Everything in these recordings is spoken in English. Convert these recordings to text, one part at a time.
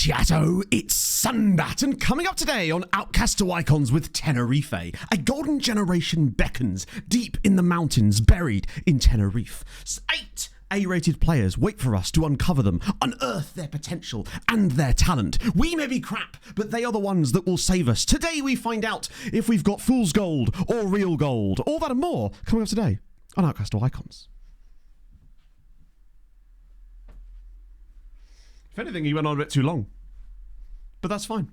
Chatto, it's Sunbat, and coming up today on Outcasts to Icons with Tenerife, a golden generation beckons deep in the mountains buried in Tenerife. 8 A-rated players wait for us to uncover them, unearth their potential and their talent. We may be crap, but they are the ones that will save us. Today we find out if we've got fool's gold or real gold. All that and more coming up today on Outcasts to Icons. If anything, he went on a bit too long. But that's fine.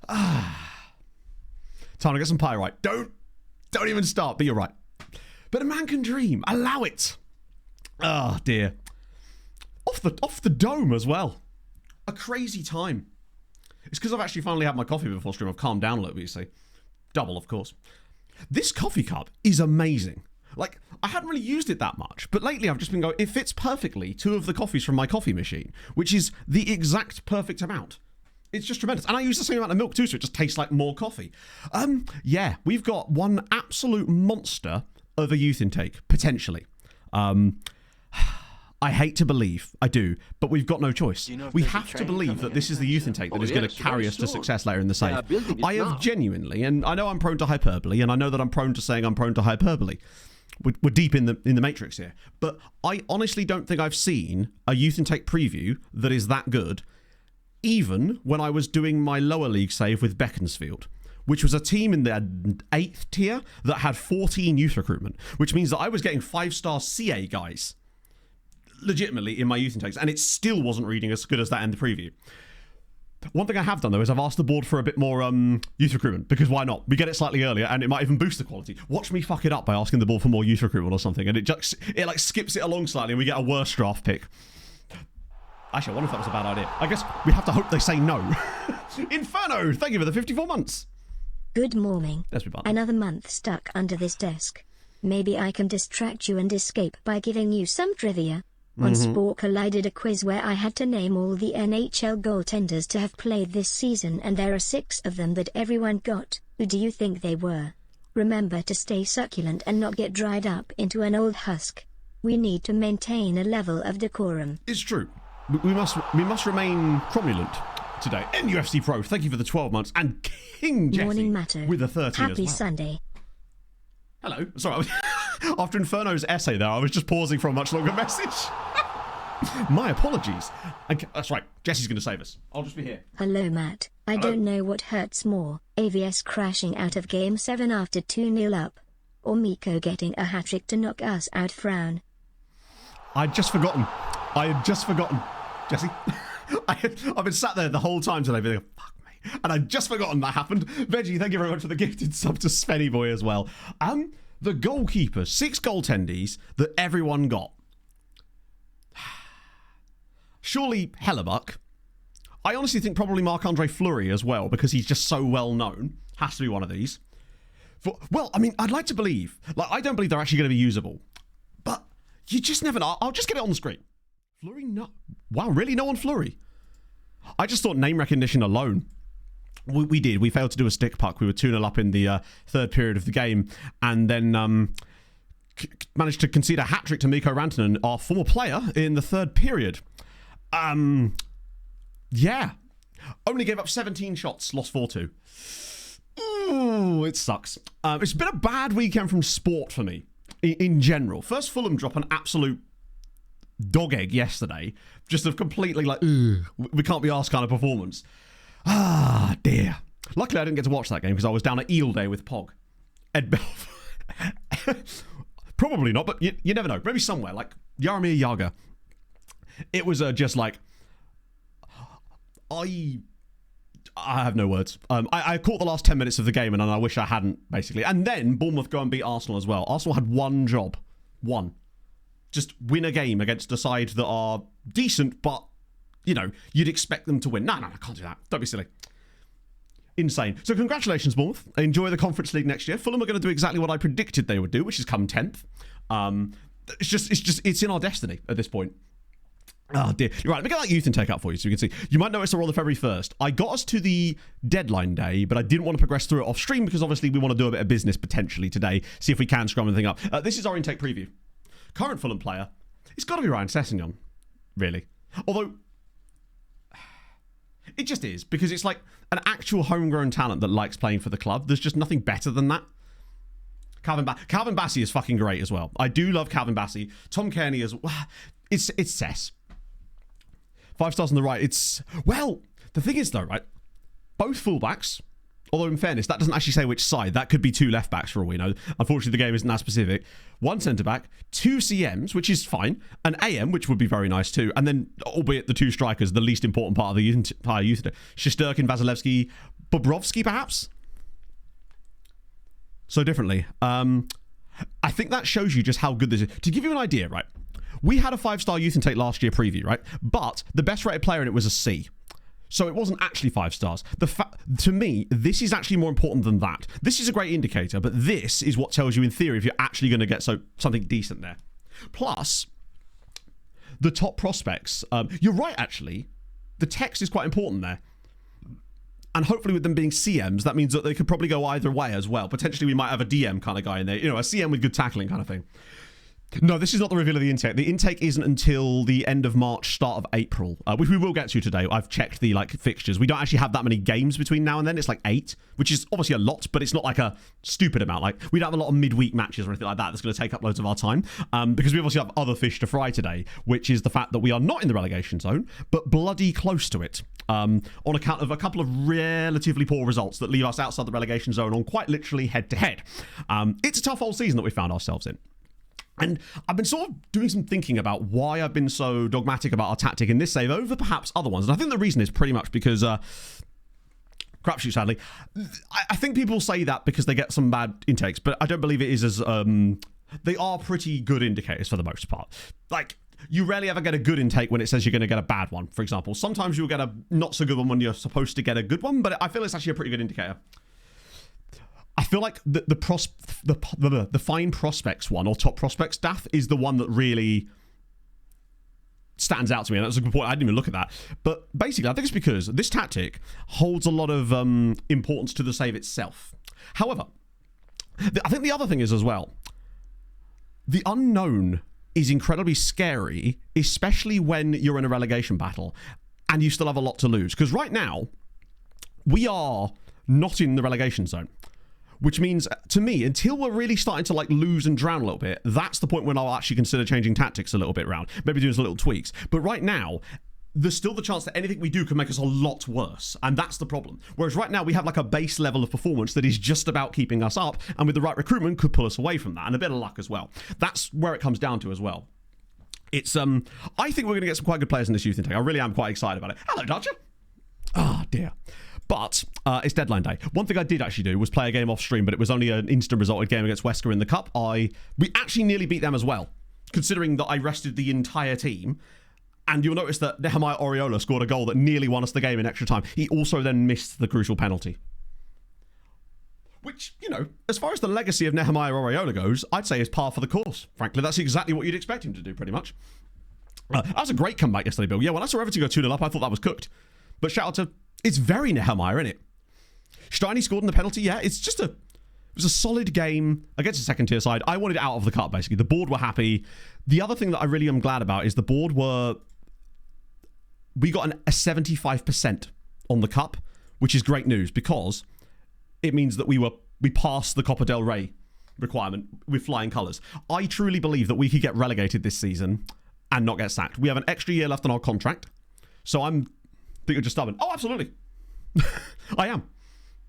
Time to get some pie right. Don't even start, but you're right. But a man can dream. Allow it. Oh, dear. Off the dome as well. A crazy time. It's because I've actually finally had my coffee before stream. I've calmed down a little bit, you see. Double, of course. This coffee cup is amazing. Like, I hadn't really used it that much, but lately I've just been going, it fits perfectly 2 of the coffees from my coffee machine, which is the exact perfect amount. It's just tremendous. And I use the same amount of milk too, so it just tastes like more coffee. Yeah, we've got one absolute monster of a youth intake, potentially. I hate to believe, I do, but we've got no choice. We have to believe that this is the youth intake that is going to carry us to success later in the save. I have genuinely, and I know I'm prone to hyperbole, and I know that I'm prone to saying I'm prone to hyperbole. We're deep in the matrix here, but I honestly don't think I've seen a youth intake preview that is that good, even when I was doing my lower league save with Beaconsfield, which was a team in the 8th tier that had 14 youth recruitment, which means that I was getting 5-star CA guys legitimately in my youth intakes, and it still wasn't reading as good as that in the preview. One thing I have done, though, is I've asked the board for a bit more youth recruitment, because why not? We get it slightly earlier, and it might even boost the quality. Watch me fuck it up by asking the board for more youth recruitment or something, and it like skips it along slightly, and we get a worse draft pick. Actually, I wonder if that was a bad idea. I guess we have to hope they say no. Inferno, thank you for the 54 months. Good morning. Let's be bad. Another month stuck under this desk. Maybe I can distract you and escape by giving you some trivia. On Sporkle I did a quiz where I had to name all the NHL goaltenders to have played this season, and there are 6 of them that everyone got. Who do you think they were? Remember to stay succulent and not get dried up into an old husk. We need to maintain a level of decorum. It's true. We must remain cromulent today. NUFC Pro, thank you for the 12 months. And King Jesse Morning Matter. with the 13 Happy as well. Sunday. Hello. Sorry, after Inferno's essay there, I was just pausing for a much longer message. My apologies. That's right, Jesse's going to save us. I'll just be here. Hello, Matt. I Hello. don't know what hurts more, AVS crashing out of Game 7 after 2-0 up, or Miko getting a hat-trick to knock us out. Frown. I'd just forgotten. Jesse. I've been sat there the whole time today being like, fuck me. And I'd just forgotten that happened. Veggie, thank you very much for the gifted sub to Svenny Boy as well. The goalkeepers, 6 goaltendies that everyone got. Surely Hellebuck. I honestly think probably Marc-Andre Fleury as well, because he's just so well known. Has to be one of these. Well, I mean, I'd like to believe. Like, I don't believe they're actually going to be usable. But you just never know. I'll just get it on the screen. Fleury, no. Wow, really? No on Fleury? I just thought name recognition alone. We did. We failed to do a stick puck. We were 2-0 up in the 3rd period of the game. And then managed to concede a hat-trick to Mikko Rantanen, our former player, in the 3rd period. Yeah. Only gave up 17 shots, lost 4-2. Ooh, it sucks. It's been a bad weekend from sport for me, in general. First, Fulham drop an absolute dog egg yesterday. Just a completely like, we can't be arsed kind of performance. Ah, dear. Luckily, I didn't get to watch that game because I was down at Eel Day with Pog. Ed Bell. Probably not, but you never know. Maybe somewhere, like Jaromir Jagr. It was just like, I have no words. I caught the last 10 minutes of the game and I wish I hadn't, basically. And then Bournemouth go and beat Arsenal as well. Arsenal had one job. One. Just win a game against a side that are decent, but, you know, you'd expect them to win. No, I can't do that. Don't be silly. Insane. So congratulations, Bournemouth. Enjoy the Conference League next year. Fulham are going to do exactly what I predicted they would do, which is come 10th. It's in our destiny at this point. Oh dear. Right, let me get that youth intake up for you so you can see. You might notice we're on the February 1st. I got us to the deadline day, but I didn't want to progress through it off stream because obviously we want to do a bit of business potentially today, see if we can scrum anything up. This is our intake preview. Current Fulham player, it's got to be Ryan Sessegnon, really. Although, It just is, because it's like an actual homegrown talent that likes playing for the club. There's just nothing better than that. Calvin Bassey is fucking great as well. I do love Calvin Bassey. Tom Kearney is... It's Cess. 5 stars on the right. The thing is, though, right? Both fullbacks, although in fairness, that doesn't actually say which side. That could be 2 left-backs for all we know. Unfortunately, the game isn't that specific. 1 centre-back, 2 CMs, which is fine. An AM, which would be very nice too. And then, albeit the 2 strikers, the least important part of the entire youth. Shesterkin, Vasilevsky, Bobrovsky, perhaps? So differently. I think that shows you just how good this is. To give you an idea, right? We had a 5-star youth intake last year preview, right? But the best rated player in it was a C. So it wasn't actually 5 stars. To me, this is actually more important than that. This is a great indicator, but this is what tells you in theory if you're actually going to get something decent there. Plus, the top prospects. You're right, actually. The text is quite important there. And hopefully with them being CMs, that means that they could probably go either way as well. Potentially we might have a DM kind of guy in there. You know, a CM with good tackling kind of thing. No, this is not the reveal of the intake. The intake isn't until the end of March, start of April, which we will get to today. I've checked the fixtures. We don't actually have that many games between now and then. It's like 8, which is obviously a lot, but it's not like a stupid amount. Like, we don't have a lot of midweek matches or anything like that that's going to take up loads of our time, because we obviously have other fish to fry today, which is the fact that we are not in the relegation zone, but bloody close to it, on account of a couple of relatively poor results that leave us outside the relegation zone on quite literally head-to-head. It's a tough old season that we found ourselves in. And I've been sort of doing some thinking about why I've been so dogmatic about our tactic in this save over perhaps other ones. And I think the reason is pretty much because, crapshoot sadly, I think people say that because they get some bad intakes, but I don't believe it is as, they are pretty good indicators for the most part. Like, you rarely ever get a good intake when it says you're going to get a bad one, for example. Sometimes you'll get a not so good one when you're supposed to get a good one, but I feel it's actually a pretty good indicator. I feel like the fine prospects one, or top prospects staff, is the one that really stands out to me. And that's a good point. I didn't even look at that. But basically, I think it's because this tactic holds a lot of importance to the save itself. However, I think the other thing is as well, the unknown is incredibly scary, especially when you're in a relegation battle and you still have a lot to lose. Because right now, we are not in the relegation zone. Which means, to me, until we're really starting to lose and drown a little bit, that's the point when I'll actually consider changing tactics a little bit around. Maybe doing some little tweaks. But right now, there's still the chance that anything we do can make us a lot worse. And that's the problem. Whereas right now, we have a base level of performance that is just about keeping us up. And with the right recruitment, could pull us away from that. And a bit of luck as well. That's where it comes down to as well. It's, I think we're going to get some quite good players in this youth intake. I really am quite excited about it. Hello, Dodger. Ah, dear. But it's deadline day. One thing I did actually do was play a game off stream, but it was only an instant resulted game against Wesker in the Cup. We actually nearly beat them as well, considering that I rested the entire team. And you'll notice that Nehemiah Oriola scored a goal that nearly won us the game in extra time. He also then missed the crucial penalty. Which, as far as the legacy of Nehemiah Oriola goes, I'd say is par for the course. Frankly, that's exactly what you'd expect him to do, pretty much. That was a great comeback yesterday, Bill. Yeah, when I saw Everton go 2-0 up, I thought that was cooked. But shout out to... It's very Nehemiah, isn't it? Steiny scored in the penalty, yeah. It was a solid game against a second tier side. I wanted it out of the cup, basically. The board were happy. The other thing that I really am glad about is the board we got a 75% on the cup, which is great news because it means that we passed the Copa del Rey requirement with flying colours. I truly believe that we could get relegated this season and not get sacked. We have an extra year left on our contract, so I think you're just stubborn. Oh, absolutely. I am.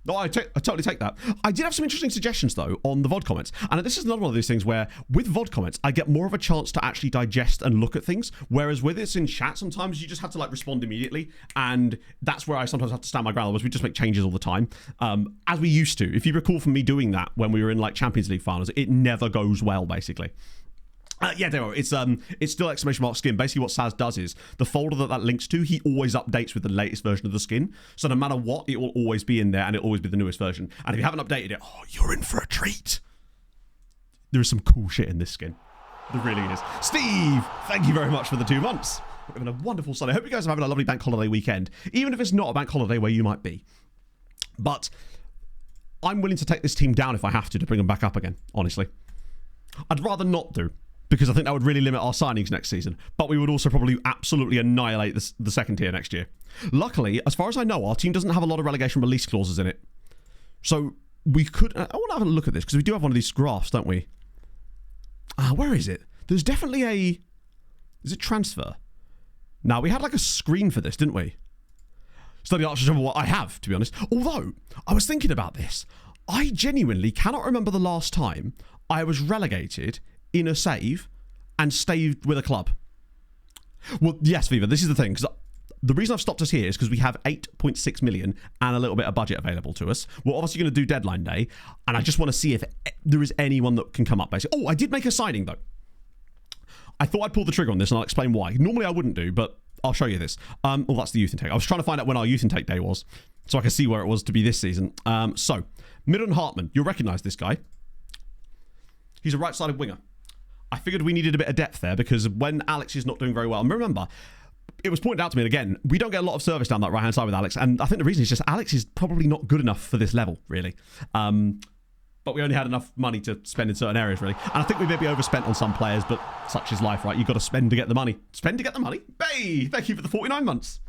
No, I totally take that. I did have some interesting suggestions, though, on the VOD comments. And this is another one of these things where, with VOD comments, I get more of a chance to actually digest and look at things. Whereas with it's in chat, sometimes you just have to, respond immediately. And that's where I sometimes have to stand my ground. Otherwise, we just make changes all the time. As we used to. If you recall from me doing that when we were in, Champions League finals, it never goes well, basically. Yeah, there are. It's still exclamation skin. Basically, what Saz does is the folder that links to, he always updates with the latest version of the skin. So no matter what, it will always be in there, and it'll always be the newest version. And if you haven't updated it, you're in for a treat. There is some cool shit in this skin. There really is. Steve, thank you very much for the 2 months. We're having a wonderful Sunday. I hope you guys are having a lovely bank holiday weekend, even if it's not a bank holiday where you might be. But I'm willing to take this team down if I have to bring them back up again. Honestly, I'd rather not do. because I think that would really limit our signings next season. But we would also probably absolutely annihilate the second tier next year. Luckily, as far as I know, our team doesn't have a lot of relegation release clauses in it. So we could... I want to have a look at this, because we do have one of these graphs, don't we? Where is it? There's definitely a... Is it transfer? Now, we had like a screen for this, didn't we? Study Archer's number one. I have, to be honest. Although, I was thinking about this. I genuinely cannot remember the last time I was relegated in a save and stayed with a club. Well, yes, Viva, this is the thing. Because the reason I've stopped us here is because we have 8.6 million and a little bit of budget available to us. We're obviously going to do deadline day, and I just want to see if there is anyone that can come up, basically. Oh, I did make a signing, though. I thought I'd pull the trigger on this, and I'll explain why. Normally I wouldn't do, but I'll show you this. Well, that's the youth intake. I was trying to find out when our youth intake day was, so I can see where it was to be this season. So, Middleton Hartman. You'll recognise this guy. He's a right-sided winger. I figured we needed a bit of depth there, because when Alex is not doing very well, and remember, it was pointed out to me, and again, we don't get a lot of service down that right-hand side with Alex, and I think the reason is just Alex is probably not good enough for this level, really. But we only had enough money to spend in certain areas, really. And I think we maybe overspent on some players, but such is life, right? You've got to spend to get the money. Spend to get the money? Hey, thank you for the 49 months.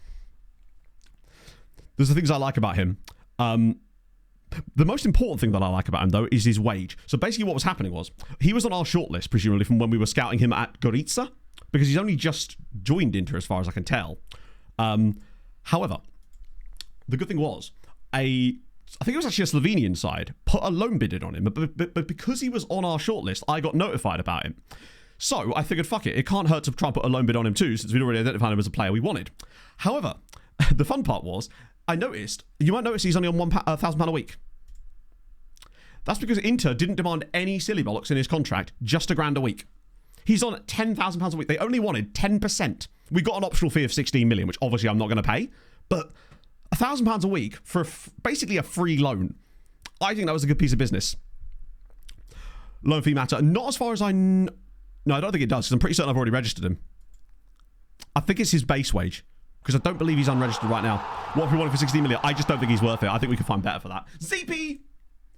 There's the things I like about him. The most important thing that I like about him, though, is his wage. So basically what was happening was, he was on our shortlist, presumably, from when we were scouting him at Gorica, because he's only just joined Inter, as far as I can tell. However, the good thing was, I think it was actually a Slovenian side, put a loan bid in on him, but because he was on our shortlist, I got notified about him. So I figured, fuck it, it can't hurt to try and put a loan bid on him too, since we'd already identified him as a player we wanted. However, the fun part was, you might notice he's only on £1,000 a week. That's because Inter didn't demand any silly bollocks in his contract, just £1,000 a week. He's on £10,000 a week. They only wanted 10%. We got an optional fee of 16 million, which obviously I'm not going to pay, but £1,000 a week for basically a free loan. I think that was a good piece of business. Loan fee matter. Not as far as no, I don't think it does, because I'm pretty certain I've already registered him. I think it's his base wage, because I don't believe he's unregistered right now. What if we want him for 16 million? I just don't think he's worth it. I think we can find better for that. ZP!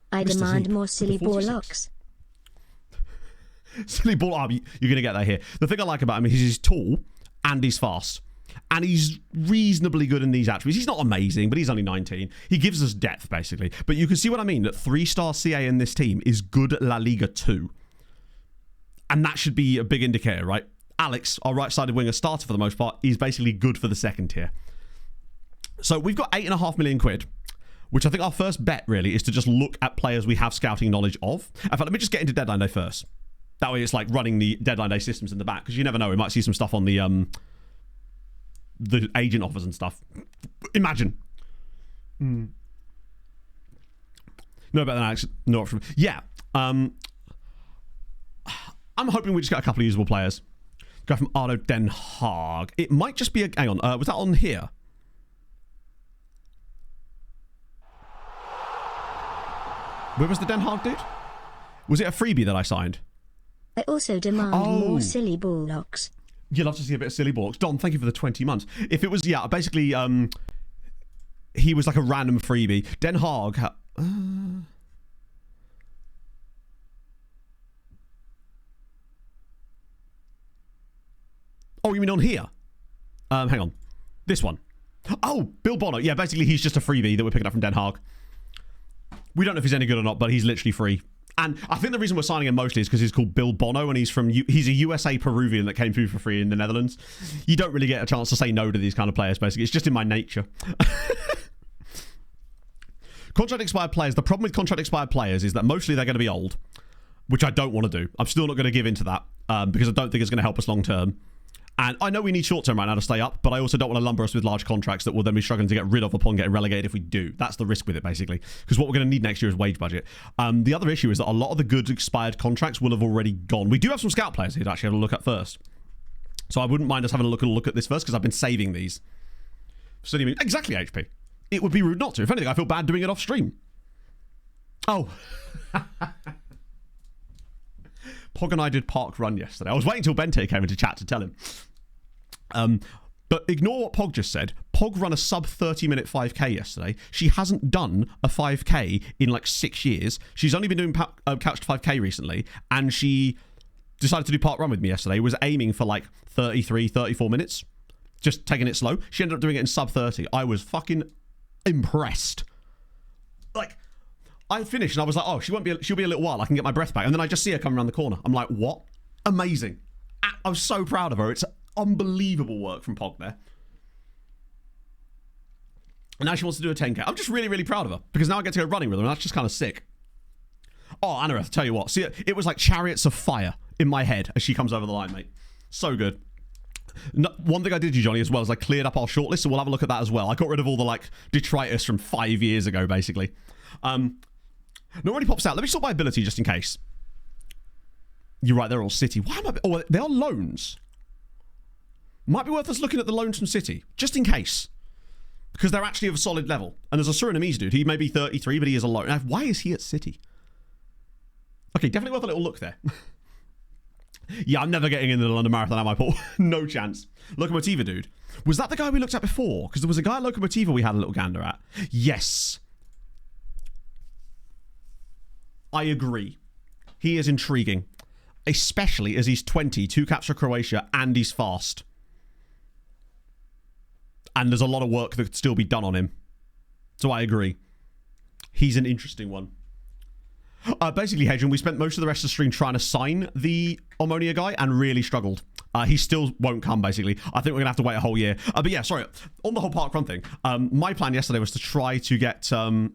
I Mr. demand Zeep, more silly bollocks. Silly ball. You're going to get that here. The thing I like about him is he's tall and he's fast. And he's reasonably good in these attributes. He's not amazing, but he's only 19. He gives us depth, basically. But you can see what I mean, that 3-star CA in this team is good La Liga 2. And that should be a big indicator, right? Alex, our right-sided winger starter for the most part, is basically good for the second tier. So we've got £8.5 million, which I think our first bet, really, is to just look at players we have scouting knowledge of. In fact, let me just get into deadline day first. That way it's like running the deadline day systems in the back, because you never know, we might see some stuff on the agent offers and stuff. Imagine. No better than Alex. No option. Yeah. I'm hoping we just get a couple of usable players. Go from Arno Den Haag. It might just be a... Hang on. Was that on here? Where was the Den Haag dude? Was it a freebie that I signed? I also demand more silly bollocks. You'd love to see a bit of silly bollocks. Don, thank you for the 20 months. If it was, yeah, basically, he was like a random freebie. Den Haag... Oh, you mean on here? Hang on. This one. Oh, Bill Bono. Yeah, basically, he's just a freebie that we're picking up from Den Haag. We don't know if he's any good or not, but he's literally free. And I think the reason we're signing him mostly is because he's called Bill Bono, and he's a USA Peruvian that came through for free in the Netherlands. You don't really get a chance to say no to these kind of players, basically. It's just in my nature. Contract expired players. The problem with contract expired players is that mostly they're going to be old, which I don't want to do. I'm still not going to give into that because I don't think it's going to help us long term. And I know we need short term right now to stay up, but I also don't want to lumber us with large contracts that we'll then be struggling to get rid of upon getting relegated if we do. That's the risk with it, basically. Because what we're going to need next year is wage budget. The other issue is that a lot of the good expired contracts will have already gone. We do have some scout players here to actually have a look at first. So I wouldn't mind us having a look at this first, because I've been saving these. So exactly, HP. It would be rude not to. If anything, I feel bad doing it off stream. Oh. Pog and I did park run yesterday. I was waiting till Bente came into chat to tell him. But ignore what Pog just said. Pog ran a sub 30-minute 5k yesterday. She hasn't done a 5k in like 6 years. She's only been doing couch to 5k recently, and she decided to do park run with me yesterday was aiming for like 33, 34 minutes. Just taking it slow. She ended up doing it in sub 30. I was fucking impressed. Like, I finished and I was like, oh, she'll be a little while. I can get my breath back. And then I just see her coming around the corner. I'm like, what? Amazing. I was so proud of her. It's unbelievable work from Pog there. And now she wants to do a 10k. I'm just really, really proud of her because now I get to go running with her and that's just kind of sick. Oh, Anna, I'll tell you what. See, it was like chariots of fire in my head as she comes over the line, mate. So good. One thing I did do, Johnny, as well, is I cleared up our shortlist, so we'll have a look at that as well. I got rid of all the, like, detritus from 5 years ago, basically. Nobody pops out. Let me sort by ability just in case. You're right, they're all City. Why am I... Oh, they are loans. Might be worth us looking at the loans from City, just in case. Because they're actually of a solid level. And there's a Surinamese dude. He may be 33, but he is a loan. Now, why is he at City? Okay, definitely worth a little look there. Yeah, I'm never getting into the London Marathon, am I, Paul? No chance. Locomotiva dude. Was that the guy we looked at before? Because there was a guy at Locomotiva we had a little gander at. Yes. I agree. He is intriguing. Especially as he's 20, 2 caps for Croatia, and he's fast. And there's a lot of work that could still be done on him. So I agree. He's an interesting one. Basically, Hedgen, we spent most of the rest of the stream trying to sign the Omonia guy and really struggled. He still won't come, basically. I think we're going to have to wait a whole year. But yeah, sorry. On the whole park run thing, my plan yesterday was to try to get... what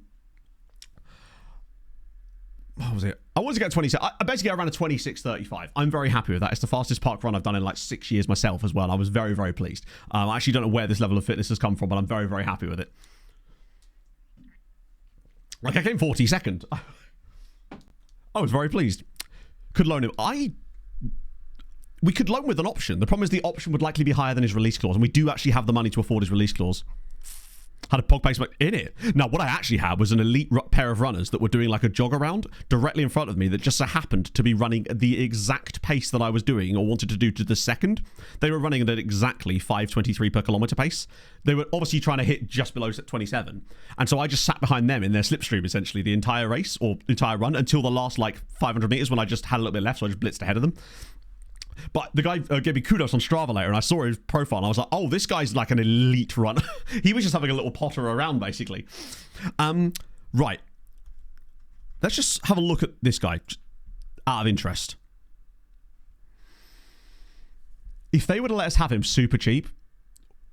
was it? I wanted to get 26. Basically, I ran a 26:35. I'm very happy with that. It's the fastest park run I've done in like 6 years myself as well. I was very, very pleased. I actually don't know where this level of fitness has come from, but I'm very, very happy with it. Like, I came 42nd. I was very pleased. Could loan him. We could loan with an option. The problem is the option would likely be higher than his release clause, and we do actually have the money to afford his release clause. Had a pog pace in it. Now, what I actually had was an elite pair of runners that were doing like a jog around directly in front of me that just so happened to be running the exact pace that I was doing or wanted to do to the second. They were running at exactly 5:23 per kilometre pace. They were obviously trying to hit just below 27. And so I just sat behind them in their slipstream, essentially, the entire race or entire run until the last like 500 metres when I just had a little bit left, so I just blitzed ahead of them. But the guy gave me kudos on Strava later, and I saw his profile, and I was like, oh, this guy's like an elite runner. He was just having a little potter around, basically. Right. Let's just have a look at this guy, out of interest. If they were to let us have him super cheap,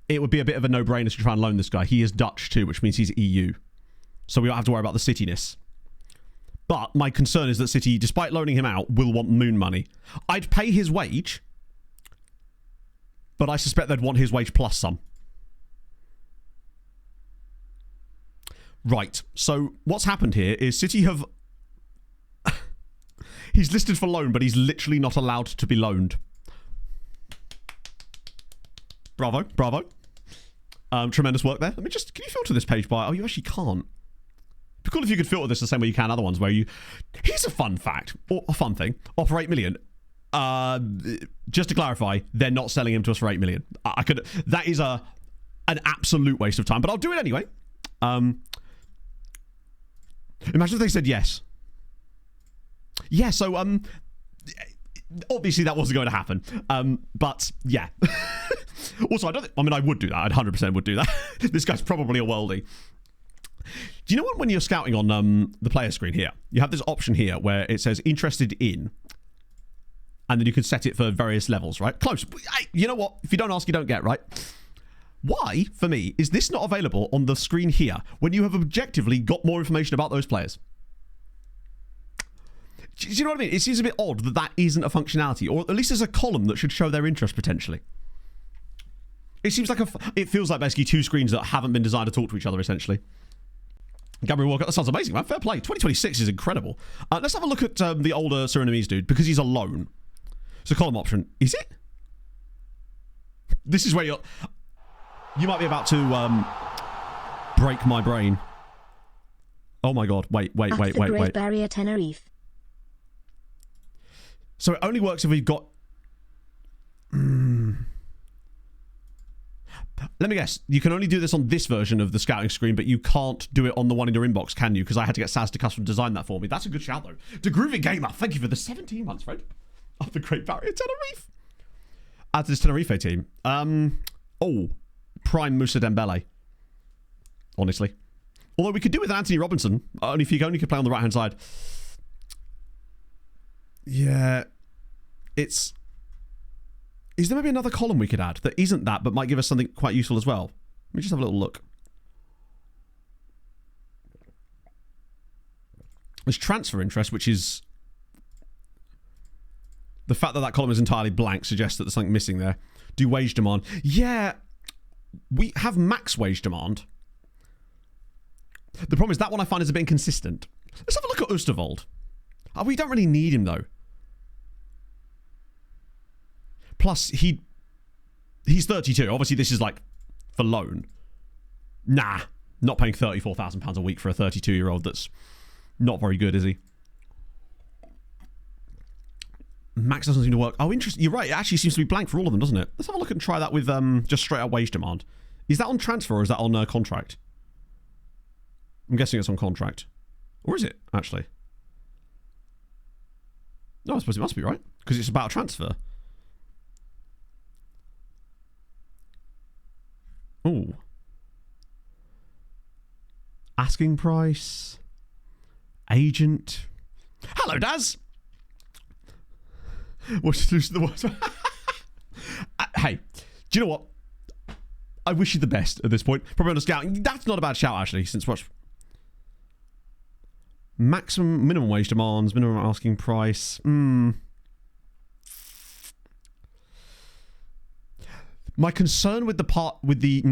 it would be a bit of a no-brainer to try and loan this guy. He is Dutch, too, which means he's EU. So we don't have to worry about the cityness. But my concern is that City, despite loaning him out, will want moon money. I'd pay his wage, but I suspect they'd want his wage plus some. Right, so what's happened here is City have... He's listed for loan, but he's literally not allowed to be loaned. Bravo, bravo. Tremendous work there. Let me just... Can you filter this page by... Oh, you actually can't. It'd be cool if you could filter this the same way you can other ones where you... Here's a fun fact, or a fun thing. Offer 8 million. Just to clarify, they're not selling him to us for 8 million. I could... That is an absolute waste of time, but I'll do it anyway. Imagine if they said yes. Yeah, so, obviously that wasn't going to happen. But, yeah. Also, I would do that. I 100% would do that. This guy's probably a worldie. Do you know what, when you're scouting on the player screen here, you have this option here where it says interested in, and then you can set it for various levels, right? Close. You know what? If you don't ask, you don't get, right? Why, for me, is this not available on the screen here when you have objectively got more information about those players? Do you know what I mean? It seems a bit odd that that isn't a functionality, or at least there's a column that should show their interest potentially. It seems like it feels like basically two screens that haven't been designed to talk to each other, essentially. Gabriel Walker, that sounds amazing, man. Fair play. 2026 is incredible. Let's have a look at the older Surinamese dude, because he's alone. So column option. Is it? This is where you might be about to break my brain. Oh my god. Wait. Great Barrier Tenerife. So it only works if we've got... Let me guess. You can only do this on this version of the scouting screen, but you can't do it on the one in your inbox, can you? Because I had to get Saz to custom design that for me. That's a good shout, though. The Groovy Gamer, thank you for the 17 months, Fred. of the Great Barrier Tenerife. Add to this Tenerife team. Prime Moussa Dembele. Honestly. Although we could do with Anthony Robinson. Only if he only could play on the right-hand side. Yeah. Is there maybe another column we could add that isn't that, but might give us something quite useful as well? Let me just have a little look. There's transfer interest, which is... The fact that column is entirely blank suggests that there's something missing there. Do wage demand. Yeah, we have max wage demand. The problem is that one I find is a bit inconsistent. Let's have a look at Oosterwolde. We don't really need him, though. Plus, he's 32. Obviously, this is like for loan. Nah, not paying £34,000 a week for a 32-year-old that's not very good, is he? Max doesn't seem to work. Oh, interesting. You're right. It actually seems to be blank for all of them, doesn't it? Let's have a look and try that with just straight out wage demand. Is that on transfer or is that on contract? I'm guessing it's on contract. Or is it, actually? No, I suppose it must be, right? Because it's about a transfer. Ooh. Asking price. Agent. Hello, Daz. What's the what? Hey, do you know what? I wish you the best at this point. Probably on a scout. That's not a bad shout, actually, since what? Maximum minimum wage demands, minimum asking price. My concern with the part with the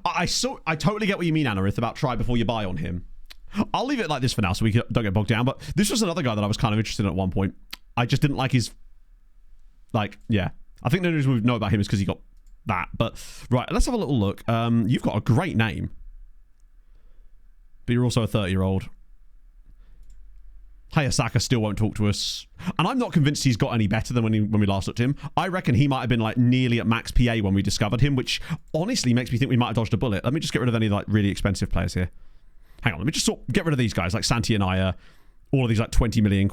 I totally get what you mean, Anarith, about try before you buy on him. I'll leave it like this for now so we don't get bogged down, but this was another guy that I was kind of interested in at one point. I just didn't like his yeah. I think the only reason we know about him is because he got that. But right, let's have a little look. You've got a great name. But you're also a 30-year-old. Hayasaka still won't talk to us. And I'm not convinced he's got any better than when we last looked at him. I reckon he might have been like nearly at max PA when we discovered him, which honestly makes me think we might have dodged a bullet. Let me just get rid of any like really expensive players here. Hang on, let me just get rid of these guys like Santi and Aya. All of these like £20 million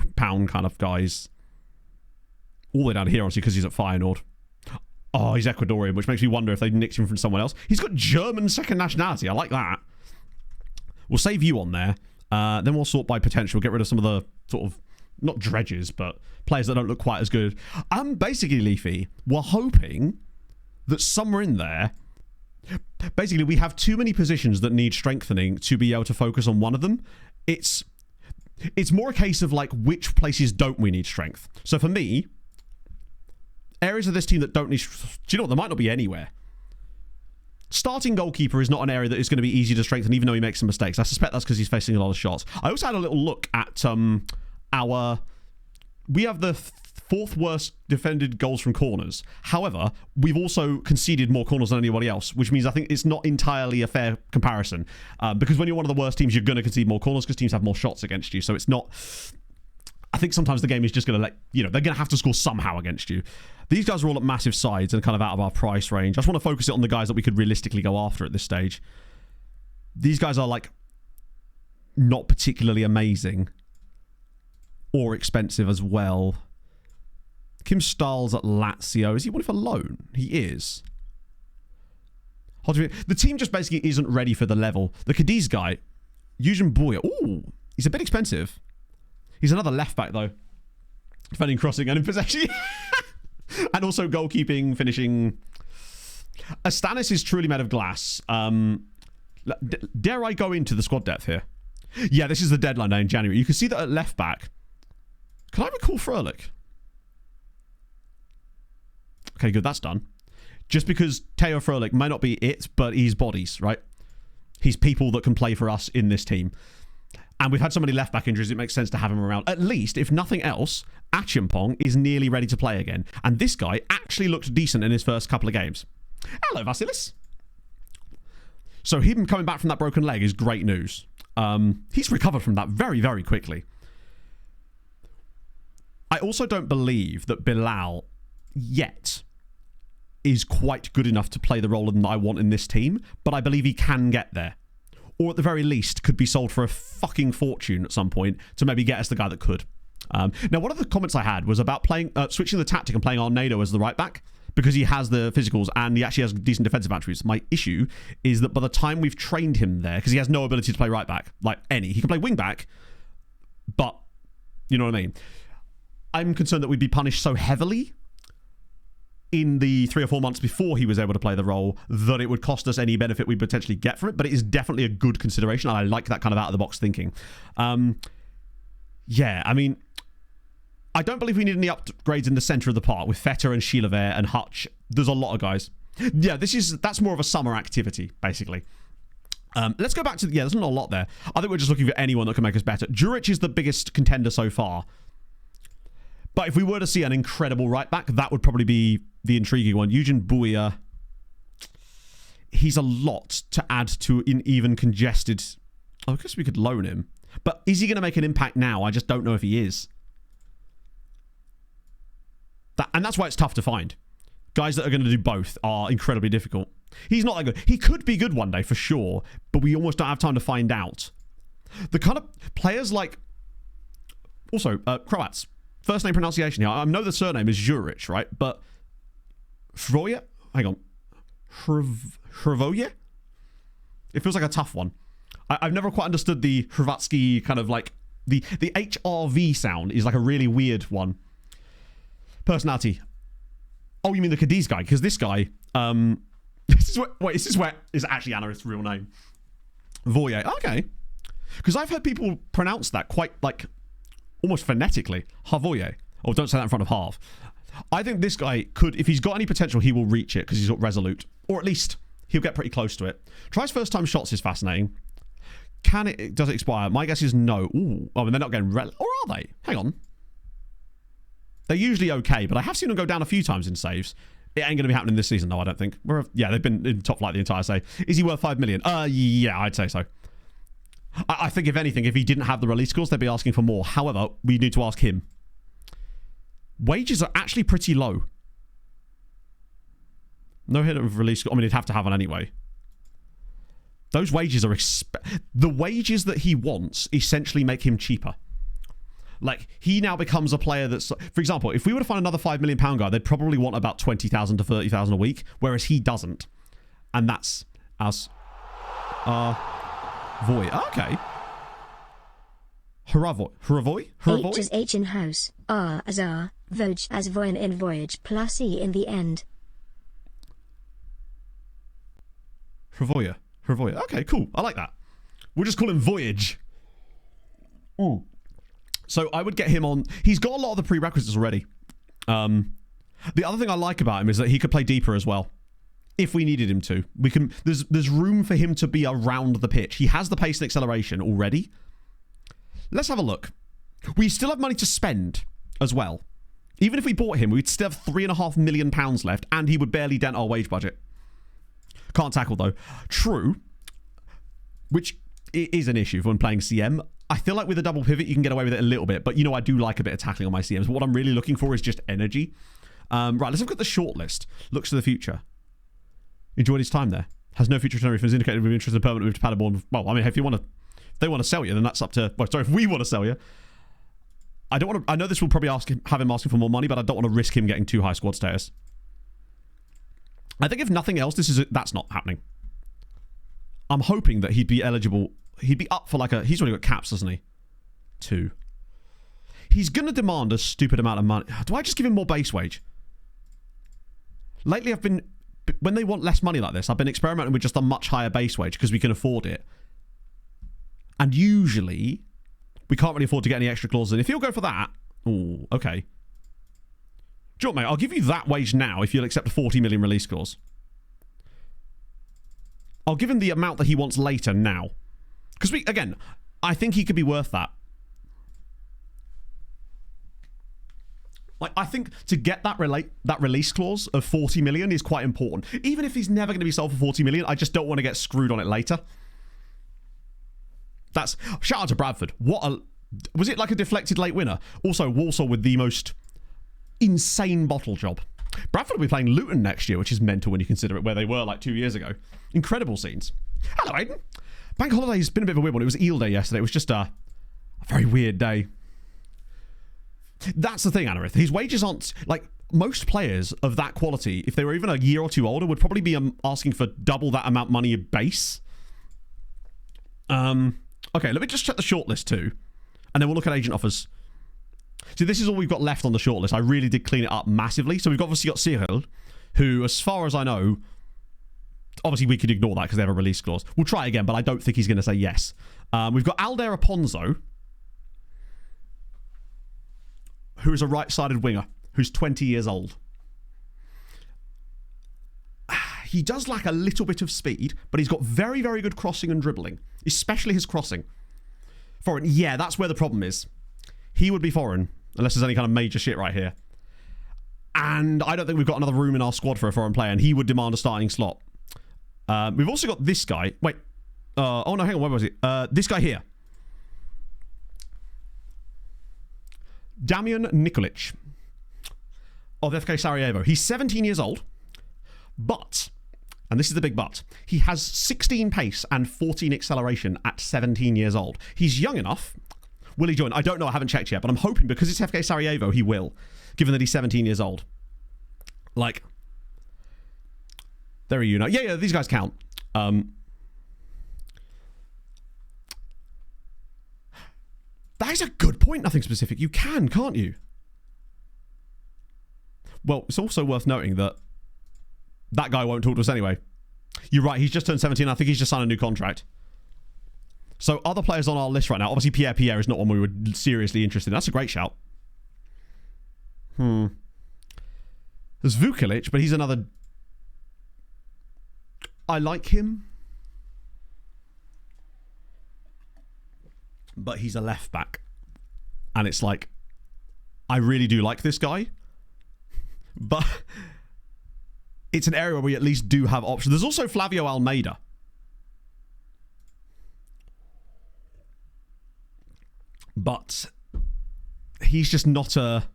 kind of guys. All the way down here, obviously, because he's at Feyenoord. Oh, he's Ecuadorian, which makes me wonder if they nicked him from someone else. He's got German second nationality. I like that. We'll save you on there. Then we'll sort by potential. Get rid of some of the sort of, not dredges, but players that don't look quite as good. Basically, Leafy, we're hoping that somewhere in there, basically, we have too many positions that need strengthening to be able to focus on one of them. It's more a case of like, which places don't we need strength? So for me, areas of this team that don't need... Do you know what? There might not be anywhere. Starting goalkeeper is not an area that is going to be easy to strengthen, even though he makes some mistakes. I suspect that's because he's facing a lot of shots. I also had a little look at our... We have the fourth worst defended goals from corners. However, we've also conceded more corners than anybody else, which means I think it's not entirely a fair comparison. Because when you're one of the worst teams, you're going to concede more corners because teams have more shots against you. So it's not... I think sometimes the game is just going to they're going to have to score somehow against you. These guys are all at massive sides and kind of out of our price range. I just want to focus it on the guys that we could realistically go after at this stage. These guys are like not particularly amazing or expensive as well. Kim Stahl's at Lazio. Is he wanted for loan? He is. The team just basically isn't ready for the level. The Cadiz guy, Eugene Boyer. Ooh, he's a bit expensive. He's another left back though. Defending, crossing, and in possession. And also goalkeeping, finishing. Astanis is truly made of glass. Dare I go into the squad depth here? Yeah, this is the deadline day in January. You can see that at left back. Can I recall Frölich? Okay, good. That's done. Just because Teo Frölich may not be it, but he's bodies, right? He's people that can play for us in this team. And we've had so many left-back injuries, it makes sense to have him around. At least, if nothing else, Achimpong is nearly ready to play again. And this guy actually looked decent in his first couple of games. Hello, Vasilis. So him coming back from that broken leg is great news. He's recovered from that very, very quickly. I also don't believe that Bilal yet is quite good enough to play the role that I want in this team, but I believe he can get there. Or at the very least, could be sold for a fucking fortune at some point to maybe get us the guy that could. Now, one of the comments I had was about playing switching the tactic and playing Arnado as the right back because he has the physicals and he actually has decent defensive attributes. My issue is that by the time we've trained him there, because he has no ability to play right back, like any, he can play wing back, but you know what I mean? I'm concerned that we'd be punished so heavily in the 3 or 4 months before he was able to play the role that it would cost us any benefit we'd potentially get from it, but it is definitely a good consideration, and I like that kind of out-of-the-box thinking. Yeah, I mean, I don't believe we need any upgrades in the centre of the park with Feta and Sheila and Hutch. There's a lot of guys. Yeah, that's more of a summer activity, basically. Let's go back to... Yeah, there's not a lot there. I think we're just looking for anyone that can make us better. Juric is the biggest contender so far. But if we were to see an incredible right back, that would probably be the intriguing one. Eugen Buia, he's a lot to add to an even congested... I guess we could loan him. But is he going to make an impact now? I just don't know if he is. And that's why it's tough to find. Guys that are going to do both are incredibly difficult. He's not that good. He could be good one day for sure, but we almost don't have time to find out. The kind of players like... Also, Croats. First name pronunciation here. I know the surname is Juric, right? But Hrvoje? Hang on. Hrvoje? It feels like a tough one. I've never quite understood the Hrvatsky kind of like... The HRV sound is like a really weird one. Personality. Oh, you mean the Cadiz guy? Because this guy... this is where... Is actually Anarith's real name. Voye. Okay. Because I've heard people pronounce that quite like... Almost phonetically. Havoye. Oh, don't say that in front of Harv. I think this guy could, if he's got any potential, he will reach it because he's got resolute. Or at least he'll get pretty close to it. Tries first time shots is fascinating. Does it expire? My guess is no. Ooh. Oh, and they're not getting or are they? Hang on. They're usually okay, but I have seen them go down a few times in saves. It ain't going to be happening this season, though, I don't think. Yeah, they've been in top flight the entire save. Is he worth 5 million? Yeah, I'd say so. I think, if anything, if he didn't have the release scores, they'd be asking for more. However, we need to ask him. Wages are actually pretty low. No hit of release score. I mean, he'd have to have one anyway. Those wages are... The wages that he wants essentially make him cheaper. Like, he now becomes a player that's... For example, if we were to find another £5 million guy, they'd probably want about 20,000 to 30,000 a week, whereas he doesn't. And that's as... Voy. Okay. Hravoy? H as H in house, R as R, Voj as Voyan in voyage, plus E in the end. Hravoya. Okay, cool. I like that. We'll just call him Voyage. Ooh. So I would get him on... He's got a lot of the prerequisites already. The other thing I like about him is that he could play deeper as well. If we needed him to. We can. There's room for him to be around the pitch. He has the pace and acceleration already. Let's have a look. We still have money to spend as well. Even if we bought him, we'd still have £3.5 million left, and he would barely dent our wage budget. Can't tackle, though. True. Which is an issue when playing CM. I feel like with a double pivot, you can get away with it a little bit. But, you know, I do like a bit of tackling on my CMs. But what I'm really looking for is just energy. Right, let's look at the shortlist. Looks to the future. Enjoyed his time there. Has no future Tenerife. Has indicated we're interested in permanent move to Paderborn. Well, I mean, if they want to sell you, then that's up to... Well, sorry, if we want to sell you. I don't want to... I know this will probably have him asking for more money, but I don't want to risk him getting too high squad status. I think if nothing else, that's not happening. I'm hoping that he'd be eligible. He'd be up for like a... He's already got caps, doesn't he? 2. He's going to demand a stupid amount of money. Do I just give him more base wage? Lately, I've been... When they want less money like this, I've been experimenting with just a much higher base wage because we can afford it. And usually, we can't really afford to get any extra clauses in. If he'll go for that... Oh, okay. Do you know what, mate? I'll give you that wage now if you'll accept a 40 million release clause. I'll give him the amount that he wants later now. Because, again, I think he could be worth that. Like, I think to get that release clause of 40 million is quite important. Even if he's never going to be sold for 40 million, I just don't want to get screwed on it later. That's... Shout out to Bradford. Was it like a deflected late winner? Also, Walsall with the most insane bottle job. Bradford will be playing Luton next year, which is mental when you consider it, where they were like 2 years ago. Incredible scenes. Hello, Aiden. Bank holiday's been a bit of a weird one. It was Eel Day yesterday. It was just a very weird day. That's the thing, Anarith. His wages aren't... Like, most players of that quality, if they were even a year or two older, would probably be asking for double that amount of money base. Okay, let me just check the shortlist too. And then we'll look at agent offers. See, this is all we've got left on the shortlist. I really did clean it up massively. So we've obviously got Cyril, who, as far as I know... Obviously, we could ignore that because they have a release clause. We'll try again, but I don't think he's going to say yes. We've got Aldair Aponzo, who is a right-sided winger, who's 20 years old. He does lack a little bit of speed, but he's got very, very good crossing and dribbling, especially his crossing. Foreign, yeah, that's where the problem is. He would be foreign, unless there's any kind of major shit right here. And I don't think we've got another room in our squad for a foreign player, and he would demand a starting slot. We've also got this guy. Wait. Oh, no, hang on. Where was it? This guy here. Damian Nikolic of FK Sarajevo. He's 17 years old, but, and this is the big but, he has 16 pace and 14 acceleration at 17 years old. He's young enough. Will he join? I don't know. I haven't checked yet, but I'm hoping because it's FK Sarajevo, he will, given that he's 17 years old. Like... There are you now. Yeah, these guys count. That is a good point, nothing specific. You can, can't you? Well, it's also worth noting that that guy won't talk to us anyway. You're right, he's just turned 17. I think he's just signed a new contract. So other players on our list right now. Obviously, Pierre is not one we were seriously interested in. That's a great shout. There's Vukalic, but he's another... I like him, but he's a left back, and it's like, I really do like this guy, but it's an area where we at least do have options. There's also Flavio Almeida, but he's just not a...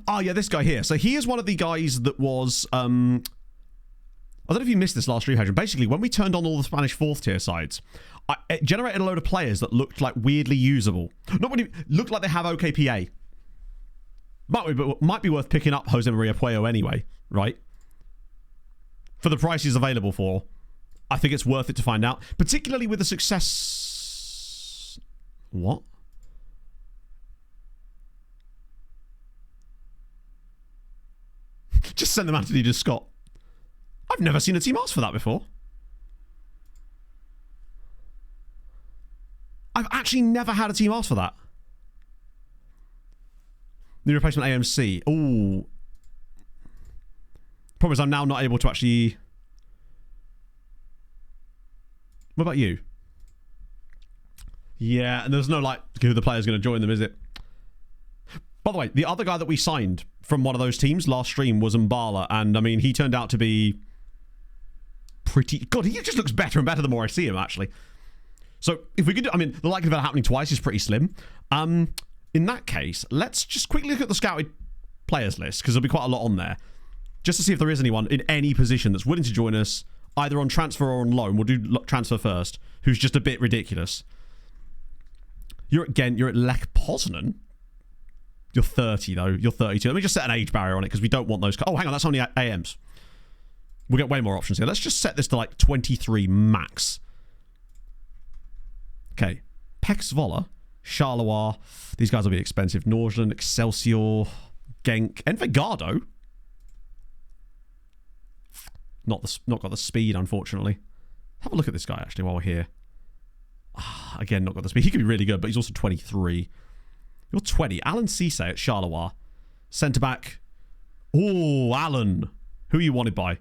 Oh yeah, this guy here. So he is one of the guys that was I don't know if you missed this last stream, Hadrian. Basically, when we turned on all the Spanish fourth tier sides, it generated a load of players that looked like weirdly usable. Not when looked like they have OKPA. Might be worth picking up Jose Maria Puello anyway, right? For the price he's available for, I think it's worth it to find out. Particularly with the success... What? Just send them out to Scott. I've never seen a team ask for that before. I've actually never had a team ask for that. New replacement AMC. Ooh. Problem is I'm now not able to actually... What about you? Yeah, and there's no, like, who the player's going to join them, is it? By the way, the other guy that we signed from one of those teams last stream was Mbala, and, I mean, he turned out to be pretty... God, he just looks better and better the more I see him, actually. So, if we could do... I mean, the likelihood of that happening twice is pretty slim. In that case, let's just quickly look at the scouted players list, because there'll be quite a lot on there, just to see if there is anyone in any position that's willing to join us, either on transfer or on loan. We'll do transfer first, who's just a bit ridiculous. You're at Ghent, you're at Lech Poznan. You're 30, though. You're 32. Let me just set an age barrier on it, because we don't want those... Oh, hang on, that's only AMs. We'll get way more options here. Let's just set this to, like, 23 max. Okay. Pex Vola, Charleroi. These guys will be expensive. Norgeland, Excelsior, Genk, Envigado. Not got the speed, unfortunately. Have a look at this guy, actually, while we're here. Again, not got the speed. He could be really good, but he's also 23. You're 20. Alan Cisse at Charleroi. Centre-back. Oh, Alan. Who are you wanted by?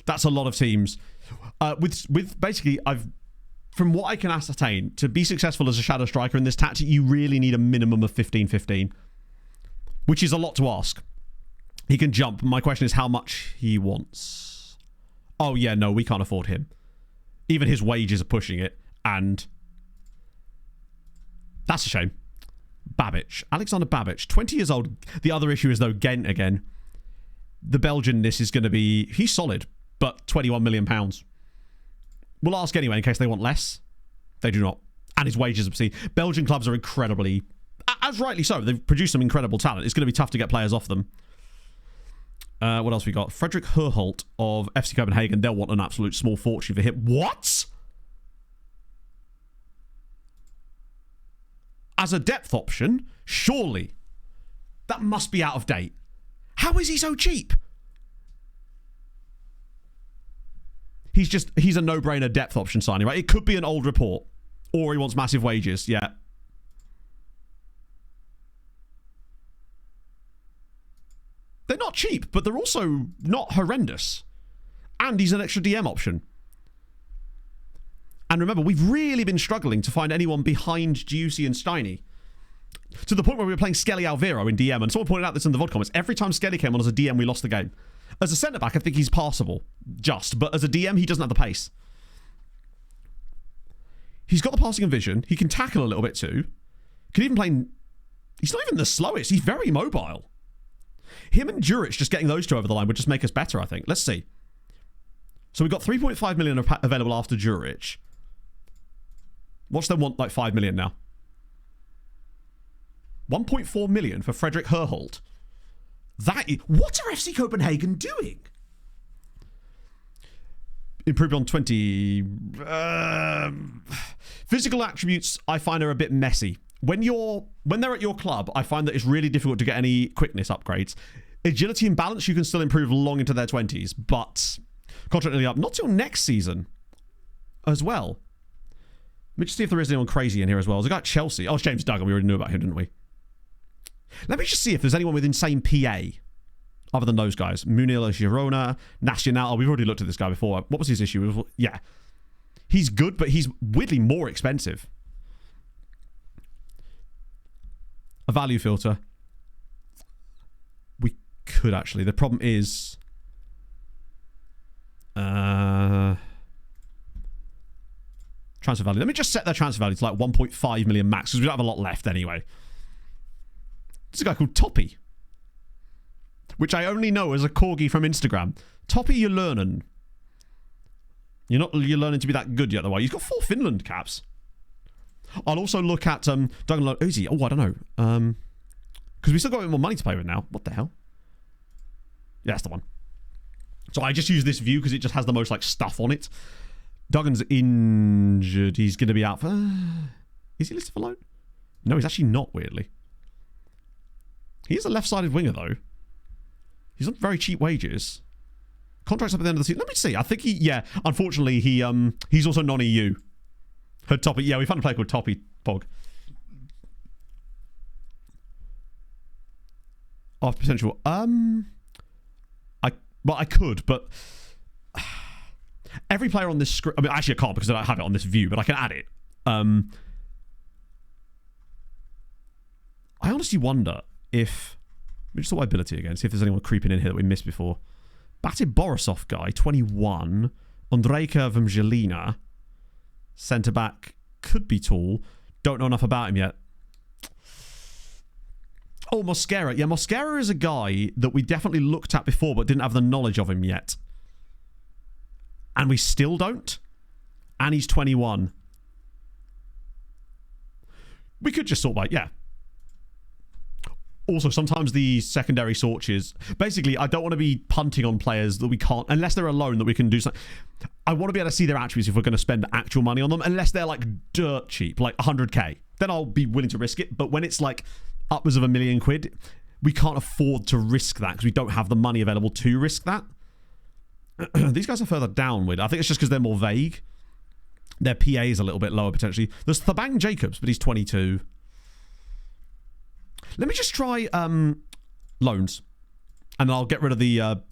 That's a lot of teams. With basically, from what I can ascertain, to be successful as a shadow striker in this tactic, you really need a minimum of 15-15. Which is a lot to ask. He can jump. My question is how much he wants. Oh, yeah, no, we can't afford him. Even his wages are pushing it. And that's a shame. Babic. Alexander Babic. 20 years old. The other issue is, though, Ghent again. The Belgian-ness is going to be... He's solid, but £21 million. We'll ask anyway in case they want less. They do not. And his wages are obscene. Belgian clubs are incredibly as rightly so. They've produced some incredible talent. It's going to be tough to get players off them. What else we got? Frederick Herholt of FC Copenhagen. They'll want an absolute small fortune for him. What? As a depth option? Surely. That must be out of date. How is he so cheap? He's a no-brainer depth option signing, right? It could be an old report. Or he wants massive wages. Yeah. They're not cheap, but they're also not horrendous. And he's an extra DM option. And remember, we've really been struggling to find anyone behind Giussi and Steiny. To the point where we were playing Skelly Alviro in DM, and someone pointed out this in the VOD comments. Every time Skelly came on as a DM, we lost the game. As a centre-back, I think he's passable. But as a DM, he doesn't have the pace. He's got the passing and vision. He can tackle a little bit too. Can even play... He's not even the slowest. He's very mobile. Him and Juric just getting those two over the line would just make us better, I think. Let's see. So we've got 3.5 million available after Juric. Watch them want like 5 million now. 1.4 million for Frederick Herholt. What are FC Copenhagen doing? Improved on 20. Physical attributes I find are a bit messy. When they're at your club, I find that it's really difficult to get any quickness upgrades. Agility and balance you can still improve long into their 20s, but contract nearly up. Not till next season as well. Let me just see if there is anyone crazy in here as well. There's a guy at Chelsea. Oh, it's James Duggan. We already knew about him, didn't we? Let me just see if there's anyone with insane PA other than those guys. Munila Girona, Nacional. Oh, we've already looked at this guy before. What was his issue? Yeah. He's good, but he's weirdly more expensive. A value filter. We could actually. The problem is... transfer value. Let me just set their transfer value to like 1.5 million max, because we don't have a lot left anyway. There's a guy called Toppy, which I only know as a corgi from Instagram. Toppy, you're learning. You're learning to be that good yet, though. He's got 4 Finland caps. I'll also look at Duggan. Who's he? Oh, I don't know. Because we still got a bit more money to play with now. What the hell? Yeah, that's the one. So I just use this view because it just has the most like stuff on it. Duggan's injured. He's going to be out for... Is he listed for loan? No, he's actually not, weirdly. He is a left-sided winger, though. He's on very cheap wages. Contract's up at the end of the season. Let me see. I think he... Yeah, unfortunately, he's also non-EU. Her Toppy... Yeah, we found a player called Toppy Pog. After potential... I could, but... Every player on this script... I mean, actually, I can't because I don't have it on this view, but I can add it. I honestly wonder if... Let me just sort my ability again, see if there's anyone creeping in here that we missed before. Batid Borisov guy, 21. Andrejka Vmjelina. Centre-back. Could be tall. Don't know enough about him yet. Oh, Mosquera. Yeah, Mosquera is a guy that we definitely looked at before but didn't have the knowledge of him yet. And we still don't. And he's 21. We could just sort by... Yeah. Also, sometimes the secondary searches... Basically, I don't want to be punting on players that we can't... Unless they're a loan that we can do something... I want to be able to see their attributes if we're going to spend actual money on them. Unless they're like dirt cheap, like 100k. Then I'll be willing to risk it. But when it's like upwards of £1 million, we can't afford to risk that because we don't have the money available to risk that. These guys are further downward. I think it's just because they're more vague. Their PA is a little bit lower, potentially. There's Thabang Jacobs, but he's 22. Let me just try loans. And I'll get rid of the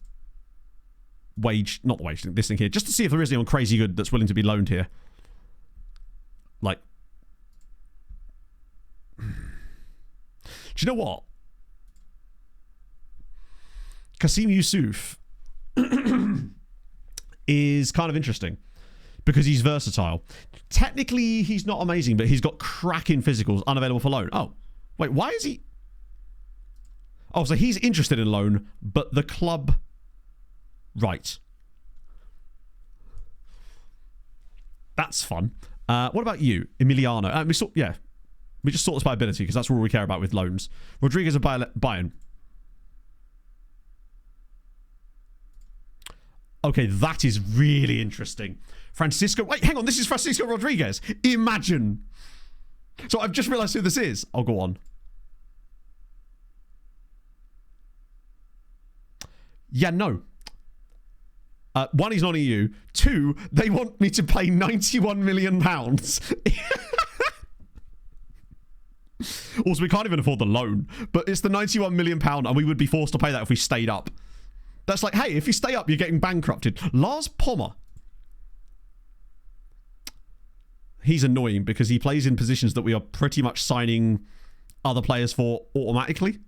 wage... Not the wage, this thing here. Just to see if there is anyone crazy good that's willing to be loaned here. Like... Do you know what? Kasim Yusuf... is kind of interesting because he's versatile. Technically, he's not amazing, but he's got cracking physicals unavailable for loan. Oh, wait, why is he... Oh, so he's interested in loan, but the club... Right. That's fun. What about you? Emiliano. We saw... Yeah. We just sort this by ability because that's all we care about with loans. Rodriguez of Bayern. Okay, that is really interesting. Francisco... Wait, hang on. This is Francisco Rodriguez. Imagine. So I've just realised who this is. I'll go on. Yeah, no. One, he's not EU. Two, they want me to pay £91 million. Also, we can't even afford the loan. But it's the £91 million and we would be forced to pay that if we stayed up. That's like, hey, if you stay up, you're getting bankrupted. Lars Pommer. He's annoying because he plays in positions that we are pretty much signing other players for automatically.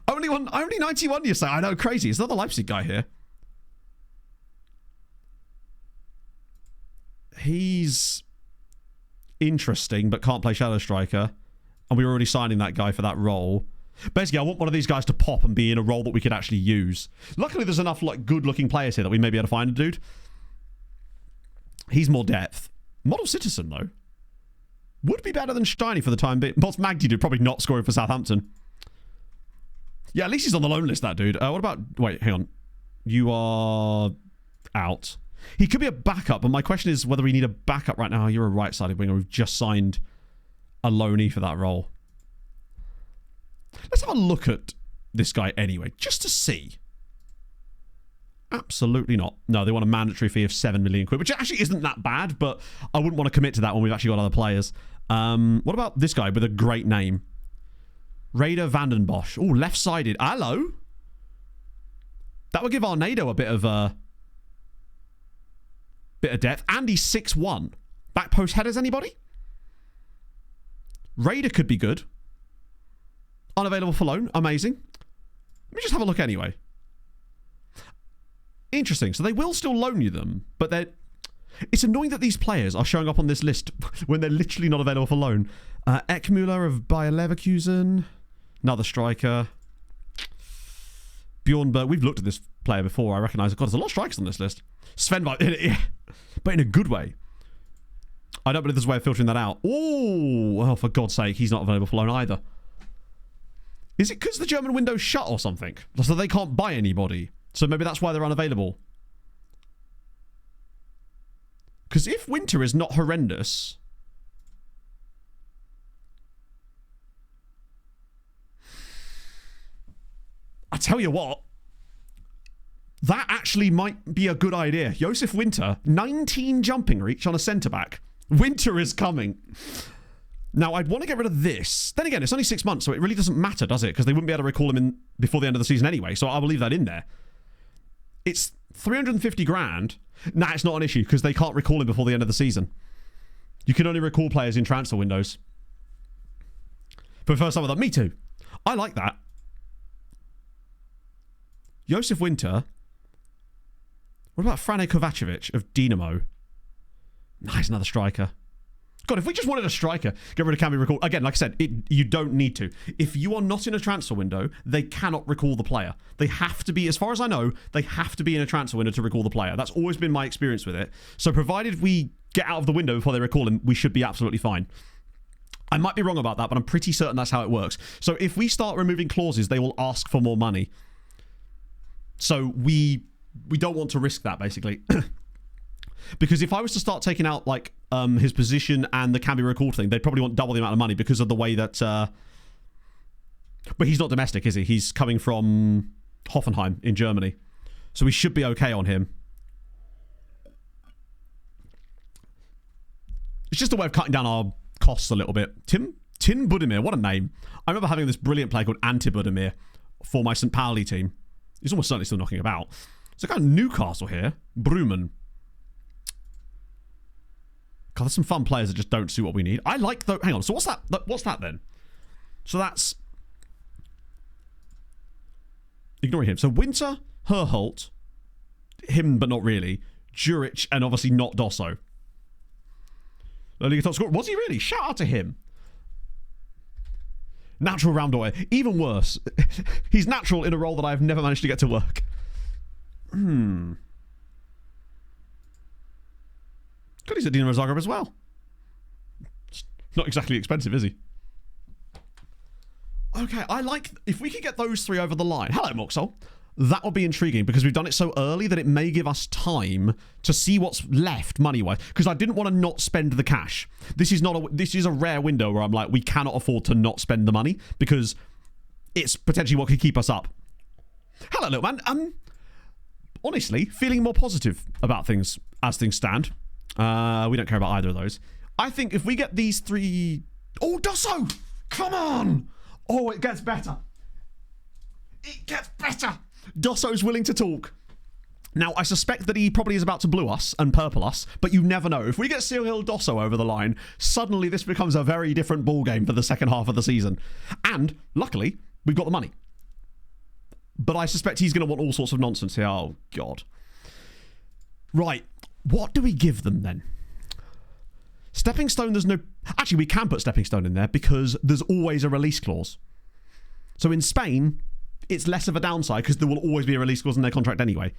Only 91, you say? I know, crazy. Is that the Leipzig guy here? He's interesting, but can't play Shadow Striker. And we were already signing that guy for that role. Basically, I want one of these guys to pop and be in a role that we could actually use. Luckily, there's enough like good-looking players here that we may be able to find a dude. He's more depth. Model Citizen, though. Would be better than Steiny for the time being. What's Magdi do? Probably not scoring for Southampton. Yeah, at least he's on the loan list, that dude. What about... Wait, hang on. You are out. He could be a backup, but my question is whether we need a backup right now. You're a right-sided winger. We've just signed a loanee for that role. Let's have a look at this guy anyway, just to see. Absolutely not. No, they want a mandatory fee of 7 million quid, which actually isn't that bad, but I wouldn't want to commit to that when we've actually got other players. What about this guy with a great name? Raider Vandenbosch. Oh, left-sided. Hello. That would give Arnado a bit of depth. And he's 6'1". Back post headers, anybody? Raider could be good. Unavailable for loan. Amazing. Let me just have a look anyway. Interesting. So they will still loan you them, but they're... It's annoying that these players are showing up on this list when they're literally not available for loan. Eckmüller of Bayer Leverkusen. Another striker. Bjornberg. We've looked at this player before. I recognise. God, there's a lot of strikers on this list. Sven, but in a good way. I don't believe there's a way of filtering that out. Oh, for God's sake, he's not available for loan either. Is it because the German window's shut or something? So they can't buy anybody. So maybe that's why they're unavailable. Because if winter is not horrendous... I tell you what. That actually might be a good idea. Josef Winter, 19 jumping reach on a centre-back. Winter is coming. Now, I'd want to get rid of this. Then again, it's only 6 months, so it really doesn't matter, does it? Because they wouldn't be able to recall him in before the end of the season anyway, so I will leave that in there. It's 350 grand. Nah, it's not an issue, because they can't recall him before the end of the season. You can only recall players in transfer windows. Prefer some of them. Me too. I like that. Josef Winter. What about Frane Kovacevic of Dinamo? Nice, another striker. God, if we just wanted a striker, get rid of can be recalled. Again, like I said, you don't need to. If you are not in a transfer window, they cannot recall the player. They have to be, as far as I know, they have to be in a transfer window to recall the player. That's always been my experience with it. So provided we get out of the window before they recall him, we should be absolutely fine. I might be wrong about that, but I'm pretty certain that's how it works. So if we start removing clauses, they will ask for more money. So we don't want to risk that, basically. Because if I was to start taking out, like, his position and the can be recalled thing, they'd probably want double the amount of money because of the way that... But he's not domestic, is he? He's coming from Hoffenheim in Germany. So we should be okay on him. It's just a way of cutting down our costs a little bit. Tin Budimir, what a name. I remember having this brilliant player called Ante Budimir for my St. Pauli team. He's almost certainly still knocking about. There's a guy in Newcastle here. Bruman. God, there's some fun players that just don't suit what we need. I like the... Hang on. So what's that? What's that then? So that's... Ignoring him. So Winter, Herholt, him but not really, Juric, and obviously not Dosso. La Liga top scorer. Was he really? Shout out to him. Natural Ramdoy. Even worse. He's natural in a role that I've never managed to get to work. God, he's at Dinamo Zagreb as well. Not exactly expensive, is he? Okay, I like... If we could get those 3 over the line... Hello, Moxol. That would be intriguing because we've done it so early that it may give us time to see what's left money-wise. Because I didn't want to not spend the cash. This is a rare window where I'm like, we cannot afford to not spend the money because it's potentially what could keep us up. Hello, little man. Honestly, feeling more positive about things as things stand. We don't care about either of those. I think if we get these 3... Oh, Dosso! Come on! Oh, it gets better. It gets better. Dosso's willing to talk. Now, I suspect that he probably is about to blue us and purple us, but you never know. If we get Seal Hill Dosso over the line, suddenly this becomes a very different ballgame for the second half of the season. And, luckily, we've got the money. But I suspect he's going to want all sorts of nonsense here. Oh, God. Right. What do we give them, then? Stepping Stone, there's no... Actually, we can put Stepping Stone in there because there's always a release clause. So in Spain, it's less of a downside because there will always be a release clause in their contract anyway.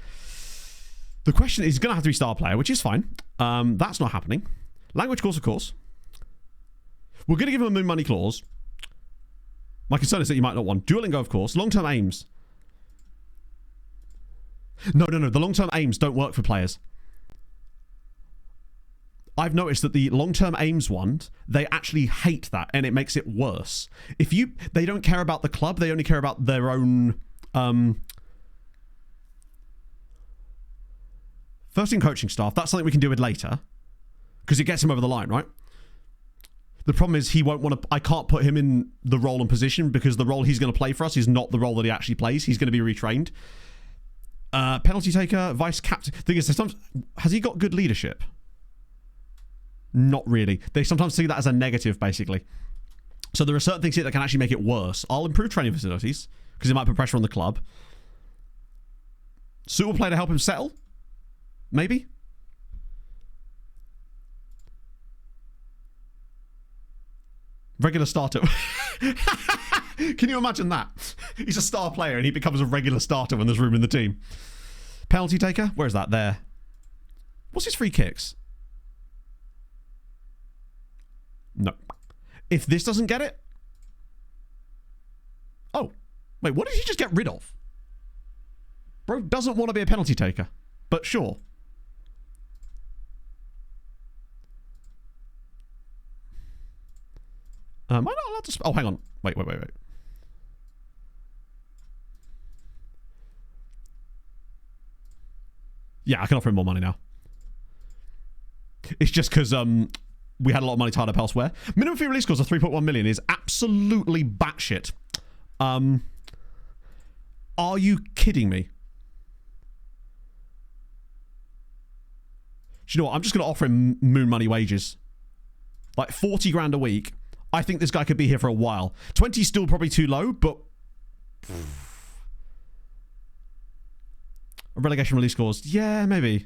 The question is, he's going to have to be star player, which is fine. That's not happening. Language course, of course. We're going to give him a moon money clause. My concern is that you might not want. Duolingo, of course. Long-term aims. No. The long-term aims don't work for players. I've noticed that the long-term aims ones, they actually hate that, and it makes it worse. They don't care about the club, they only care about their own... First in coaching staff, that's something we can deal with later, because it gets him over the line, right? The problem is he won't want to... I can't put him in the role and position, because the role he's going to play for us is not the role that he actually plays. He's going to be retrained. Penalty taker, vice captain... Thing is, sometimes... Has he got good leadership? Not really. They sometimes see that as a negative, basically. So there are certain things here that can actually make it worse. I'll improve training facilities, because it might put pressure on the club. Suitable player to help him settle? Maybe? Regular starter. Can you imagine that? He's a star player and he becomes a regular starter when there's room in the team. Penalty taker? Where is that? There. What's his free kicks? No. If this doesn't get it... Oh. Wait, what did he just get rid of? Bro doesn't want to be a penalty taker. But sure. Am I not allowed to... Oh, hang on. Wait. Yeah, I can offer him more money now. It's just because... we had a lot of money tied up elsewhere. Minimum fee release cost of 3.1 million is absolutely batshit. Are you kidding me? Do you know what? I'm just going to offer him moon money wages. Like 40 grand a week. I think this guy could be here for a while. 20 is still probably too low, but... A relegation release clause. Yeah, maybe.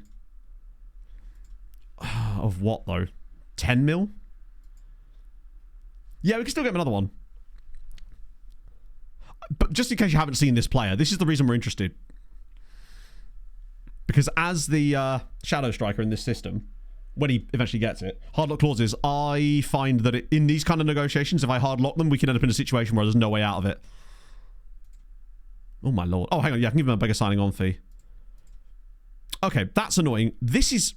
Of what, though? 10 mil? Yeah, we can still get him another one. But just in case you haven't seen this player, this is the reason we're interested. Because as the shadow striker in this system, when he eventually gets it, hard lock clauses, I find that in these kind of negotiations, if I hard lock them, we can end up in a situation where there's no way out of it. Oh my lord. Oh, hang on. Yeah, I can give him a bigger signing on fee. Okay, that's annoying. This is...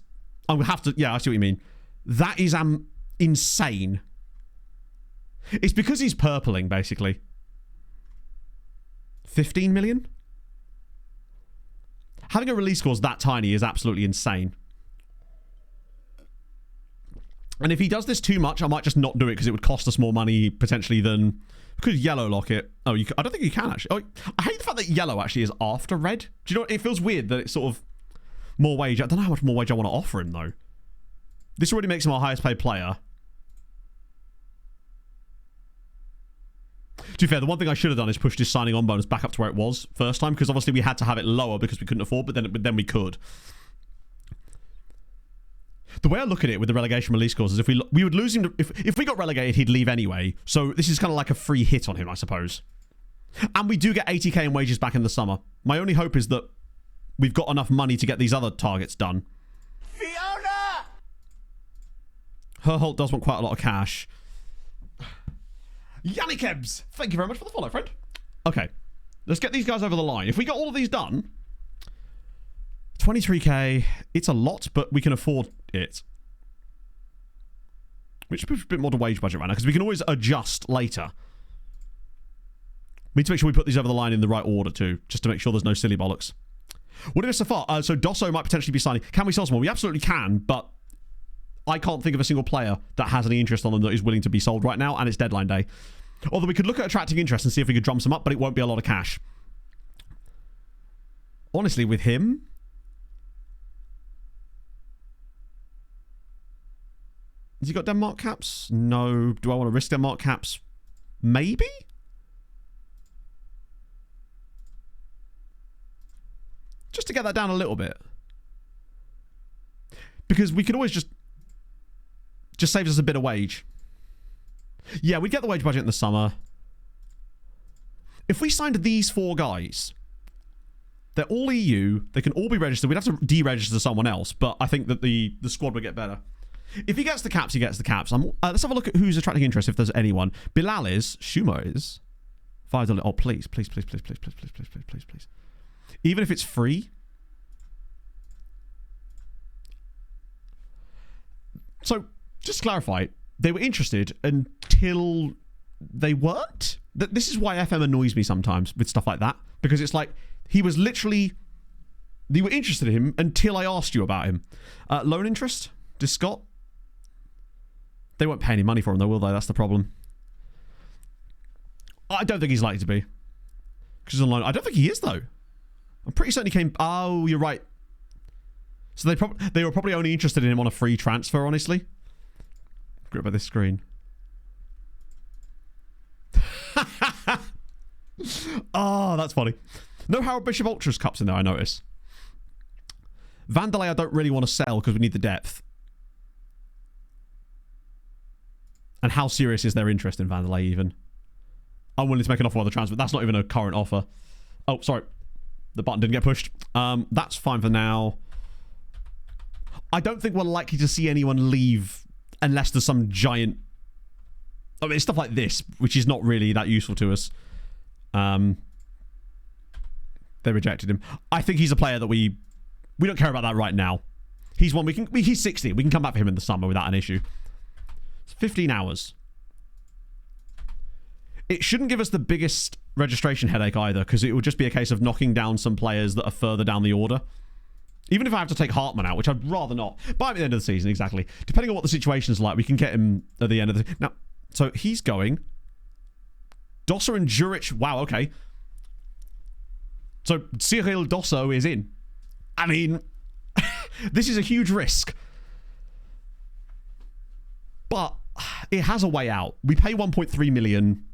I'm going to have to... Yeah, I see what you mean. That is insane. It's because he's purpling, basically. 15 million? Having a release clause that tiny is absolutely insane. And if he does this too much, I might just not do it because it would cost us more money, potentially, than... We could yellow lock it. Oh, I don't think you can, actually. Oh, I hate the fact that yellow actually is after red. Do you know what? It feels weird that it's sort of more wage. I don't know how much more wage I want to offer him, though. This already makes him our highest paid player. To be fair, the one thing I should have done is pushed his signing on bonus back up to where it was first time, because obviously we had to have it lower because we couldn't afford, but then we could. The way I look at it with the relegation release clause is if we would lose him to, if we got relegated, he'd leave anyway. So this is kind of like a free hit on him, I suppose. And we do get 80k in wages back in the summer. My only hope is that we've got enough money to get these other targets done. Herholt does want quite a lot of cash. Yannick Ebbs, thank you very much for the follow, friend. Okay, let's get these guys over the line. If we got all of these done, 23k, it's a lot, but we can afford it. Which is a bit more to wage budget right now, because we can always adjust later. We need to make sure we put these over the line in the right order too, just to make sure there's no silly bollocks. What is so far? So Dosso might potentially be signing. Can we sell some more? We absolutely can, but I can't think of a single player that has any interest on them that is willing to be sold right now, and it's deadline day. Although we could look at attracting interest and see if we could drum some up, but it won't be a lot of cash. Honestly, with him... Has he got Denmark caps? No. Do I want to risk Denmark caps? Maybe? Just to get that down a little bit. Because we can always just saves us a bit of wage. Yeah, we'd get the wage budget in the summer. If we signed these 4 guys, they're all EU. They can all be registered. We'd have to deregister someone else, but I think that the squad would get better. If he gets the caps, he gets the caps. Let's have a look at who's attracting interest, if there's anyone. Bilal is. Shumo is. $5. Oh, please. Please, please, please, please, please, please, please, please, please, please. Even if it's free. So, just to clarify, they were interested until they weren't. This is why FM annoys me sometimes with stuff like that. Because it's like, he was literally... They were interested in him until I asked you about him. Loan interest? Does Scott? They won't pay any money for him though, will they? That's the problem. I don't think he's likely to be. Because he's on loan. I don't think he is though. I'm pretty certain he came... Oh, you're right. So they were probably only interested in him on a free transfer, honestly. Grip by this screen. Oh, that's funny. No Harold Bishop Ultras cups in there, I notice. Vandalay I don't really want to sell because we need the depth. And how serious is their interest in Vandalay even? I'm willing to make an offer on the transfer. That's not even a current offer. Oh, sorry. The button didn't get pushed. That's fine for now. I don't think we're likely to see anyone leave unless there's some giant... I mean, stuff like this, which is not really that useful to us. They rejected him. I think he's a player that we don't care about that right now. He's one he's 60. We can come back for him in the summer without an issue. It's 15 hours. It shouldn't give us the biggest registration headache either, because it will just be a case of knocking down some players that are further down the order. Even if I have to take Hartman out, which I'd rather not. By the end of the season, exactly. Depending on what the situation's like, we can get him at the end of the... Now, so he's going. Dosso and Juric. Wow, okay. So Cyril Dosso is in. I mean, this is a huge risk. But it has a way out. We pay 1.3 million.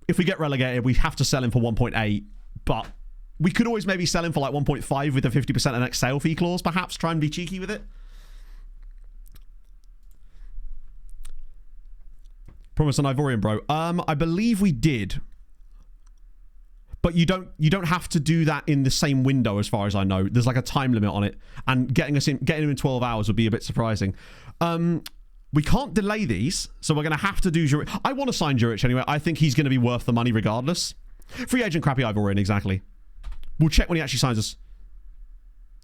If we get relegated, we have to sell him for 1.8. But we could always maybe sell him for like 1.5 with a 50% an next sale fee clause, perhaps. Try and be cheeky with it. Promise an Ivorian, bro. I believe we did. But you don't have to do that in the same window, as far as I know. There's like a time limit on it, and getting him in 12 hours would be a bit surprising. We can't delay these, so we're going to have to do Juric. I want to sign Juric anyway. I think he's going to be worth the money regardless. Free agent crappy Ivorian, exactly. We'll check when he actually signs us.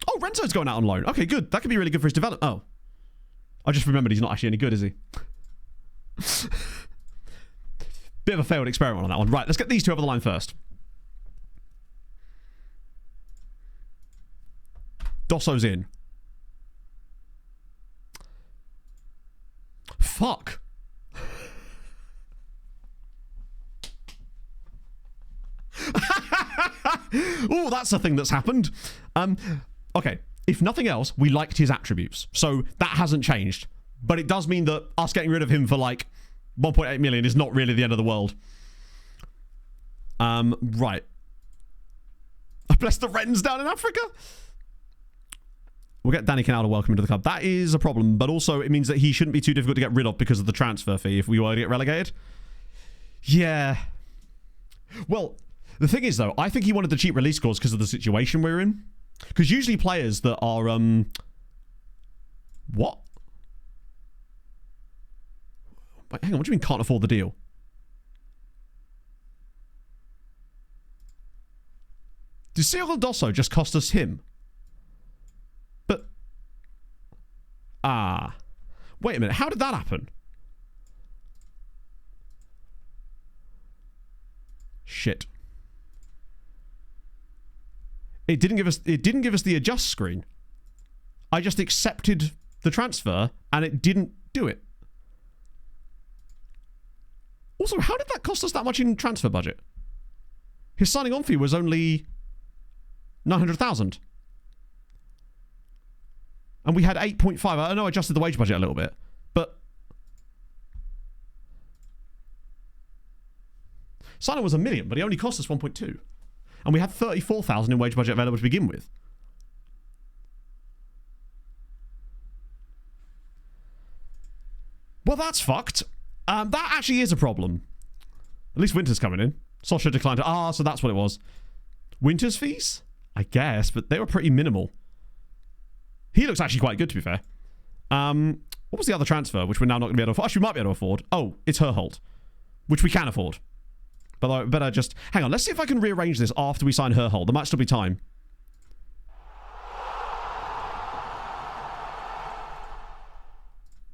Oh, Renzo's going out on loan. Okay, good. That could be really good for his development. Oh, I just remembered he's not actually any good, is he? Bit of a failed experiment on that one. Right, let's get these two over the line first. Dosso's in. Fuck. Oh, that's a thing that's happened. Okay, if nothing else, we liked his attributes. So that hasn't changed. But it does mean that us getting rid of him for like 1.8 million is not really the end of the world. Right. I bless the Wrens down in Africa. We'll get Danny Canal welcome into the club. That is a problem, but also it means that he shouldn't be too difficult to get rid of because of the transfer fee if we were to get relegated. Yeah. Well, the thing is, though, I think he wanted the cheap release clause because of the situation we're in. Because usually players that are... What? Wait, hang on, what do you mean can't afford the deal? Did Cyril Dosso just cost us him? But... Wait a minute. How did that happen? Shit. It didn't give us the adjust screen. I just accepted the transfer and it didn't do it. Also, how did that cost us that much in transfer budget? His signing on fee was only 900,000. And we had 8.5. I know I adjusted the wage budget a little bit, but signing was $1 million, but he only cost us 1.2. And we had 34,000 in wage budget available to begin with. Well, that's fucked. That actually is a problem. At least Winter's coming in. Sasha declined to... so that's what it was. Winter's fees? I guess, but they were pretty minimal. He looks actually quite good, to be fair. What was the other transfer, which we're now not going to be able to afford? Actually, we might be able to afford. Oh, it's Herholt, which we can afford. But I better just... Hang on, let's see if I can rearrange this after we sign Herholt. There might still be time.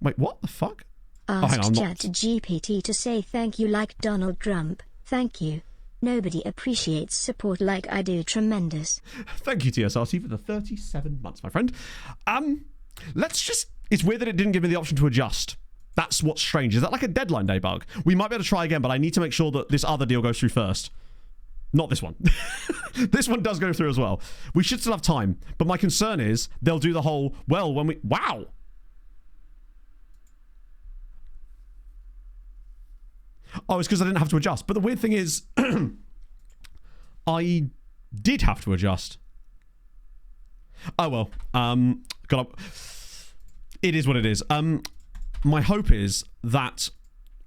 Wait, what the fuck? Ask ChatGPT to say thank you like Donald Trump. Thank you. Nobody appreciates support like I do. Tremendous. Thank you, TSRT, for the 37 months, my friend. Let's just... It's weird that it didn't give me the option to adjust. That's what's strange. Is that like a deadline day bug? We might be able to try again, but I need to make sure that this other deal goes through first. Not this one. This one does go through as well. We should still have time. But my concern is they'll do the whole, well, when we... Wow! Oh, it's because I didn't have to adjust. But the weird thing is, I did have to adjust. Oh, well. It is what it is. My hope is that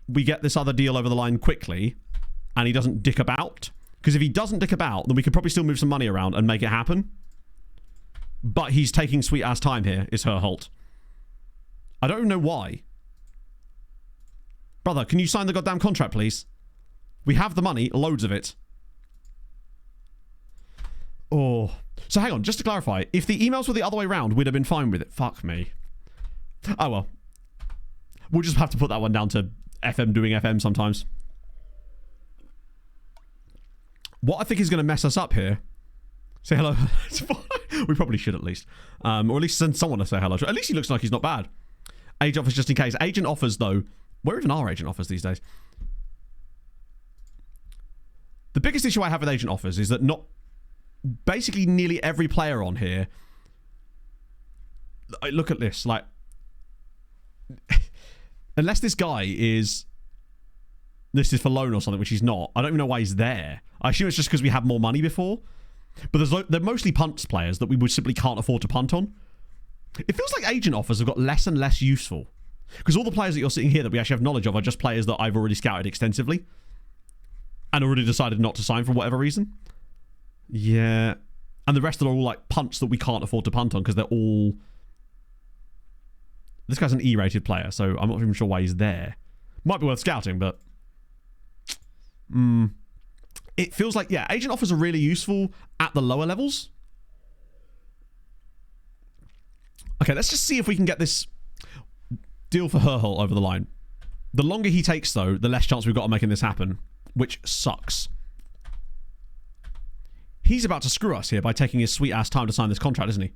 we get this other deal over the line quickly and he doesn't dick about. Because if he doesn't dick about, then we could probably still move some money around and make it happen. But he's taking sweet-ass time here, is Herholt. I don't even know why. Brother, can you sign the goddamn contract, please? We have the money, loads of it. Oh. So hang on, just to clarify, if the emails were the other way around, we'd have been fine with it. Fuck me. Oh well. We'll just have to put that one down to FM doing FM sometimes. What I think is going to mess us up here... Say hello. We probably should at least. Or at least send someone to say hello. At least he looks like he's not bad. Agent offers just in case. Agent offers, though... Where even are agent offers these days? The biggest issue I have with agent offers is that basically nearly every player on here... Look at this, like... Unless this guy is listed for loan or something, which he's not, I don't even know why he's there. I assume it's just because we had more money before. But they're mostly punts players that we would simply can't afford to punt on. It feels like agent offers have got less and less useful. Because all the players that you're seeing here that we actually have knowledge of are just players that I've already scouted extensively. And already decided not to sign for whatever reason. Yeah. And the rest are all like punts that we can't afford to punt on because they're all... This guy's an E-rated player, so I'm not even sure why he's there. Might be worth scouting, but... It feels like, yeah, agent offers are really useful at the lower levels. Okay, let's just see if we can get this deal for Herholt over the line. The longer he takes, though, the less chance we've got of making this happen, which sucks. He's about to screw us here by taking his sweet-ass time to sign this contract, isn't he?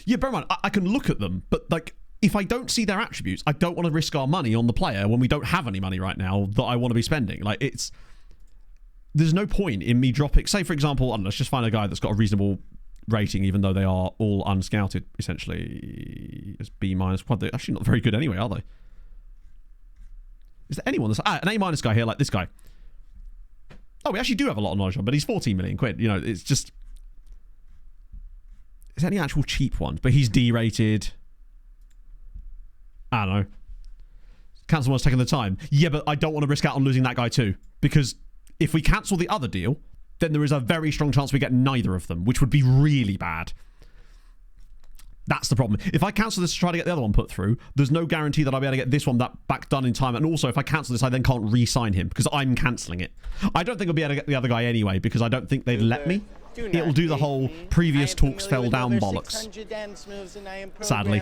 Yeah, bear in mind, I can look at them, but, like, if I don't see their attributes, I don't want to risk our money on the player when we don't have any money right now that I want to be spending. Like, it's... There's no point in me dropping... Say, for example, I don't know, let's just find a guy that's got a reasonable rating, even though they are all unscouted, essentially. It's B-. They're actually not very good anyway, are they? Is there anyone that's... an A- guy here, like this guy. Oh, we actually do have a lot of knowledge on, but he's 14 million quid. You know, it's just... Is there any actual cheap ones? But he's D-rated. I don't know. Cancel one's taking the time. Yeah, but I don't want to risk out on losing that guy too. Because if we cancel the other deal, then there is a very strong chance we get neither of them, which would be really bad. That's the problem. If I cancel this to try to get the other one put through, there's no guarantee that I'll be able to get this one back done in time. And also, if I cancel this, I then can't re-sign him because I'm cancelling it. I don't think I'll be able to get the other guy anyway because I don't think they'd let me. It'll do the whole previous talks fell down bollocks. Sadly.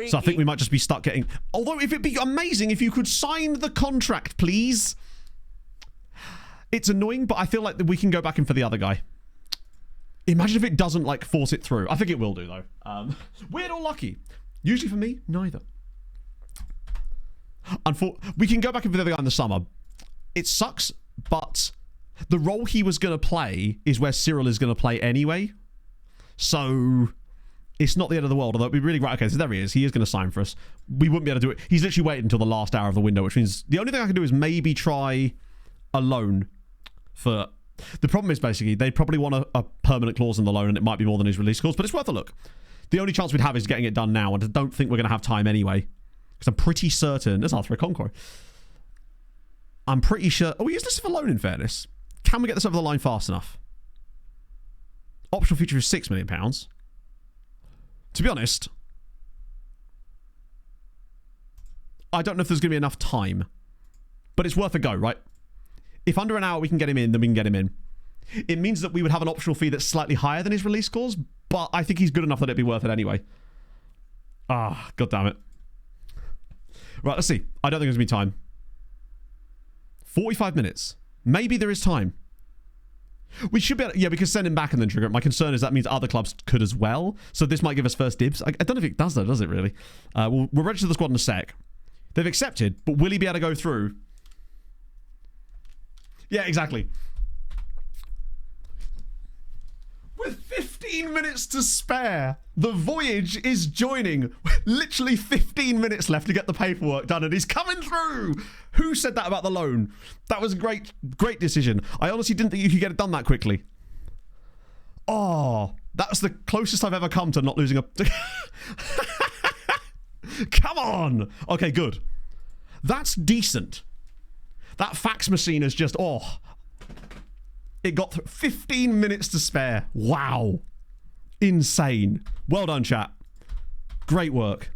So I think we might just be stuck getting... Although, if it'd be amazing if you could sign the contract, please. It's annoying, but I feel like we can go back in for the other guy. Imagine if it doesn't, like, force it through. I think it will do, though. Weird or lucky? Usually for me, neither. We can go back in for the other guy in the summer. It sucks, but the role he was going to play is where Cyril is going to play anyway. So it's not the end of the world, although it'd be really great. Okay, so there he is. He is going to sign for us. We wouldn't be able to do it. He's literally waiting until the last hour of the window, which means the only thing I can do is maybe try a loan for... The problem is basically they probably want a permanent clause in the loan and it might be more than his release clause, but it's worth a look. The only chance we'd have is getting it done now, and I don't think we're going to have time anyway. Because I'm pretty certain... There's Arthur Concoy. I'm pretty sure... Oh, we use this for loan in fairness. Can we get this over the line fast enough? Optional feature is £6 million. To be honest, I don't know if there's going to be enough time. But it's worth a go, right? If under an hour we can get him in, then we can get him in. It means that we would have an optional fee that's slightly higher than his release clause, but I think he's good enough that it'd be worth it anyway. Ah, god damn it. Right, let's see. I don't think there's going to be time. 45 minutes. Maybe there is time. We should be able to, yeah, we can send him back and then trigger it. My concern is that means other clubs could as well. So this might give us first dibs. I don't know if it does though, does it really? We'll register the squad in a sec. They've accepted, but will he be able to go through? Yeah, exactly. With 15 minutes to spare, the voyage is joining. Literally 15 minutes left to get the paperwork done, and he's coming through. Who said that about the loan? That was a great decision. I honestly didn't think you could get it done that quickly. Oh, that's the closest I've ever come to not losing a... Come on. Okay, good. That's decent. That fax machine is just, oh. It got 15 minutes to spare. Wow. Insane. Well done, chat. Great work.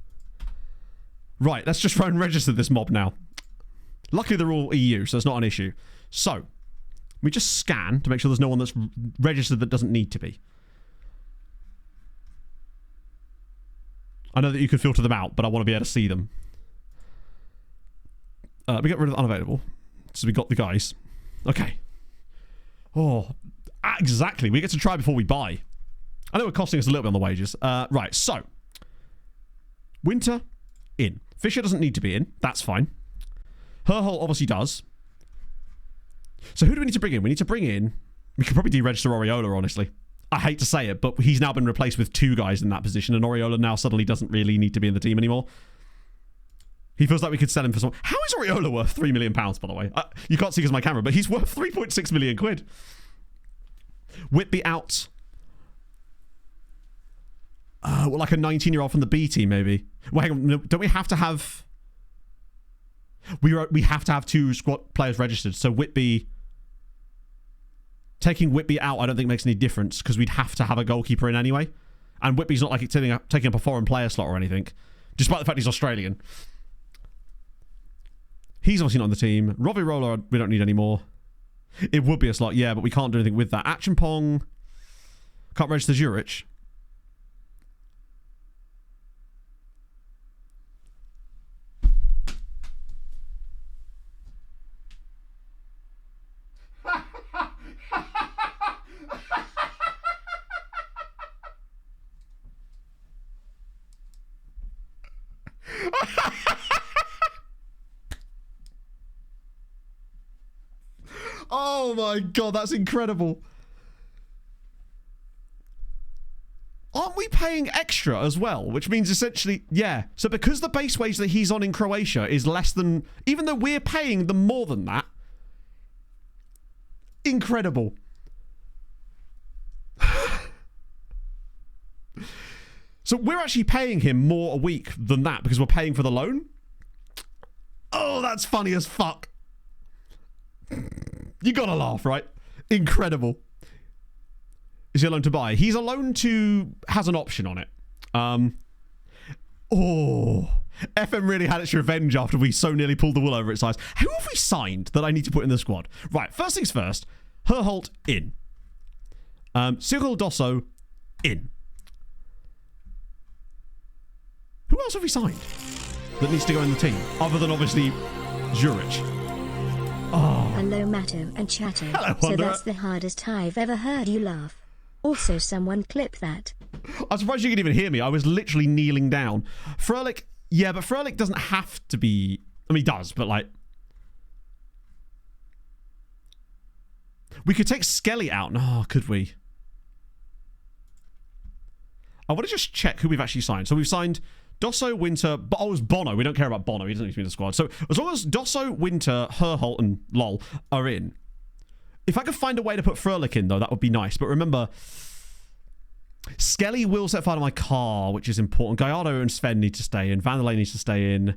Right, let's just try and register this mob now. Luckily, they're all EU, so it's not an issue. So, we just scan to make sure there's no one that's registered that doesn't need to be. I know that you could filter them out, but I want to be able to see them. We get rid of the unavailable. So we got the guys. Okay. Oh, exactly. We get to try before we buy. I know it's costing us a little bit on the wages. Right, so. Winter, in. Fisher doesn't need to be in. That's fine. Herhol obviously does. So who do we need to bring in? We need to bring in... We could probably deregister Oriola, honestly. I hate to say it, but he's now been replaced with two guys in that position, and Oriola now suddenly doesn't really need to be in the team anymore. He feels like we could sell him for some... How is Oriola worth £3 million, by the way? You can't see because of my camera, but he's worth 3.6 million quid. Whitby out. Well, like a 19-year-old from the B team, maybe. Well, hang on. Don't we have to have... We have to have two squad players registered. So Whitby... Taking Whitby out, I don't think makes any difference because we'd have to have a goalkeeper in anyway. And Whitby's not like taking up a foreign player slot or anything. Despite the fact he's Australian. He's obviously not on the team. Robbie Roller, we don't need anymore. It would be a slot, yeah, but we can't do anything with that. Acheampong. Can't register Zurich. Oh my god, that's incredible. Aren't we paying extra as well? Which means essentially, yeah. So because the base wage that he's on in Croatia is less than... Even though we're paying them more than that. Incredible. So we're actually paying him more a week than that because we're paying for the loan? Oh, that's funny as fuck. You gotta laugh, right? Incredible. Is he a loan to buy? He's a loan to... Has an option on it. FM really had its revenge after we so nearly pulled the wool over its eyes. Who have we signed that I need to put in the squad? Right, first things first. Herholt in. Cyril Dosso in. Who else have we signed that needs to go in the team? Other than, obviously, Zurich. Oh. Hello, Matto and Chatto. Hello, so that's the hardest I've ever heard you laugh. Also, someone clip that. I'm surprised you could even hear me. I was literally kneeling down. Fröhlich, yeah, but Fröhlich doesn't have to be... I mean, he does, but, like... We could take Skelly out. No, could we? I want to just check who we've actually signed. So we've signed Dosso, Winter... Oh, it's Bono. We don't care about Bono. He doesn't need to be in the squad. So as long as Dosso, Winter, Herholt, and Lol are in. If I could find a way to put Fröhlich in, though, that would be nice. But remember, Skelly will set fire to my car, which is important. Gallardo and Sven need to stay in. Vanderlei needs to stay in.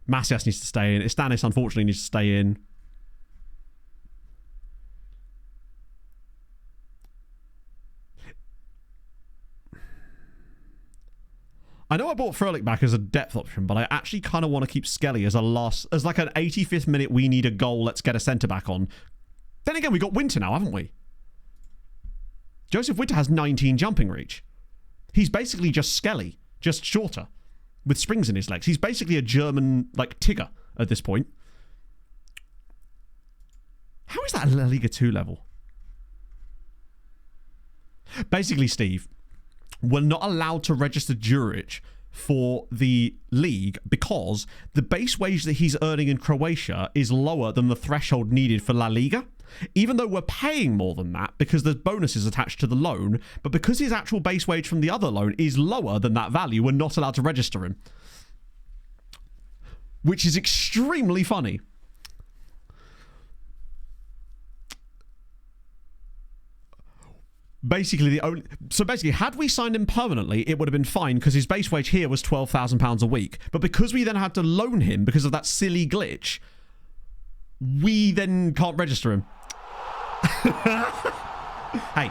Macias needs to stay in. Istanis, unfortunately, needs to stay in. I know I bought Fröhlich back as a depth option, but I actually kind of want to keep Skelly as as like an 85th minute, we need a goal, let's get a centre-back on. Then again, we got Winter now, haven't we? Joseph Winter has 19 jumping reach. He's basically just Skelly, just shorter, with springs in his legs. He's basically a German, like, Tigger at this point. How is that La Liga 2 level? Basically, Steve, we're not allowed to register Juric for the league because the base wage that he's earning in Croatia is lower than the threshold needed for La Liga. Even though we're paying more than that because there's bonuses attached to the loan, but because his actual base wage from the other loan is lower than that value, we're not allowed to register him. Which is extremely funny. Basically, had we signed him permanently, it would have been fine because his base wage here was £12,000 a week. But because we then had to loan him because of that silly glitch, we then can't register him. Hey,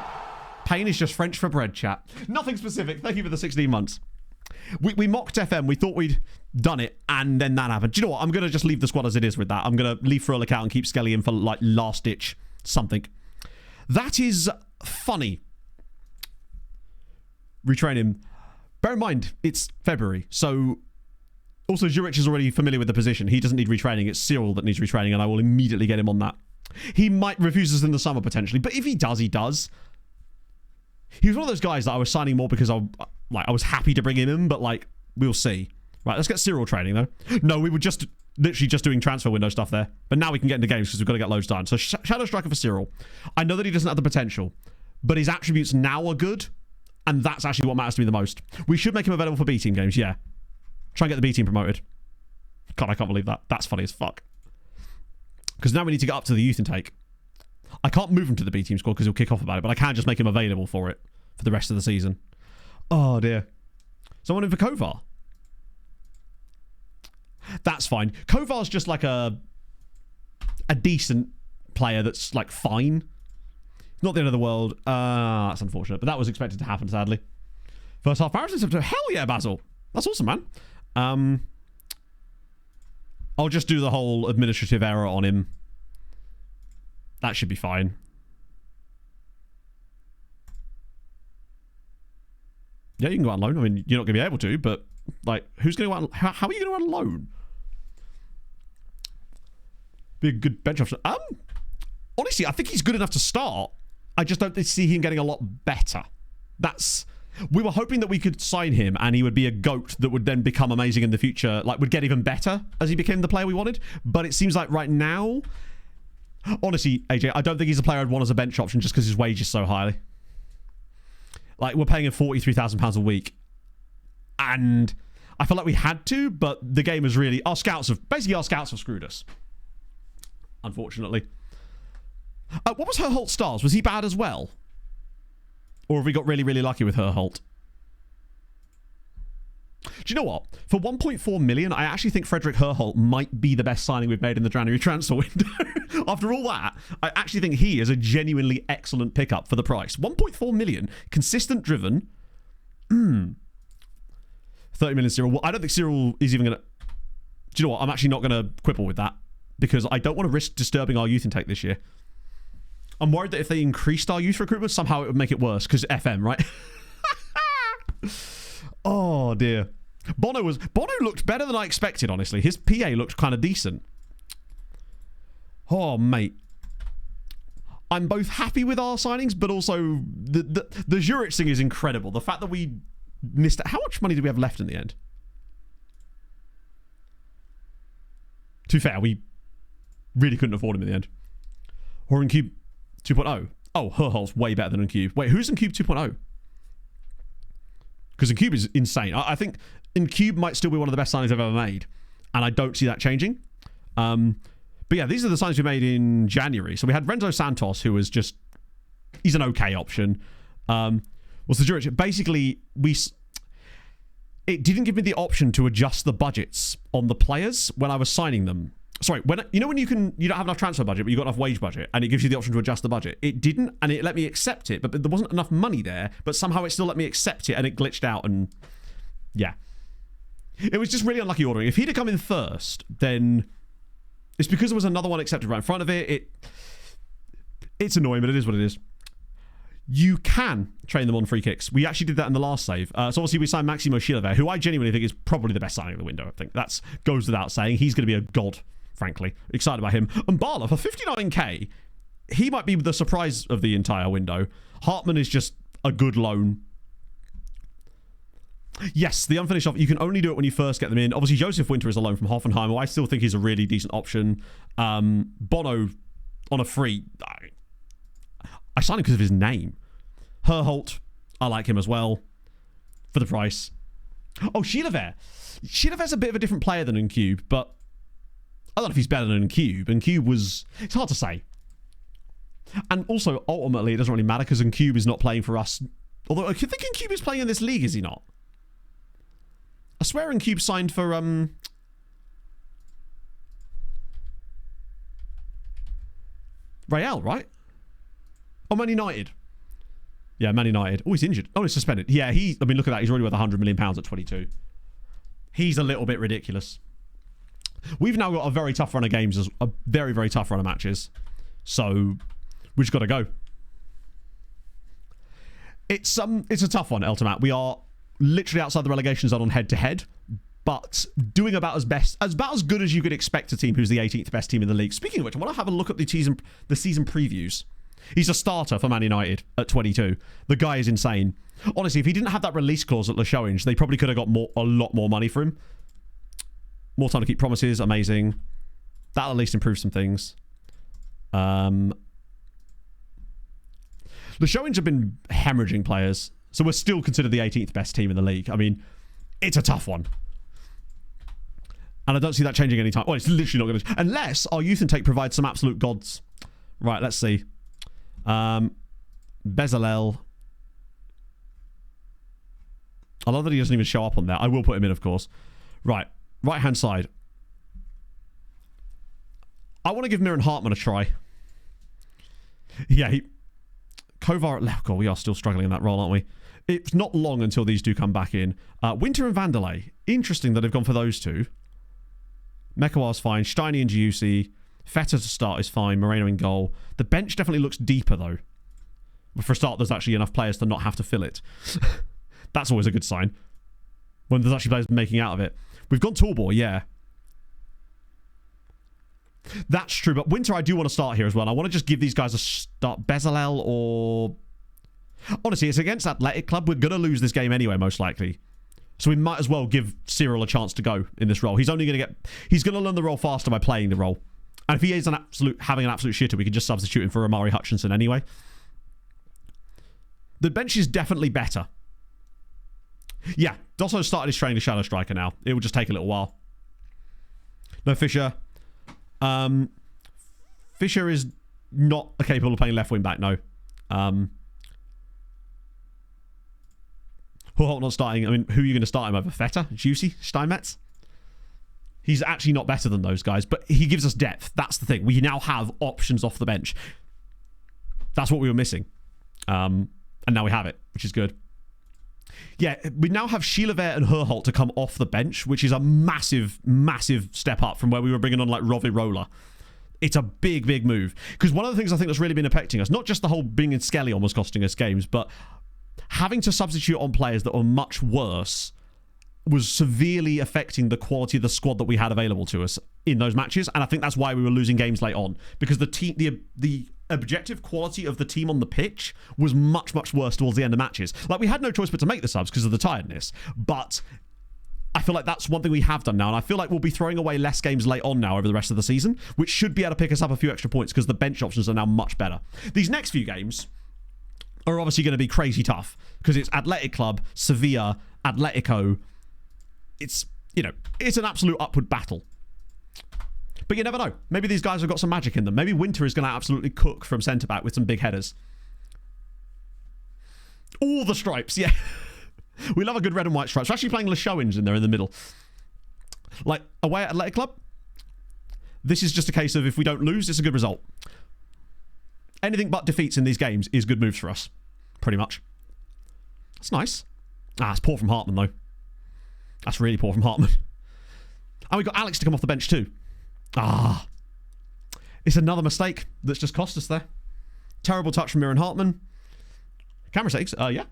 pain is just French for bread, chat. Nothing specific. Thank you for the 16 months. We mocked FM. We thought we'd done it, and then that happened. Do you know what? I'm going to just leave the squad as it is with that. I'm going to leave Fröhlich out and keep Skelly in for, like, last-ditch something. That is funny. Retrain him. Bear in mind, it's February, so... Also, Juric is already familiar with the position. He doesn't need retraining. It's Cyril that needs retraining, and I will immediately get him on that. He might refuse us in the summer, potentially, but if he does, he does. He was one of those guys that I was signing more because I was happy to bring him in, but, like, we'll see. Right, let's get Cyril training, though. No, we were just literally just doing transfer window stuff there. But now we can get into games because we've got to get loads done. So, Shadow Striker for Cyril. I know that he doesn't have the potential, but his attributes now are good, and that's actually what matters to me the most. We should make him available for B-team games, yeah. Try and get the B team promoted. God, I can't believe that. That's funny as fuck. Because now we need to get up to the youth intake. I can't move him to the B team squad because he'll kick off about it, but I can just make him available for it for the rest of the season. Oh, dear. Someone in for Kovar. That's fine. Kovar's just like a decent player that's, like, fine. Not the end of the world. That's unfortunate, but that was expected to happen, sadly. First half Paris in Hell yeah, Basil. That's awesome, man. I'll just do the whole administrative error on him. That should be fine. Yeah, you can go out on loan. I mean, you're not going to be able to, but, like, who's going to go out? How are you going to go out on loan? Be a good bench option. Honestly, I think he's good enough to start. I just don't see him getting a lot better. We were hoping that we could sign him and he would be a GOAT that would then become amazing in the future, like would get even better as he became the player we wanted. But it seems like right now, honestly, AJ, I don't think he's a player I'd want as a bench option just because his wage is so high. Like, we're paying him £43,000 a week. And I felt like we had to, but the game is really... Our scouts have screwed us. Unfortunately. What was Herholt stars? Was he bad as well? Or have we got really, really lucky with Herholt? Do you know what? For 1.4 million, I actually think Frederick Herholt might be the best signing we've made in the January transfer window. After all that, I actually think he is a genuinely excellent pickup for the price. 1.4 million, consistent driven. 30 million Cyril. Well, I don't think Cyril is even going to... Do you know what? I'm actually not going to quibble with that because I don't want to risk disturbing our youth intake this year. I'm worried that if they increased our youth recruitment, somehow it would make it worse because FM, right? Oh, dear. Bono looked better than I expected, honestly. His PA looked kind of decent. Oh, mate. I'm both happy with our signings, but also the Zurich thing is incredible. The fact that we missed it. How much money do we have left in the end? To be fair, we really couldn't afford him in the end. Or in Cube 2.0. Oh, Herhol's way better than in Cube. Wait, who's in Cube 2.0? Because in Cube is insane. I think in Cube might still be one of the best signings I've ever made. And I don't see that changing. But yeah, these are the signings we made in January. So we had Renzo Santos, who was just... He's an okay option. What's the Zurich? Basically, it didn't give me the option to adjust the budgets on the players when I was signing them. Sorry, when you don't have enough transfer budget, but you've got enough wage budget, and it gives you the option to adjust the budget. It didn't, and it let me accept it, but there wasn't enough money there, but somehow it still let me accept it, and it glitched out, and yeah. It was just really unlucky ordering. If he'd have come in first, then it's because there was another one accepted right in front of it. It's annoying, but it is what it is. You can train them on free kicks. We actually did that in the last save. So obviously we signed Maximo Chilavert, who I genuinely think is probably the best signing of the window. I think that goes without saying. He's going to be a god, frankly. Excited about him. And Bala, for 59k, he might be the surprise of the entire window. Hartman is just a good loan. Yes, the unfinished offer, you can only do it when you first get them in. Obviously, Joseph Winter is a loan from Hoffenheim, who I still think is a really decent option. Bono on a free... I signed him because of his name. Herholt, I like him as well. For the price. Oh, Chilavert. Chilavert's a bit of a different player than in Cube, but I don't know if he's better than in Cube. And Cube was... It's hard to say. And also, ultimately, it doesn't really matter because in Cube is not playing for us. Although, I think in Cube is playing in this league, is he not? I swear in Cube signed for... Real, right? Oh, Man United. Yeah, Man United. Oh, he's injured. Oh, he's suspended. Yeah, I mean, look at that. He's already worth £100 million at 22. He's a little bit ridiculous. We've now got a very tough run of games. A very, very tough run of matches. So, we've just got to go. It's a tough one, Eltomat. We are literally outside the relegation zone on head-to-head. But doing about as good as you could expect a team who's the 18th best team in the league. Speaking of which, I want to have a look at the season previews. He's a starter for Man United at 22. The guy is insane. Honestly, if he didn't have that release clause at Le Showings, they probably could have got a lot more money for him. More time to keep promises. Amazing. That'll at least improve some things. Le Showings have been hemorrhaging players. So we're still considered the 18th best team in the league. I mean, it's a tough one. And I don't see that changing anytime. Well, it's literally not going to... Unless our youth intake provides some absolute gods. Right, let's see. Bezalel. I love that he doesn't even show up on there. I will put him in, of course. Right. Right-hand side. I want to give Miran Hartman a try. Yeah, Kovar at left. God, we are still struggling in that role, aren't we? It's not long until these two come back in. Winter and Vanderlei. Interesting that they've gone for those two. Mekawar's fine. Steiny and Giussi. Feta to start is fine. Moreno in goal. The bench definitely looks deeper, though. But for a start, there's actually enough players to not have to fill it. That's always a good sign. When there's actually players making out of it. We've gone tall boy, yeah. That's true, but Winter I do want to start here as well. I want to just give these guys a start. Bezalel or... Honestly, it's against Athletic Club. We're going to lose this game anyway, most likely. So we might as well give Cyril a chance to go in this role. He's only going to He's going to learn the role faster by playing the role. And if he is having an absolute shitter, we can just substitute him for Amari Hutchinson anyway. The bench is definitely better. Yeah, Dosso started his training to Shadow Striker now. It will just take a little while. No Fisher. Fisher is not capable of playing left wing back, no. Holt not starting. I mean, who are you going to start him over? Feta? Juicy? Steinmetz? He's actually not better than those guys, but he gives us depth. That's the thing. We now have options off the bench. That's what we were missing. And now we have it, which is good. Yeah, we now have Sheila and Herholt to come off the bench, which is a massive, massive step up from where we were bringing on like Rovi Roller. It's a big, big move. Because one of the things I think that's really been affecting us, not just the whole being in Skellion was costing us games, but having to substitute on players that were much worse was severely affecting the quality of the squad that we had available to us in those matches. And I think that's why we were losing games late on. Because the objective quality of the team on the pitch was much, much worse towards the end of matches. Like, we had no choice but to make the subs because of the tiredness. But I feel like that's one thing we have done now, and I feel like we'll be throwing away less games late on now over the rest of the season, which should be able to pick us up a few extra points because the bench options are now much better. These next few games are obviously going to be crazy tough because it's Athletic Club, Sevilla, Atletico. It's, you know, it's an absolute upward battle. But you never know. Maybe these guys have got some magic in them. Maybe Winter is going to absolutely cook from centre-back with some big headers. All the stripes, yeah. We love a good red and white stripes. We're actually playing Lashowins in there in the middle. Like, away at Athletic Club, this is just a case of if we don't lose, it's a good result. Anything but defeats in these games is good moves for us. Pretty much. That's nice. It's poor from Hartman, though. That's really poor from Hartman. And we got Alex to come off the bench, too. It's another mistake that's just cost us there. Terrible touch from Mirren Hartman. Camera sakes, yeah.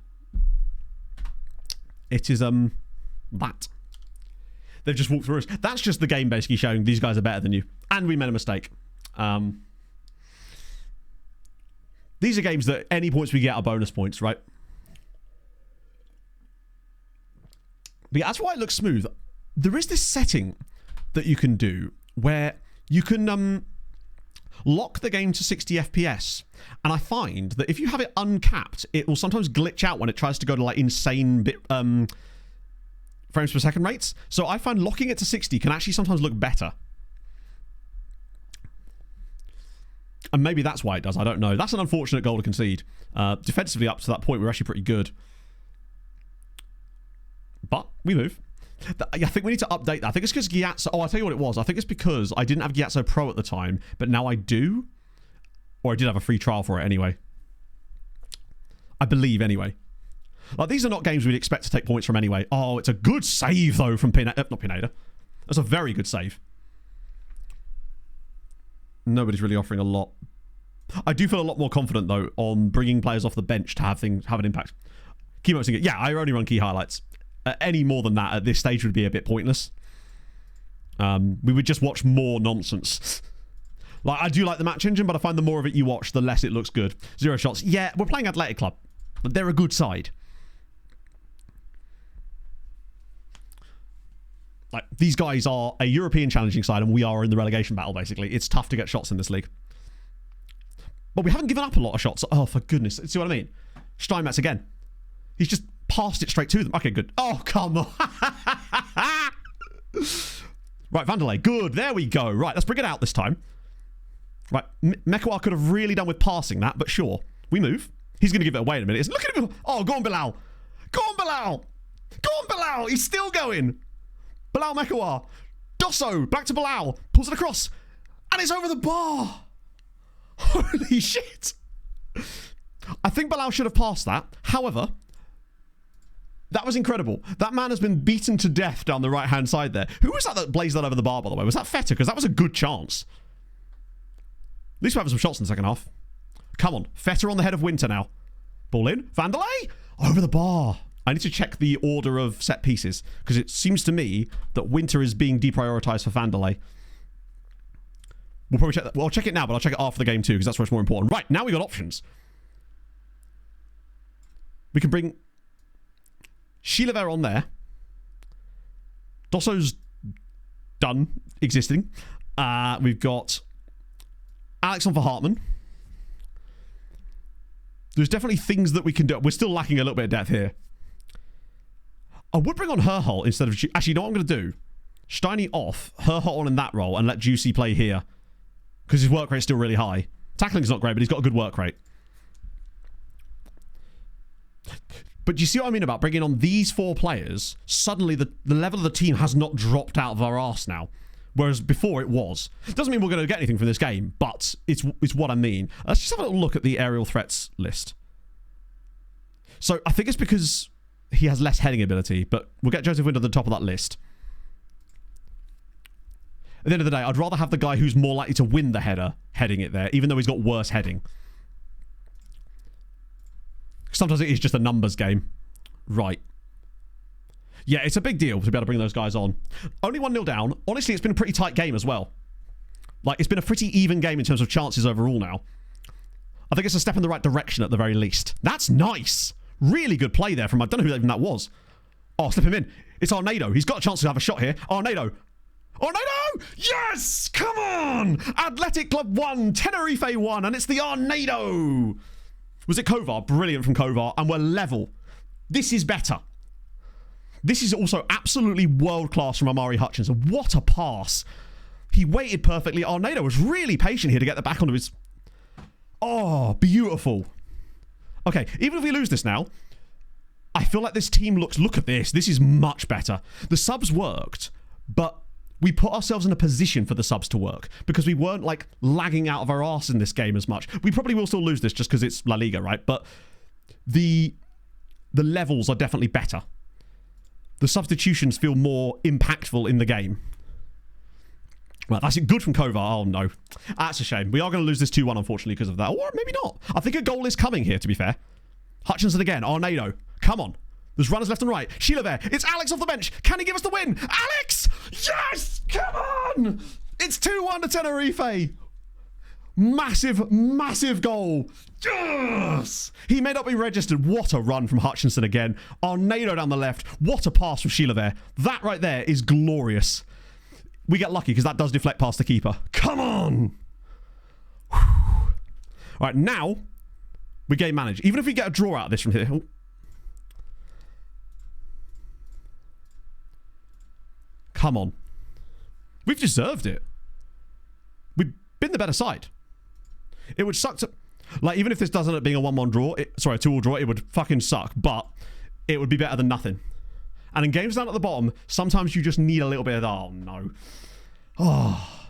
It is, that. They've just walked through us. That's just the game basically showing these guys are better than you. And we made a mistake. These are games that any points we get are bonus points, right? But yeah, that's why it looks smooth. There is this setting that you can do where you can lock the game to 60 FPS. And I find that if you have it uncapped, it will sometimes glitch out when it tries to go to like insane frames per second rates. So I find locking it to 60 can actually sometimes look better. And maybe that's why it does. I don't know. That's an unfortunate goal to concede. Defensively, up to that point, we're actually pretty good. But we move. I think we need to update that. I think it's because Gyatso... Oh, I'll tell you what it was. I think it's because I didn't have Gyatso Pro at the time, but now I do. Or I did have a free trial for it anyway. I believe anyway. Like, these are not games we'd expect to take points from anyway. Oh, it's a good save, though, from Pineda. Not Pineda. That's a very good save. Nobody's really offering a lot. I do feel a lot more confident, though, on bringing players off the bench to have an impact. Keymote Singer. Yeah, I only run key highlights. Any more than that at this stage would be a bit pointless. We would just watch more nonsense. Like, I do like the match engine, but I find the more of it you watch, the less it looks good. 0 shots. Yeah, we're playing Athletic Club. They're a good side. Like, these guys are a European challenging side, and we are in the relegation battle, basically. It's tough to get shots in this league. But we haven't given up a lot of shots. Oh, for goodness. See what I mean? Steinmetz again. He's just passed it straight to them. Okay, good. Oh, come on. Right, Vanderlei. Good. There we go. Right, let's bring it out this time. Right, Mekawar could have really done with passing that, but sure. We move. He's going to give it away in a minute. Look at him. Oh, go on, Bilal. Go on, Bilal. Go on, Bilal. He's still going. Bilal Mekawar. Dosso. Back to Bilal. Pulls it across. And it's over the bar. Holy shit. I think Bilal should have passed that. However, that was incredible. That man has been beaten to death down the right-hand side there. Who was that blazed that over the bar, by the way? Was that Feta? Because that was a good chance. At least we're having some shots in the second half. Come on. Feta on the head of Winter now. Ball in. Vanderlei. Over the bar. I need to check the order of set pieces, because it seems to me that Winter is being deprioritized for Vanderlei. We'll probably check that. Well, I'll check it now, but I'll check it after the game too, because that's where it's more important. Right, now we got options. We can bring Sheila on there. Dosso's done existing. We've got Alex on for Hartman. There's definitely things that we can do. We're still lacking a little bit of depth here. I would bring on Herholt instead of... Actually, you know what I'm going to do? Steiny off, Herholt on in that role, and let Juicy play here. Because his work rate's still really high. Tackling's not great, but he's got a good work rate. But do you see what I mean about bringing on these 4 players? Suddenly, the level of the team has not dropped out of our arse now. Whereas before it was. Doesn't mean we're going to get anything from this game, but it's what I mean. Let's just have a little look at the aerial threats list. So I think it's because he has less heading ability, but we'll get Joseph Wind at the top of that list. At the end of the day, I'd rather have the guy who's more likely to win the header heading it there, even though he's got worse heading. Sometimes it is just a numbers game. Right. Yeah, it's a big deal to be able to bring those guys on. Only 1-0 down. Honestly, it's been a pretty tight game as well. Like, it's been a pretty even game in terms of chances overall now. I think it's a step in the right direction at the very least. That's nice. Really good play there from... I don't know who even that was. Oh, slip him in. It's Arnado. He's got a chance to have a shot here. Arnado. Arnado! Yes! Come on! Athletic Club 1, Tenerife 1, and it's the Arnado. Was it Kovar? Brilliant from Kovar. And we're level. This is better. This is also absolutely world-class from Amari Hutchinson. What a pass. He waited perfectly. Arnado was really patient here to get the back onto his... Oh, beautiful. Okay, even if we lose this now, I feel like this team looks... Look at this. This is much better. The subs worked, but we put ourselves in a position for the subs to work because we weren't, like, lagging out of our arse in this game as much. We probably will still lose this just because it's La Liga, right? But the levels are definitely better. The substitutions feel more impactful in the game. Well, that's good from Kovar. Oh, no. That's a shame. We are going to lose this 2-1, unfortunately, because of that. Or maybe not. I think a goal is coming here, to be fair. Hutchinson again. Arnado. Come on. There's runners left and right. Sheila there. It's Alex off the bench. Can he give us the win? Alex! Yes! Come on! It's 2-1 to Tenerife. Massive, massive goal. Yes! He may not be registered. What a run from Hutchinson again. Arnado down the left. What a pass from Sheila there. That right there is glorious. We get lucky because that does deflect past the keeper. Come on! Whew. All right, now we game manage. Even if we get a draw out of this from here. Oh. Come on. We've deserved it. We've been the better side. It would suck to... Like, even if this doesn't end up being a 1-1 draw... a 2-all draw, it would fucking suck. But it would be better than nothing. And in games down at the bottom, sometimes you just need a little bit of... Oh, no. Oh.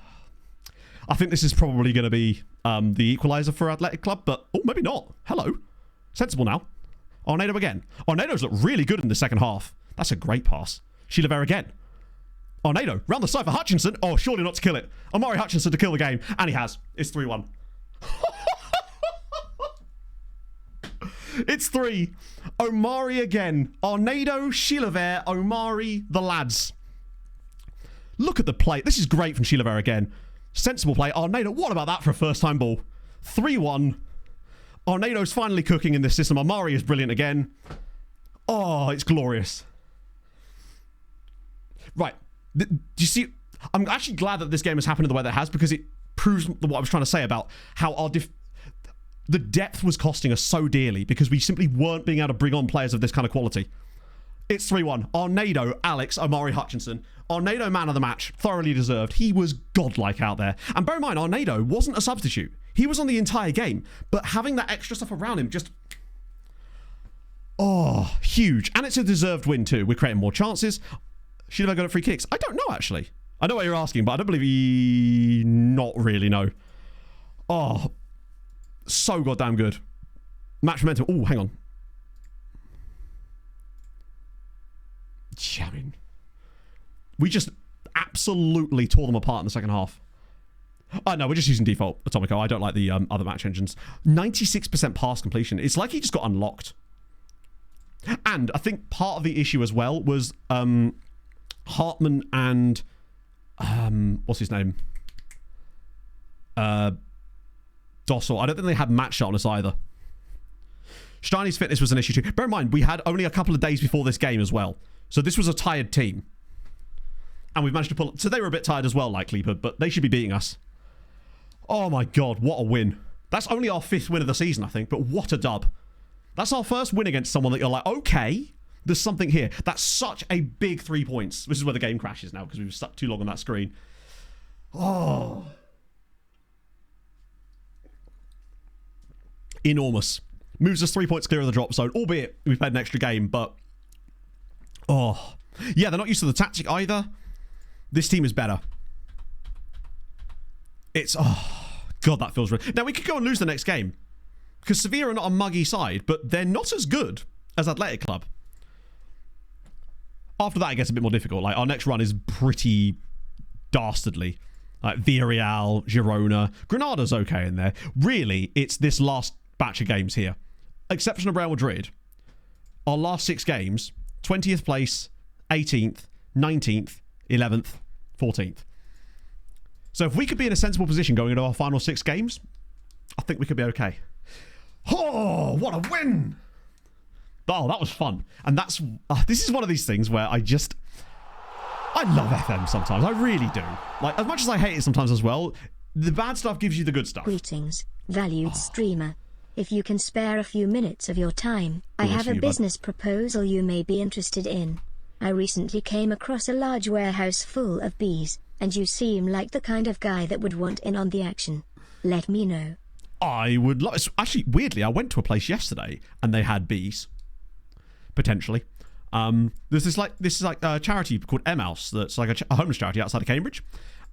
I think this is probably going to be the equaliser for Athletic Club, but... Oh, maybe not. Hello. Sensible now. Arnado again. Arnado's looked really good in the second half. That's a great pass. Sheila Vera again. Arnado, round the side for Hutchinson. Oh, surely not to kill it. Amari Hutchinson to kill the game. And he has. It's 3-1. It's 3. Omari again. Arnado, Sheila, Omari, the lads. Look at the play. This is great from Sheila again. Sensible play. Arnado, what about that for a first-time ball? 3-1. Arnado's finally cooking in this system. Omari is brilliant again. Oh, it's glorious. Right. Do you see? I'm actually glad that this game has happened in the way that it has because it proves what I was trying to say about how our the depth was costing us so dearly because we simply weren't being able to bring on players of this kind of quality. It's 3-1. Arnado, Alex, Omari Hutchinson. Arnado, man of the match. Thoroughly deserved. He was godlike out there. And bear in mind, Arnado wasn't a substitute. He was on the entire game. But having that extra stuff around him just... Oh, huge. And it's a deserved win too. We're creating more chances. Should have got free kicks? I don't know, actually. I know what you're asking, but I don't believe he... Not really, no. Oh, so goddamn good. Match momentum. Oh, hang on. Yeah, I mean... We just absolutely tore them apart in the second half. Oh, no, we're just using default Atomico. I don't like the other match engines. 96% pass completion. It's like he just got unlocked. And I think part of the issue as well was Hartman and... what's his name? Dossel. I don't think they had match shot on us either. Steiny's fitness was an issue too. Bear in mind, we had only a couple of days before this game as well. So this was a tired team. And we've managed to pull... So they were a bit tired as well, likely, but they should be beating us. Oh my god, what a win. That's only our 5th win of the season, I think, but what a dub. That's our first win against someone that you're like, okay, there's something here. That's such a big 3 points. This is where the game crashes now, because we've stuck too long on that screen. Oh. Enormous. Moves us 3 points clear of the drop zone, albeit we've played an extra game, but... Oh. Yeah, they're not used to the tactic either. This team is better. It's... Oh, God, that feels... Now, we could go and lose the next game. Because Sevilla are not a muggy side, but they're not as good as Athletic Club. After that, it gets a bit more difficult. Like, our next run is pretty dastardly. Like, Villarreal, Girona. Granada's okay in there. Really, it's this last batch of games here. Exception of Real Madrid. Our last 6 games, 20th place, 18th, 19th, 11th, 14th. So if we could be in a sensible position going into our final 6 games, I think we could be okay. Oh, what a win! Oh, that was fun. And that's... this is one of these things where I love FM sometimes. I really do. Like, as much as I hate it sometimes as well, the bad stuff gives you the good stuff. Greetings, valued streamer. If you can spare a few minutes of your time, I have a business proposal you may be interested in. I recently came across a large warehouse full of bees, and you seem like the kind of guy that would want in on the action. Let me know. I would like... Actually, weirdly, I went to a place yesterday, and they had bees. Potentially. There's this a charity called Emmaus that's like a homeless charity outside of Cambridge,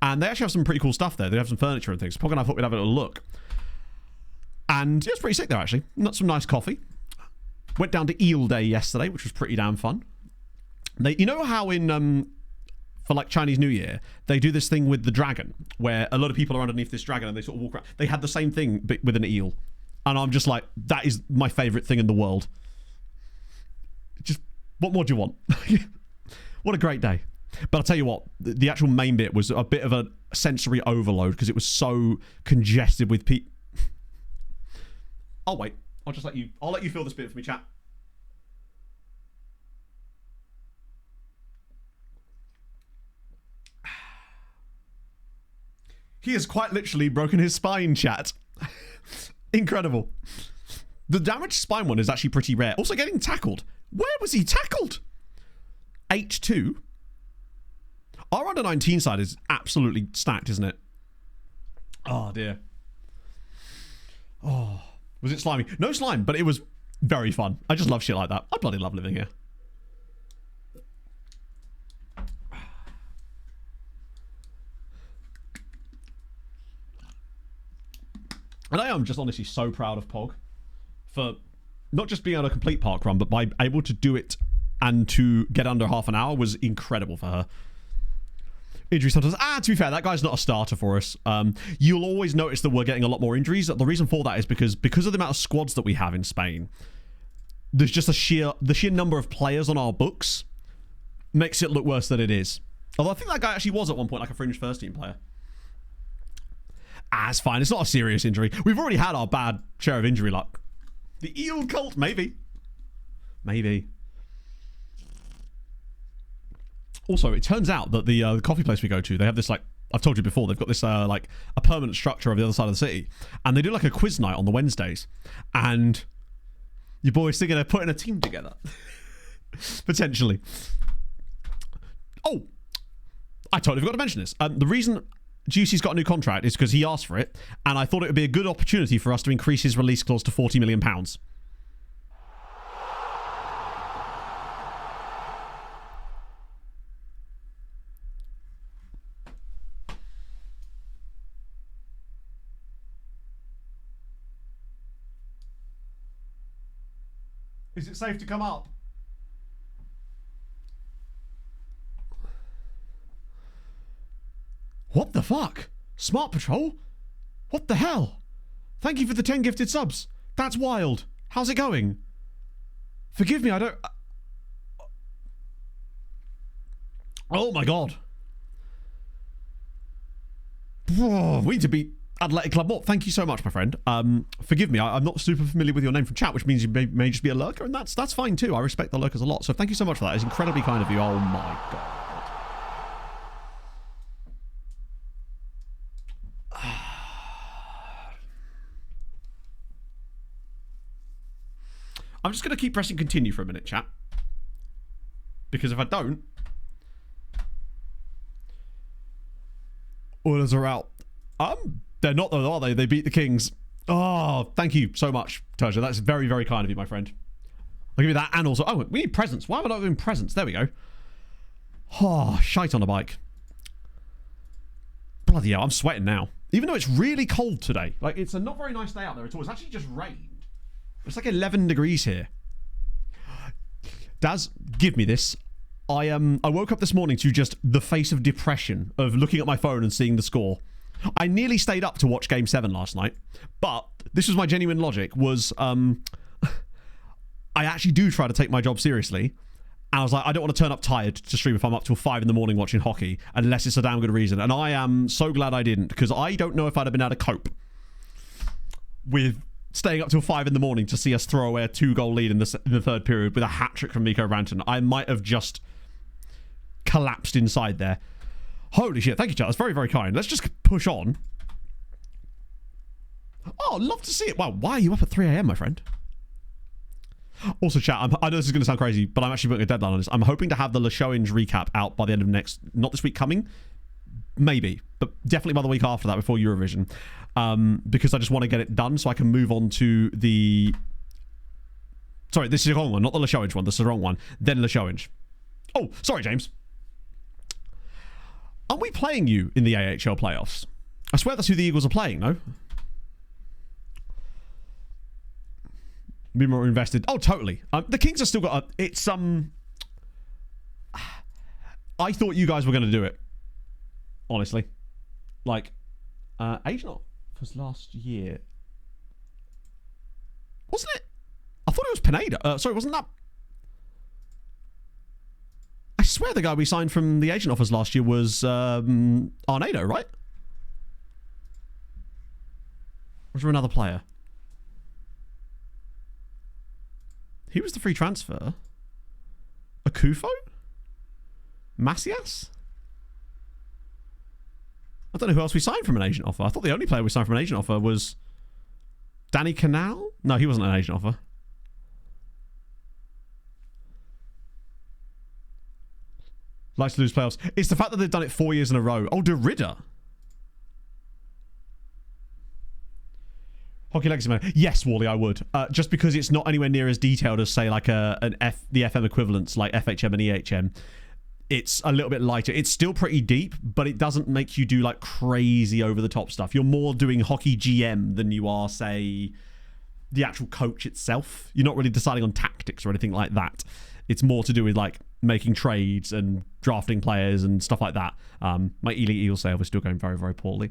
and they actually have some pretty cool stuff there. They have some furniture and things. Pog and I thought we'd have a little look, and it's pretty sick there actually. Got some nice coffee. Went down to Eel Day yesterday, which was pretty damn fun. You know how in for like Chinese New Year they do this thing with the dragon where a lot of people are underneath this dragon and they sort of walk around. They had the same thing but with an eel, and I'm just like, that is my favorite thing in the world. Just, what more do you want? What a great day. But I'll tell you what, the actual main bit was a bit of a sensory overload because it was so congested with people. I'll wait. I'll let you fill this bit for me, chat. He has quite literally broken his spine, chat. Incredible. The damaged spine one is actually pretty rare. Also getting tackled. Where was he tackled? 8-2. Our under 19 side is absolutely stacked, isn't it? Oh, dear. Oh. Was it slimy? No slime, but it was very fun. I just love shit like that. I bloody love living here. And I am just honestly so proud of Pog for not just being able to complete park run, but by able to do it and to get under half an hour was incredible for her. Injury sometimes. To be fair, that guy's not a starter for us. You'll always notice that we're getting a lot more injuries. The reason for that is because of the amount of squads that we have in Spain. There's just the sheer number of players on our books makes it look worse than it is. Although I think that guy actually was at one point like a fringe first team player. It's fine. It's not a serious injury. We've already had our bad share of injury luck. The eel cult, maybe. Maybe. Also, it turns out that the coffee place we go to, they have this, like, I've told you before, they've got this, like, a permanent structure over the other side of the city. And they do, like, a quiz night on the Wednesdays. And your boys thinking of putting a team together. Potentially. Oh, I totally forgot to mention this. The reason Juicy's got a new contract is because he asked for it, and I thought it would be a good opportunity for us to increase his release clause to £40 million. Is it safe to come up? What the fuck? Smart Patrol? What the hell? Thank you for the 10 gifted subs. That's wild. How's it going? Forgive me, I don't... Oh my god. We need to beat Athletic Club more. Thank you so much, my friend. Forgive me, I'm not super familiar with your name from chat, which means you may just be a lurker, and that's fine too. I respect the lurkers a lot. So thank you so much for that. It's incredibly kind of you. Oh my god. I'm just going to keep pressing continue for a minute, chat. Because if I don't... Orders are out. They're not though, are they? They beat the Kings. Oh, thank you so much, Terja. That's very, very kind of you, my friend. I'll give you that. And also... Oh, we need presents. Why am I not doing presents? There we go. Oh, shite on a bike. Bloody hell, I'm sweating now. Even though it's really cold today. Like, it's a not very nice day out there at all. It's actually just rained. It's like 11 degrees here. Daz, give me this. I woke up this morning to just the face of depression of looking at my phone and seeing the score. I nearly stayed up to watch Game 7 last night, but this was my genuine logic, was I actually do try to take my job seriously. And I was like, I don't want to turn up tired to stream if I'm up till 5 in the morning watching hockey, unless it's a damn good reason. And I am so glad I didn't, because I don't know if I'd have been able to cope with staying up till 5 in the morning to see us throw away a 2-goal lead in the third period with a hat-trick from Mikko Rantanen. I might have just collapsed inside there. Holy shit, thank you, chat. That's very, very kind. Let's just push on. Oh, love to see it. Wow, why are you up at 3 a.m., my friend? Also, chat, I know this is going to sound crazy, but I'm actually putting a deadline on this. I'm hoping to have the LeShoinge recap out by the end of not this week coming, maybe, but definitely by the week after that, before Eurovision, because I just want to get it done so I can move on to the... Sorry, this is the wrong one, not the LeShoinge one. This is the wrong one. Then LeShoinge. Oh, sorry, James. Are we playing you in the AHL playoffs? I swear that's who the Eagles are playing, no? Be more invested. Oh, totally. The Kings have still got it's I thought you guys were going to do it, honestly. Like, Agent was last year, wasn't it? I thought it was Pineda. Sorry, wasn't that? I swear the guy we signed from the agent offers last year was Arnado, right? Was there another player? He was the free transfer. Akufo? Macias? I don't know who else we signed from an agent offer. I thought the only player we signed from an agent offer was Danny Canal? No, he wasn't an agent offer. Likes to lose playoffs. It's the fact that they've done it 4 years in a row. Oh, Derrida. Hockey Legacy Man. Yes, Wally, I would. Just because it's not anywhere near as detailed as, say, like the FM equivalents, like FHM and EHM. It's a little bit lighter. It's still pretty deep, but it doesn't make you do, like, crazy over-the-top stuff. You're more doing hockey GM than you are, say, the actual coach itself. You're not really deciding on tactics or anything like that. It's more to do with, like, making trades and drafting players and stuff like that. My Elite Eagle sale is still going very, very poorly,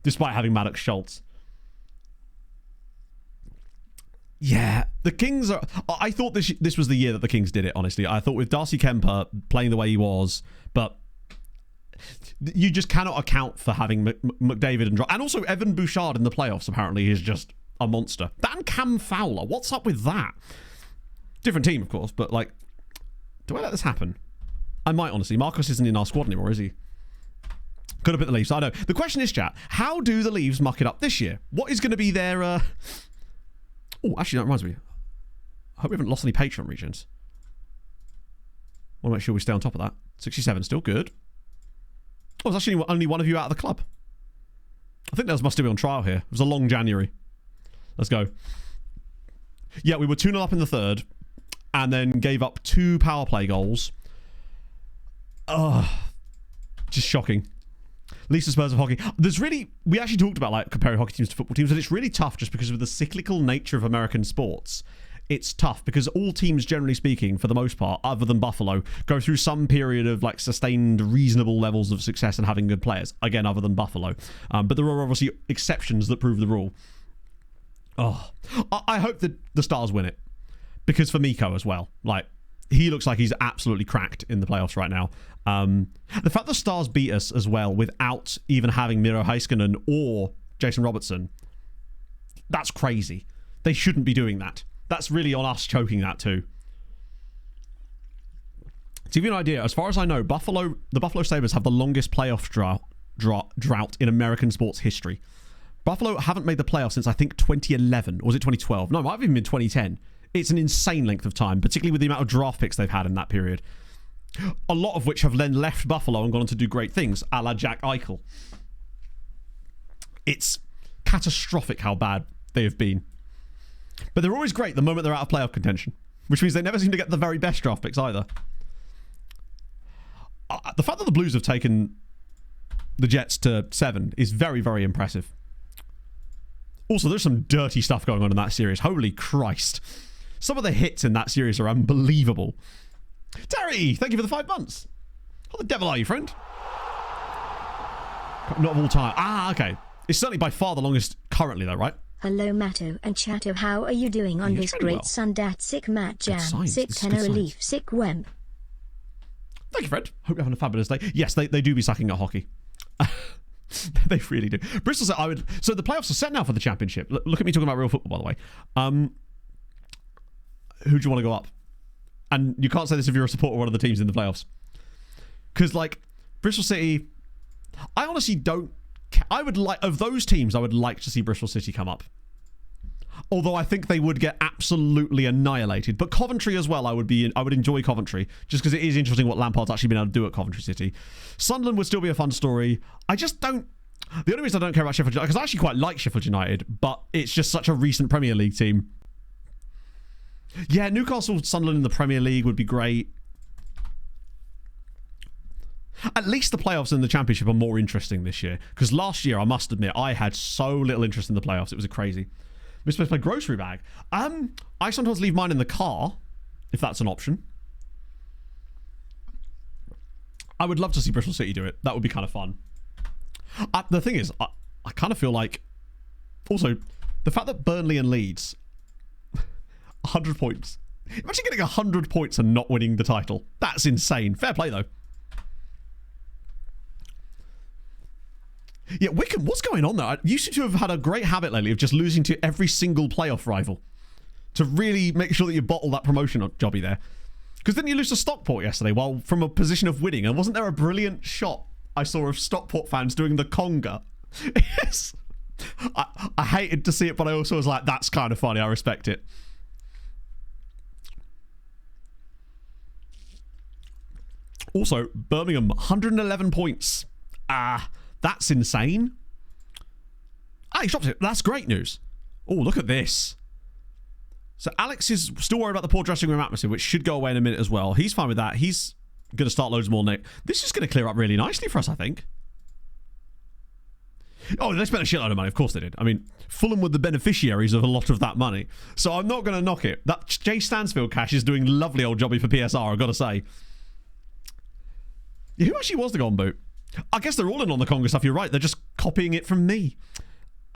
despite having Maddox Schultz. Yeah, the Kings are... I thought this was the year that the Kings did it, honestly. I thought with Darcy Kemper playing the way he was, but you just cannot account for having McDavid and also Evan Bouchard in the playoffs, apparently, is just a monster. That and Cam Fowler, what's up with that? Different team, of course, but, like, do I let this happen? I might, honestly. Marcus isn't in our squad anymore, is he? Could have put the Leafs. I know. The question is, chat, how do the Leafs muck it up this year? What is going to be their... Oh, actually, that reminds me. I hope we haven't lost any Patreon regions. Want to make sure we stay on top of that. 67, still good. Oh, there's actually only one of you out of the club. I think those must still be on trial here. It was a long January. Let's go. Yeah, we were 2-0 up in the third, and then gave up 2 power play goals. Just shocking. Least the Spurs of hockey. There's really... We actually talked about, like, comparing hockey teams to football teams, and it's really tough just because of the cyclical nature of American sports. It's tough because all teams, generally speaking, for the most part, other than Buffalo, go through some period of, like, sustained reasonable levels of success and having good players. Again, other than Buffalo. But there are obviously exceptions that prove the rule. Oh, I hope that the Stars win it. Because for Mikko as well. Like, he looks like he's absolutely cracked in the playoffs right now. The fact the Stars beat us as well without even having Miro Heiskanen or Jason Robertson, that's crazy. They shouldn't be doing that. That's really on us choking that too. To give you an idea, as far as I know, the Buffalo Sabres have the longest playoff drought in American sports history. Buffalo haven't made the playoffs since, I think, 2011. Or was it 2012? No, it might have even been 2010. It's an insane length of time, particularly with the amount of draft picks they've had in that period. A lot of which have then left Buffalo and gone on to do great things, a la Jack Eichel. It's catastrophic how bad they have been. But they're always great the moment they're out of playoff contention, which means they never seem to get the very best draft picks either. The fact that the Blues have taken the Jets to 7 is very, very impressive. Also, there's some dirty stuff going on in that series. Holy Christ. Some of the hits in that series are unbelievable. Terry, thank you for the 5 months. How the devil are you, friend? Not of all time. Ah, okay. It's certainly by far the longest currently, though, right? Hello, Matto and Chatto. How are you doing on this great well. Sundat Sick Mat Jam? Sick Tenerife, Sick Wem. Thank you, friend. Hope you're having a fabulous day. Yes, they do be sucking at hockey. They really do. Bristol said I would. So the playoffs are set now for the championship. Look at me talking about real football, by the way. Who do you want to go up? And you can't say this if you're a supporter of one of the teams in the playoffs. Because, like, Bristol City, I honestly don't. I would like, of those teams, I would like to see Bristol City come up. Although I think they would get absolutely annihilated. But Coventry as well, I would enjoy Coventry. Just because it is interesting what Lampard's actually been able to do at Coventry City. Sunderland would still be a fun story. I just don't. The only reason I don't care about Sheffield United, because I actually quite like Sheffield United, but it's just such a recent Premier League team. Yeah, Newcastle, Sunderland in the Premier League would be great. At least the playoffs and the Championship are more interesting this year. Because last year, I must admit, I had so little interest in the playoffs. It was crazy. Misplaced my grocery bag. I sometimes leave mine in the car, if that's an option. I would love to see Bristol City do it. That would be kind of fun. The thing is, I kind of feel like... Also, the fact that Burnley and Leeds... 100 points. Imagine getting 100 points and not winning the title. That's insane. Fair play, though. Yeah, Wickham, what's going on there? You seem to have had a great habit lately of just losing to every single playoff rival to really make sure that you bottle that promotion jobby there. Because didn't you lose to Stockport yesterday while from a position of winning? And wasn't there a brilliant shot I saw of Stockport fans doing the conga? Yes. I hated to see it, but I also was like, that's kind of funny. I respect it. Also, Birmingham, 111 points. That's insane. He dropped it. That's great news. Oh, look at this. So Alex is still worried about the poor dressing room atmosphere, which should go away in a minute as well. He's fine with that. He's going to start loads more next. This is going to clear up really nicely for us, I think. Oh, they spent a shitload of money. Of course they did. I mean, Fulham were the beneficiaries of a lot of that money. So I'm not going to knock it. That Jay Stansfield cash is doing lovely old jobby for PSR, I've got to say. Yeah, who actually was the golden boot? I guess they're all in on the Conga stuff. You're right. They're just copying it from me.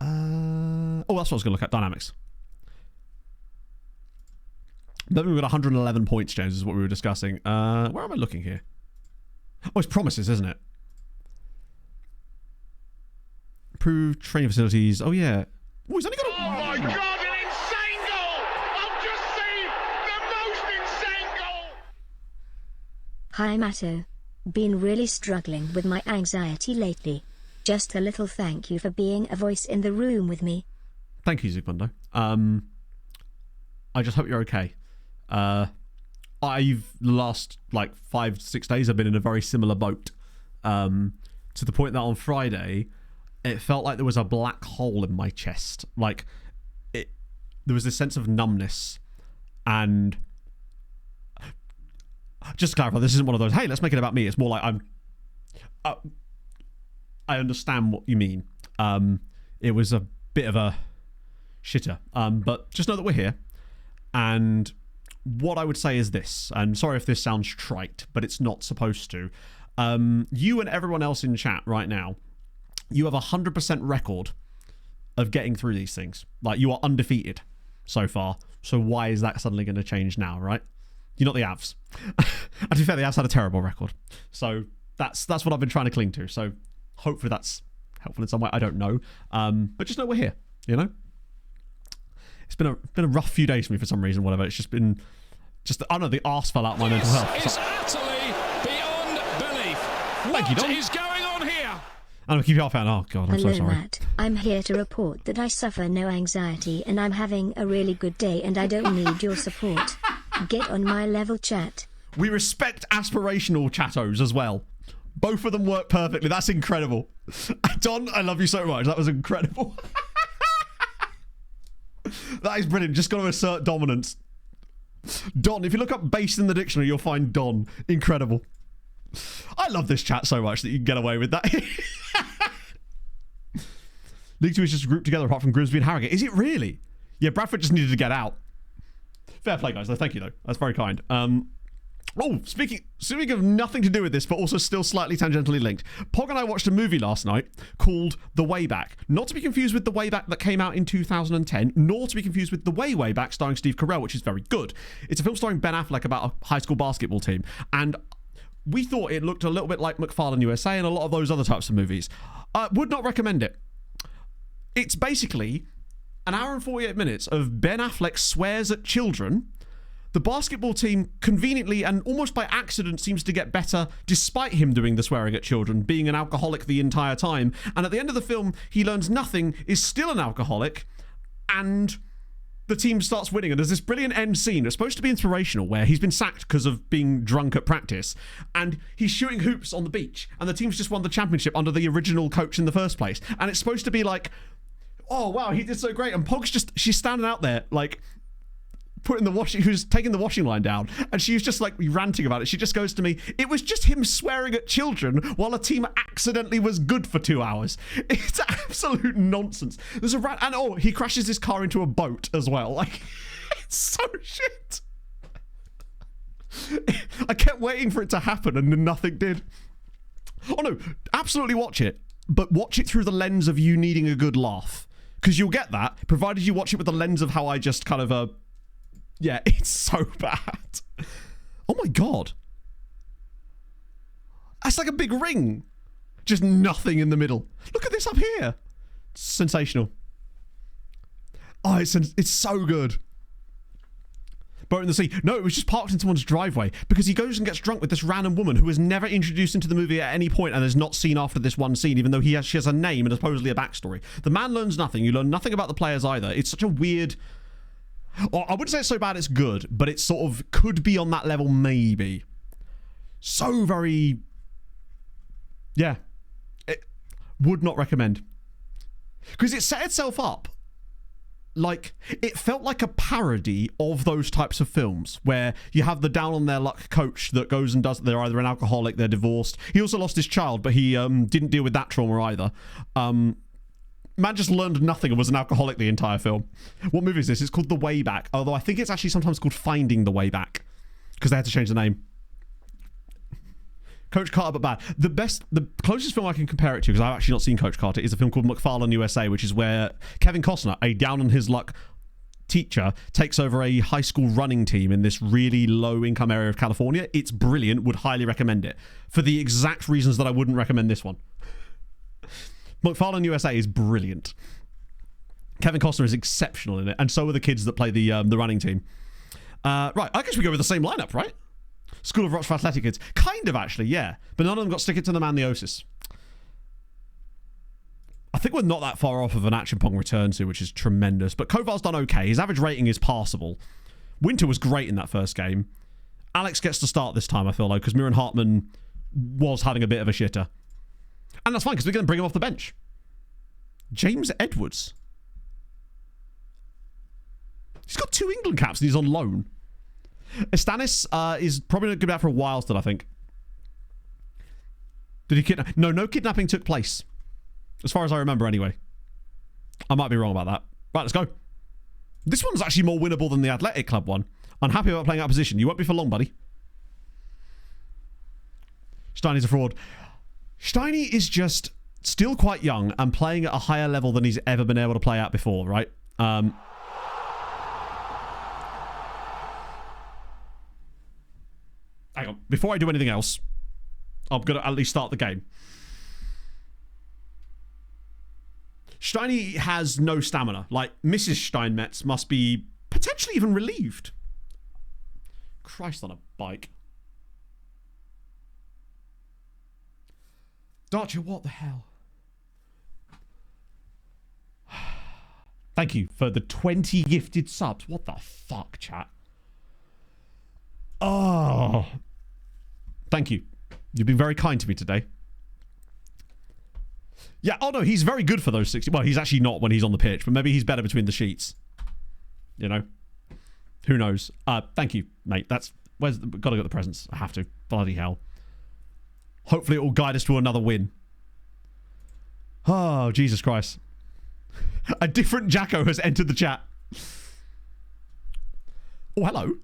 Oh, that's what I was going to look at. Dynamics. Then we've got 111 points, James, is what we were discussing. Where am I looking here? Oh, it's promises, isn't it? Improved training facilities. Oh, yeah. Oh, he's only got a... Oh, my God, an insane goal! I've just seen the most insane goal! Hi, Matto. Been really struggling with my anxiety lately. Just a little thank you for being a voice in the room with me. Thank you, Zugmundo. I just hope you're okay. The last, 5-6 days, I've been in a very similar boat. To the point that on Friday, it felt like there was a black hole in my chest. There was this sense of numbness. And... just to clarify, this isn't one of those, hey, let's make it about me. It's more like I understand what you mean. It was a bit of a shitter. But just know that we're here. And what I would say is this, and sorry if this sounds trite, but it's not supposed to. You and everyone else in chat right now, you have a 100% record of getting through these things. You are undefeated so far. So why is that suddenly going to change now, right? You're not the Avs. And to be fair, the Avs had a terrible record. So that's what I've been trying to cling to. So hopefully that's helpful in some way. I don't know. But just know we're here, you know? It's been a rough few days for me for some reason, whatever. It's just been... I don't know, the arse fell out my mental health. It's utterly beyond belief. Thank you, Don. What is going on here? I'm going to keep you off out. Oh, God, I'm Hello, so sorry. Matt. I'm here to report that I suffer no anxiety and I'm having a really good day and I don't need your support. Get on my level, chat. We respect aspirational chattos as well. Both of them work perfectly. That's incredible. Don, I love you so much. That was incredible. That is brilliant. Just got to assert dominance. Don, if you look up base in the dictionary, you'll find Don. Incredible. I love this chat so much that you can get away with that. League 2 is just grouped together apart from Grimsby and Harrogate. Is it really? Yeah, Bradford just needed to get out. Fair play, guys. Though. Thank you, though. That's very kind. Oh, speaking of nothing to do with this, but also still slightly tangentially linked, Pog and I watched a movie last night called The Way Back. Not to be confused with The Way Back that came out in 2010, nor to be confused with The Way Back starring Steve Carell, which is very good. It's a film starring Ben Affleck about a high school basketball team, and we thought it looked a little bit like McFarlane USA and a lot of those other types of movies. Would not recommend it. It's basically an hour and 48 minutes of Ben Affleck swears at children. The basketball team conveniently and almost by accident seems to get better despite him doing the swearing at children, being an alcoholic the entire time. And at the end of the film, he learns nothing, is still an alcoholic, and the team starts winning. And there's this brilliant end scene. It's supposed to be inspirational where he's been sacked because of being drunk at practice. And he's shooting hoops on the beach. And the team's just won the championship under the original coach in the first place. And it's supposed to be like, oh, wow, he did so great. And Pog's she's standing out there like, who's taking the washing line down, and she was just like ranting about it. She just goes to me, it was just him swearing at children while a team accidentally was good for 2 hours. It's absolute nonsense. There's a rat, and he crashes his car into a boat as well. Like, it's so shit. I kept waiting for it to happen and nothing did. Oh no, absolutely watch it, but watch it through the lens of you needing a good laugh, because you'll get that provided you watch it with the lens of how I just kind of yeah, it's so bad. Oh my god. That's like a big ring. Just nothing in the middle. Look at this up here. It's sensational. Oh, it's so good. Boat in the sea. No, it was just parked in someone's driveway because he goes and gets drunk with this random woman who is never introduced into the movie at any point and is not seen after this one scene, even though she has a name and supposedly a backstory. The man learns nothing. You learn nothing about the players either. It's such a weird... I wouldn't say it's so bad it's good, but it sort of could be on that level maybe. So very... Yeah. It would not recommend. Because it set itself up like... It felt like a parody of those types of films where you have the down-on-their-luck coach that goes and does... They're either an alcoholic, they're divorced. He also lost his child, but he didn't deal with that trauma either. Man just learned nothing and was an alcoholic the entire film. What movie is this? It's called The Way Back. Although I think it's actually sometimes called Finding the Way Back. Because they had to change the name. Coach Carter, but bad. The closest film I can compare it to, because I've actually not seen Coach Carter, is a film called McFarlane USA, which is where Kevin Costner, a down-on-his-luck teacher, takes over a high school running team in this really low-income area of California. It's brilliant. Would highly recommend it. For the exact reasons that I wouldn't recommend this one. McFarlane USA is brilliant. Kevin Costner is exceptional in it, and so are the kids that play the running team. Right, I guess we go with the same lineup, right? School of Rock for Athletic Kids. Kind of, actually, yeah. But none of them got Stick It to the Man, the Osis. I think we're not that far off of an Action Pong return to, which is tremendous. But Kovar's done okay. His average rating is passable. Winter was great in that first game. Alex gets to start this time, I feel like, because Miran Hartman was having a bit of a shitter. And that's fine, because we're going to bring him off the bench. James Edwards. He's got 2 England caps and he's on loan. Estanis is probably not going to be out for a while still, I think. Did he kidnap? No kidnapping took place. As far as I remember, anyway. I might be wrong about that. Right, let's go. This one's actually more winnable than the Athletic Club one. Unhappy about playing out of position. You won't be for long, buddy. Steiny's a fraud. Steiny is just still quite young and playing at a higher level than he's ever been able to play at before, right? Hang on. Before I do anything else, I'm going to at least start the game. Steiny has no stamina. Like, Mrs. Steinmetz must be potentially even relieved. Christ on a bike. Darcher, what the hell? Thank you for the 20 gifted subs. What the fuck, chat? Oh. Thank you. You've been very kind to me today. Yeah, oh no, he's very good for those 60. Well, he's actually not when he's on the pitch, but maybe he's better between the sheets. You know? Who knows? Thank you, mate. Gotta get the presents. I have to. Bloody hell. Hopefully it will guide us to another win. Oh, Jesus Christ. A different Jacko has entered the chat. Oh, hello.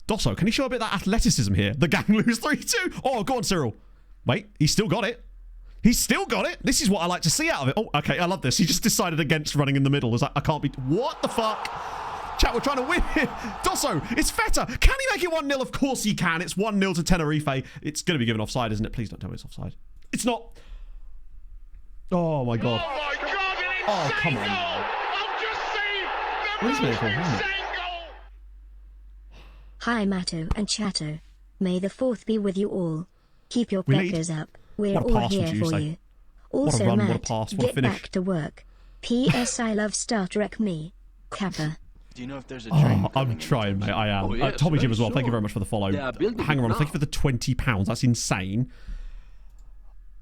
Dosso, can he show a bit of that athleticism here? The gang lose 3-2. Oh, go on, Cyril. Wait, he's still got it. He's still got it. This is what I like to see out of it. Oh, okay, I love this. He just decided against running in the middle. It's like, I can't be... What the fuck? Chat, we're trying to win here. Dosso, it's Feta. Can he make it 1-0? Of course he can. It's 1-0 to Tenerife. It's going to be given offside, isn't it? Please don't tell me it's offside. It's not. Oh, my God. Oh, my God, an insane Oh, come on. goal. I've just seen the What is most it? insane goal. Hi Matto and Chatto. May the 4th be with you all. Keep your We lead. peckers up. We're What a all pass here from for Tuesday. you. What a Also, run, what a Matt, pass, what a get finish. back to work. P.S. I love Star Trek me. Kappa. Do you know if there's a train Oh, coming I'm trying, mate. I am. Oh, yes, Tommy Jim very as well. Thank you sure. very much for the follow. They are building Hang it on. now. Thank you for the £20. That's insane.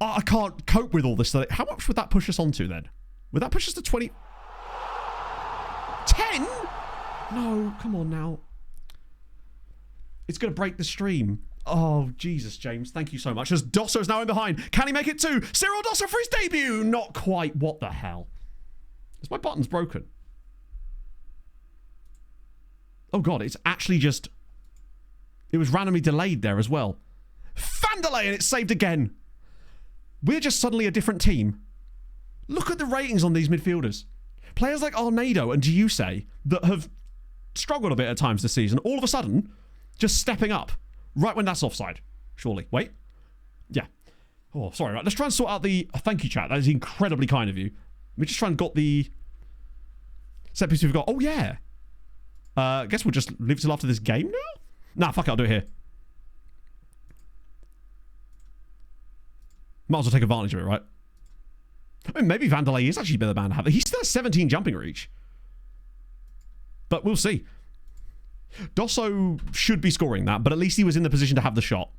Oh, I can't cope with all this. How much would that push us onto then? Would that push us to 20? 10? No, come on now. It's going to break the stream. Oh, Jesus, James. Thank you so much. As Dosso's now in behind. Can he make it 2? Cyril Dosso for his debut. Not quite. What the hell? Is my button's broken? Oh, God. It's actually just... It was randomly delayed there as well. Fan delay and it's saved again. We're just suddenly a different team. Look at the ratings on these midfielders. Players like Arnado and Giuse that have struggled a bit at times this season, all of a sudden, just stepping up. Right when that's offside. Surely. Wait. Yeah. Oh, sorry. Right. Let's try and sort out the... thank you, chat. That is incredibly kind of you. We just try and got the... set piece we've got. Oh, yeah. I guess we'll just live till after this game now? Nah, fuck it. I'll do it here. Might as well take advantage of it, right? I mean, maybe Vanderlei is actually better man to have. He still has 17 jumping reach. But we'll see. Dosso should be scoring that, but at least he was in the position to have the shot.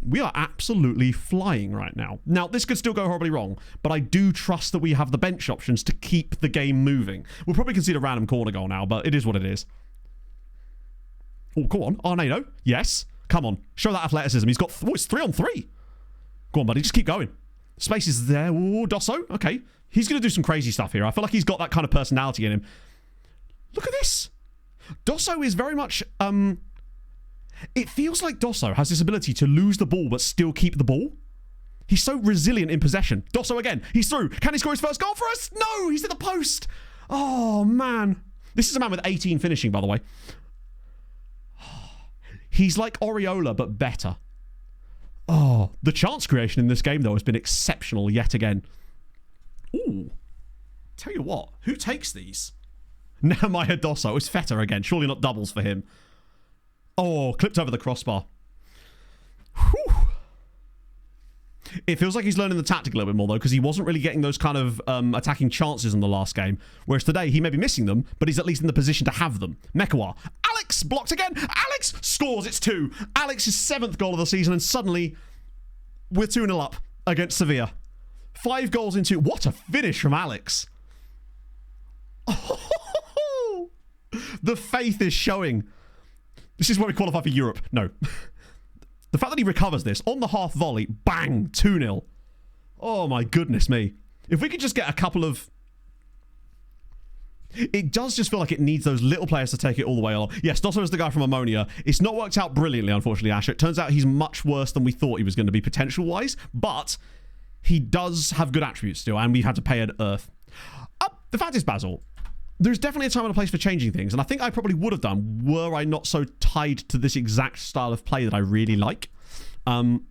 We are absolutely flying right now. Now, this could still go horribly wrong, but I do trust that we have the bench options to keep the game moving. We'll probably concede a random corner goal now, but it is what it is. Oh, go on. Arnado. Yes. Come on. Show that athleticism. He's got... oh, it's 3-on-3. Go on, buddy. Just keep going. Space is there. Oh, Dosso. Okay. He's going to do some crazy stuff here. I feel like he's got that kind of personality in him. Look at this. Dosso is very much... it feels like Dosso has this ability to lose the ball but still keep the ball. He's so resilient in possession. Dosso again. He's through. Can he score his first goal for us? No, he's at the post. Oh, man. This is a man with 18 finishing, by the way. He's like Oriola, but better. Oh, the chance creation in this game, though, has been exceptional yet again. Ooh. Tell you what, who takes these? Nehemiah Dosso. It's Feta again. Surely not doubles for him. Oh, clipped over the crossbar. Whew. It feels like he's learning the tactic a little bit more, though, because he wasn't really getting those kind of attacking chances in the last game. Whereas today, he may be missing them, but he's at least in the position to have them. Mekawa. Alex blocked again. Alex scores. It's 2. Alex's 7th goal of the season, and suddenly we're 2-0 up against Sevilla. 5 goals into... What a finish from Alex. Oh, the faith is showing. This is where we qualify for Europe. No. The fact that he recovers this on the half volley, bang, 2-0. Oh my goodness me. If we could just get a couple of... It does just feel like it needs those little players to take it all the way along. Yes, Dosso is the guy from Ammonia. It's not worked out brilliantly, unfortunately, Asher. It turns out he's much worse than we thought he was going to be potential-wise, but he does have good attributes still, and we've had to pay an earth. The fact is, Basil, there's definitely a time and a place for changing things, and I think I probably would have done were I not so tied to this exact style of play that I really like. And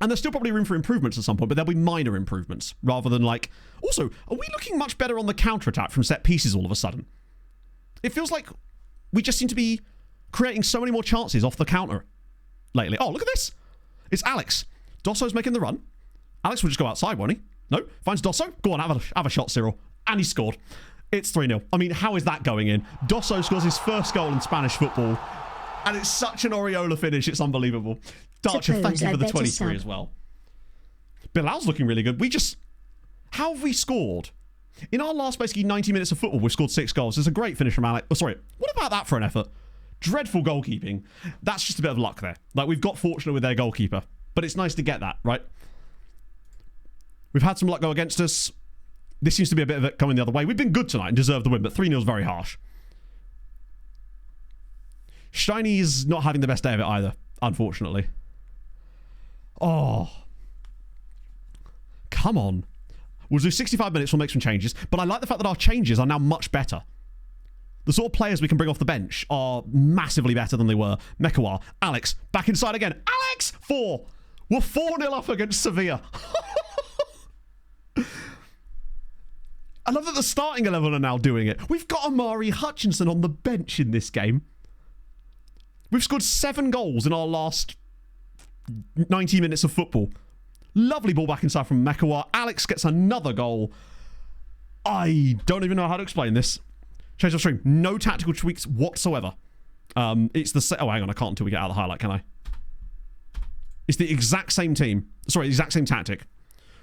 there's still probably room for improvements at some point, but there'll be minor improvements rather than like... Also, are we looking much better on the counter-attack from set pieces all of a sudden? It feels like we just seem to be creating so many more chances off the counter lately. Oh, look at this. It's Alex. Dosso's making the run. Alex will just go outside, won't he? No, finds Dosso. Go on, have a shot, Cyril. And he scored. It's 3-0. I mean, how is that going in? Dosso scores his first goal in Spanish football. And it's such an Oriola finish. It's unbelievable. Darcher, thank you for the 23 as well. Bilal's looking really good. How have we scored? In our last basically 90 minutes of football, we've scored 6 goals. It's a great finish from Alex. Oh, sorry. What about that for an effort? Dreadful goalkeeping. That's just a bit of luck there. Like, we've got fortunate with their goalkeeper. But it's nice to get that, right? We've had some luck go against us. This seems to be a bit of it coming the other way. We've been good tonight and deserved the win, but 3-0 is very harsh. Shiny's not having the best day of it either, unfortunately. Oh. Come on. We'll do 65 minutes, we'll make some changes. But I like the fact that our changes are now much better. The sort of players we can bring off the bench are massively better than they were. Mekawa, Alex, back inside again. Alex! 4. We're 4-0 up against Sevilla. I love that the starting 11 are now doing it. We've got Amari Hutchinson on the bench in this game. We've scored 7 goals in our last 90 minutes of football. Lovely ball back inside from Mekawa. Alex gets another goal. I don't even know how to explain this. Change of stream. No tactical tweaks whatsoever. It's the... Oh, hang on. I can't until we get out of the highlight, can I? It's the exact same team. Sorry, the exact same tactic.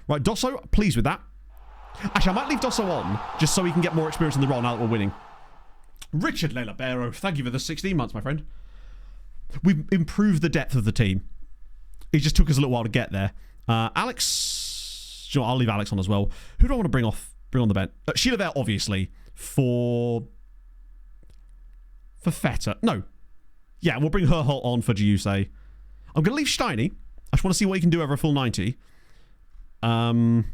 Right, Dosso, pleased with that. Actually, I might leave Dosso on just so he can get more experience in the role now that we're winning. Richard Lelabero, thank you for the 16 months, my friend. We've improved the depth of the team. It just took us a little while to get there. Alex... You know, I'll leave Alex on as well. Who do I want to bring on the bench? Sheila Vale, obviously, for Feta. No. Yeah, we'll bring her on for Giuse. I'm going to leave Steiny. I just want to see what he can do over a full 90. No,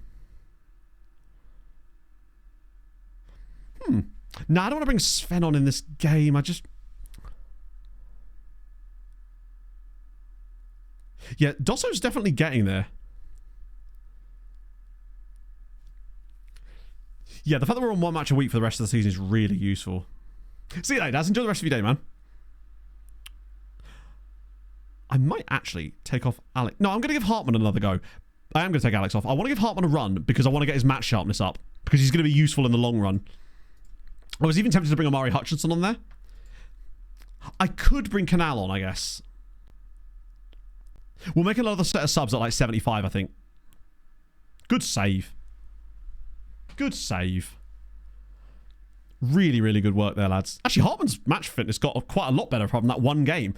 I don't want to bring Sven on in this game. Yeah, Dosso's definitely getting there. Yeah, the fact that we're on 1 match a week for the rest of the season is really useful. See you later, Daz. Enjoy the rest of your day, man. I might actually take off Alex. No, I'm going to give Hartman another go. I am going to take Alex off. I want to give Hartman a run because I want to get his match sharpness up. Because he's going to be useful in the long run. I was even tempted to bring Amari Hutchinson on there. I could bring Canal on, I guess. We'll make another set of subs at like 75, I think. Good save. Good save. Really, really good work there, lads. Actually, Hartman's match fitness got quite a lot better from that one game.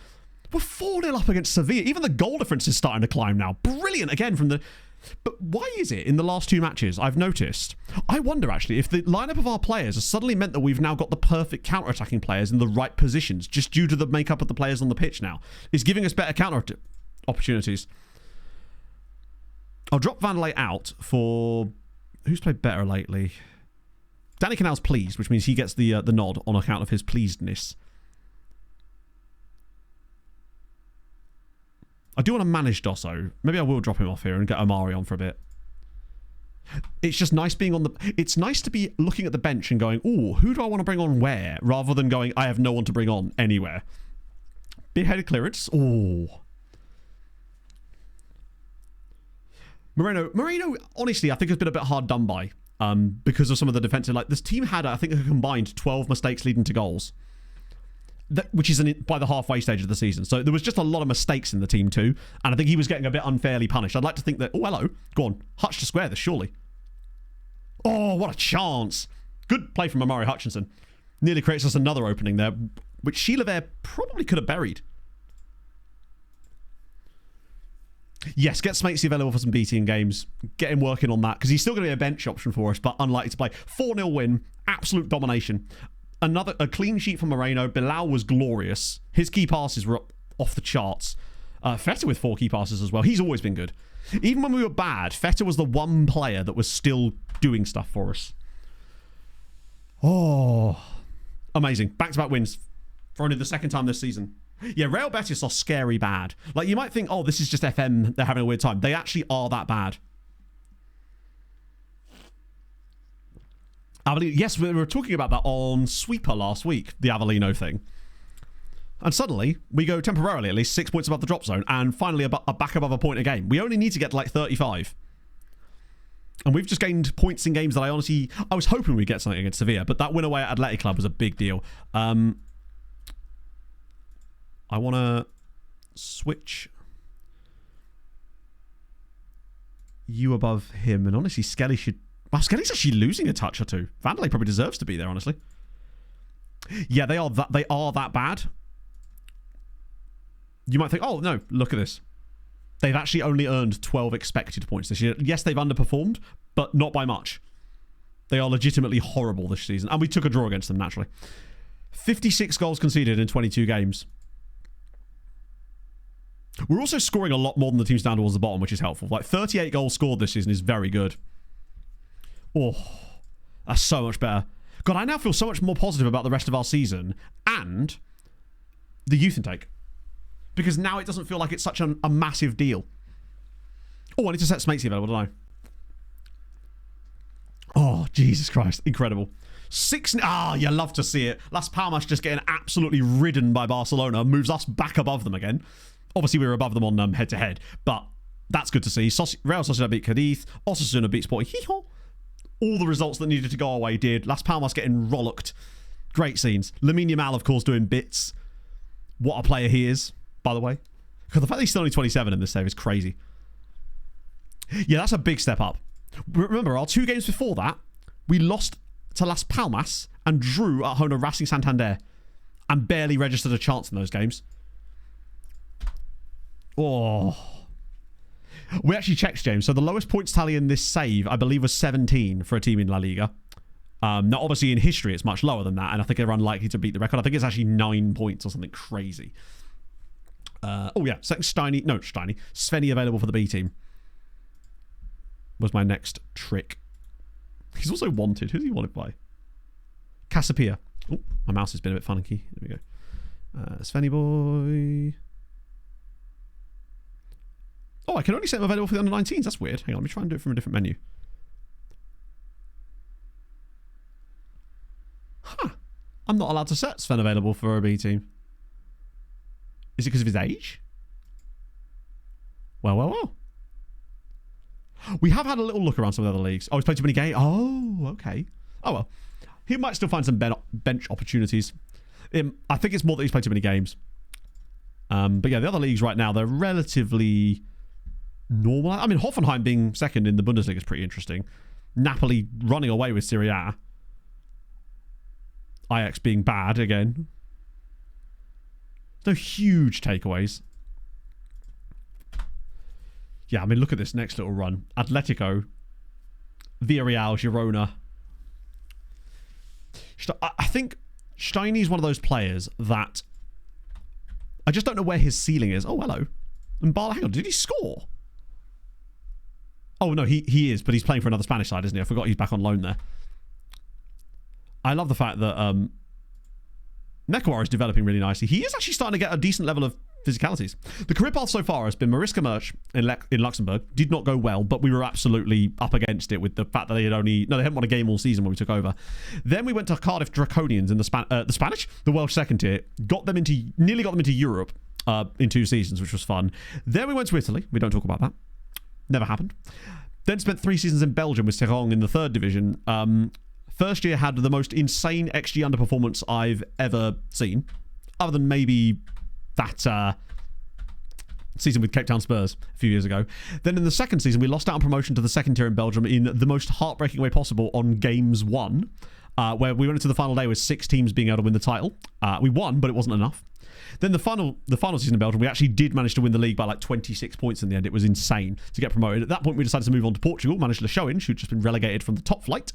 We're 4-0 up against Sevilla. Even the goal difference is starting to climb now. Brilliant again from the... But why is it in the last 2 matches, I've noticed, I wonder actually if the lineup of our players has suddenly meant that we've now got the perfect counter-attacking players in the right positions, just due to the makeup of the players on the pitch now. It's giving us better counter opportunities. I'll drop Vanderlei out for... Who's played better lately? Danny Canal's pleased, which means he gets the nod on account of his pleasedness. I do want to manage Dosso. Maybe I will drop him off here and get Omari on for a bit. It's just nice being on the... It's nice to be looking at the bench and going, ooh, who do I want to bring on where? Rather than going, I have no one to bring on anywhere. Big-headed clearance. Ooh. Moreno, honestly, I think has been a bit hard done by because of some of the defensive... Like, this team had, I think, a combined 12 mistakes leading to goals. Which is by the halfway stage of the season. So there was just a lot of mistakes in the team too. And I think he was getting a bit unfairly punished. I'd like to think that... Oh, hello. Go on. Hutch to square this, surely. Oh, what a chance. Good play from Amari Hutchinson. Nearly creates us another opening there, which Sheila there probably could have buried. Yes, get Smatesy available for some BT in games. Get him working on that, because he's still going to be a bench option for us, but unlikely to play. 4-0 win. Absolute domination. A clean sheet from Moreno. Bilal was glorious. His key passes were off the charts. Feta with 4 key passes as well. He's always been good. Even when we were bad, Feta was the one player that was still doing stuff for us. Oh, amazing. Back-to-back wins for only the 2nd time this season. Yeah, Real Betis are scary bad. Like, you might think, oh, this is just FM. They're having a weird time. They actually are that bad. Yes, we were talking about that on Sweeper last week, the Avellino thing. And suddenly, we go temporarily at least 6 points above the drop zone and finally back above a point a game. We only need to get to like 35. And we've just gained points in games that I was hoping we'd get something against Sevilla, but that win away at Athletic Club was a big deal. I want to switch you above him, and honestly, Skelly should... Wow, Skelly's actually losing a touch or two. Vanderlei probably deserves to be there, honestly. Yeah, they are that bad. You might think, oh, no, look at this. They've actually only earned 12 expected points this year. Yes, they've underperformed, but not by much. They are legitimately horrible this season. And we took a draw against them, naturally. 56 goals conceded in 22 games. We're also scoring a lot more than the teams down towards the bottom, which is helpful. Like 38 goals scored this season is very good. Oh, that's so much better. God, I now feel so much more positive about the rest of our season and the youth intake. Because now it doesn't feel like it's such a massive deal. Oh, I need to set Smatesy available, don't I? Oh, Jesus Christ. Incredible. You love to see it. Las Palmas just getting absolutely ridden by Barcelona. Moves us back above them again. Obviously, we were above them on head-to-head. But that's good to see. Real Sociedad beat Cadiz. Osasuna beat Sporting Gijón. All the results that needed to go our way did. Las Palmas getting rollocked. Great scenes. Lamine Yamal, of course, doing bits. What a player he is, by the way. Because the fact that he's still only 27 in this save is crazy. Yeah, that's a big step up. Remember, our 2 games before that, we lost to Las Palmas and drew at home to Racing Santander and barely registered a chance in those games. Oh. We actually checked, James. So the lowest points tally in this save, I believe, was 17 for a team in La Liga. Now, obviously, in history, it's much lower than that, and I think they're unlikely to beat the record. I think it's actually 9 points or something crazy. Svenny available for the B team. Was my next trick. He's also wanted. Who's he wanted by? Casapia. Oh, my mouse has been a bit funky. There we go. Svenny boy. Oh, I can only set him available for the under-19s. That's weird. Hang on, let me try and do it from a different menu. Huh. I'm not allowed to set Sven available for a B team. Is it because of his age? Well. We have had a little look around some of the other leagues. Oh, he's played too many games. Oh, okay. Oh, well. He might still find some bench opportunities. I think it's more that he's played too many games. But yeah, the other leagues right now, they're relatively normal. I mean, Hoffenheim being second in the Bundesliga is pretty interesting. Napoli running away with Serie A. Ajax being bad again. No huge takeaways. Yeah, I mean, look at this next little run. Atletico, Villarreal, Girona. I think Steiny is one of those players that I just don't know where his ceiling is. Oh, hello. And Barla, hang on, did he score? Oh, no, he is, but he's playing for another Spanish side, isn't he? I forgot he's back on loan there. I love the fact that Nekawar is developing really nicely. He is actually starting to get a decent level of physicalities. The career path so far has been Mariska Merch in Luxembourg. Did not go well, but we were absolutely up against it with the fact that they hadn't won a game all season when we took over. Then we went to Cardiff Draconians in the Welsh second tier, nearly got them into Europe in 2 seasons, which was fun. Then we went to Italy. We don't talk about that. Never happened. Then spent 3 seasons in Belgium with Serong in the 3rd division. First year had the most insane XG underperformance I've ever seen, other than maybe that season with Cape Town Spurs a few years ago. Then in the 2nd season, we lost out on promotion to the 2nd tier in Belgium in the most heartbreaking way possible on games 1, where we went into the final day with 6 teams being able to win the title. We won, but it wasn't enough. Then the final season in Belgium, we actually did manage to win the league by like 26 points in the end. It was insane to get promoted. At that point, we decided to move on to Portugal, managed Lechowin, who'd just been relegated from the top flight.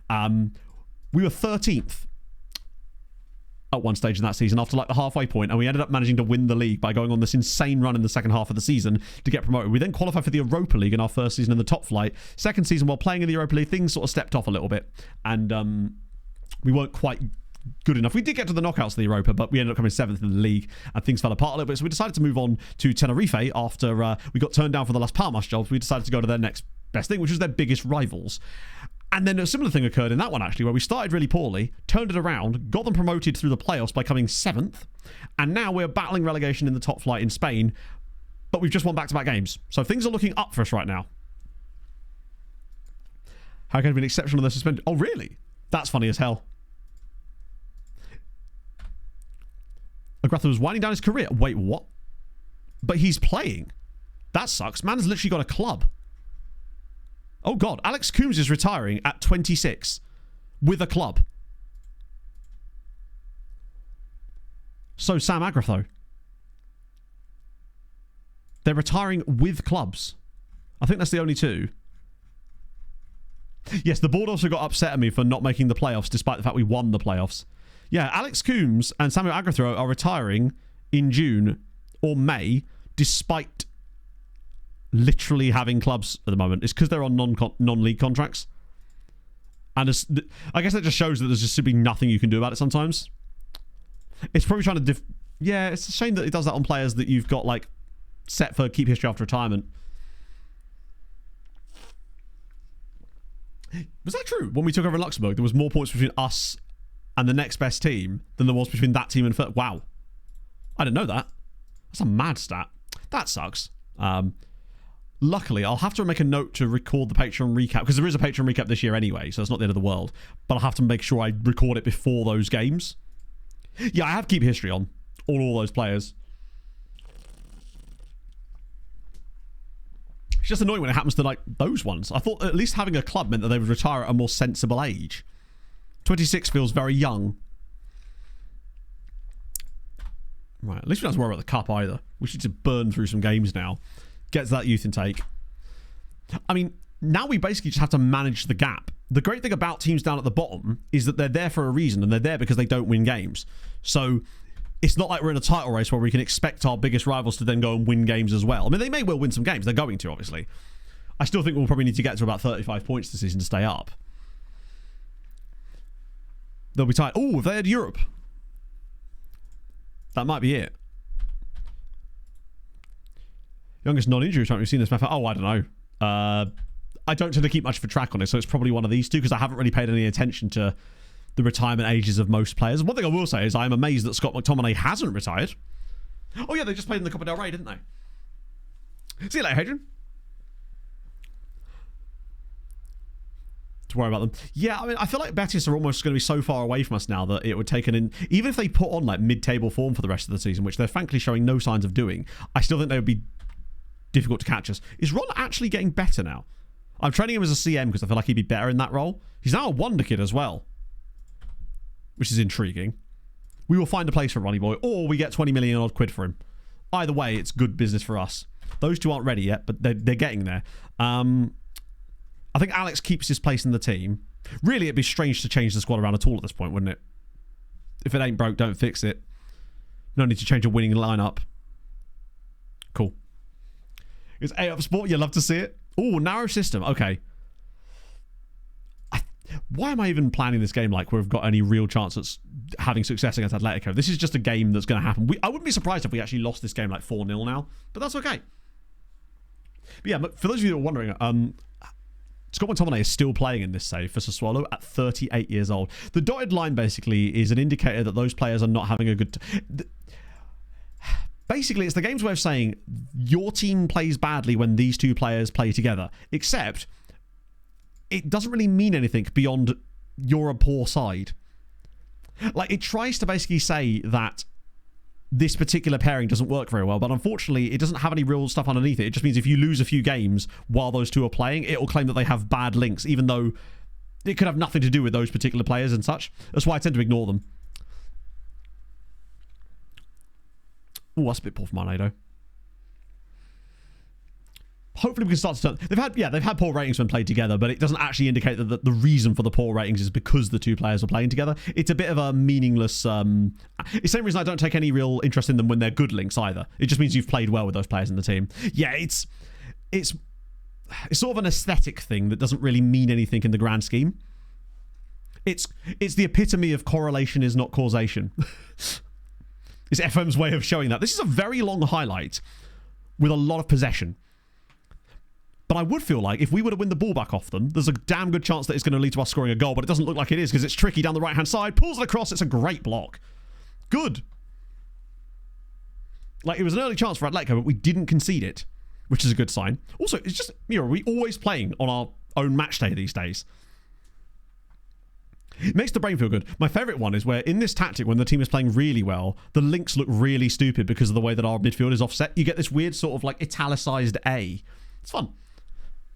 We were 13th at one stage in that season after like the halfway point, and we ended up managing to win the league by going on this insane run in the second half of the season to get promoted. We then qualified for the Europa League in our first season in the top flight. Second season, while playing in the Europa League, things sort of stepped off a little bit, and we weren't quite good enough. We did get to the knockouts of the Europa, but we ended up coming 7th in the league, and things fell apart a little bit. So we decided to move on to Tenerife after we got turned down for the Las Palmas jobs. We decided to go to their next best thing, which was their biggest rivals. And then a similar thing occurred in that one, actually, where we started really poorly, turned it around, got them promoted through the playoffs by coming 7th, and now we're battling relegation in the top flight in Spain, but we've just won back-to-back games. So things are looking up for us right now. How can it be an exception on the suspension? Oh, really? That's funny as hell. Agrath was winding down his career. Wait, what? But he's playing. That sucks. Man has literally got a club. Oh, God. Alex Coombs is retiring at 26 with a club. So Sam Agrath, though. They're retiring with clubs. I think that's the only 2. Yes, the board also got upset at me for not making the playoffs despite the fact we won the playoffs. Yeah, Alex Coombs and Samuel Agrath are retiring in June or May despite literally having clubs at the moment. It's because they're on non-league contracts. And I guess that just shows that there's just simply nothing you can do about it sometimes. It's probably trying to... yeah, it's a shame that it does that on players that you've got, like, set for keep history after retirement. Was that true? When we took over in Luxembourg, there was more points between us and the next best team than there was between that team and... wow. I didn't know that. That's a mad stat. That sucks. Luckily, I'll have to make a note to record the Patreon recap, because there is a Patreon recap this year anyway, so it's not the end of the world. But I'll have to make sure I record it before those games. Yeah, I have keep history on all those players. It's just annoying when it happens to, like, those ones. I thought at least having a club meant that they would retire at a more sensible age. 26 feels very young. Right, at least we don't have to worry about the cup either. We should just burn through some games now. Get to that youth intake. I mean, now we basically just have to manage the gap. The great thing about teams down at the bottom is that they're there for a reason, and they're there because they don't win games. So it's not like we're in a title race where we can expect our biggest rivals to then go and win games as well. I mean, they may well win some games. They're going to, obviously. I still think we'll probably need to get to about 35 points this season to stay up. They'll be tight. Oh, if they had Europe. That might be it. Youngest non-injury time we've seen this map. Oh, I don't know. I don't tend to keep much of a track on it, so it's probably one of these two, because I haven't really paid any attention to the retirement ages of most players. One thing I will say is I'm amazed that Scott McTominay hasn't retired. Oh yeah, they just played in the Copa del Rey, didn't they? See you later, Hadrian. To worry about them. Yeah, I mean, I feel like Betis are almost going to be so far away from us now that it would take even if they put on like mid-table form for the rest of the season, which they're frankly showing no signs of doing, I still think they would be difficult to catch us. Is Ron actually getting better now? I'm training him as a CM because I feel like he'd be better in that role. He's now a wonder kid as well, which is intriguing. We will find a place for Ronnie Boy, or we get 20 million odd quid for him. Either way, it's good business for us. Those two aren't ready yet, but they're getting there. I think Alex keeps his place in the team. Really, it'd be strange to change the squad around at all at this point, wouldn't it? If it ain't broke, don't fix it. No need to change a winning lineup. Cool. It's A up sport. You love to see it. Oh, narrow system. Okay. Why am I even planning this game like we've got any real chance at having success against Atletico? This is just a game that's going to happen. I wouldn't be surprised if we actually lost this game like 4-0 now, but that's okay. But yeah, for those of you that are wondering, Scott McTominay is still playing in this save for Sassuolo at 38 years old. The dotted line basically is an indicator that those players are not having a good... Basically, it's the game's way of saying your team plays badly when these two players play together, except it doesn't really mean anything beyond you're a poor side. Like, it tries to basically say that this particular pairing doesn't work very well, but unfortunately, it doesn't have any real stuff underneath it. It just means if you lose a few games while those two are playing, it will claim that they have bad links, even though it could have nothing to do with those particular players and such. That's why I tend to ignore them. Oh, that's a bit poor from Arnado. Hopefully we can start to turn... They've had poor ratings when played together, but it doesn't actually indicate that the reason for the poor ratings is because the two players are playing together. It's a bit of a meaningless... It's the same reason I don't take any real interest in them when they're good links either. It just means you've played well with those players in the team. Yeah, it's sort of an aesthetic thing that doesn't really mean anything in the grand scheme. It's the epitome of correlation is not causation. It's FM's way of showing that. This is a very long highlight with a lot of possession. But I would feel like if we were to win the ball back off them, there's a damn good chance that it's going to lead to us scoring a goal, but it doesn't look like it is because it's tricky down the right-hand side. Pulls it across. It's a great block. Good. Like, it was an early chance for Atletico, but we didn't concede it, which is a good sign. Also, it's just, are we always playing on our own match day these days? It makes the brain feel good. My favourite one is where in this tactic, when the team is playing really well, the links look really stupid because of the way that our midfield is offset. You get this weird sort of like italicized A. It's fun.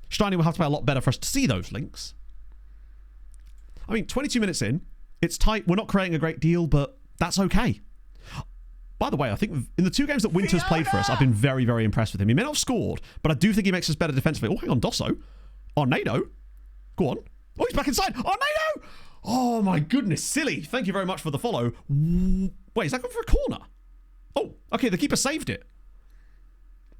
Steiny will have to play a lot better for us to see those links. I mean, 22 minutes in, it's tight. We're not creating a great deal, but that's okay. By the way, I think in the two games that Winter's played for us, I've been very, very impressed with him. He may not have scored, but I do think he makes us better defensively. Oh, hang on, Dosso. Arnado. Go on. Oh, he's back inside. Arnado! Oh, my goodness. Silly. Thank you very much for the follow. Wait, is that going for a corner? Oh, okay. The keeper saved it.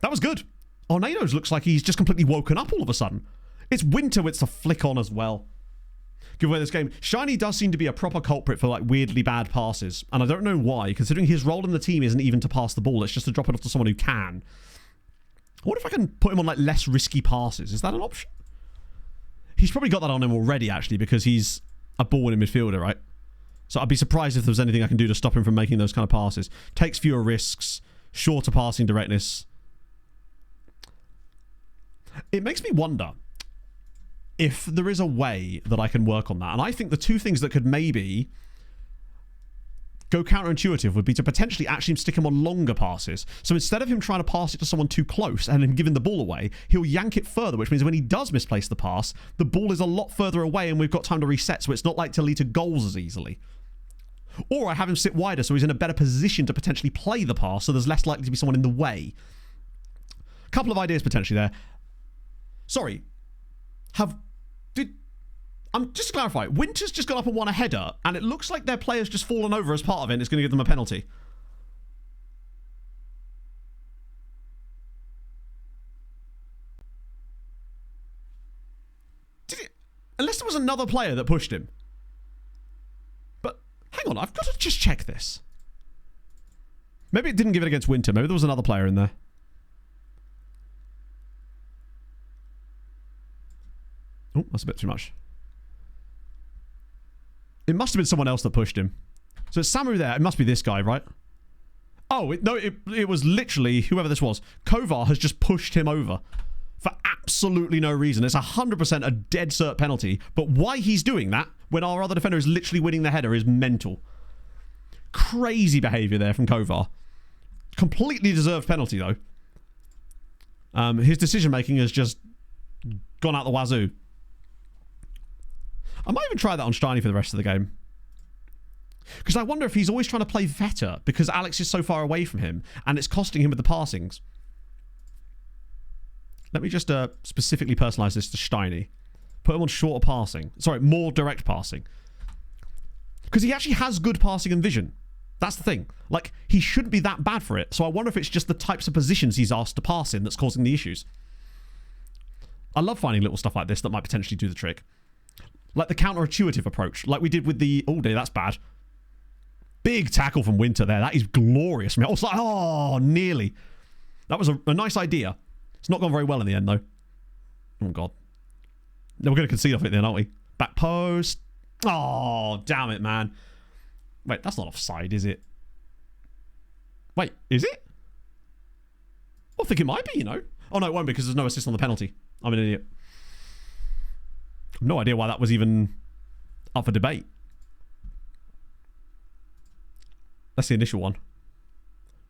That was good. Ornado's looks like he's just completely woken up all of a sudden. It's winter with the flick on as well. Give away this game. Shiny does seem to be a proper culprit for like weirdly bad passes. And I don't know why, considering his role in the team isn't even to pass the ball. It's just to drop it off to someone who can. I wonder if I can put him on like less risky passes. Is that an option? He's probably got that on him already, actually, because he's a ball-winning midfielder, right? So I'd be surprised if there was anything I can do to stop him from making those kind of passes. Takes fewer risks, shorter passing directness. It makes me wonder if there is a way that I can work on that. And I think the two things that could maybe go counterintuitive would be to potentially actually stick him on longer passes. So instead of him trying to pass it to someone too close and him giving the ball away, he'll yank it further, which means when he does misplace the pass, the ball is a lot further away and we've got time to reset, so it's not like to lead to goals as easily. Or I have him sit wider so he's in a better position to potentially play the pass, so there's less likely to be someone in the way. A couple of ideas potentially there. Sorry. Just to clarify, Winter's just got up and won a header, and it looks like their player's just fallen over as part of it, and it's going to give them a penalty. Unless there was another player that pushed him. But, hang on, I've got to just check this. Maybe it didn't give it against Winter. Maybe there was another player in there. Oh, that's a bit too much. It must have been someone else that pushed him. So it's Samu there. It must be this guy, right? Oh, it was literally whoever this was. Kovar has just pushed him over for absolutely no reason. It's 100% a dead cert penalty. But why he's doing that when our other defender is literally winning the header is mental. Crazy behaviour there from Kovar. Completely deserved penalty, though. His decision-making has just gone out the wazoo. I might even try that on Steiny for the rest of the game. Because I wonder if he's always trying to play Vetter because Alex is so far away from him and it's costing him with the passings. Let me just specifically personalise this to Steiny. Put him on shorter passing. Sorry, more direct passing. Because he actually has good passing and vision. That's the thing. Like, he shouldn't be that bad for it. So I wonder if it's just the types of positions he's asked to pass in that's causing the issues. I love finding little stuff like this that might potentially do the trick. Like the counterintuitive approach. Like we did with the... Oh, dear, that's bad. Big tackle from Winter there. That is glorious. I was like, oh, nearly. That was a nice idea. It's not gone very well in the end, though. Oh, God. No, we're going to concede off it then, aren't we? Back post. Oh, damn it, man. Wait, that's not offside, is it? Wait, is it? I think it might be, you know. Oh, no, it won't be because there's no assist on the penalty. I'm an idiot. I have no idea why that was even up for debate. That's the initial one.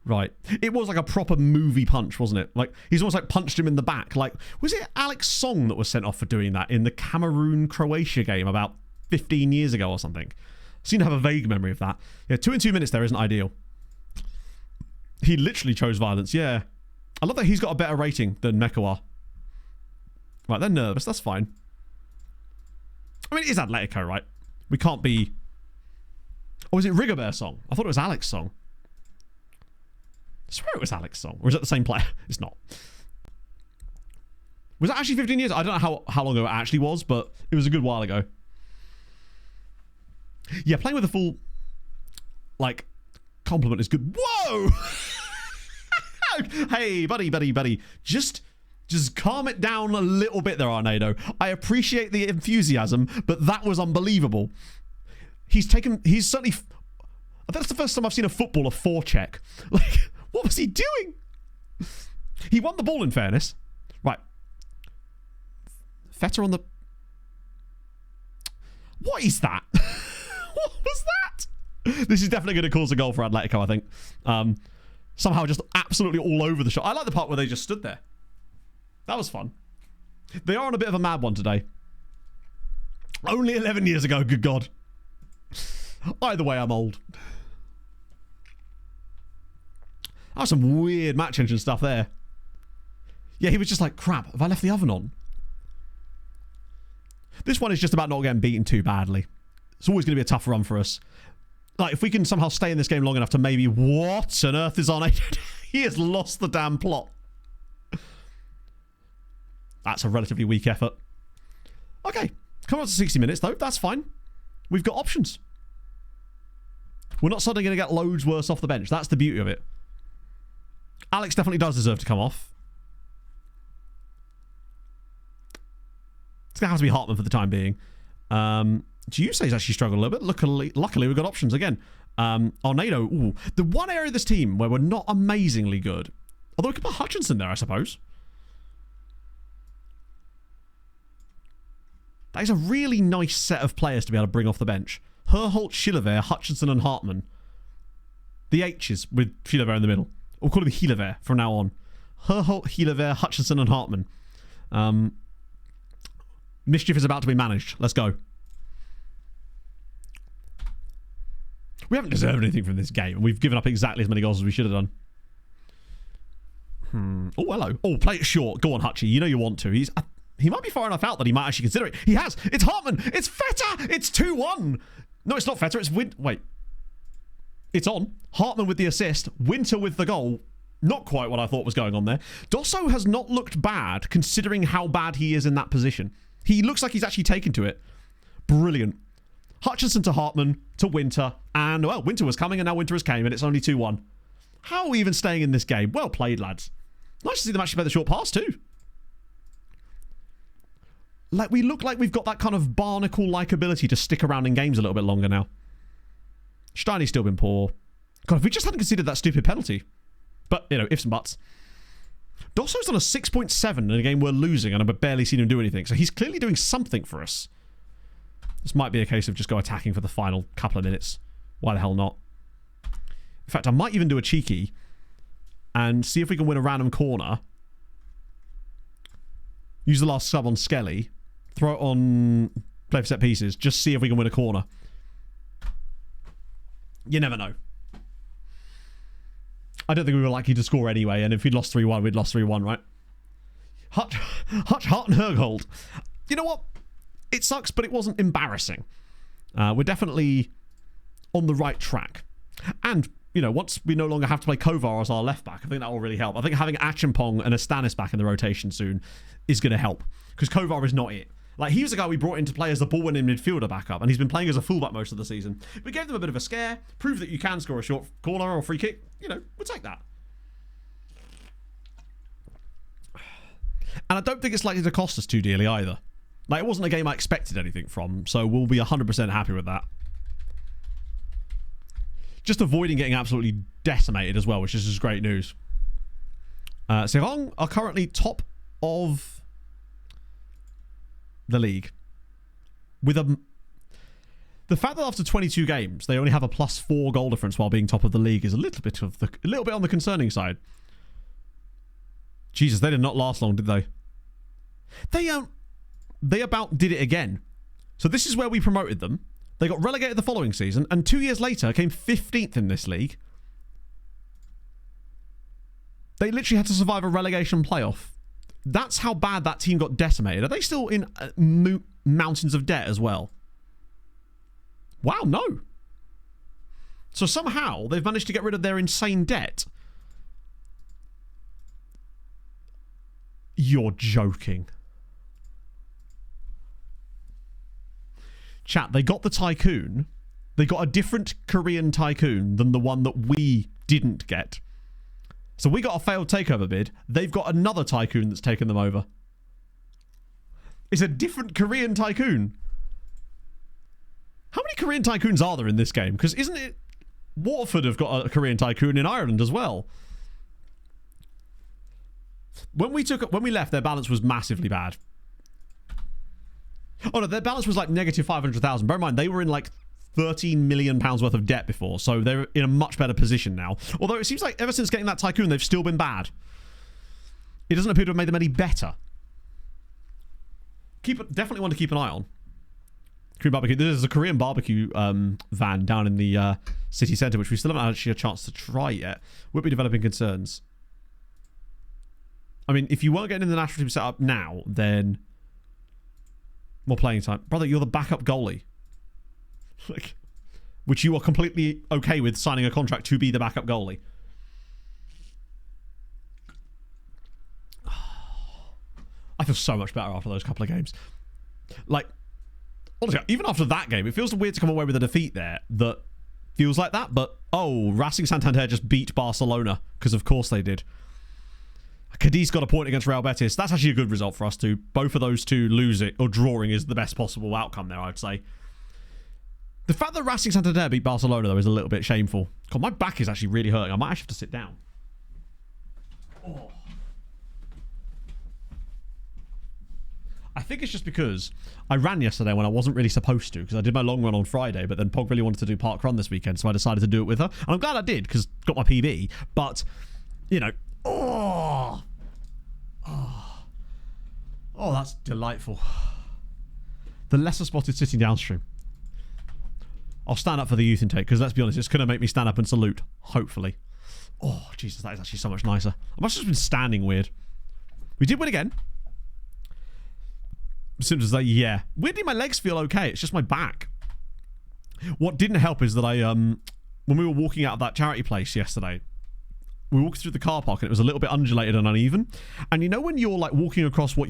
Right. It was like a proper movie punch, wasn't it? Like, he's almost like punched him in the back. Like, was it Alex Song that was sent off for doing that in the Cameroon-Croatia game about 15 years ago or something? I seem to have a vague memory of that. Yeah, 2 in 2 minutes there isn't ideal. He literally chose violence, yeah. I love that he's got a better rating than Mekawa. Right, they're nervous. That's fine. I mean, it is Atletico, right? We can't be... Oh, is it Rigobert Song? I thought it was Alex Song. I swear it was Alex Song. Or is that the same player? It's not. Was that actually 15 years? I don't know how long ago it actually was, but it was a good while ago. Yeah, playing with a full, like, compliment is good. Whoa! Hey, buddy. Just calm it down a little bit there, Arnado. I appreciate the enthusiasm, but that was unbelievable. He's certainly... That's the first time I've seen a footballer forecheck. Like, what was he doing? He won the ball, in fairness. Right. Vetter on the... What is that? What was that? This is definitely going to cause a goal for Atletico, I think. Somehow just absolutely all over the shot. I like the part where they just stood there. That was fun. They are on a bit of a mad one today. Only 11 years ago, good God. Either way, I'm old. That was some weird match engine stuff there. Yeah, he was just like, crap, have I left the oven on? This one is just about not getting beaten too badly. It's always going to be a tough run for us. Like, if we can somehow stay in this game long enough to maybe... What on earth is on? He has lost the damn plot. That's a relatively weak effort. Okay, come on to 60 minutes, though. That's fine. We've got options. We're not suddenly going to get loads worse off the bench. That's the beauty of it. Alex definitely does deserve to come off. It's going to have to be Hartman for the time being. Giusei's actually struggled a little bit. Luckily, we've got options again. Arnado, ooh. The one area of this team where we're not amazingly good. Although we could put Hutchinson there, I suppose. That is a really nice set of players to be able to bring off the bench. Herholt, Chilavert, Hutchinson and Hartman. The H's with Chilavert in the middle. We'll call him Chilavert from now on. Herholt, Chilavert, Hutchinson and Hartman. Mischief is about to be managed. Let's go. We haven't deserved anything from this game, and we've given up exactly as many goals as we should have done. Oh, hello. Oh, play it short. Go on, Hutchie. You know you want to. He might be far enough out that he might actually consider it. He has. It's Hartman. It's Feta. It's 2-1. No, it's not Feta. It's Wait. It's on. Hartman with the assist. Winter with the goal. Not quite what I thought was going on there. Dosso has not looked bad, considering how bad he is in that position. He looks like he's actually taken to it. Brilliant. Hutchinson to Hartman to Winter. And, well, Winter was coming and now Winter has came and it's only 2-1. How are we even staying in this game? Well played, lads. Nice to see them actually play the short pass too. Like, we look like we've got that kind of Barnacle-like ability to stick around in games a little bit longer now. Steiny's still been poor. God, if we just hadn't considered that stupid penalty. But, you know, ifs and buts. Dosso's done a 6.7 in a game we're losing and I've barely seen him do anything. So he's clearly doing something for us. This might be a case of just go attacking for the final couple of minutes. Why the hell not? In fact, I might even do a cheeky and see if we can win a random corner. Use the last sub on Skelly. Throw it on play for set pieces. Just see if we can win a corner. You never know. I don't think we were likely to score anyway, and if we'd lost 3-1, we'd lost 3-1, right? Hart and Hergold. You know what? It sucks, but it wasn't embarrassing. We're definitely on the right track. And, you know, once we no longer have to play Kovar as our left back, I think that will really help. I think having Achimpong and Astanis back in the rotation soon is going to help. Because Kovar is not it. Like, he was the guy we brought in to play as the ball-winning midfielder backup, and he's been playing as a fullback most of the season. We gave them a bit of a scare, proved that you can score a short corner or free kick. You know, we'll take that. And I don't think it's likely to cost us too dearly either. Like, it wasn't a game I expected anything from, so we'll be 100% happy with that. Just avoiding getting absolutely decimated as well, which is just great news. Serang are currently top of the league. With the fact that after 22 games they only have a +4 goal difference while being top of the league is a little bit on the concerning side. Jesus, they did not last long, did they? They about did it again. So this is where we promoted them. They got relegated the following season, and 2 years later came 15th in this league. They literally had to survive a relegation playoff. That's how bad that team got decimated. Are they still in mountains of debt as well? Wow, no. So somehow they've managed to get rid of their insane debt. You're joking. Chat, they got the tycoon. They got a different Korean tycoon than the one that we didn't get. So we got a failed takeover bid. They've got another tycoon that's taken them over. It's a different Korean tycoon. How many Korean tycoons are there in this game? Because isn't it... Waterford have got a Korean tycoon in Ireland as well. When we left, their balance was massively bad. Oh no, their balance was like negative 500,000. Bear in mind, they were in like £13 million worth of debt before, so they're in a much better position now. Although it seems like ever since getting that tycoon, they've still been bad. It doesn't appear to have made them any better. Definitely want to keep an eye on. Korean barbecue. There's a Korean barbecue van down in the city centre, which we still haven't actually had a chance to try yet. Would be developing concerns. I mean, if you weren't getting in the national team set up now, then more playing time. Brother, you're the backup goalie. Like, which you are completely okay with signing a contract to be the backup goalie. I feel so much better after those couple of games. Like, honestly, even after that game, it feels weird to come away with a defeat there that feels like that. But, oh, Racing Santander just beat Barcelona, because of course they did. Cadiz got a point against Real Betis. That's actually a good result for us too. Both of those two losing or drawing is the best possible outcome there, I'd say. The fact that Racing Santander beat Barcelona, though, is a little bit shameful. God, my back is actually really hurting. I might actually have to sit down. Oh. I think it's just because I ran yesterday when I wasn't really supposed to, because I did my long run on Friday, but then Pog really wanted to do park run this weekend, so I decided to do it with her. And I'm glad I did, because got my PB. But, you know, oh, that's delightful. The lesser spotted sitting downstream. I'll stand up for the youth intake, because let's be honest, it's going to make me stand up and salute, hopefully. Oh, Jesus, that is actually so much nicer. I must have just been standing weird. We did win again. Simpsons like, yeah. Weirdly, my legs feel okay. It's just my back. What didn't help is that when we were walking out of that charity place yesterday, we walked through the car park and it was a little bit undulated and uneven. And you know when you're like walking across what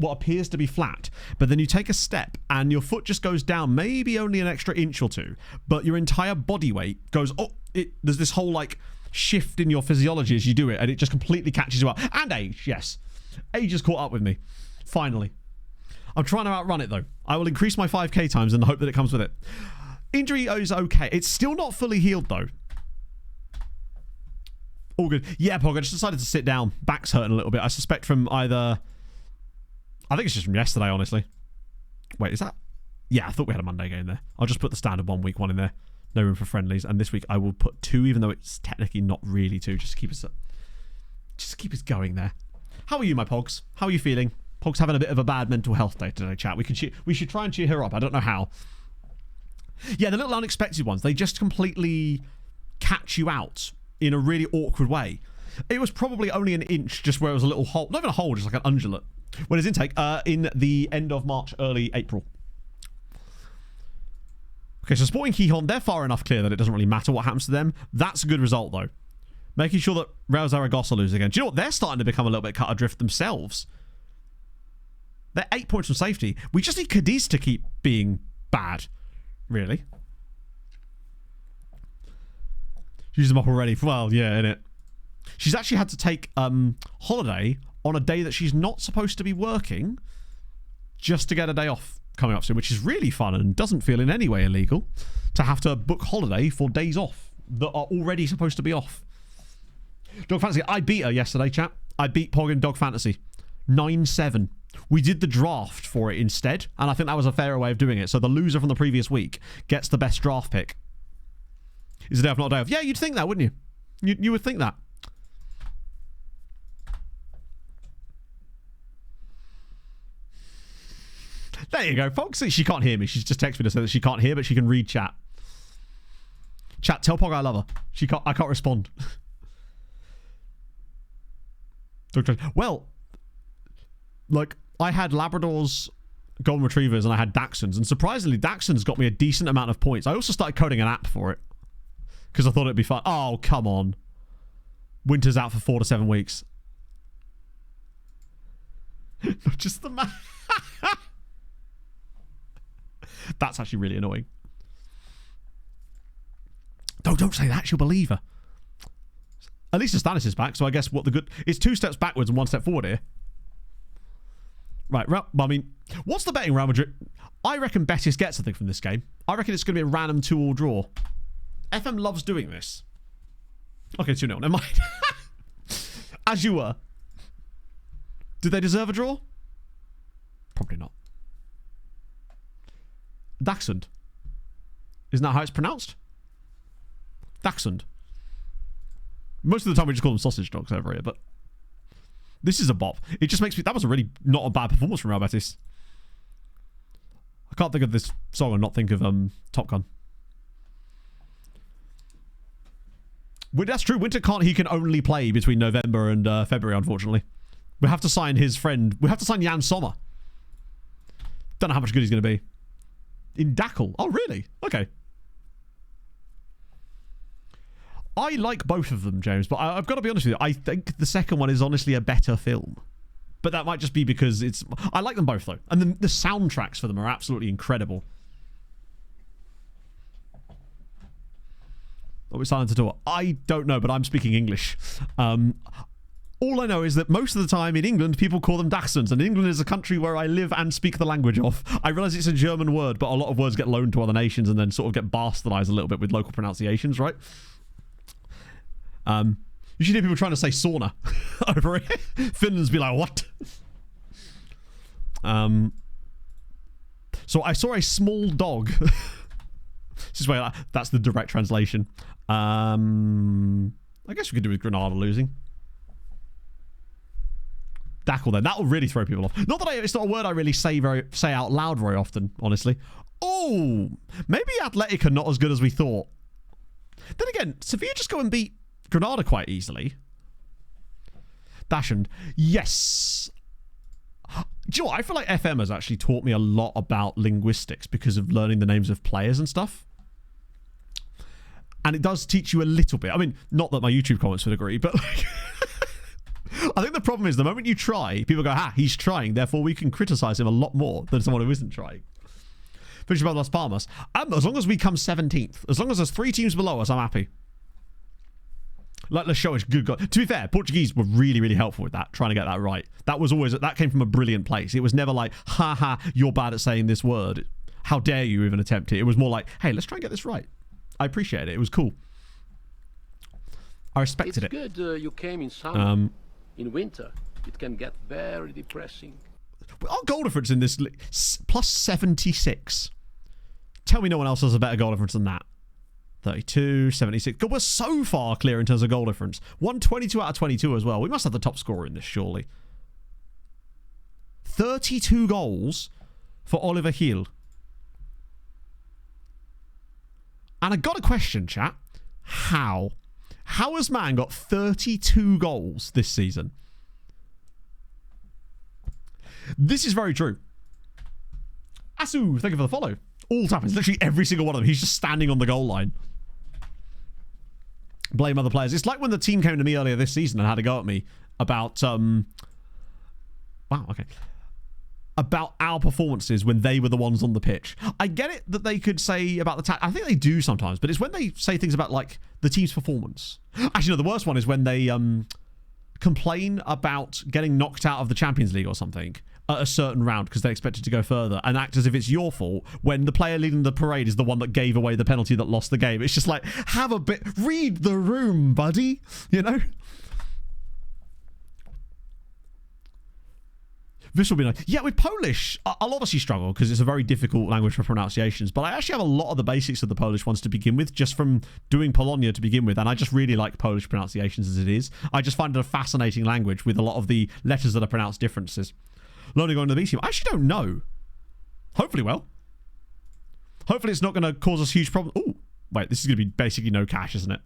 appears to be flat, but then you take a step and your foot just goes down maybe only an extra inch or two, but your entire body weight goes, there's this whole like shift in your physiology as you do it, and it just completely catches you up. And age, yes. Age has caught up with me. Finally. I'm trying to outrun it though. I will increase my 5k times and hope that it comes with it. Injury is okay. It's still not fully healed though. All good. Yeah, Pog, I just decided to sit down. Back's hurting a little bit. I suspect from either... I think it's just from yesterday, honestly. Wait, is that... Yeah, I thought we had a Monday game there. I'll just put the standard 1 week one in there. No room for friendlies. And this week I will put 2, even though it's technically not really 2, just to keep us going there. How are you, my Pogs? How are you feeling? Pog's having a bit of a bad mental health day today, chat. We should try and cheer her up. I don't know how. Yeah, the little unexpected ones, they just completely catch you out in a really awkward way. It was probably only an inch, just where it was a little hole. Not even a hole, just like an undulate. When his intake, in the end of March, early April. Okay, so Sporting Gijón, they're far enough clear that it doesn't really matter what happens to them. That's a good result, though. Making sure that Real Zaragoza lose again. Do you know what? They're starting to become a little bit cut adrift themselves. They're 8 points from safety. We just need Cadiz to keep being bad. Really? Use them up already. Well, yeah, innit? She's actually had to take holiday on a day that she's not supposed to be working just to get a day off coming up soon, which is really fun and doesn't feel in any way illegal to have to book holiday for days off that are already supposed to be off. Dog Fantasy, I beat her yesterday, chat. I beat Pog in Dog Fantasy. 9-7. We did the draft for it instead, and I think that was a fairer way of doing it. So the loser from the previous week gets the best draft pick. Is a day off, not a day off? Yeah, you'd think that, wouldn't you? You would think that. There you go, folks. She can't hear me. She's just texted me to say that she can't hear, but she can read chat. Chat, tell Pog I love her. I can't respond. Well, like, I had Labradors, Golden Retrievers, and I had Dachshunds. And surprisingly, Dachshunds got me a decent amount of points. I also started coding an app for it because I thought it'd be fun. Oh, come on. Winter's out for 4 to 7 weeks. Not just the man. That's actually really annoying. Don't say that. She'll believe her. At least the Stannis is back, so I guess it's 2 steps backwards and 1 step forward here. Right, I mean, what's the betting Real Madrid? I reckon Betis gets something from this game. I reckon it's going to be a random 2-all draw. FM loves doing this. Okay, 2-0, never mind. As you were. Did they deserve a draw? Probably not. Dachshund. Isn't that how it's pronounced? Dachshund. Most of the time we just call them sausage dogs over here, but this is a bop. It just makes me... That was a really not a bad performance from Real Betis. I can't think of this song and not think of Top Gun. Well, that's true. Winter can't... He can only play between November and February, unfortunately. We have to sign his friend... We have to sign Jan Sommer. Don't know how much good he's going to be. In Dackle. Oh, really? Okay. I like both of them, James, but I've got to be honest with you. I think the second one is honestly a better film. But that might just be because it's... I like them both, though. And the soundtracks for them are absolutely incredible. What was silent at all? I don't know, but I'm speaking English. All I know is that most of the time in England, people call them Dachshunds, and England is a country where I live and speak the language of. I realise it's a German word, but a lot of words get loaned to other nations and then sort of get bastardised a little bit with local pronunciations, right? You should hear people trying to say sauna over here. Finland's be like, what? So I saw a small dog. This is where that's the direct translation. I guess we could do with Granada losing. Dackle then. That'll really throw people off. Not that it's not a word I really say out loud very often, honestly. Oh, maybe Athletic are not as good as we thought. Then again, Sevilla just go and beat Granada quite easily. Dashund. Yes. Do you know what? I feel like FM has actually taught me a lot about linguistics because of learning the names of players and stuff. And it does teach you a little bit. I mean, not that my YouTube comments would agree, but like... I think the problem is the moment you try, people go, he's trying, therefore we can criticize him a lot more than someone who isn't trying. Finish above Las Palmas. As long as we come 17th, as long as there's 3 teams below us, I'm happy. Let's show us good God. To be fair, Portuguese were really, really helpful with that, trying to get that right. That came from a brilliant place. It was never like, you're bad at saying this word. How dare you even attempt it? It was more like, hey, let's try and get this right. I appreciate it. It was cool. I respected it. It's good you came in summer. In winter, it can get very depressing. Our goal difference in this plus 76. Tell me no one else has a better goal difference than that. 32, 76. God, we're so far clear in terms of goal difference. 122 out of 22 as well. We must have the top scorer in this, surely. 32 goals for Oliver Hill. And I got a question, chat. How? How has man got 32 goals this season? This is very true. Asu, thank you for the follow. All happens. Literally every single one of them. He's just standing on the goal line. Blame other players. It's like when the team came to me earlier this season and had a go at me about... Wow, okay. About our performances when they were the ones on the pitch. I get it that they could say about the I think they do sometimes, but it's when they say things about like the team's performance. Actually, no, the worst one is when they complain about getting knocked out of the Champions League or something at a certain round because they expected to go further and act as if it's your fault when the player leading the parade is the one that gave away the penalty that lost the game. It's just like, have a bit, read the room, buddy, you know? This will be nice. Yeah, with Polish, I'll obviously struggle because it's a very difficult language for pronunciations, but I actually have a lot of the basics of the Polish ones to begin with, just from doing Polonia to begin with, and I just really like Polish pronunciations as it is. I just find it a fascinating language with a lot of the letters that are pronounced differences. Learning on the B team, I actually don't know. Hopefully well. Hopefully it's not going to cause us huge problems. Oh, wait, this is going to be basically no cash, isn't it?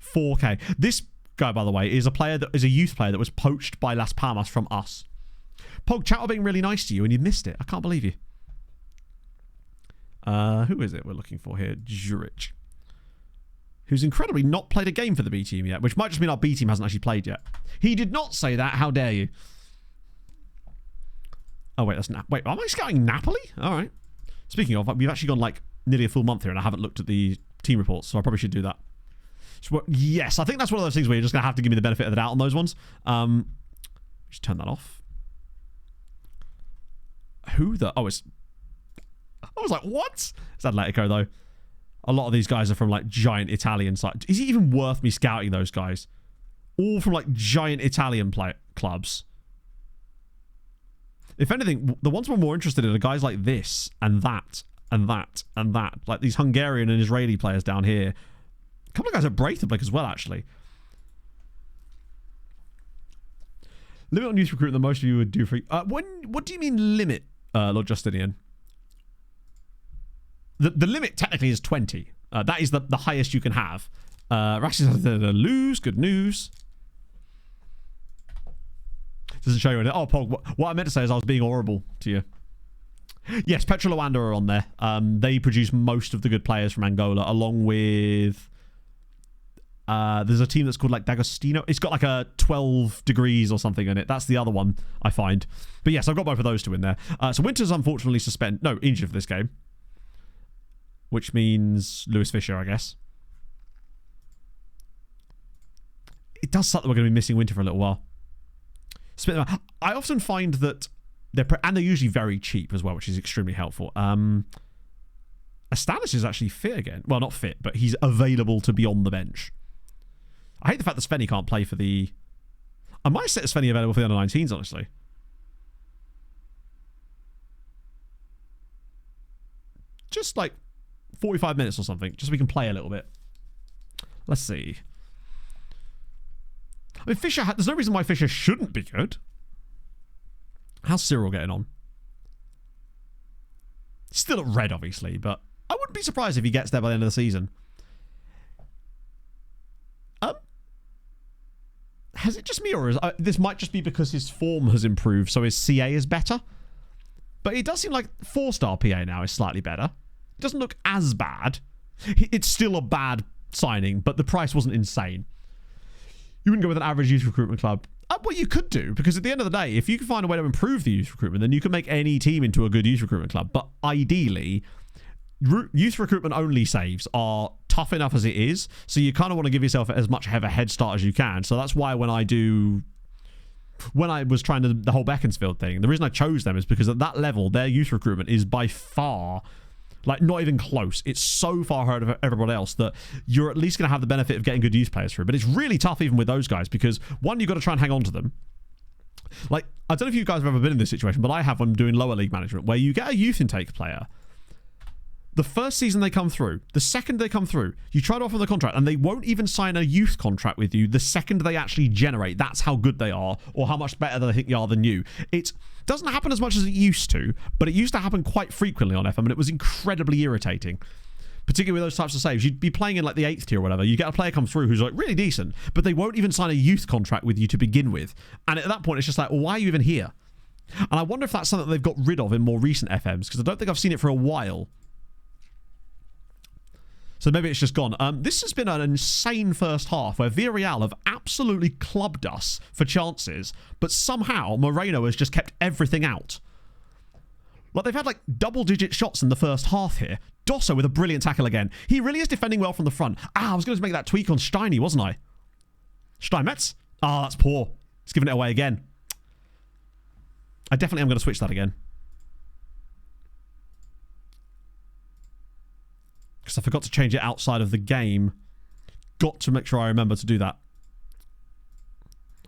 4K. This guy, by the way, is a youth player that was poached by Las Palmas from us. Pog, chat were being really nice to you and you missed it. I can't believe you. Who is it we're looking for here? Juric. Who's incredibly not played a game for the B team yet, which might just mean our B team hasn't actually played yet. He did not say that. How dare you? Oh, wait, that's wait, am I scouting Napoli? All right. Speaking of, we've actually gone like nearly a full month here and I haven't looked at the team reports, so I probably should do that. Yes, I think that's one of those things where you're just going to have to give me the benefit of the doubt on those ones. Just turn that off. Who the... Oh, it's... I was like, what? It's Atletico, though. A lot of these guys are from, like, giant Italian sides. Is it even worth me scouting those guys? All from, like, giant Italian clubs. If anything, the ones we're more interested in are guys like this and that and that and that. Like, these Hungarian and Israeli players down here. A couple of guys at Breithimblik as well, actually. Limit on youth recruitment that most of you would do for... what do you mean limit, Lord Justinian? The limit technically is 20. That is the highest you can have. Rashid says lose. Good news. Doesn't show you anything. Oh, Pog, what I meant to say is I was being horrible to you. Yes, Petro Luanda are on there. They produce most of the good players from Angola, along with... There's a team that's called like D'Agostino. It's got like a 12 degrees or something in it. That's the other one I find. But yes, I've got both of those two in there. So Winter's unfortunately injured for this game. Which means Lewis Fisher, I guess. It does suck that we're going to be missing Winter for a little while. I often find that they're usually very cheap as well, which is extremely helpful. Astanis is actually fit again. Well, not fit, but he's available to be on the bench. I hate the fact that Svenny can't play for the... I might set Svenny available for the under-19s, honestly. Just like 45 minutes or something, just so we can play a little bit. Let's see. I mean, Fisher... There's no reason why Fisher shouldn't be good. How's Cyril getting on? Still at red, obviously, but I wouldn't be surprised if he gets there by the end of the season. Has it just me, or this might just be because his form has improved, so his CA is better? But it does seem like 4-star PA now is slightly better. It doesn't look as bad. It's still a bad signing, but the price wasn't insane. You wouldn't go with an average youth recruitment club. Well, you could do, because at the end of the day, if you can find a way to improve the youth recruitment, then you can make any team into a good youth recruitment club. But ideally, youth recruitment only saves are tough enough as it is, so you kind of want to give yourself as much of a head start as you can. So that's why when I was trying the whole Beaconsfield thing, the reason I chose them is because at that level, their youth recruitment is by far... like, not even close. It's so far ahead of everybody else that you're at least going to have the benefit of getting good youth players through. But it's really tough even with those guys because, one, you've got to try and hang on to them. Like, I don't know if you guys have ever been in this situation, but I have when doing lower league management, where you get a youth intake player. The first season they come through, the second they come through, you try to offer them the contract, and they won't even sign a youth contract with you the second they actually generate. That's how good they are, or how much better they think they are than you. It doesn't happen as much as it used to, but it used to happen quite frequently on FM, and it was incredibly irritating. Particularly with those types of saves. You'd be playing in like the 8th tier or whatever. You get a player come through who's like really decent, but they won't even sign a youth contract with you to begin with. And at that point, it's just like, well, why are you even here? And I wonder if that's something they've got rid of in more recent FMs, because I don't think I've seen it for a while. So maybe it's just gone. This has been an insane first half where Villarreal have absolutely clubbed us for chances, but somehow Moreno has just kept everything out. Like, they've had like double-digit shots in the first half here. Dosso with a brilliant tackle again. He really is defending well from the front. I was going to make that tweak on Steiny, wasn't I? Steinmetz? That's poor. He's giving it away again. I definitely am going to switch that again. Because I forgot to change it outside of the game. Got to make sure I remember to do that.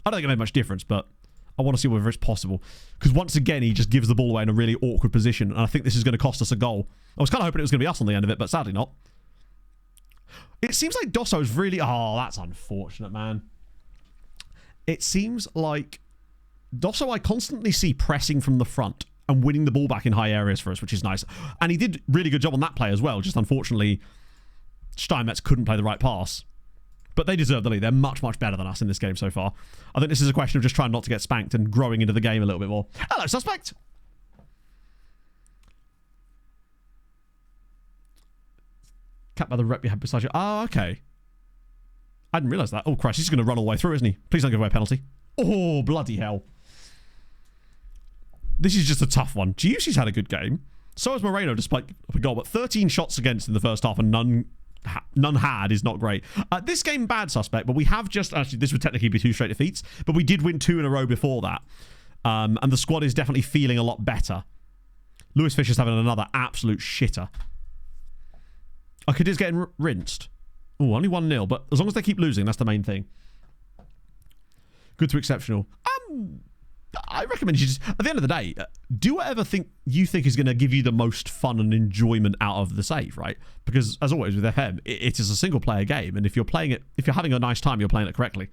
I don't think it made much difference, but I want to see whether it's possible. Because once again, he just gives the ball away in a really awkward position. And I think this is going to cost us a goal. I was kind of hoping it was going to be us on the end of it, but sadly not. It seems like Dosso's really... that's unfortunate, man. It seems like Dosso I constantly see pressing from the front and winning the ball back in high areas for us, which is nice. And he did a really good job on that play as well. Just unfortunately, Steinmetz couldn't play the right pass. But they deserve the lead. They're much, much better than us in this game so far. I think this is a question of just trying not to get spanked and growing into the game a little bit more. Hello, suspect! Capped by the rep you had beside you. Okay. I didn't realise that. Oh, Christ. He's going to run all the way through, isn't he? Please don't give away a penalty. Oh, bloody hell. This is just a tough one. Giussi's had a good game. So has Moreno, despite a goal. But 13 shots against in the first half and none had is not great. This game, bad suspect, but we have just... Actually, this would technically be 2 straight defeats, but we did win 2 in a row before that. And the squad is definitely feeling a lot better. Lewis Fisher's having another absolute shitter. Kadir's getting rinsed. Oh, only 1-0, but as long as they keep losing, that's the main thing. Good to exceptional. I recommend you just... At the end of the day, do whatever you think is going to give you the most fun and enjoyment out of the save, right? Because, as always with FM, it is a single-player game, and if you're playing it... If you're having a nice time, you're playing it correctly.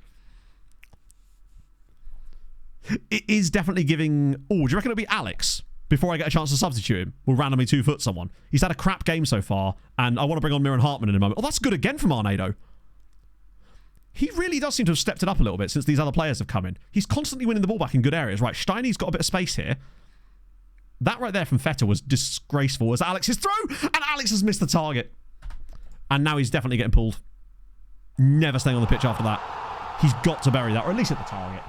It is definitely giving... Oh, do you reckon it'll be Alex? Before I get a chance to substitute him, we'll randomly 2-foot someone. He's had a crap game so far, and I want to bring on Miran Hartman in a moment. Oh, that's good again from Arnado. He really does seem to have stepped it up a little bit since these other players have come in. He's constantly winning the ball back in good areas. Right, Steiny's got a bit of space here. That right there from Feta was disgraceful as Alex's throw, and Alex has missed the target. And now he's definitely getting pulled. Never staying on the pitch after that. He's got to bury that, or at least hit the target.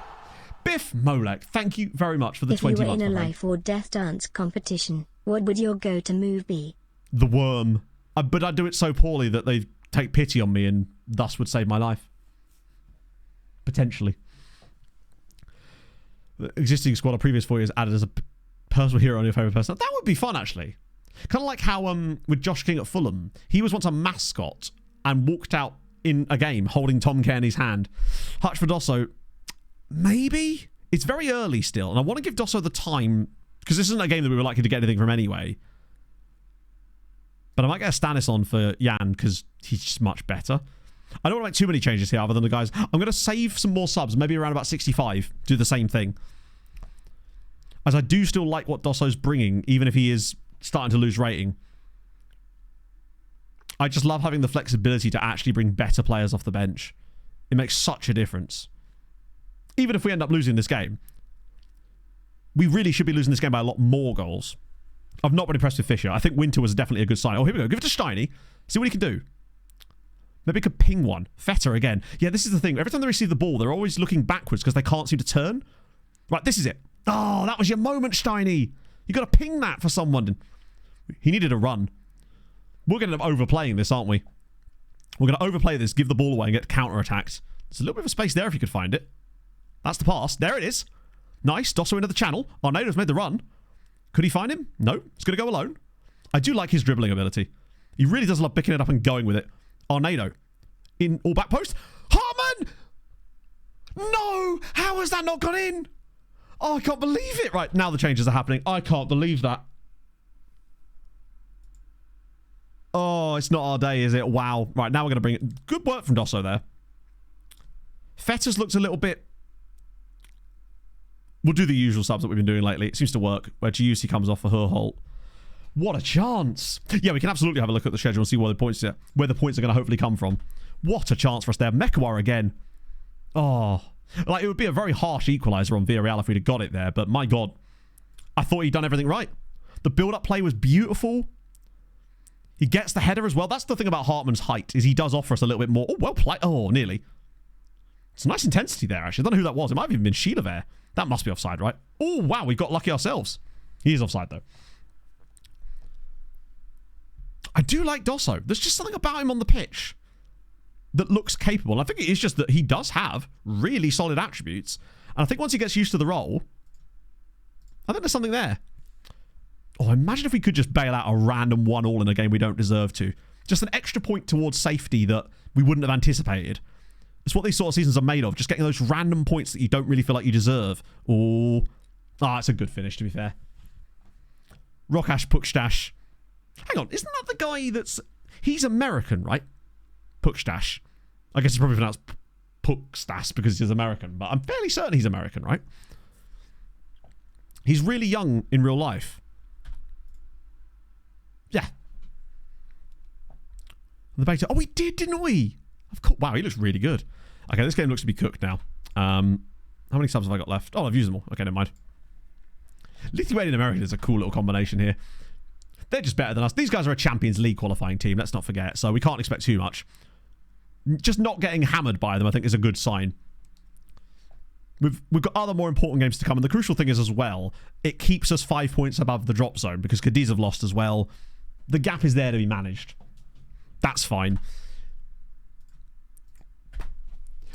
Biff Molek, thank you very much for the 20 months. If you were in a life or death dance competition, what would your go-to move be? The worm. But I do it so poorly that they take pity on me and thus would save my life. Potentially. The existing squad of previous 4 years added as a personal hero on your favourite person. That would be fun, actually. Kind of like how with Josh King at Fulham, he was once a mascot and walked out in a game holding Tom Kearney's hand. Hutch for Dosso, maybe? It's very early still, and I want to give Dosso the time, because this isn't a game that we were likely to get anything from anyway. But I might get a Stannis on for Jan, because he's just much better. I don't want to make too many changes here other than the guys. I'm going to save some more subs, maybe around about 65, do the same thing. As I do still like what Dosso's bringing, even if he is starting to lose rating. I just love having the flexibility to actually bring better players off the bench. It makes such a difference. Even if we end up losing this game, we really should be losing this game by a lot more goals. I've not been impressed with Fisher. I think Winter was definitely a good sign. Oh, here we go. Give it to Steiny. See what he can do. Maybe he could ping one. Feta again. Yeah, this is the thing. Every time they receive the ball, they're always looking backwards because they can't seem to turn. Right, this is it. Oh, that was your moment, Steiny. You got to ping that for someone. He needed a run. We're going to end up overplaying this, aren't we? We're going to overplay this, give the ball away and get counter-attacked. There's a little bit of a space there if you could find it. That's the pass. There it is. Nice. Dosso into the channel. Arnado's made the run. Could he find him? No. He's going to go alone. I do like his dribbling ability. He really does love picking it up and going with it. Arnado. In all back post. Hartman! No! How has that not gone in? Oh, I can't believe it. Right, now the changes are happening. I can't believe that. Oh, it's not our day, is it? Wow. Right, now we're going to bring it. Good work from Dosso there. Fetters looks a little bit... We'll do the usual subs that we've been doing lately. It seems to work, where Giussi comes off for Herholt. What a chance. Yeah, we can absolutely have a look at the schedule and see where the points are going to hopefully come from. What a chance for us there. Mekawar again. Oh. Like, it would be a very harsh equaliser on Villarreal if we'd have got it there, but my God. I thought he'd done everything right. The build-up play was beautiful. He gets the header as well. That's the thing about Hartman's height, is he does offer us a little bit more. Oh, well played. Oh, nearly. It's a nice intensity there, actually. I don't know who that was. It might have even been Sheila there. That must be offside, right? Oh, wow. We got lucky ourselves. He is offside, though. I do like Dosso. There's just something about him on the pitch that looks capable. And I think it is just that he does have really solid attributes. And I think once he gets used to the role, I think there's something there. Oh, imagine if we could just bail out a random 1-1 in a game we don't deserve to. Just an extra point towards safety that we wouldn't have anticipated. It's what these sort of seasons are made of. Just getting those random points that you don't really feel like you deserve. Oh, it's a good finish, to be fair. Rockash Puckstash. Hang on, isn't that the guy that's... He's American, right? Puckstash. I guess it's probably pronounced Puckstas because he's American, but I'm fairly certain he's American, right? He's really young in real life. Yeah. The beta. Oh, we did, didn't we? Wow, he looks really good. Okay, this game looks to be cooked now. How many subs have I got left? Oh, I've used them all. Okay, never mind. Lithuanian American is a cool little combination here. They're just better than us. These guys are a Champions League qualifying team, let's not forget. So we can't expect too much. Just not getting hammered by them, I think, is a good sign. We've got other more important games to come. And the crucial thing is as well, it keeps us 5 points above the drop zone because Cadiz have lost as well. The gap is there to be managed. That's fine.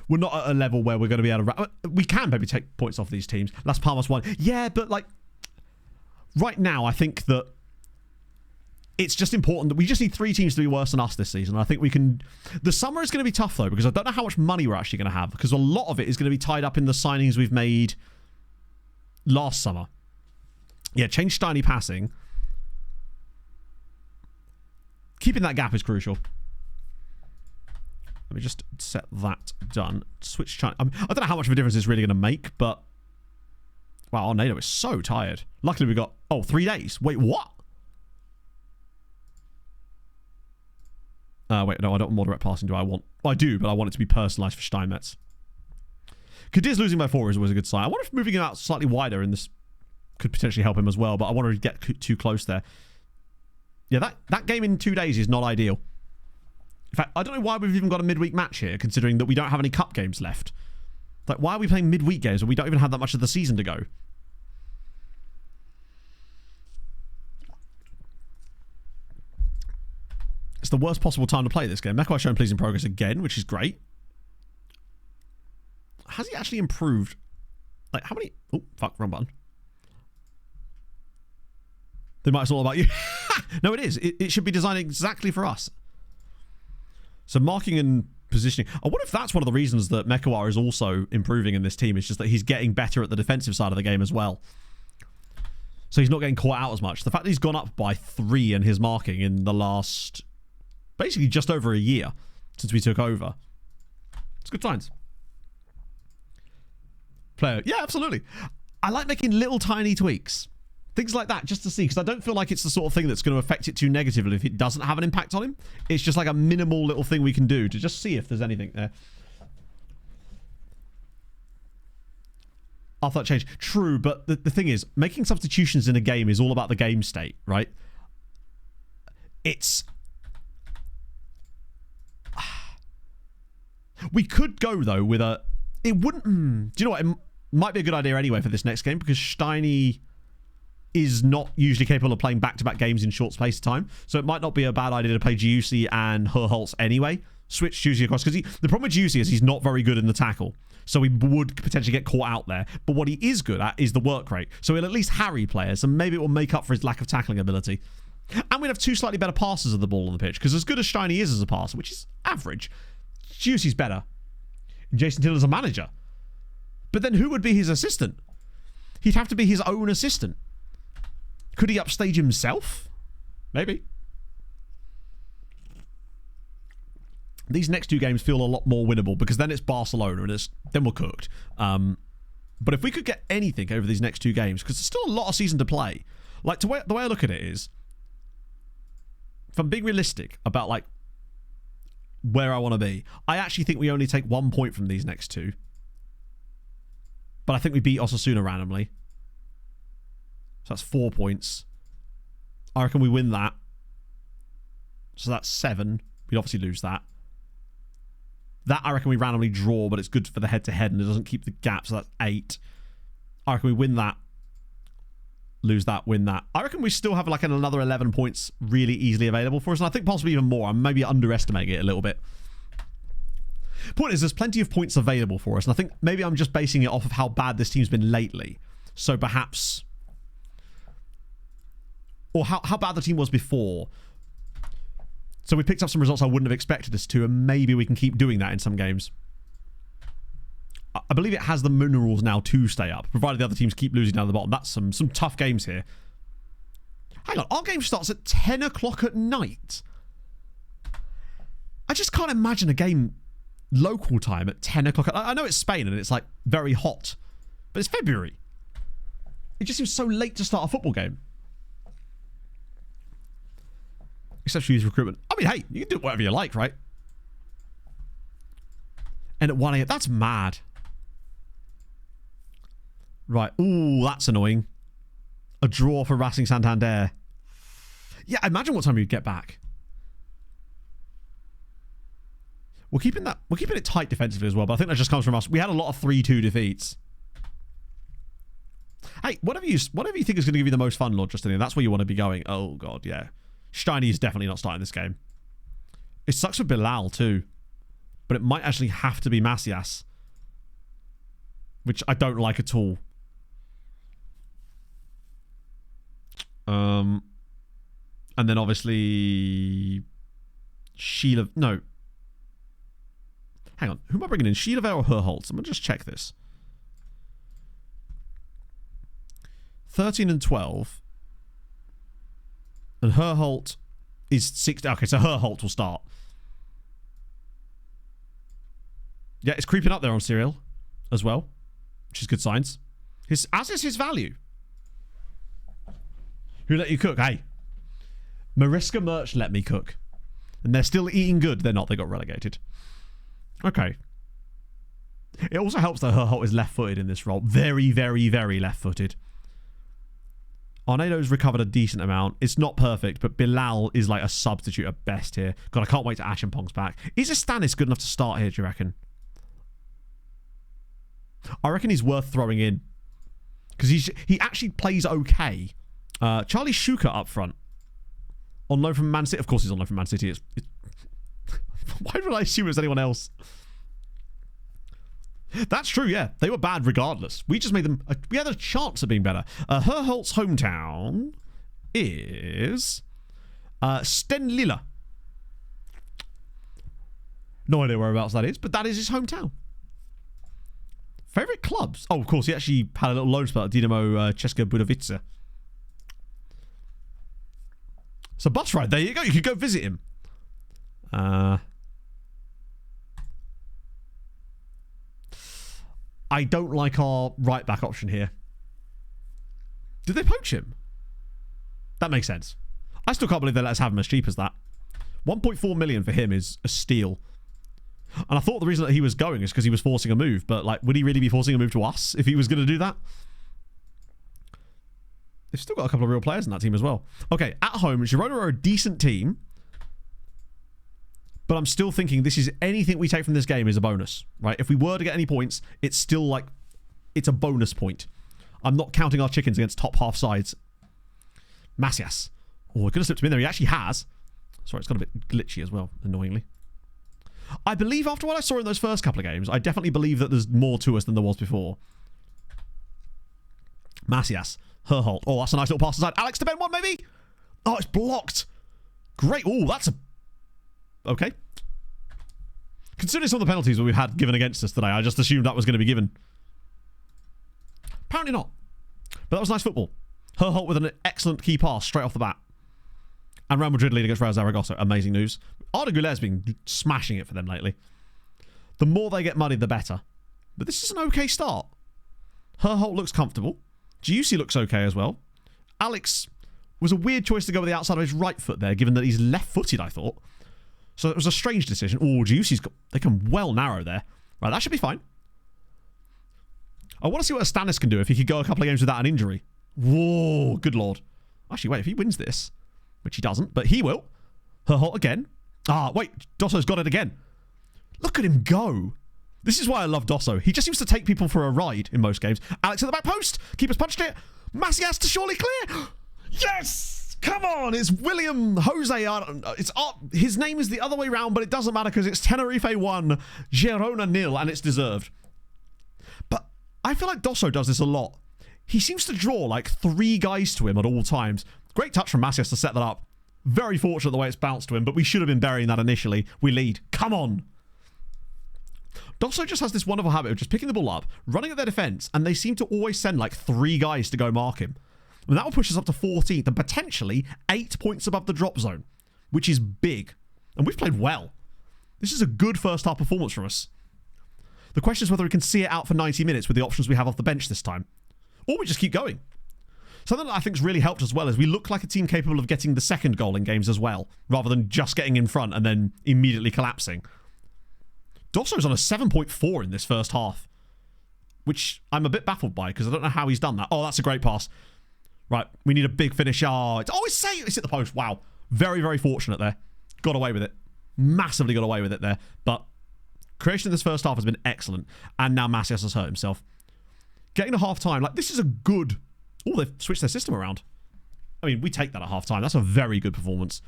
We're not at a level where we're going to be able to... We can maybe take points off these teams. Las Palmas won. Yeah, but like... Right now, I think that it's just important that we just need 3 teams to be worse than us this season. I think we can... The summer is going to be tough, though, because I don't know how much money we're actually going to have, because a lot of it is going to be tied up in the signings we've made last summer. Yeah, change Steiny passing. Keeping that gap is crucial. Let me just set that done. Switch China. I don't know how much of a difference it's really going to make, but... Wow, Arnado is so tired. Luckily we got... Oh, 3 days. Wait, what? Wait, no, I don't want moderate passing, do I? Well, I do, but I want it to be personalised for Steinmetz. Kadiz losing by 4 is always a good sign. I wonder if moving him out slightly wider in this could potentially help him as well, but I want to get too close there. Yeah, that game in 2 days is not ideal. In fact, I don't know why we've even got a midweek match here, considering that we don't have any cup games left. Like, why are we playing midweek games when we don't even have that much of the season to go? It's the worst possible time to play this game. Mekawai's showing pleasing progress again, which is great. Has he actually improved? Like, how many... Oh, fuck, wrong button. They might it's all about you. No, it is. It should be designed exactly for us. So marking and positioning. I wonder if that's one of the reasons that Mekawai is also improving in this team. It's just that he's getting better at the defensive side of the game as well. So he's not getting caught out as much. The fact that he's gone up by 3 in his marking in the last... basically just over a year since we took over. It's good signs. Player. Yeah, absolutely. I like making little tiny tweaks. Things like that, just to see, because I don't feel like it's the sort of thing that's going to affect it too negatively if it doesn't have an impact on him. It's just like a minimal little thing we can do to just see if there's anything there. I thought change. True, but the thing is, making substitutions in a game is all about the game state, right? It's... We could go, though, with a... It wouldn't... Do you know what? It might be a good idea anyway for this next game, because Steiny is not usually capable of playing back-to-back games in short space of time. So it might not be a bad idea to play Giussi and Herholtz anyway. Switch Giussi across. Because the problem with Giussi is he's not very good in the tackle. So he would potentially get caught out there. But what he is good at is the work rate. So he'll at least harry players, and maybe it will make up for his lack of tackling ability. And we'd have 2 slightly better passers of the ball on the pitch. Because as good as Steiny is as a passer, which is average, Giussi's better. And Jason Taylor's a manager. But then who would be his assistant? He'd have to be his own assistant. Could he upstage himself? Maybe. These next 2 games feel a lot more winnable because then it's Barcelona and then we're cooked. But if we could get anything over these next 2 games, because there's still a lot of season to play. Like, the way I look at it is, if I'm being realistic about, like, where I want to be, I actually think we only take 1 point from these next 2. But I think we beat Osasuna randomly. So that's 4 points. I reckon we win that. So that's 7. We'd obviously lose that. That I reckon we randomly draw, but it's good for the head-to-head and it doesn't keep the gap, so that's 8. I reckon we win that. Lose that, win that. I reckon we still have like another 11 points really easily available for us, and I think possibly even more. I'm maybe underestimating it a little bit. Point is, there's plenty of points available for us, and I think maybe I'm just basing it off of how bad this team's been lately. So perhaps... Or how bad the team was before. So we picked up some results I wouldn't have expected us to, and maybe we can keep doing that in some games. I believe it has the minerals now to stay up, provided the other teams keep losing down the bottom. That's some tough games here. Hang on, our game starts at 10 o'clock at night. I just can't imagine a game local time at 10 o'clock. I know it's Spain and it's like very hot, but it's February. It just seems so late to start a football game. Except for use recruitment. I mean, hey, you can do whatever you like, right? And at 1 a.m. That's mad. Right. Ooh, that's annoying. A draw for Racing Santander. Yeah, imagine what time you'd get back. We're keeping it tight defensively as well, but I think that just comes from us. We had a lot of 3-2 defeats. Hey, whatever you think is going to give you the most fun, Lord Justinian, that's where you want to be going. Oh, God, yeah. Steiny is definitely not starting this game. It sucks for Bilal too. But it might actually have to be Macias. Which I don't like at all. And then obviously... Sheila... No. Hang on. Who am I bringing in? Sheila or Herholtz? I'm going to just check this. 13 and 12... And Herholt is 6. Okay, so Herholt will start. Yeah, it's creeping up there on Serial as well, which is good signs. As is his value. Who let you cook? Hey, Mariska Merch let me cook. And they're still eating good. They're not. They got relegated. Okay. It also helps that Herholt is left-footed in this role. Very, very, very left-footed. Arnado's recovered a decent amount. It's not perfect, but Bilal is like a substitute at best here. God, I can't wait to Ashenpong's back. Is a Stanis good enough to start here, do you reckon? I reckon he's worth throwing in. Because he actually plays okay. Charlie Schuker up front. On loan from Man City. Of course he's on loan from Man City. Why would I assume it's anyone else? That's true, yeah. They were bad regardless. We just made them... we had a chance of being better. Herholt's hometown is... Stenlilla. No idea whereabouts that is, but that is his hometown. Favourite clubs? Oh, of course, he actually had a little loan spell at Dinamo Česká Budějovice. So bus ride, there you go. You could go visit him. I don't like our right back option here. Did they poach him? That makes sense. I still can't believe they let us have him as cheap as that. 1.4 million for him is a steal. And I thought the reason that he was going is because he was forcing a move. But like, would he really be forcing a move to us if he was going to do that? They've still got a couple of real players in that team as well. Okay, at home, Girona are a decent team. But I'm still thinking this is anything we take from this game is a bonus, right? If we were to get any points, it's still like, it's a bonus point. I'm not counting our chickens against top half sides. Macias. Oh, I could have slipped him in there. He actually has. Sorry, it's got a bit glitchy as well, annoyingly. I believe after what I saw in those first couple of games, I definitely believe that there's more to us than there was before. Macias. Herholt. Oh, that's a nice little pass aside. Alex to Ben one, maybe? Oh, it's blocked. Great. Oh, that's a... Okay. Considering some of the penalties that we've had given against us today, I just assumed that was going to be given. Apparently not. But that was nice football. Herholt with an excellent key pass straight off the bat. And Real Madrid lead against Real Zaragoza. Amazing news. Arda Güler's been smashing it for them lately. The more they get muddied, the better. But this is an okay start. Herholt looks comfortable. Giussi looks okay as well. Alex was a weird choice to go with the outside of his right foot there, given that he's left-footed, I thought. So it was a strange decision. Oh, Giussi's got... They can well narrow there. Right, that should be fine. I want to see what Stanis can do if he could go a couple of games without an injury. Whoa, good lord. Actually, wait, if he wins this, which he doesn't, but he will. Herholt again. Ah, wait, Dosso's got it again. Look at him go. This is why I love Dosso. He just seems to take people for a ride in most games. Alex at the back post. Keeper's punched it. Macias to surely clear. Yes! Come on, it's William Jose. It's his name is the other way round, but it doesn't matter because it's Tenerife 1, Girona 0, and it's deserved. But I feel like Dosso does this a lot. He seems to draw like 3 guys to him at all times. Great touch from Macias to set that up. Very fortunate the way it's bounced to him, but we should have been burying that initially. We lead. Come on. Dosso just has this wonderful habit of just picking the ball up, running at their defence, and they seem to always send like 3 guys to go mark him. And that will push us up to 14th and potentially 8 points above the drop zone, which is big. And we've played well. This is a good first half performance from us. The question is whether we can see it out for 90 minutes with the options we have off the bench this time. Or we just keep going. Something that I think's really helped as well is we look like a team capable of getting the second goal in games as well, rather than just getting in front and then immediately collapsing. Dosso's on a 7.4 in this first half, which I'm a bit baffled by because I don't know how he's done that. Oh, that's a great pass. Right, we need a big finish. Oh, it's hit the post. Wow. Very, very fortunate there. Got away with it. Massively got away with it there. But creation in this first half has been excellent. And now Macias has hurt himself. Getting to half-time, like, this is a good... Oh, they've switched their system around. I mean, we take that at half-time. That's a very good performance.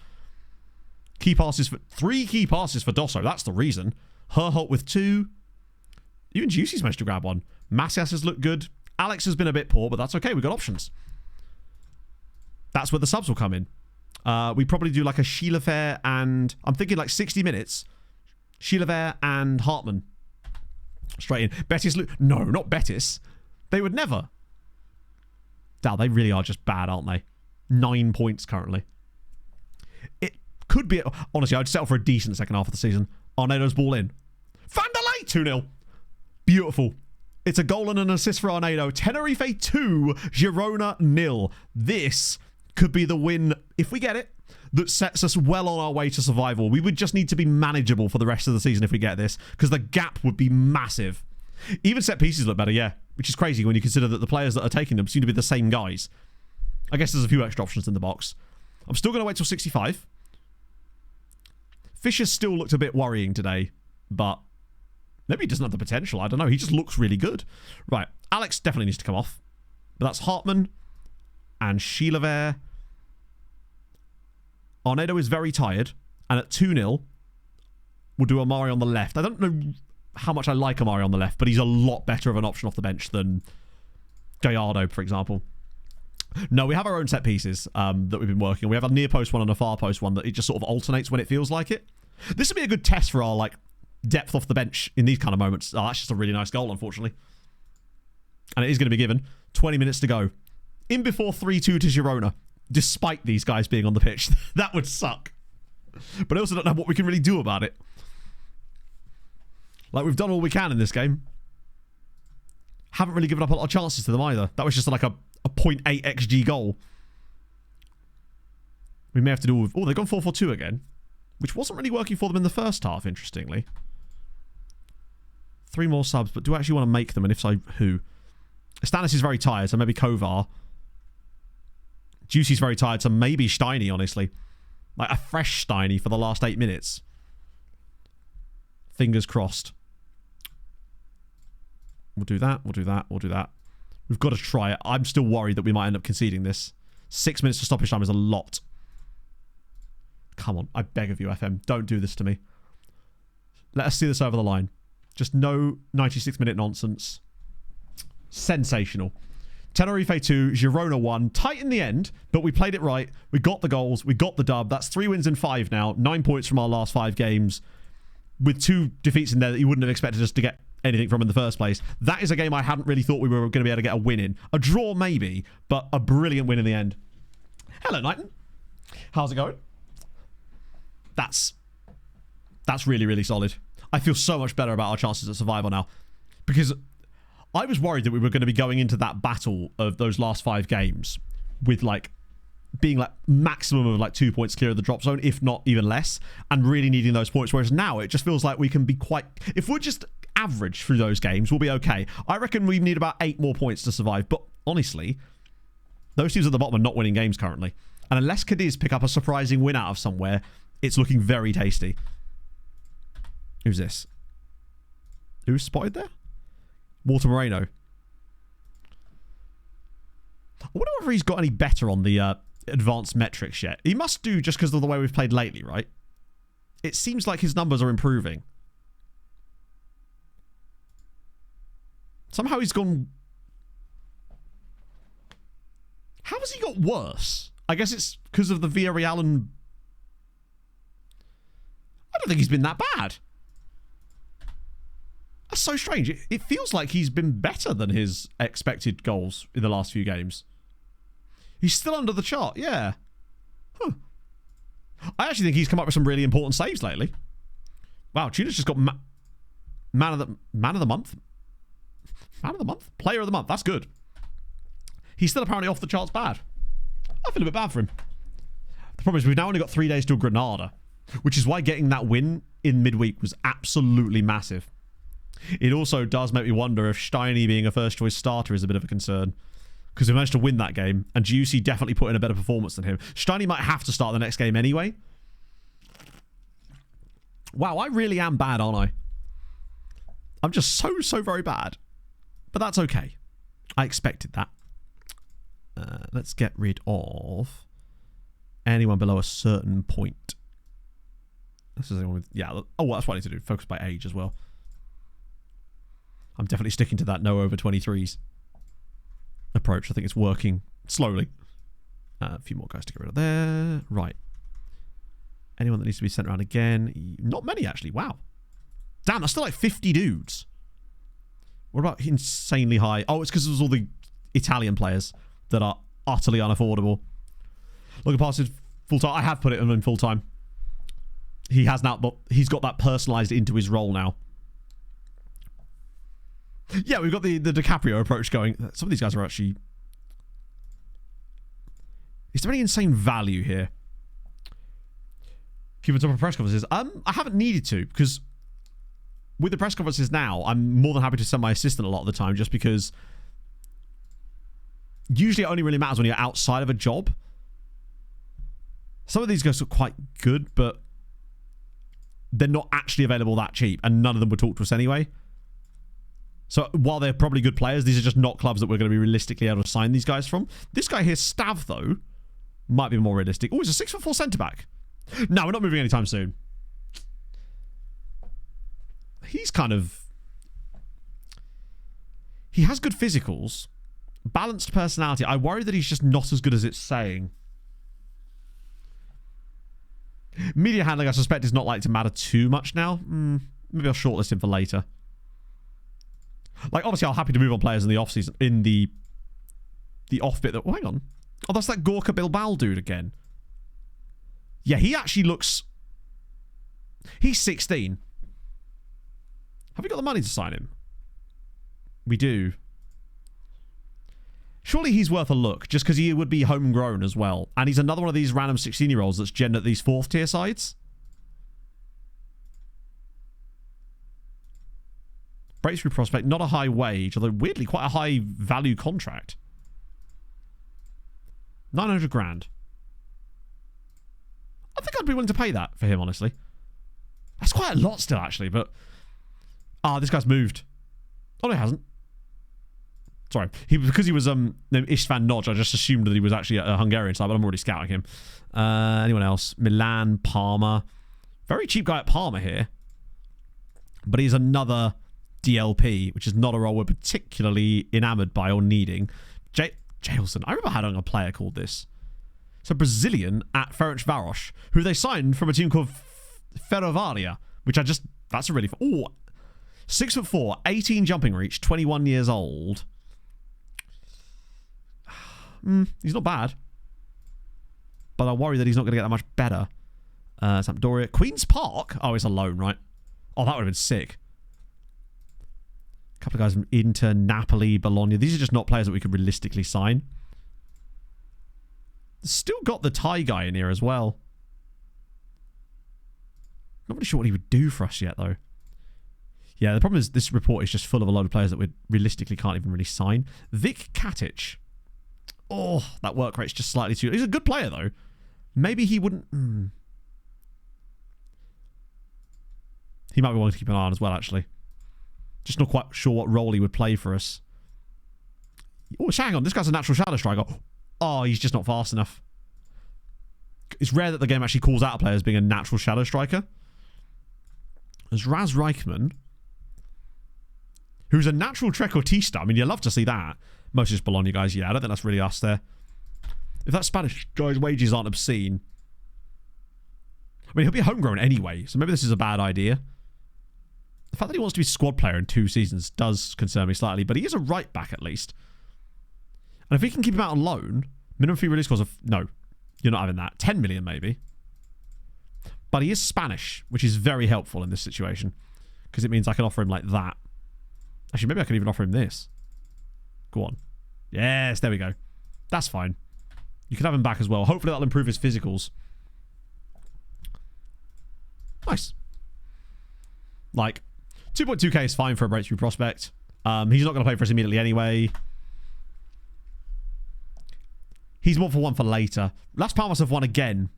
Key passes for... 3 key passes for Dosso. That's the reason. Herholt with 2. Even Giussi's managed to grab one. Macias has looked good. Alex has been a bit poor, but that's okay. We've got options. That's where the subs will come in. We probably do like a Schielefer and... I'm thinking like 60 minutes. Schielefer and Hartmann. Straight in. Betis... No, not Betis. They would never. Now, they really are just bad, aren't they? 9 points currently. It could be... Honestly, I'd settle for a decent second half of the season. Arnado's ball in. Van der Leyen! 2-0. Beautiful. It's a goal and an assist for Arnado. Tenerife 2, Girona 0. This could be the win, if we get it, that sets us well on our way to survival. We would just need to be manageable for the rest of the season if we get this, because the gap would be massive. Even set pieces look better, yeah, which is crazy when you consider that the players that are taking them seem to be the same guys. I guess there's a few extra options in the box. I'm still going to wait till 65. Fisher still looked a bit worrying today, but maybe he doesn't have the potential. I don't know. He just looks really good. Right. Alex definitely needs to come off. But that's Hartman and Sheila. Arnedo is very tired. And at 2-0, we'll do Amari on the left. I don't know how much I like Amari on the left, but he's a lot better of an option off the bench than Gallardo, for example. No, we have our own set pieces that we've been working on. We have a near post one and a far post one that it just sort of alternates when it feels like it. This would be a good test for our like depth off the bench in these kind of moments. Oh, that's just a really nice goal, unfortunately. And it is going to be given. 20 minutes to go. In before 3-2 to Girona, despite these guys being on the pitch. That would suck. But I also don't know what we can really do about it. Like, we've done all we can in this game. Haven't really given up a lot of chances to them either. That was just like a 0.8 XG goal. We may have to do with... Oh, they've gone 4-4-2 again. Which wasn't really working for them in the first half, interestingly. 3 more subs, but do I actually want to make them? And if so, who? Stanis is very tired, so maybe Kovar. Juicy's very tired, so maybe Steiny, honestly. Like a fresh Steiny for the last 8 minutes. Fingers crossed. We'll do that, we'll do that, we'll do that. We've got to try it. I'm still worried that we might end up conceding this. 6 minutes to stoppage time is a lot. Come on, I beg of you, FM. Don't do this to me. Let us see this over the line. Just no 96-minute nonsense. Sensational. Tenerife 2, Girona 1. Tight in the end, but we played it right. We got the goals. We got the dub. That's 3 wins in 5 now. 9 points from our last 5 games. With 2 defeats in there that you wouldn't have expected us to get anything from in the first place. That is a game I hadn't really thought we were going to be able to get a win in. A draw, maybe, but a brilliant win in the end. Hello, Knighton. How's it going? That's really, really solid. I feel so much better about our chances at survival now. Because I was worried that we were going to be going into that battle of those last 5 games with like being like maximum of like 2 points clear of the drop zone, if not even less, and really needing those points. Whereas now it just feels like we can be quite... If we're just average through those games, we'll be okay. I reckon we need about 8 more points to survive. But honestly, those teams at the bottom are not winning games currently. And unless Cadiz pick up a surprising win out of somewhere, it's looking very tasty. Who's this? Who's spotted there? Walter Moreno. I wonder whether he's got any better on the advanced metrics yet. He must do, just because of the way we've played lately, right? It seems like his numbers are improving. Somehow he's gone... How has he got worse? I guess it's because of the Villarreal and... I don't think he's been that bad. That's so strange. It feels like he's been better than his expected goals in the last few games. He's still under the chart, yeah. Huh. I actually think he's come up with some really important saves lately. Wow, Tuna's just got man of the month? Man of the month? Player of the month. That's good. He's still apparently off the charts bad. I feel a bit bad for him. The problem is we've now only got 3 days till Granada, which is why getting that win in midweek was absolutely massive. It also does make me wonder if Steiny being a first-choice starter is a bit of a concern. Because we managed to win that game, and Juicy definitely put in a better performance than him. Steiny might have to start the next game anyway. Wow, I really am bad, aren't I? I'm just so very bad. But that's okay. I expected that. Let's get rid of anyone below a certain point. This is anyone with... Yeah, oh, that's what I need to do. Focus by age as well. I'm definitely sticking to that no over 23s approach. I think it's working slowly. A few more guys to get rid of there. Right. Anyone that needs to be sent around again? Not many, actually. Wow. Damn, that's still like 50 dudes. What about insanely high? Oh, it's because there's all the Italian players that are utterly unaffordable. Looking past his full-time. I have put it in full-time. He has now, but he's got that personalised into his role now. Yeah, we've got the DiCaprio approach going. Some of these guys are actually... Is there any insane value here? Keep on top of press conferences. I haven't needed to, because with the press conferences now, I'm more than happy to send my assistant a lot of the time, just because usually it only really matters when you're outside of a job. Some of these guys are quite good, but they're not actually available that cheap, and none of them would talk to us anyway. So while they're probably good players, these are just not clubs that we're going to be realistically able to sign these guys from. This guy here, Stav, though, might be more realistic. Oh, he's a 6'4" centre-back. No, we're not moving anytime soon. He's kind of... He has good physicals. Balanced personality. I worry that he's just not as good as it's saying. Media handling, I suspect, is not likely to matter too much now. Maybe I'll shortlist him for later. Like, obviously, I'm happy to move on players in the off-season. In the off bit that... Oh, hang on. Oh, that's that Gorka Bilbao dude again. Yeah, he actually looks... He's 16. Have we got the money to sign him? We do. Surely he's worth a look, just because he would be homegrown as well. And he's another one of these random 16-year-olds that's gen at these 4th-tier sides. Breakthrough prospect, not a high wage, although weirdly quite a high value contract. 900 grand. I think I'd be willing to pay that for him, honestly. That's quite a lot still, actually, but... Ah, this guy's moved. Oh, no, he hasn't. Sorry. Because he was named Istvan Nodge, I just assumed that he was actually a Hungarian side, but I'm already scouting him. Anyone else? Milan, Parma. Very cheap guy at Parma here. But he's another DLP, which is not a role we're particularly enamoured by or needing. Jailson. I remember having a player called this. So Brazilian at Ferencváros, who they signed from a team called Ferrovaria, which I just... That's a really... Oh, 6'4", 18 jumping reach, 21 years old. He's not bad. But I worry that he's not going to get that much better. Sampdoria. Queen's Park? Oh, it's a loan, right? Oh, that would have been sick. A couple of guys from Inter, Napoli, Bologna. These are just not players that we could realistically sign. Still got the Thai guy in here as well. Not really sure what he would do for us yet, though. Yeah, the problem is this report is just full of a load of players that we realistically can't even really sign. Vic Katic. Oh, that work rate's just slightly too... He's a good player, though. Maybe he wouldn't... He might be willing to keep an eye on as well, actually. Just not quite sure what role he would play for us. Oh, hang on. This guy's a natural shadow striker. Oh, he's just not fast enough. It's rare that the game actually calls out a player as being a natural shadow striker. There's Raz Reichman, who's a natural trequartista. I mean, you love to see that. Most of just Bologna guys, yeah. I don't think that's really us there. If that Spanish guy's wages aren't obscene. I mean, he'll be homegrown anyway, so maybe this is a bad idea. The fact that he wants to be a squad player in 2 seasons does concern me slightly, but he is a right back at least. And if we can keep him out on loan, minimum fee release clause of... No, you're not having that. 10 million maybe. But he is Spanish, which is very helpful in this situation. Because it means I can offer him like that. Actually, maybe I can even offer him this. Go on. Yes, there we go. That's fine. You can have him back as well. Hopefully that'll improve his physicals. Nice. Like, 2.2k is fine for a breakthrough prospect. He's not going to play for us immediately anyway. He's more for one for later. Las Palmas have won again.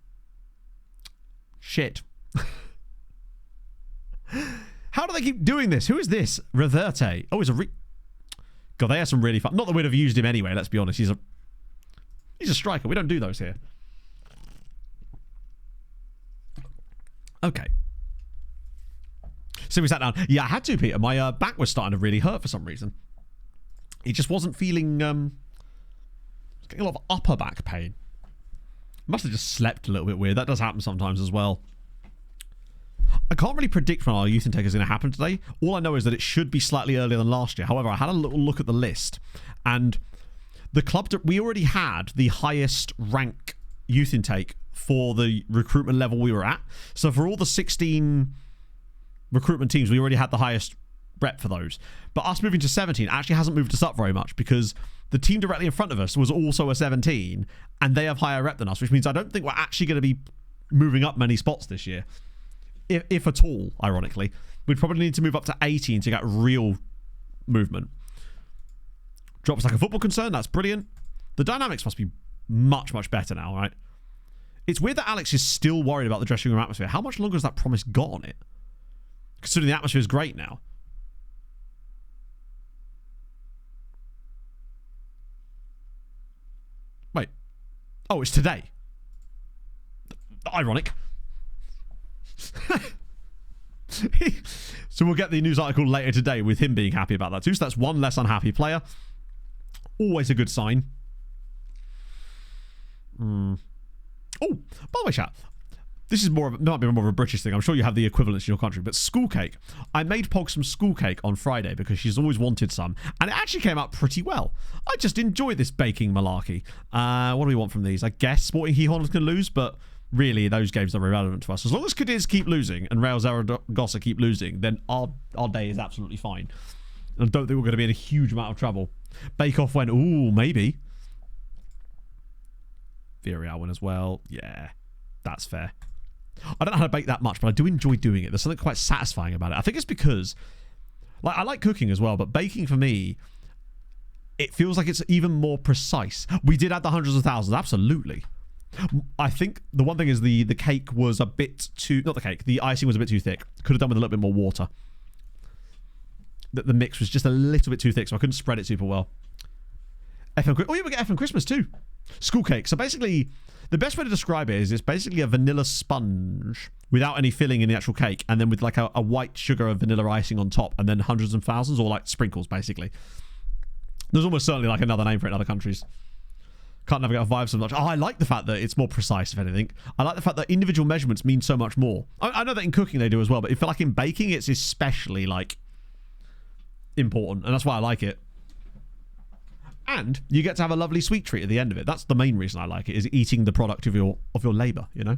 Shit. How do they keep doing this? Who is this? Reverte. Oh, he's a God, they have some really fun... Not that we'd have used him anyway, let's be honest. He's a striker. We don't do those here. Okay. So we sat down. Yeah, I had to, Peter. My back was starting to really hurt for some reason. It just wasn't feeling... I was getting a lot of upper back pain. Must have just slept a little bit weird. That does happen sometimes as well. I can't really predict when our youth intake is going to happen today. All I know is that it should be slightly earlier than last year. However, I had a little look at the list, and the club we already had the highest rank youth intake for the recruitment level we were at. So for all the 16 recruitment teams, we already had the highest rep for those. But us moving to 17 actually hasn't moved us up very much, because the team directly in front of us was also a 17, and they have higher rep than us, which means I don't think we're actually going to be moving up many spots this year. If at all, ironically. We'd probably need to move up to 18 to get real movement. Drops like a football concern, that's brilliant. The dynamics must be much, much better now, right? It's weird that Alex is still worried about the dressing room atmosphere. How much longer has that promise got on it? Considering the atmosphere is great now. Wait. Oh, it's today. Ironic. So we'll get the news article later today with him being happy about that too. So that's one less unhappy player. Always a good sign. Oh, by the way, chat. This is might be more of a British thing. I'm sure you have the equivalents in your country. But school cake. I made Pog some school cake on Friday because she's always wanted some. And it actually came out pretty well. I just enjoy this baking malarkey. What do we want from these? I guess Sporting Gijón can lose, but really those games are irrelevant to us. As long as Cadiz keep losing and Real Zaragoza keep losing, then our day is absolutely fine. And I don't think we're going to be in a huge amount of trouble. Bake Off went, ooh, maybe. Villarreal win as well. Yeah, that's fair. I don't know how to bake that much, but I do enjoy doing it. There's something quite satisfying about it. I think it's because, like, I like cooking as well, but baking for me, it feels like it's even more precise. We did add the hundreds of thousands, absolutely. I think the one thing is the cake was a bit too, not the cake, the icing was a bit too thick. Could have done with a little bit more water. The mix was just a little bit too thick, so I couldn't spread it super well. FM, oh yeah, we get FM Christmas too. School cake. So basically, the best way to describe it is it's basically a vanilla sponge without any filling in the actual cake, and then with like a white sugar of vanilla icing on top, and then hundreds and thousands, or like sprinkles, basically. There's almost certainly like another name for it in other countries. Can't navigate a vibe so much. Oh, I like the fact that it's more precise, if anything. I like the fact that individual measurements mean so much more. I know that in cooking they do as well, but I feel like in baking it's especially like important, and that's why I like it. And you get to have a lovely sweet treat at the end of it. That's the main reason I like it, is eating the product of your labour, you know?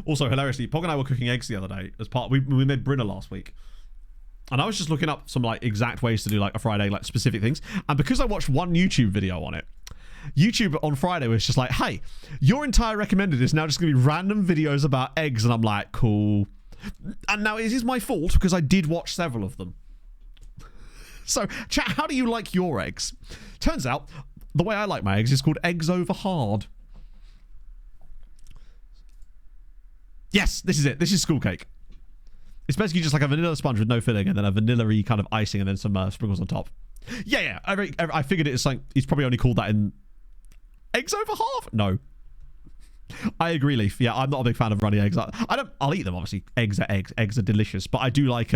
Also, hilariously, Pog and I were cooking eggs the other day as part... We made Brinner last week. And I was just looking up some, like, exact ways to do, like, a fried egg, like, specific things. And because I watched one YouTube video on it, YouTube on Friday was just like, hey, your entire recommended is now just going to be random videos about eggs. And I'm like, cool. And now it is my fault because I did watch several of them. So, chat, how do you like your eggs? Turns out, the way I like my eggs is called eggs over hard. Yes, this is it. This is school cake. It's basically just like a vanilla sponge with no filling and then a vanilla-y kind of icing and then some sprinkles on top. Yeah. I figured it's like, he's probably only called that in eggs over half? No. I agree, Leaf. Yeah, I'm not a big fan of runny eggs. I'll eat them, obviously. Eggs are eggs. Eggs are delicious. But I do like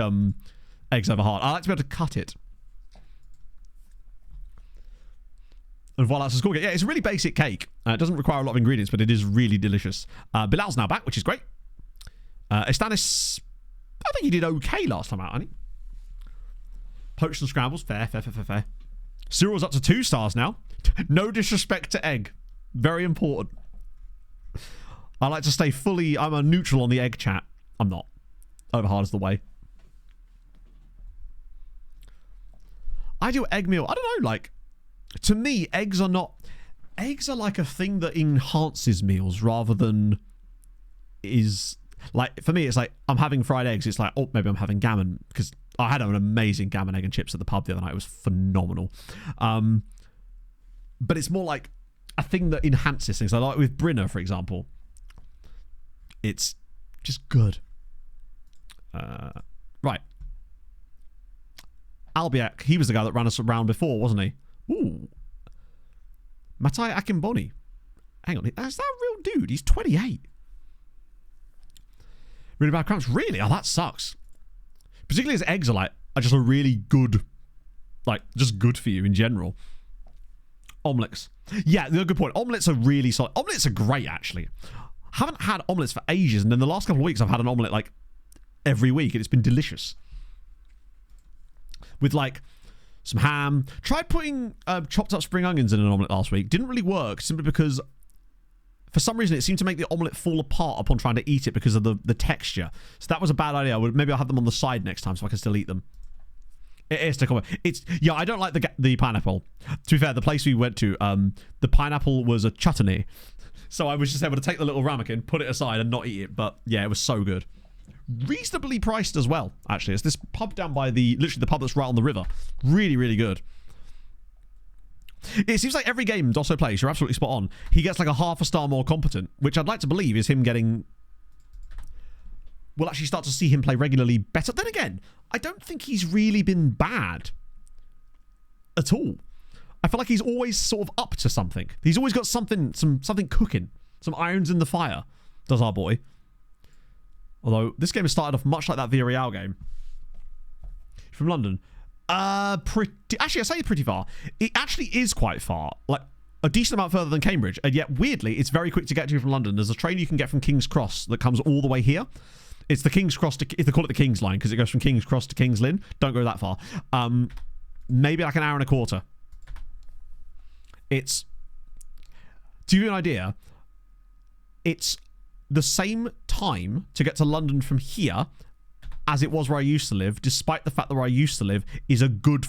eggs over hard. I like to be able to cut it. And voila, it's a school cake. Yeah, it's a really basic cake. It doesn't require a lot of ingredients, but it is really delicious. Bilal's now back, which is great. Estanis, I think he did okay last time out, hasn't he? Poached and scrambles, fair. Cyril's up to 2 stars now. No disrespect to egg. Very important. I like to stay fully, I'm a neutral on the egg chat. I'm not. Over hard is the way. I do egg meal. I don't know, like, to me, eggs are like a thing that enhances meals rather than is, like, for me, it's like, I'm having fried eggs. It's like, oh, maybe I'm having gammon, because I had an amazing gammon, egg and chips at the pub the other night. It was phenomenal. But it's more like a thing that enhances things. I like with Brinner, for example. It's just good. Right. Albiak, he was the guy that ran us around before, wasn't he? Ooh. Matai Akimboni. Hang on, is that a real dude? He's 28. Really bad cramps? Really? Oh, that sucks. Particularly as eggs are just a really good, like, just good for you in general. Omelets. Yeah, good point. Omelets are really solid. Omelets are great, actually. Haven't had omelets for ages, and then the last couple of weeks I've had an omelet, like, every week, and it's been delicious. With, like, some ham. Tried putting chopped up spring onions in an omelette last week. Didn't really work, simply because for some reason it seemed to make the omelette fall apart upon trying to eat it because of the texture. So that was a bad idea. Maybe I'll have them on the side next time so I can still eat them. It is to come. Yeah, I don't like the pineapple. To be fair, the place we went to, the pineapple was a chutney. So I was just able to take the little ramekin, put it aside and not eat it. But yeah, it was so good. Reasonably priced as well, actually. It's this pub down by literally the pub that's right on the river. Really, really good. It seems like every game Dosso plays, you're absolutely spot on, he gets like a half a star more competent, which I'd like to believe is him getting... We'll actually start to see him play regularly better. Then again, I don't think he's really been bad at all. I feel like he's always sort of up to something. He's always got something cooking. Some irons in the fire, does our boy. Although, this game has started off much like that Villarreal game. From London. Actually, I say pretty far. It actually is quite far. Like, a decent amount further than Cambridge. And yet, weirdly, it's very quick to get to from London. There's a train you can get from King's Cross that comes all the way here. It's the King's Cross to... If they call it the King's Line, because it goes from King's Cross to King's Lynn. Don't go that far. Maybe like an hour and a quarter. It's... To give you an idea, it's the same time to get to London from here as it was where I used to live, despite the fact that where I used to live is a good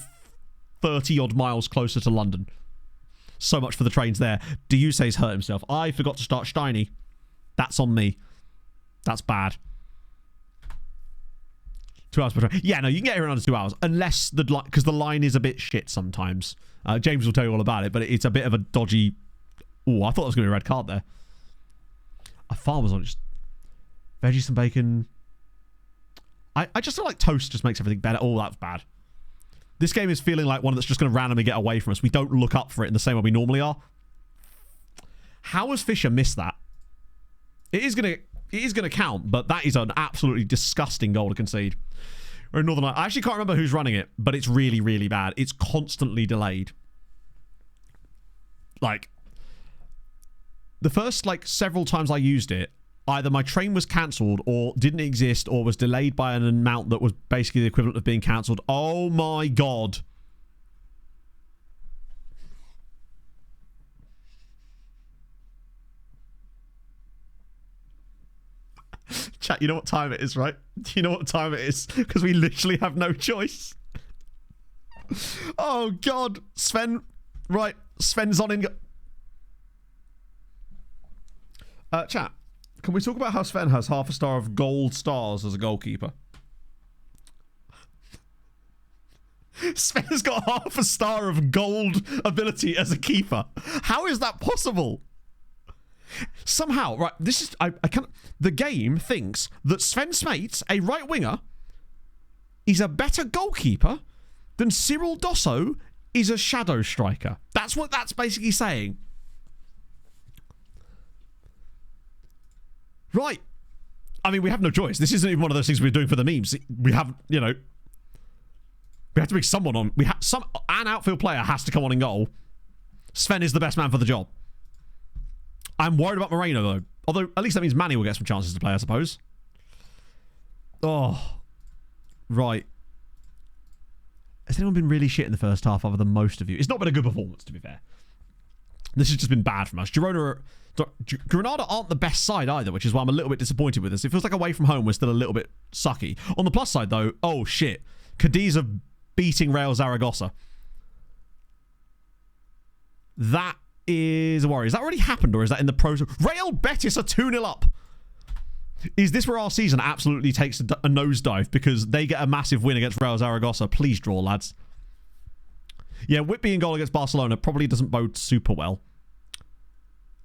30-odd miles closer to London. So much for the trains there. Diuse's hurt himself. I forgot to start Steiny. That's on me. That's bad. 2 hours per train. Yeah, no, you can get here in under 2 hours. Unless the line... Because the line is a bit shit sometimes. James will tell you all about it, but it's a bit of a dodgy... Oh, I thought there was going to be a red card there. A farmer's on just... Veggies and bacon... I just feel like toast just makes everything better. Oh, that's bad. This game is feeling like one that's just going to randomly get away from us. We don't look up for it in the same way we normally are. How has Fisher missed that? It is going to count, but that is an absolutely disgusting goal to concede. We're in Northern Ireland. I actually can't remember who's running it, but it's really, really bad. It's constantly delayed. Like, the first, like, several times I used it, either my train was cancelled or didn't exist or was delayed by an amount that was basically the equivalent of being cancelled. Oh my god. Chat, you know what time it is, right? Do you know what time it is? Because we literally have no choice. Oh god. Sven. Right. Sven's on in... chat. Can we talk about how Sven has half a star of gold stars as a goalkeeper? Sven has got half a star of gold ability as a keeper. How is that possible? Somehow, right, this is... I can't... The game thinks that Sven Smates, a right winger, is a better goalkeeper than Cyril Dosso is a shadow striker. That's what that's basically saying. Right. I mean, we have no choice. This isn't even one of those things we're doing for the memes. We have, you know... We have to bring someone on. An outfield player has to come on in goal. Sven is the best man for the job. I'm worried about Moreno, though. Although, at least that means Manny will get some chances to play, I suppose. Oh. Right. Has anyone been really shit in the first half other than most of you? It's not been a good performance, to be fair. This has just been bad from us. Granada aren't the best side either, which is why I'm a little bit disappointed with this. It feels like away from home we're still a little bit sucky. On the plus side, though, oh shit. Cadiz are beating Real Zaragoza. That is a worry. Has that already happened, or is that in the process? Real Betis are 2-0 up. Is this where our season absolutely takes a nosedive because they get a massive win against Real Zaragoza? Please draw, lads. Yeah, Whitby in goal against Barcelona probably doesn't bode super well.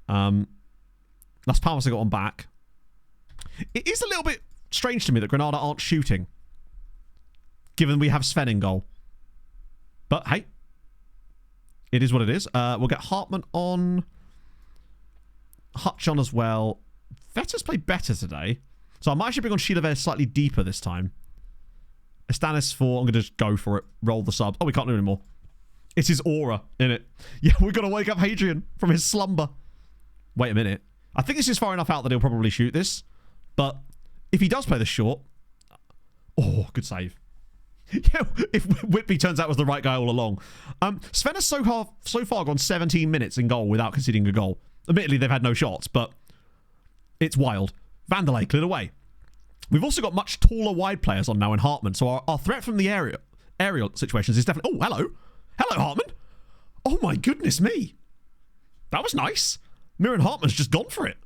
Las Palmas have got one back. It is a little bit strange to me that Granada aren't shooting, given we have Sven in goal. But hey, it is what it is. We'll get Hartman on. Hutch on as well. Vetter's played better today. So I might actually bring on Chilavert slightly deeper this time. Estanis for... I'm going to just go for it. Roll the subs. Oh, we can't do it anymore. It's his aura, innit? Yeah, we're going to wake up Hadrian from his slumber. Wait a minute. I think this is far enough out that he'll probably shoot this. But if he does play this short... Oh, good save. Yeah, if Whitby turns out was the right guy all along. Sven has so far gone 17 minutes in goal without conceding a goal. Admittedly, they've had no shots, but it's wild. Vanderlei cleared away. We've also got much taller wide players on now in Hartman, so our threat from the aerial situations is definitely... Oh, hello. Hello, Hartman. Oh, my goodness me. That was nice. Miran Hartman's just gone for it.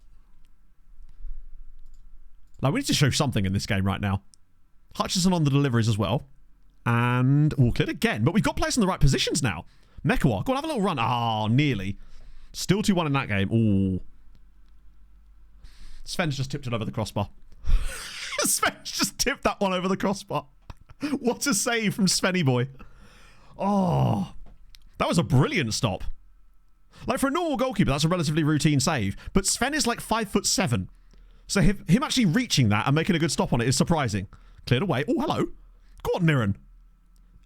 Like, we need to show something in this game right now. Hutchinson on the deliveries as well. And... Oh, cleared again. But we've got players in the right positions now. Mekawa, go on, have a little run. Ah, nearly. Still 2-1 in that game. Ooh. Sven's just tipped it over the crossbar. Sven's just tipped that one over the crossbar. What a save from Svenny boy. Oh, that was a brilliant stop. Like, for a normal goalkeeper, that's a relatively routine save. But Sven is like 5'7". So him actually reaching that and making a good stop on it is surprising. Cleared away. Oh, hello. Go on, Niran.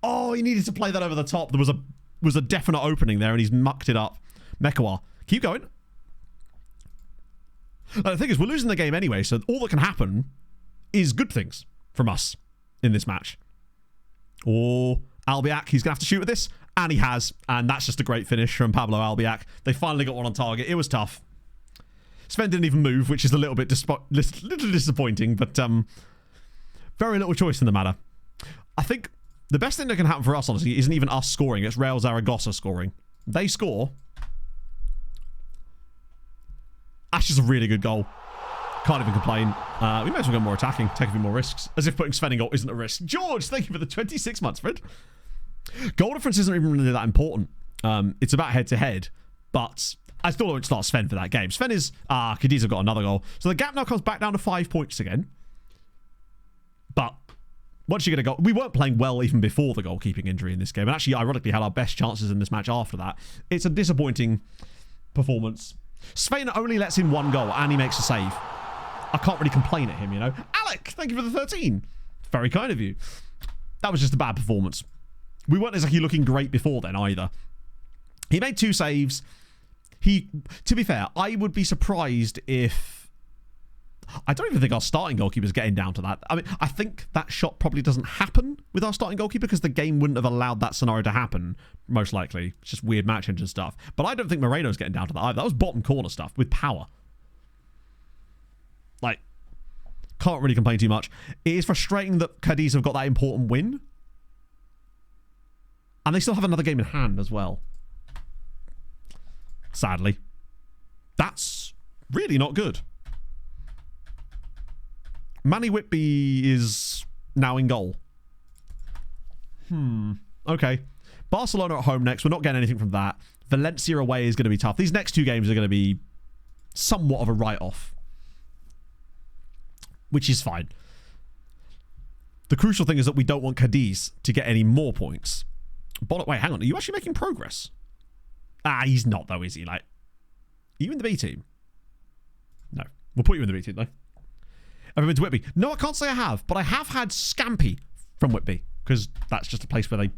Oh, he needed to play that over the top. There was a definite opening there, and he's mucked it up. Mekawa, keep going. The thing is, we're losing the game anyway, so all that can happen is good things from us in this match. Oh, Albiak, he's going to have to shoot with this. And he has. And that's just a great finish from Pablo Albiak. They finally got one on target. It was tough. Sven didn't even move, which is a little bit little disappointing, but very little choice in the matter. I think the best thing that can happen for us, honestly, isn't even us scoring. It's Real Zaragoza scoring. They score. That's just a really good goal. Can't even complain. We may as well go more attacking, take a few more risks. As if putting Sven in goal isn't a risk. George, thank you for the 26 months, Fred. Goal difference isn't even really that important. It's about head-to-head. But I still don't start Sven for that game. Sven is... Cadiz have got another goal. So the gap now comes back down to 5 points again. But once you're going to go... We weren't playing well even before the goalkeeping injury in this game. And actually, ironically, had our best chances in this match after that. It's a disappointing performance. Sven only lets in one goal and he makes a save. I can't really complain at him, you know. Alec, thank you for the 13. Very kind of you. That was just a bad performance. We weren't exactly looking great before then either. He made 2 saves. To be fair, I would be surprised if... I don't even think our starting goalkeeper's getting down to that. I mean, I think that shot probably doesn't happen with our starting goalkeeper because the game wouldn't have allowed that scenario to happen, most likely. It's just weird match engine stuff. But I don't think Moreno's getting down to that either. That was bottom corner stuff with power. Like, can't really complain too much. It is frustrating that Cadiz have got that important win. And they still have another game in hand as well. Sadly. That's really not good. Manny Whitby is now in goal. Okay. Barcelona at home next. We're not getting anything from that. Valencia away is going to be tough. These next 2 games are going to be somewhat of a write-off. Which is fine. The crucial thing is that we don't want Cadiz to get any more points. But wait, hang on. Are you actually making progress? He's not, though, is he? Like, are you in the B team? No. We'll put you in the B team, though. Have you been to Whitby? No, I can't say I have. But I have had Scampi from Whitby. Because that's just a place where they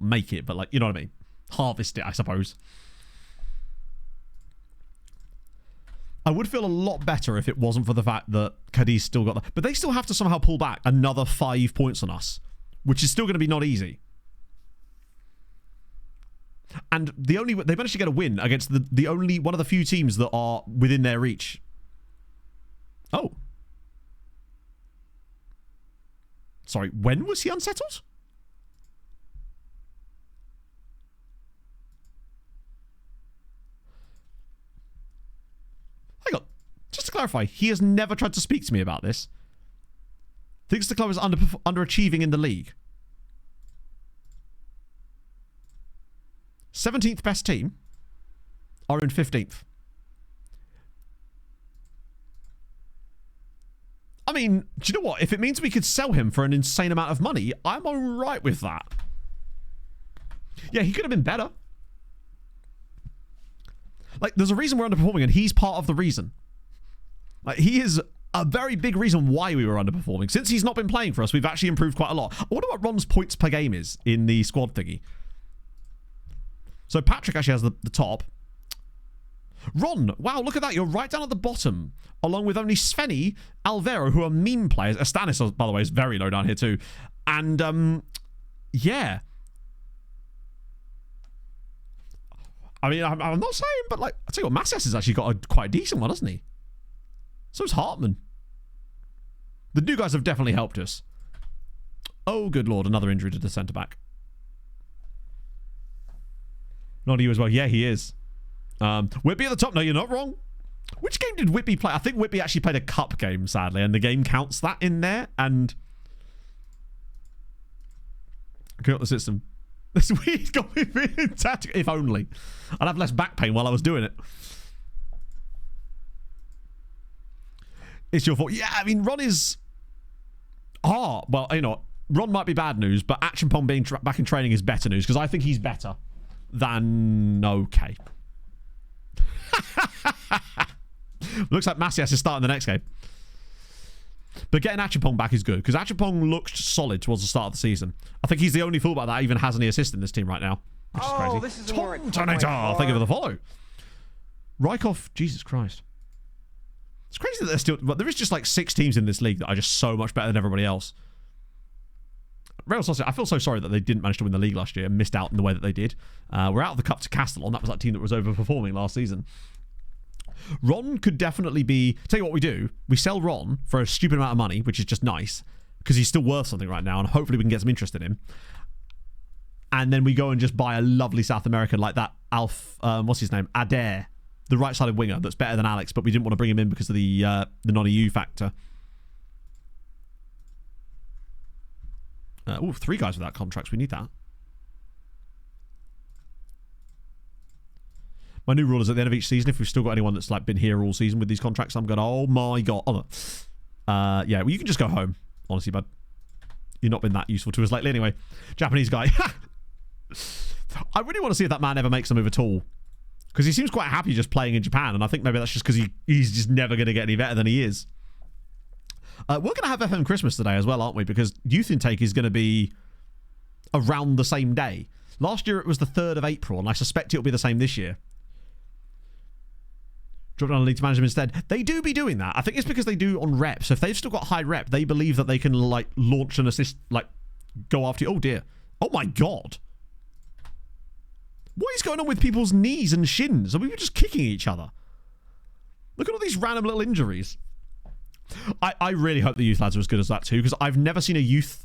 make it. But, like, you know what I mean? Harvest it, I suppose. I would feel a lot better if it wasn't for the fact that Cadiz still got that. But they still have to somehow pull back another 5 points on us. Which is still going to be not easy. And they managed to get a win against the only one of the few teams that are within their reach. Oh. Sorry, when was he unsettled? Hang on. Just to clarify, he has never tried to speak to me about this. Thinks the club is underachieving in the league. 17th best team are in 15th. I mean, do you know what? If it means we could sell him for an insane amount of money, I'm alright with that. Yeah, he could have been better. Like, there's a reason we're underperforming, and he's part of the reason. Like, he is a very big reason why we were underperforming. Since he's not been playing for us, we've actually improved quite a lot. I wonder what Ron's points per game is in the squad thingy. So Patrick actually has the top. Ron, wow, look at that. You're right down at the bottom, along with only Svenny, Alvaro, who are meme players. Stanis, by the way, is very low down here too. And, yeah. I mean, I'm not saying, but, like, I'll tell you what, Masses has actually got quite a decent one, hasn't he? So is Hartman. The new guys have definitely helped us. Oh, good lord, another injury to the centre-back. Not you as well. Yeah, he is. Whitby at the top. No, you're not wrong. Which game did Whitby play? I think Whitby actually played a cup game, sadly, and the game counts that in there. And... okay, up the system. This weird got me feeling tactical. If only. I'd have less back pain while I was doing it. It's your fault. Yeah, I mean, Ron is... well, you know, Ron might be bad news, but Action Pong being back in training is better news, because I think he's better than okay. Looks like Macias is starting the next game. But getting Achapong back is good, because Achapong looked solid towards the start of the season. I think he's the only fullback that even has any assist in this team right now, which is crazy. This is more Thank you for the follow. Rykov, Jesus Christ. It's crazy that there's still... But there is just like 6 teams in this league that are just so much better than everybody else. Real Sausage, I feel so sorry that they didn't manage to win the league last year and missed out in the way that they did. We're out of the cup to Castellon. That was that team that was overperforming last season. Ron could definitely be... Tell you what we do. We sell Ron for a stupid amount of money, which is just nice, because he's still worth something right now, and hopefully we can get some interest in him. And then we go and just buy a lovely South American like that what's his name? Adair, the right-sided winger that's better than Alex, but we didn't want to bring him in because of the non-EU factor. 3 guys without contracts. We need that. My new rule is at the end of each season, if we've still got anyone that's like been here all season with these contracts, I'm going, oh my god. Yeah, well, you can just go home, honestly, bud. You've not been that useful to us lately anyway. Japanese guy. I really want to see if that man ever makes a move at all, because he seems quite happy just playing in Japan, and I think maybe that's just because he's just never going to get any better than he is. We're going to have FM Christmas today as well, aren't we? Because youth intake is going to be around the same day. Last year it was the 3rd of April, and I suspect it'll be the same this year. Drop down a league to manage them instead. They do be doing that. I think it's because they do on rep. So if they've still got high rep, they believe that they can like launch an assist, like go after you. Oh dear. Oh my god. What is going on with people's knees and shins? Are we just kicking each other? Look at all these random little injuries. I really hope the youth lads are as good as that too, because I've never seen a youth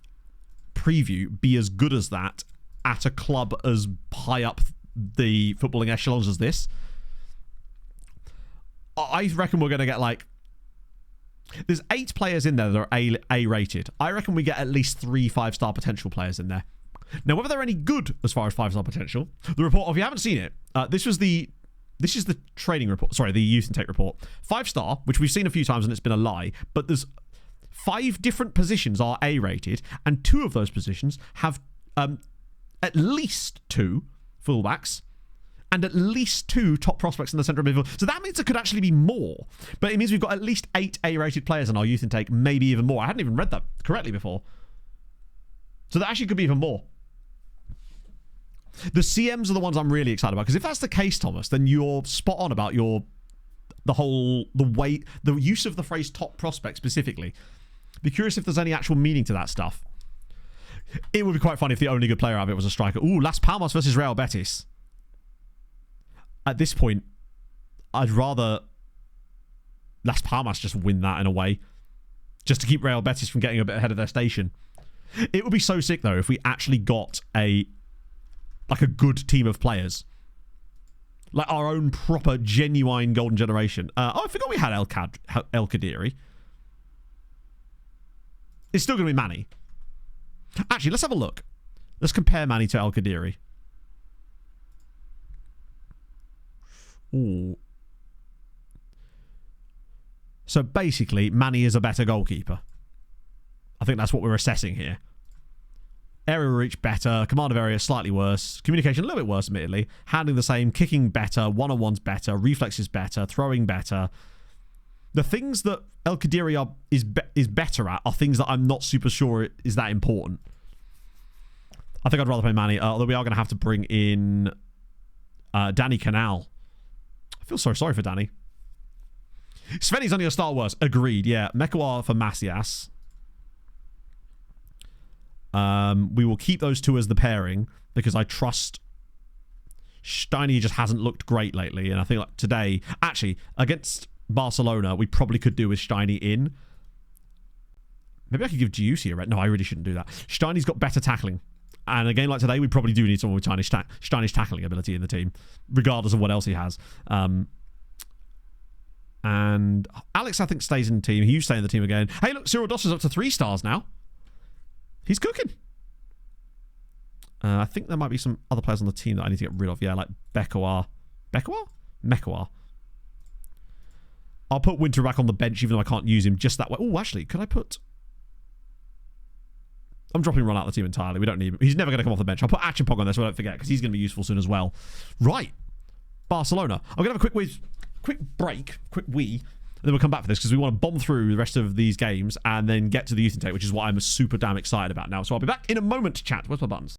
preview be as good as that at a club as high up the footballing echelons as this. I reckon we're going to get like... There's 8 players in there that are A-rated. I reckon we get at least 3 5-star potential players in there. Now, whether they're any good as far as 5-star potential, the report, if you haven't seen it, this is the training report. Sorry, the youth intake report. 5-star, which we've seen a few times and it's been a lie, but there's 5 different positions are A-rated, and 2 of those positions have at least 2 fullbacks and at least 2 top prospects in the centre of midfield. So that means there could actually be more. But it means we've got at least 8 A-rated players in our youth intake, maybe even more. I hadn't even read that correctly before. So that actually could be even more. The CMs are the ones I'm really excited about, because if that's the case, Thomas, then you're spot on about the use of the phrase top prospect specifically. Be curious if there's any actual meaning to that stuff. It would be quite funny if the only good player out of it was a striker. Ooh, Las Palmas versus Real Betis. At this point, I'd rather Las Palmas just win that in a way, just to keep Real Betis from getting a bit ahead of their station. It would be so sick though if we actually got a good team of players, like our own proper genuine golden generation. I forgot we had El Kadiri. It's still going to be Manny. Actually, let's have a look. Let's compare Manny to El Kadiri. Ooh. So basically, Manny is a better goalkeeper. I think that's what we're assessing here. Area reach better, command of area slightly worse, communication a little bit worse admittedly, handling the same, kicking better, one-on-ones better, reflexes better, throwing better. The things that El Kadiri is better at are things that I'm not super sure is that important. I think I'd rather play Manny, although we are going to have to bring in Danny Canal. I feel so sorry for Danny. Sveni's only a star worse. Agreed, yeah. Mekawar for Macias. We will keep those 2 as the pairing because I trust Steiny just hasn't looked great lately, and I think like today, actually against Barcelona, we probably could do with Steiny in. Maybe I could give Giussi a red. No, I really shouldn't do that. Steiny's got better tackling, and a game like today, we probably do need someone with Steiny's tackling ability in the team, regardless of what else he has. And Alex, I think, stays in the team. He stay in the team again. Hey, look, Cyril Doss is up to 3 stars now. He's cooking. I think there might be some other players on the team that I need to get rid of. Yeah, like Bekawar. Bekawar? Mekawar. I'll put Winter back on the bench even though I can't use him just that way. Oh, actually, could I put... I'm dropping Ron out of the team entirely. We don't need him. He's never going to come off the bench. I'll put Achimpong on there so I don't forget because he's going to be useful soon as well. Right. Barcelona. I'm going to have a quick break, quick wee, and then we'll come back for this because we want to bomb through the rest of these games and then get to the youth intake, which is what I'm super damn excited about now. So I'll be back in a moment to chat. Where's my buttons?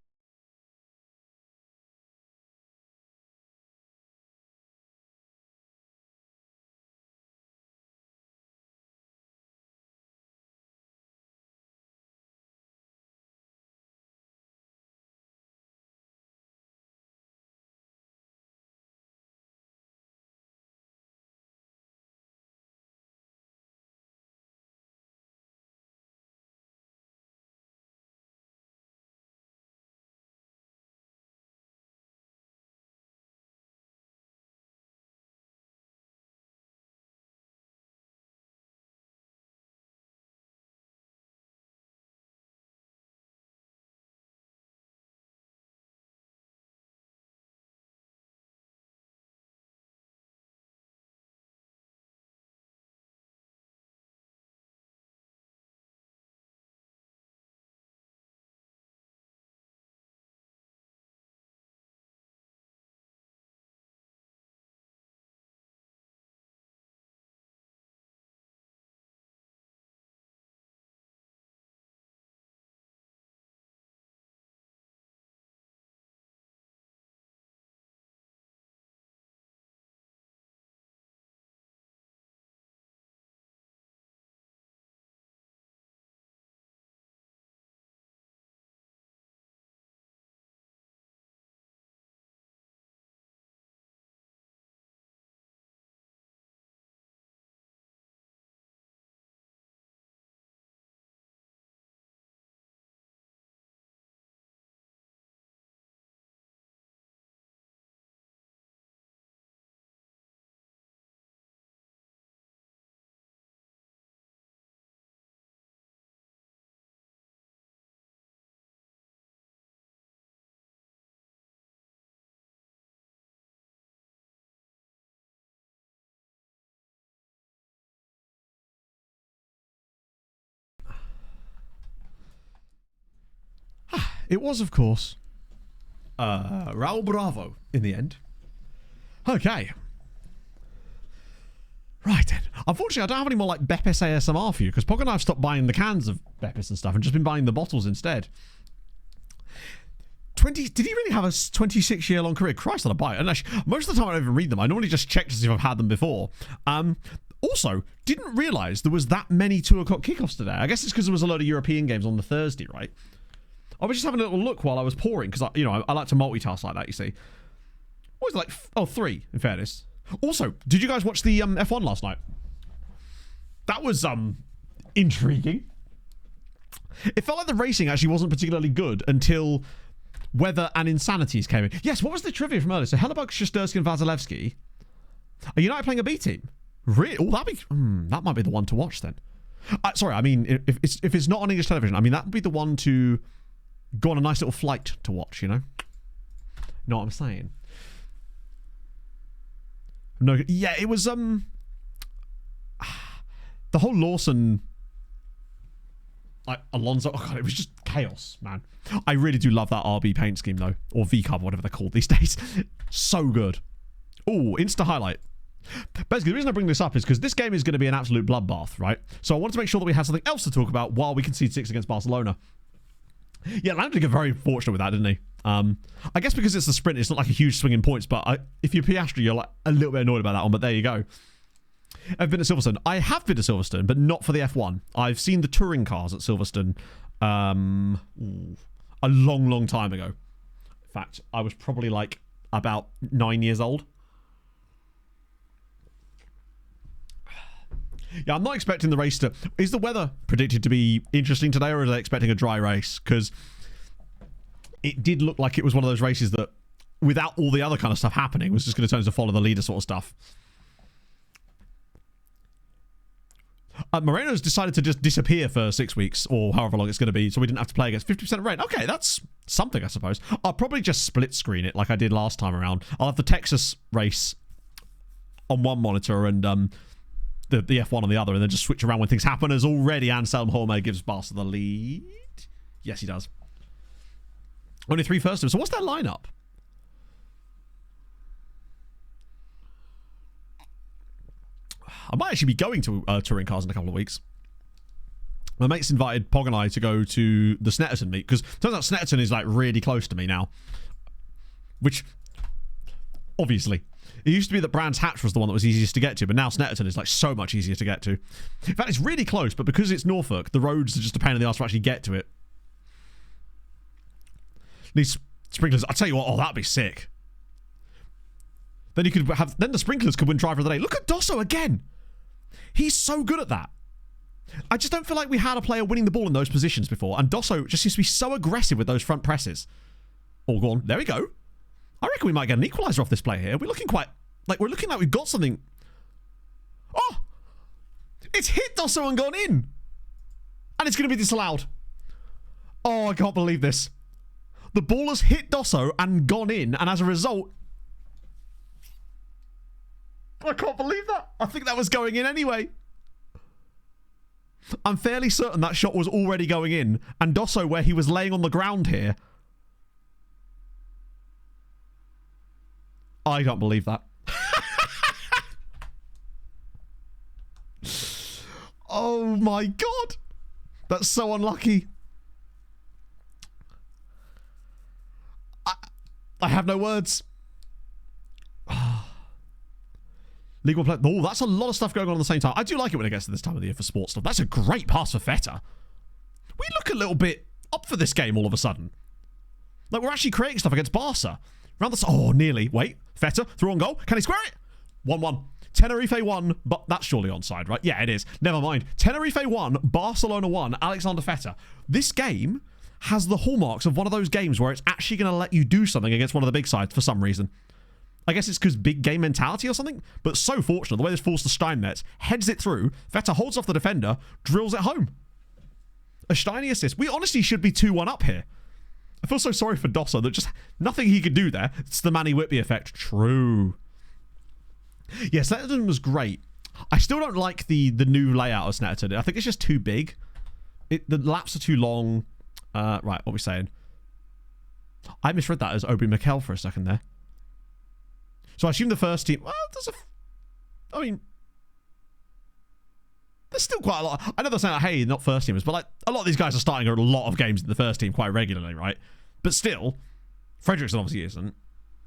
It was, of course, Raul Bravo in the end. Okay. Right then. Unfortunately, I don't have any more like Beppis ASMR for you because Pog and I have stopped buying the cans of Beppis and stuff and just been buying the bottles instead. Did he really have a 26-year-long career? Christ, I'll buy it. And actually, most of the time I don't even read them. I normally just check to see if I've had them before. Also, didn't realise there was that many 2 o'clock kickoffs today. I guess it's because there was a load of European games on the Thursday, right? I was just having a little look while I was pouring because, I like to multitask like that, you see. What was it, like, 3, in fairness. Also, did you guys watch the F1 last night? That was, intriguing. It felt like the racing actually wasn't particularly good until Weather and Insanities came in. Yes, what was the trivia from earlier? So Hellebuck, Shesterski and Vasilevsky. Are United playing a B team? Really? Oh, that might be the one to watch then. Sorry, I mean, if it's not on English television, I mean, that would be the one to go on a nice little flight to watch, you know? Know what I'm saying? No, yeah, it was, the whole Lawson, like, Alonso, oh God, it was just chaos, man. I really do love that RB paint scheme, though. Or VCub, whatever they're called these days. So good. Oh, Insta highlight. Basically, the reason I bring this up is because this game is going to be an absolute bloodbath, right? So I wanted to make sure that we had something else to talk about while we concede 6 against Barcelona. Yeah, Landry got very fortunate with that, didn't he? I guess because it's a sprint, it's not like a huge swing in points, but if you're Piastri, you're like a little bit annoyed about that one, but there you go. I've been to Silverstone. I have been to Silverstone, but not for the F1. I've seen the touring cars at Silverstone a long, long time ago. In fact, I was probably like about 9 years old. Yeah, I'm not expecting the race to... Is the weather predicted to be interesting today, or are they expecting a dry race? Because it did look like it was one of those races that, without all the other kind of stuff happening, was just going to turn into follow the leader sort of stuff. Moreno's decided to just disappear for 6 weeks or however long it's going to be, so we didn't have to play against 50% rain. Okay, that's something, I suppose. I'll probably just split screen it like I did last time around. I'll have the Texas race on one monitor and the F1 on the other, and then just switch around when things happen, as already Anselm Horme gives Barca the lead. Yes, he does. Only 3 first. So what's their lineup? I might actually be going to touring cars in a couple of weeks. My mate's invited Pog and I to go to the Snetterton meet, because it turns out Snetterton is like really close to me now. Which, obviously, it used to be that Brands Hatch was the one that was easiest to get to, but now Snetterton is like so much easier to get to. In fact, it's really close, but because it's Norfolk, the roads are just a pain in the arse to actually get to it. These sprinklers, I tell you what, oh, that'd be sick. Then you could have, then the sprinklers could win driver of the day. Look at Dosso again. He's so good at that. I just don't feel like we had a player winning the ball in those positions before, and Dosso just seems to be so aggressive with those front presses. Oh, go on. There we go. I reckon we might get an equaliser off this play here. We're looking quite, like, we're looking like we've got something. Oh! It's hit Dosso and gone in. And it's going to be disallowed. Oh, I can't believe this. The ball has hit Dosso and gone in, and as a result, I can't believe that. I think that was going in anyway. I'm fairly certain that shot was already going in, and Dosso, where he was laying on the ground here. I don't believe that. Oh my god. That's so unlucky. I have no words. League One play. Oh, that's a lot of stuff going on at the same time. I do like it when it gets to this time of the year for sports stuff. That's a great pass for Feta. We look a little bit up for this game all of a sudden. Like, we're actually creating stuff against Barca. Round the... Oh, nearly. Wait. Feta, through on goal. Can he square it? 1-1. Tenerife 1, but that's surely onside, right? Yeah, it is. Never mind. Tenerife 1, Barcelona 1, Alexander Feta. This game has the hallmarks of one of those games where it's actually going to let you do something against one of the big sides for some reason. I guess it's because big game mentality or something, but so fortunate. The way this falls to Steinmetz, heads it through, Feta holds off the defender, drills it home. A Steiny assist. We honestly should be 2-1 up here. I feel so sorry for Dosso that just nothing he could do there. It's the Manny Whitby effect. True. Yes, Snetterton was great. I still don't like the new layout of Snetterton. I think it's just too big. The laps are too long. Right, what are we saying? I misread that as Obi Mikel for a second there. So I assume the first team... Well, I mean... There's still quite a lot... I know they're saying, like, hey, not first teamers, but like a lot of these guys are starting a lot of games in the first team quite regularly, right? But still, Fredrickson obviously isn't.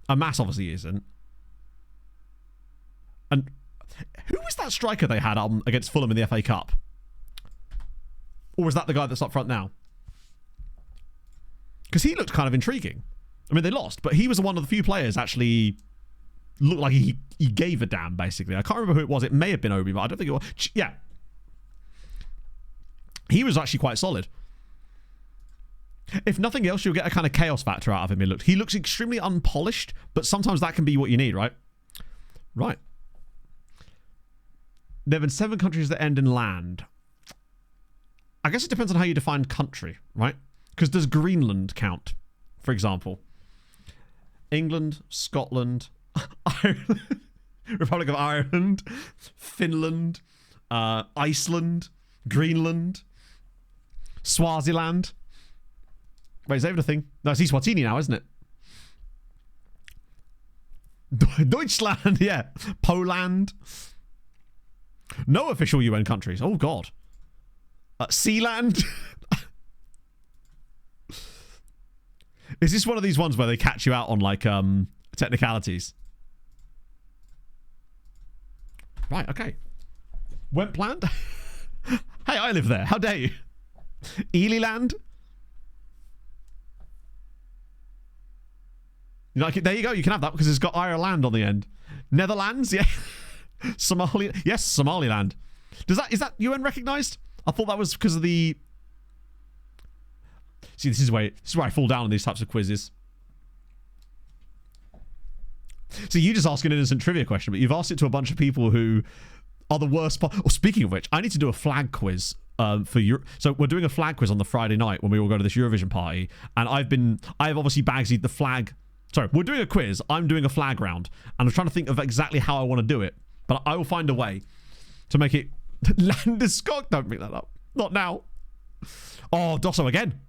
Amas obviously isn't. And who was that striker they had against Fulham in the FA Cup? Or was that the guy that's up front now? Because he looked kind of intriguing. I mean, they lost, but he was one of the few players actually... looked like he gave a damn, basically. I can't remember who it was. It may have been Obi, but I don't think it was. Yeah. He was actually quite solid. If nothing else, you'll get a kind of chaos factor out of him. He looks extremely unpolished, but sometimes that can be what you need, right? Right. There have been 7 countries that end in land. I guess it depends on how you define country, right? Because does Greenland count, for example? England, Scotland... Ireland, Republic of Ireland, Finland, Iceland, Greenland, Swaziland. Wait, is that even a thing? No, it's Eswatini now, isn't it? Deutschland, yeah. Poland. No official UN countries. Oh, God. Sealand. Is this one of these ones where they catch you out on, like, technicalities? Right, okay. Went planned? Hey, I live there. How dare you? Elyland? You like it? There you go. You can have that because it's got Ireland on the end. Netherlands? Yeah. Somalia? Yes, Somaliland. Is that UN recognized? I thought that was because of the... See, this is where I fall down on these types of quizzes. So you just ask an innocent trivia question, but you've asked it to a bunch of people who are the worst part. Oh, speaking of which, I need to do a flag quiz for Europe. So we're doing a flag quiz on the Friday night when we all go to this Eurovision party, and I've obviously bagsied the flag. Sorry, we're doing a quiz. I'm doing a flag round, and I'm trying to think of exactly how I want to do it, but I will find a way to make it. Landeskog, don't bring that up. Not now. Oh, Dosso again.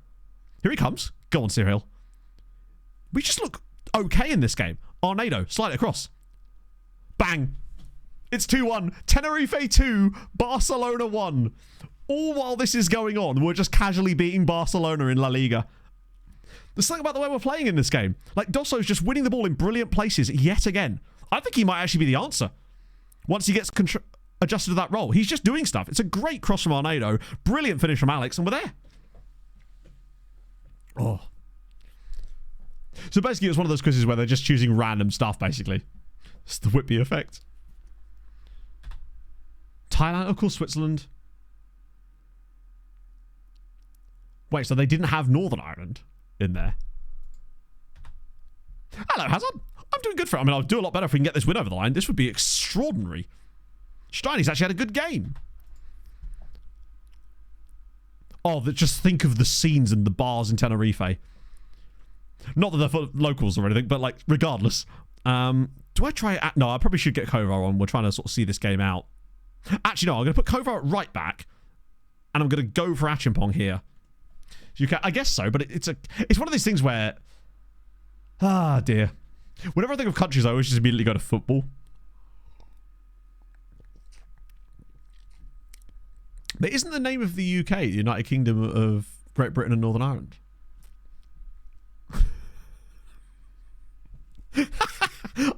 Here he comes. Go on, Cyril. We just look okay in this game. Arnado, slide it across. Bang. It's 2-1. Tenerife 2, Barcelona 1. All while this is going on, we're just casually beating Barcelona in La Liga. There's something about the way we're playing in this game. Like, Dosso's just winning the ball in brilliant places yet again. I think he might actually be the answer. Once he gets adjusted to that role. He's just doing stuff. It's a great cross from Arnado. Brilliant finish from Alex, and we're there. Oh. So basically, it's one of those quizzes where they're just choosing random stuff, basically. It's the Whitby effect. Thailand, of course, Switzerland. Wait, so they didn't have Northern Ireland in there? Hello, Hazard. I'm doing good for it. I mean, I'll do a lot better if we can get this win over the line. This would be extraordinary. Steiny's actually had a good game. Oh, just think of the scenes in the bars in Tenerife. Not that they're for locals or anything, but like, regardless. Do I try... No, I probably should get Kovar on. We're trying to sort of see this game out. Actually, no, I'm going to put Kovar at right back, and I'm going to go for Achimpong here. You can, I guess so, but it's one of these things where... Ah, dear. Whenever I think of countries, I always just immediately go to football. But isn't the name of the UK the United Kingdom of Great Britain and Northern Ireland?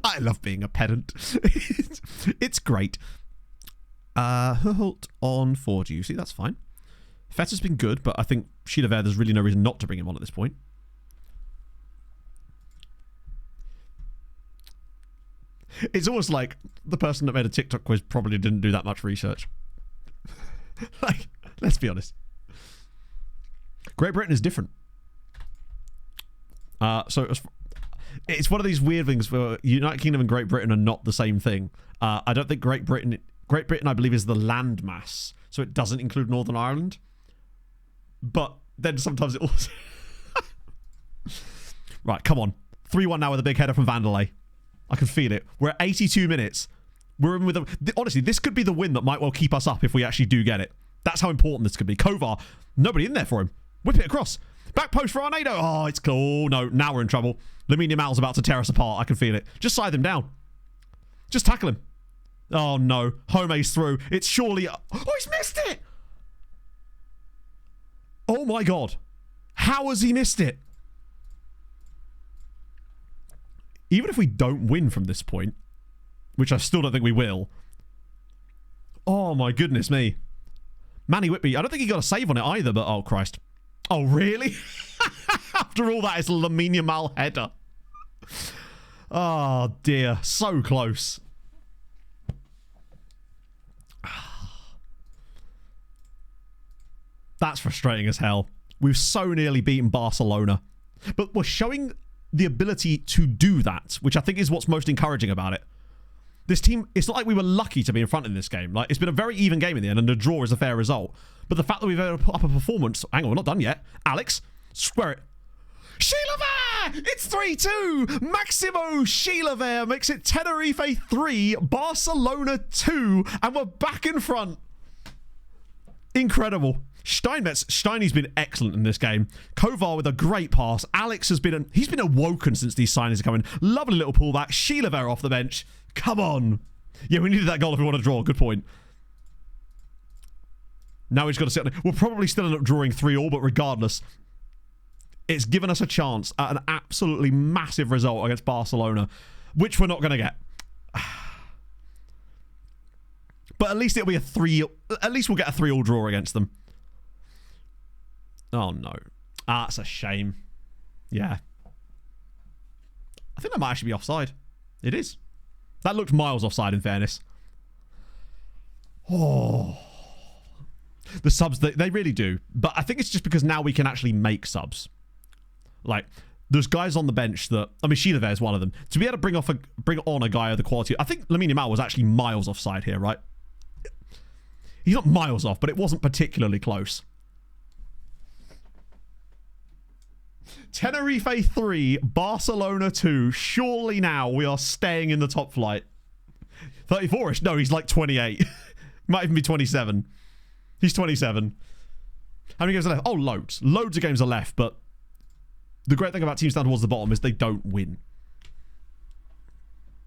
I love being a pedant. It's great. Hult on 4 do you see? That's fine. Fetter's been good, but I think Sheila there's really no reason not to bring him on at this point. It's almost like the person that made a TikTok quiz probably didn't do that much research. Like, let's be honest. Great Britain is different. So it's one of these weird things where United Kingdom and Great Britain are not the same thing. I don't think Great Britain, I believe, is the landmass, so it doesn't include Northern Ireland. But then sometimes it also... Right, come on. 3-1 now with a big header from Vanderlei. I can feel it. We're at 82 minutes. We're in with a... Honestly, this could be the win that might well keep us up if we actually do get it. That's how important this could be. Kovar, nobody in there for him. Whip it across. Back post for Arnado. Oh, it's cool. Oh, no, now we're in trouble. Lamine Yamal's about to tear us apart. I can feel it. Just side him down. Just tackle him. Oh, no. Home's through. It's surely... Oh, he's missed it! Oh, my God. How has he missed it? Even if we don't win from this point, which I still don't think we will. Oh, my goodness me. Manny Whitby, I don't think he got a save on it either, but oh, Christ. Oh, really? After all that, it's Lamine Yamal header. Oh, dear. So close. That's frustrating as hell. We've so nearly beaten Barcelona. But we're showing the ability to do that, which I think is what's most encouraging about it. This team, it's not like we were lucky to be in front in this game. Like, it's been a very even game in the end, and a draw is a fair result. But the fact that we've able to put up a performance... Hang on, we're not done yet. Alex, square it. Sheila! It's 3-2! Maximo Sheila makes it Tenerife 3, Barcelona 2, and we're back in front. Incredible. Steiny's been excellent in this game. Kovar with a great pass. Alex has been... He's been awoken since these signings are coming. Lovely little pullback. Sheila off the bench. Come on. Yeah, we needed that goal if we want to draw. Good point. Now we've got to sit on it. We'll probably still end up drawing 3-3, but regardless, it's given us a chance at an absolutely massive result against Barcelona, which we're not going to get. But at least it'll be a 3... At least we'll get a 3-3 draw against them. Oh, no. Ah, that's a shame. Yeah. I think that might actually be offside. It is. That looked miles offside, in fairness. Oh. The subs, they really do. But I think it's just because now we can actually make subs. Like, there's guys on the bench that... I mean, Sheila is one of them. To be able to bring on a guy of the quality... I think Lamine Yamal was actually miles offside here, right? He's not miles off, but it wasn't particularly close. Tenerife 3, Barcelona 2. Surely now we are staying in the top flight. 34ish? No, he's like 28. Might even be 27. He's 27. How many games are left? Oh, loads. Loads of games are left, but the great thing about teams down towards the bottom is they don't win.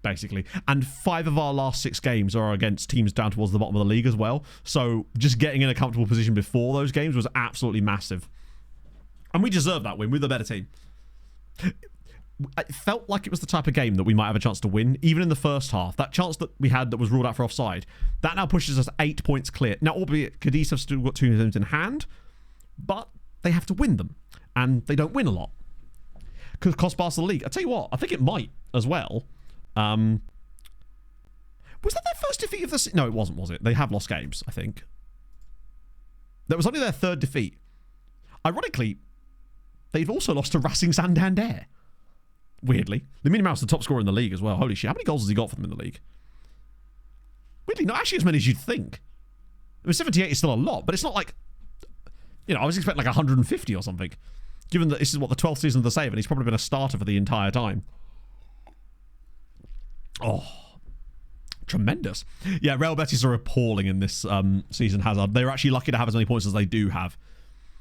Basically. And 5 of our last 6 games are against teams down towards the bottom of the league as well. So just getting in a comfortable position before those games was absolutely massive. And we deserve that win. We're the better team. It felt like it was the type of game that we might have a chance to win, even in the first half. That chance that we had that was ruled out for offside, that now pushes us 8 points clear. Now, albeit Cadiz have still got 2 games in hand, but they have to win them. And they don't win a lot. Could cost Barcelona the league. I'll tell you what, I think it might as well. Was that their first defeat of the season? No, it wasn't, was it? They have lost games, I think. That was only their 3rd defeat. Ironically, they've also lost to Racing Santander. Weirdly. Lamine Yamal's the top scorer in the league as well. Holy shit. How many goals has he got for them in the league? Weirdly, not actually as many as you'd think. I mean, 78 is still a lot, but it's not like... You know, I was expecting like 150 or something. Given that this is, what, the 12th season of the save, and he's probably been a starter for the entire time. Oh, tremendous. Yeah, Real Betis are appalling in this season, Hazard. They're actually lucky to have as many points as they do have.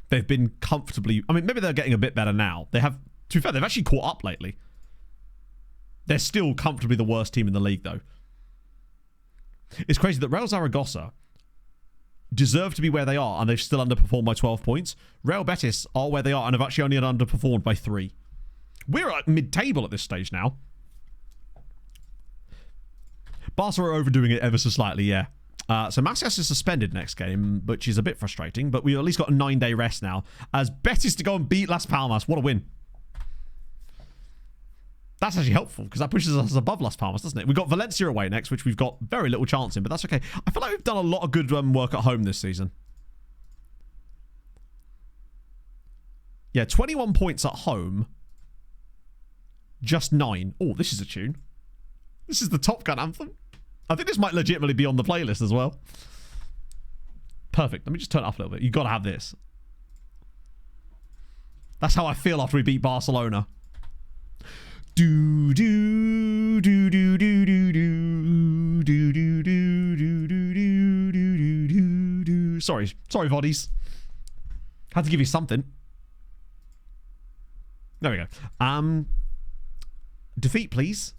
They've been comfortably... I mean, maybe they're getting a bit better now. They have... To be fair, they've actually caught up lately. They're still comfortably the worst team in the league, though. It's crazy that Real Zaragoza deserve to be where they are, and they've still underperformed by 12 points. Real Betis are where they are, and have actually only underperformed by 3. We're at mid-table at this stage now. Barca are overdoing it ever so slightly, yeah. So Macias is suspended next game, which is a bit frustrating, but we've at least got a 9-day rest now. As Betis to go and beat Las Palmas. What a win. That's actually helpful, because that pushes us above Las Palmas, doesn't it? We've got Valencia away next, which we've got very little chance in, but that's okay. I feel like we've done a lot of good work at home this season. Yeah, 21 points at home. Just 9. Oh, this is a tune. This is the Top Gun anthem. I think this might legitimately be on the playlist as well. Perfect. Let me just turn it up a little bit. You've got to have this. That's how I feel after we beat Barcelona. Do do do do do do do do do do do do do do do. Sorry, Voddies. Had to give you something. There we go. Defeat, please.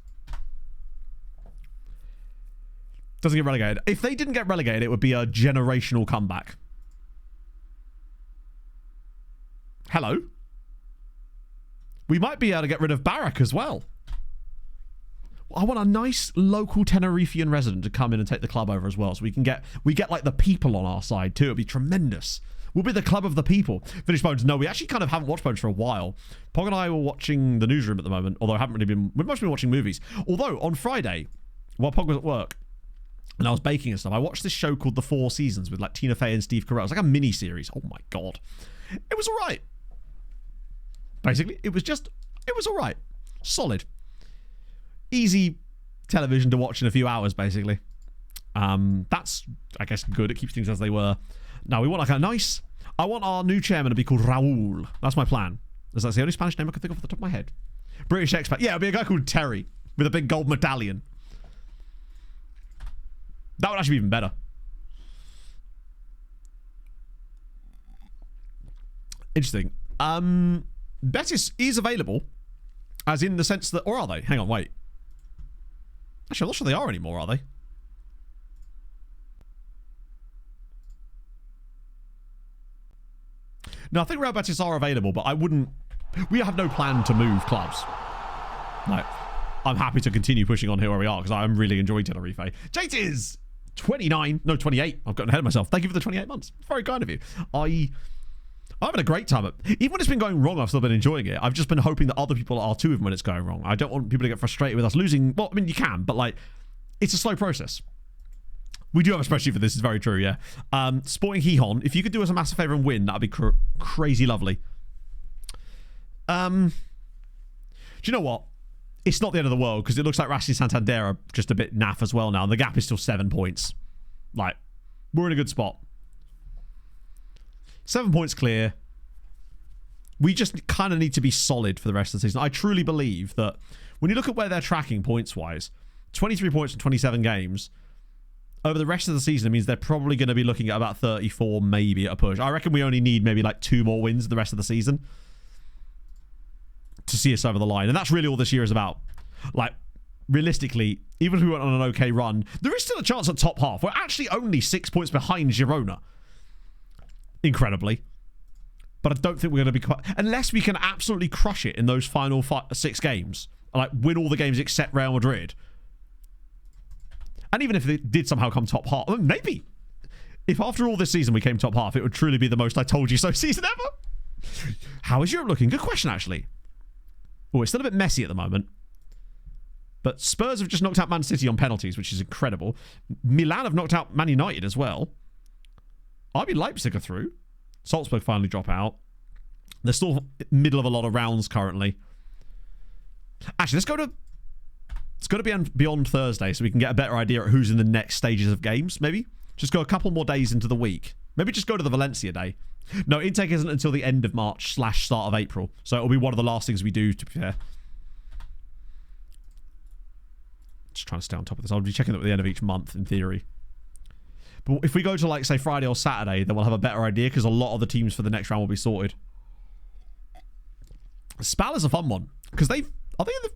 Doesn't get relegated. If they didn't get relegated, it would be a generational comeback. Hello? We might be able to get rid of Barak as well. I want a nice local Tenerifian resident to come in and take the club over as well, so we get like the people on our side too. It'd be tremendous. We'll be the club of the people. Finish Bones. No, we actually kind of haven't watched Bones for a while. Pog and I were watching The Newsroom at the moment, although I haven't really been... We've mostly been watching movies. Although, on Friday, while Pog was at work, and I was baking and stuff, I watched this show called The Four Seasons with like Tina Fey and Steve Carell. It was like a mini-series. Oh my God. It was alright. Basically, it was alright. Solid. Easy television to watch in a few hours, basically. That's, I guess, good. It keeps things as they were. Now, we want like a nice... I want our new chairman to be called Raul. That's my plan. That's the only Spanish name I can think of off the top of my head. British expat. Yeah, it'll be a guy called Terry with a big gold medallion. That would actually be even better. Interesting. Betis is available, as in the sense that... Or are they? Hang on, wait. Actually, I'm not sure they are anymore, are they? No, I think Real Betis are available, but I wouldn't... We have no plan to move clubs. No. I'm happy to continue pushing on here where we are, because I'm really enjoying Tenerife. Jate is 29. No, 28. I've gotten ahead of myself. Thank you for the 28 months. Very kind of you. I'm having a great time. Even when it's been going wrong, I've still been enjoying it. I've just been hoping that other people are too, even when it's going wrong. I don't want people to get frustrated with us losing. Well, I mean, you can, but like, it's a slow process. We do have a spreadsheet for this. It's very true, yeah. Sporting Gijón, if you could do us a massive favour and win, that'd be crazy lovely. Do you know what? It's not the end of the world, because it looks like Racing Santander are just a bit naff as well now, and the gap is still 7 points. Like, We're in a good spot. 7 points clear. We just kind of need to be solid for the rest of the season. I truly believe that when you look at where they're tracking points-wise, 23 points in 27 games, over the rest of the season, it means they're probably going to be looking at about 34, maybe at a push. I reckon we only need maybe like 2 more wins the rest of the season to see us over the line. And that's really all this year is about. Like, realistically, even if we went on an okay run, there is still a chance at top half. We're actually only 6 points behind Girona. Incredibly. But I don't think we're going to be quite... Unless we can absolutely crush it in those final 6 games. Like, win all the games except Real Madrid. And even if it did somehow come top half, maybe. If after all this season we came top half, it would truly be the most I told you so season ever. How is Europe looking? Good question, actually. Oh, it's still a bit messy at the moment. But Spurs have just knocked out Man City on penalties, which is incredible. Milan have knocked out Man United as well. RB Leipzig are through. Salzburg finally drop out. They're still middle of a lot of rounds currently. Actually, let's go to beyond Thursday so we can get a better idea of who's in the next stages of games, maybe. Just go a couple more days into the week. Maybe just go to the Valencia day. No, intake isn't until the end of March / start of April. So it'll be one of the last things we do, to be fair. Just trying to stay on top of this. I'll be checking it at the end of each month, in theory. But if we go to, like, say, Friday or Saturday, then we'll have a better idea because a lot of the teams for the next round will be sorted. Spal is a fun one because are they in the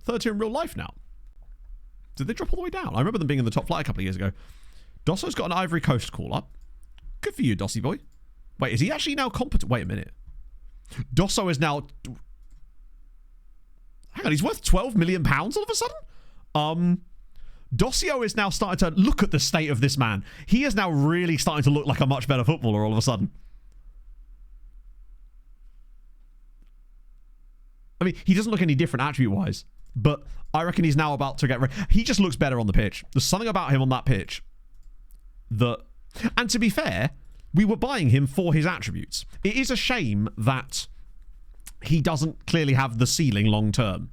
third tier in real life now? Did they drop all the way down? I remember them being in the top flight a couple of years ago. Dosso's got an Ivory Coast call-up. Good for you, Dossy boy. Wait, is he actually now competent? Wait a minute. Dosso is now... Hang on, he's worth £12 million all of a sudden? Dossio is now starting to look at the state of this man. He is now really starting to look like a much better footballer all of a sudden. I mean, he doesn't look any different attribute-wise, but I reckon he's now about to get... He just looks better on the pitch. There's something about him on that pitch that... And to be fair, we were buying him for his attributes. It is a shame that he doesn't clearly have the ceiling long-term.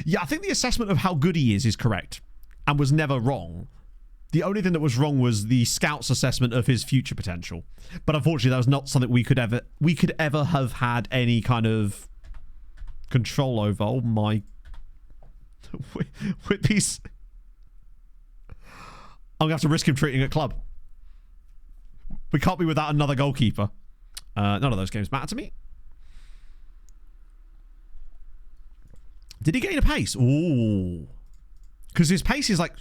Yeah, I think the assessment of how good he is correct and was never wrong. The only thing that was wrong was the scouts' assessment of his future potential. But unfortunately, that was not something we could ever have had any kind of control over. Oh my... with these... I'm going to have to risk him treating at club. We can't be without another goalkeeper. None of those games matter to me. Did he gain a pace? Ooh. Because his pace is like...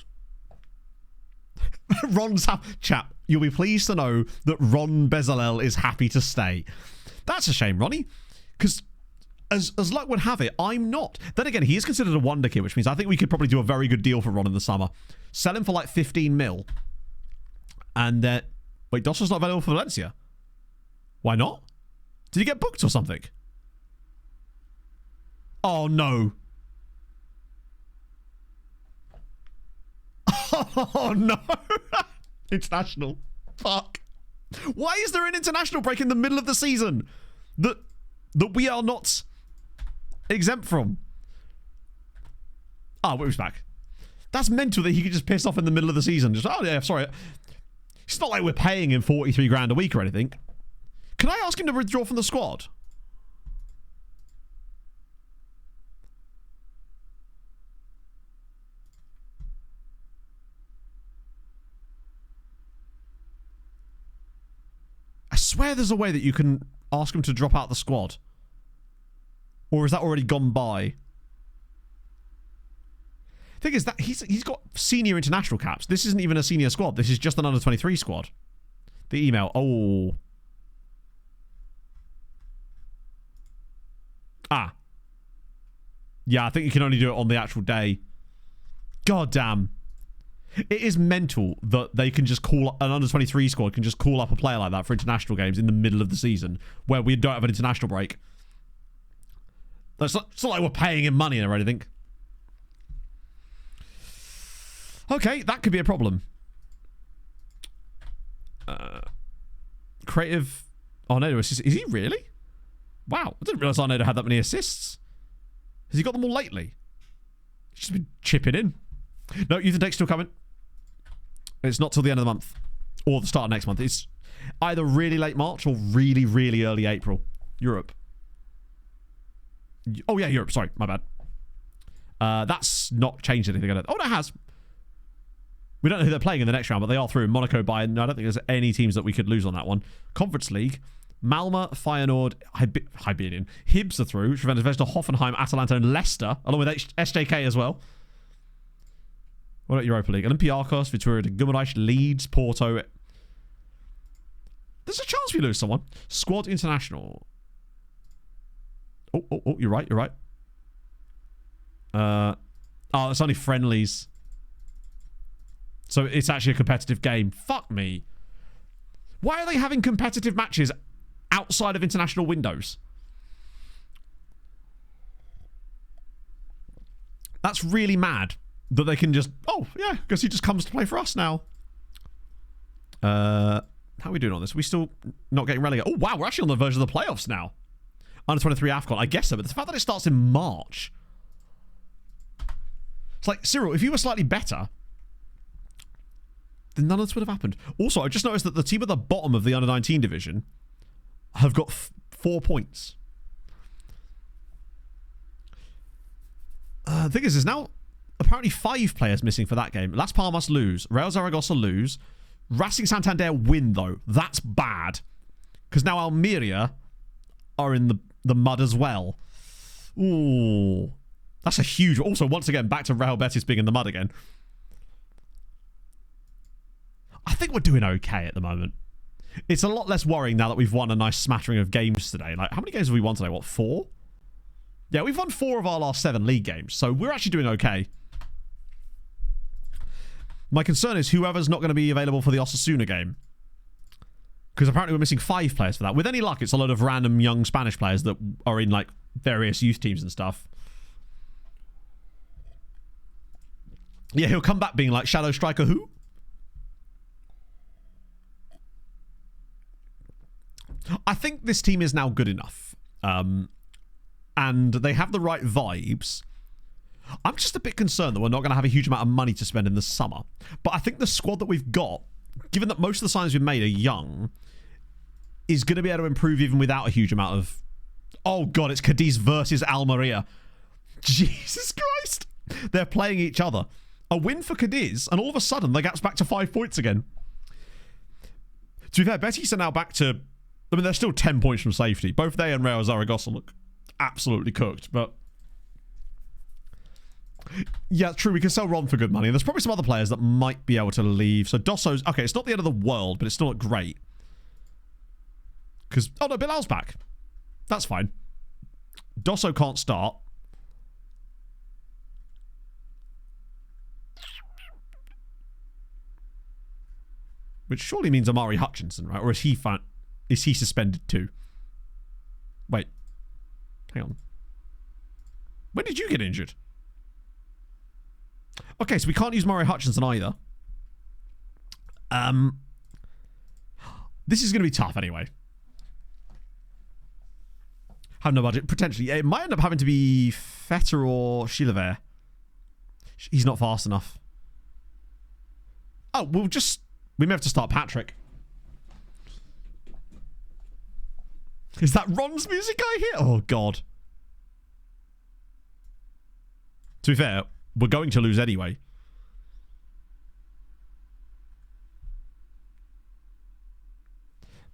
Ron's... Chap, you'll be pleased to know that Ron Bezalel is happy to stay. That's a shame, Ronnie. Because as luck would have it, I'm not. Then again, he is considered a wonder kid, which means I think we could probably do a very good deal for Ron in the summer. Sell him for like 15 mil. And then... Wait, Dosso's not available for Valencia? Why not? Did he get booked or something? Oh, no. Oh, no. International. Fuck. Why is there an international break in the middle of the season that we are not exempt from? Oh, wait, he's back. That's mental that he could just piss off in the middle of the season. Just, oh, yeah, sorry. It's not like we're paying him 43 grand a week or anything. Can I ask him to withdraw from the squad? I swear there's a way that you can ask him to drop out the squad. Or is that already gone by? Thing is that he's got senior international caps. This isn't even a senior squad. This is just an under-23 squad. The email. Oh. Ah. Yeah, I think you can only do it on the actual day. God damn. It is mental that they can just call... An under-23 squad can just call up a player like that for international games in the middle of the season where we don't have an international break. It's not like we're paying him money or anything. Okay, that could be a problem. Creative Arnado assists. Is he really? Wow, I didn't realise Arnado had that many assists. Has he got them all lately? He's just been chipping in. No, youth intake's still coming. It's not till the end of the month or the start of next month. It's either really late March or really, really early April. Europe. Oh, yeah, Europe. Sorry, my bad. That's not changed anything. Oh, no, it has. We don't know who they're playing in the next round, but they are through. Monaco, Bayern. I don't think there's any teams that we could lose on that one. Conference League. Malmö, Feyenoord, Hibernian. Hibs are through. Juventus, Vesta, Hoffenheim, Atalanta, and Leicester, along with SJK as well. What about Europa League? Olympiacos, Vitória de Guimarães, Leeds, Porto. There's a chance we lose someone. Squad International. Oh, you're right. It's only friendlies. So it's actually a competitive game. Fuck me. Why are they having competitive matches outside of international windows? That's really mad that they can just... Oh, yeah, because he just comes to play for us now. How are we doing on this? Are we still not getting relegated? Oh, wow, we're actually on the verge of the playoffs now. Under 23 AFCON. I guess so, but the fact that it starts in March... It's like, Cyril, if you were slightly better... then none of this would have happened. Also, I just noticed that the team at the bottom of the under-19 division have got 4 points. The thing is, there's now apparently 5 players missing for that game. Las Palmas lose. Real Zaragoza lose. Racing Santander win, though. That's bad. Because now Almeria are in the mud as well. Ooh. That's a huge... Also, once again, back to Real Betis being in the mud again. I think we're doing okay at the moment. It's a lot less worrying now that we've won a nice smattering of games today. Like, how many games have we won today? What, 4? Yeah, we've won 4 of our last 7 league games, so we're actually doing okay. My concern is whoever's not going to be available for the Osasuna game. Because apparently we're missing 5 players for that. With any luck, it's a lot of random young Spanish players that are in, like, various youth teams and stuff. Yeah, he'll come back being like, Shadow Striker who? I think this team is now good enough. And they have the right vibes. I'm just a bit concerned that we're not going to have a huge amount of money to spend in the summer. But I think the squad that we've got, given that most of the signings we've made are young, is going to be able to improve even without a huge amount of... Oh, God, it's Cadiz versus Almeria. Jesus Christ. They're playing each other. A win for Cadiz, and all of a sudden, the gap's back to 5 points again. To be fair, Betis are now back to... I mean, they're still 10 points from safety. Both they and Real Zaragoza look absolutely cooked, but... Yeah, true, we can sell Ron for good money. And there's probably some other players that might be able to leave. So Dosso's... Okay, it's not the end of the world, but it's still not great. Because... Oh, no, Bilal's back. That's fine. Dosso can't start. Which surely means Amari Hutchinson, right? Or is he suspended too? Wait. Hang on. When did you get injured? Okay, so we can't use Amari Hutchinson either. This is going to be tough anyway. Have no budget. Potentially. It might end up having to be Fetter or Chilavert. He's not fast enough. Oh, we may have to start Patrick. Is that Ron's music I hear? Oh, God. To be fair, we're going to lose anyway.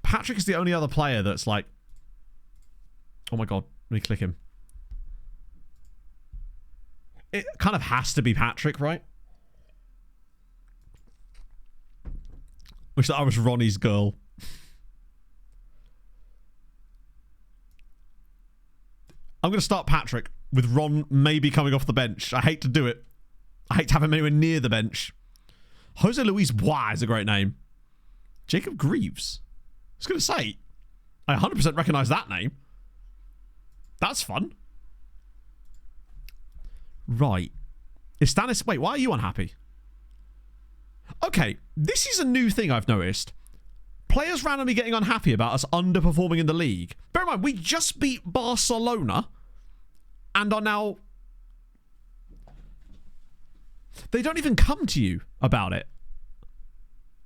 Patrick is the only other player that's like... Oh, my God. Let me click him. It kind of has to be Patrick, right? Wish that I was Ronnie's girl. I'm going to start Patrick with Ron maybe coming off the bench. I hate to do it. I hate to have him anywhere near the bench. Jose Luis Bois is a great name. Jacob Greaves. I was going to say, I 100% recognise that name. That's fun. Right. Is Stanis... Wait, why are you unhappy? Okay, this is a new thing I've noticed. Players randomly getting unhappy about us underperforming in the league. Bear in mind, we just beat Barcelona and are now... They don't even come to you about it.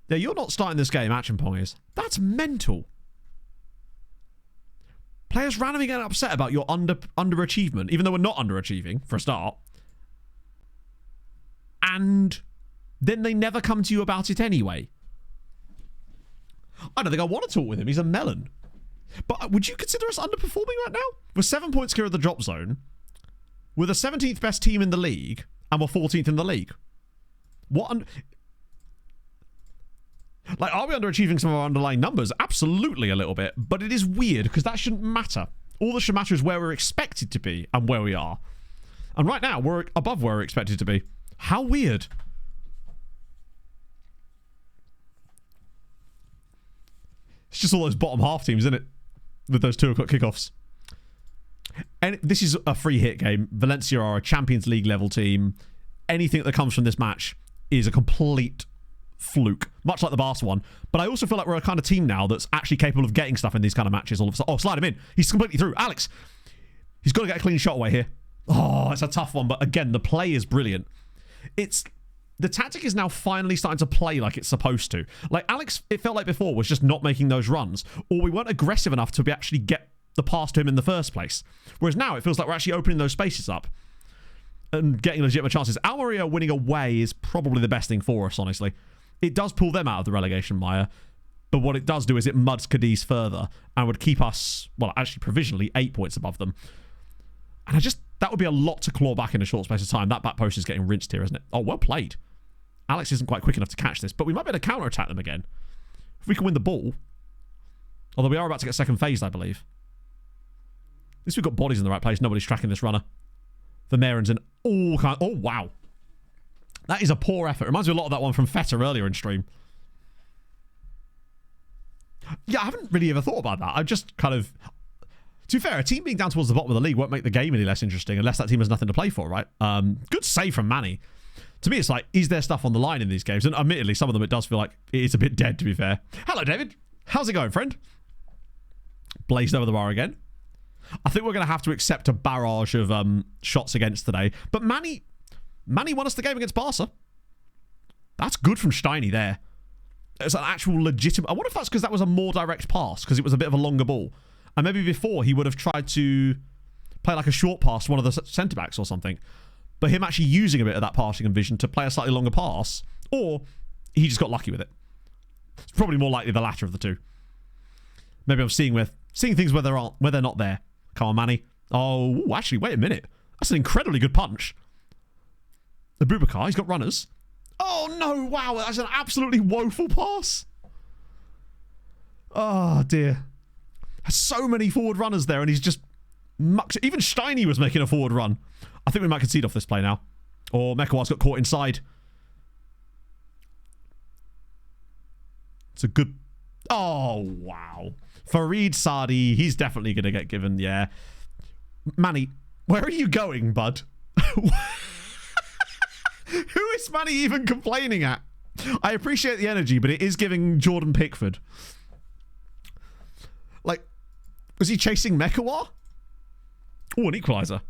Yeah, you're not starting this game, Achimpong is. That's mental. Players randomly getting upset about your underachievement, even though we're not underachieving, for a start. And then they never come to you about it anyway. I don't think I want to talk with him. He's a melon. But would you consider us underperforming right now? We're 7 points clear of the drop zone. We're the 17th best team in the league, and we're 14th in the league. What? Like, are we underachieving some of our underlying numbers? Absolutely a little bit. But it is weird, because that shouldn't matter. All that should matter is where we're expected to be and where we are. And right now, we're above where we're expected to be. How weird. It's just all those bottom half teams, isn't it? With those 2 o'clock kickoffs. And this is a free hit game. Valencia are a Champions League level team. Anything that comes from this match is a complete fluke, much like the Barca one. But I also feel like we're a kind of team now that's actually capable of getting stuff in these kind of matches all of a sudden. Oh, slide him in. He's completely through. Alex, he's got to get a clean shot away here. Oh, it's a tough one. But again, the play is brilliant. The tactic is now finally starting to play like it's supposed to. Like, Alex, it felt like before, was just not making those runs, or we weren't aggressive enough to actually get the pass to him in the first place. Whereas now it feels like we're actually opening those spaces up and getting legitimate chances. Almeria winning away is probably the best thing for us, honestly. It does pull them out of the relegation mire, but what it does do is it muds Cadiz further and would keep us, well, actually provisionally 8 points above them. And that would be a lot to claw back in a short space of time. That back post is getting rinsed here, isn't it? Oh, well played. Alex isn't quite quick enough to catch this, but we might be able to counter-attack them again. If we can win the ball. Although we are about to get second phased, I believe. At least we've got bodies in the right place. Nobody's tracking this runner. Vermeeren's in all kinds... Oh, wow. That is a poor effort. Reminds me a lot of that one from Feta earlier in stream. Yeah, I haven't really ever thought about that. I've just kind of... To be fair, a team being down towards the bottom of the league won't make the game any less interesting unless that team has nothing to play for, right? Good save from Manny. To me, it's like, is there stuff on the line in these games? And admittedly, some of them it does feel like it's a bit dead, to be fair. Hello, David. How's it going, friend? Blazed over the bar again. I think we're going to have to accept a barrage of shots against today. But Manny won us the game against Barca. That's good from Steiny there. It's an actual legitimate... I wonder if that's because that was a more direct pass, because it was a bit of a longer ball. And maybe before he would have tried to play like a short pass to one of the centre-backs or something. But him actually using a bit of that passing and vision to play a slightly longer pass, or he just got lucky with it. It's probably more likely the latter of the two. Maybe I'm seeing things where they're not there. Come on, Manny. Oh, actually, wait a minute. That's an incredibly good punch. The Boubacar, he's got runners. Oh, no, wow, that's an absolutely woeful pass. Oh, dear. Has so many forward runners there, and he's just... Even Steiny was making a forward run. I think we might concede off this play now. Or Mekawar's got caught inside. It's a good... Oh, wow. Farid Sadi, he's definitely going to get given, yeah. Manny, where are you going, bud? Who is Manny even complaining at? I appreciate the energy, but it is giving Jordan Pickford. Like, was he chasing Mekawar? Oh, an equaliser.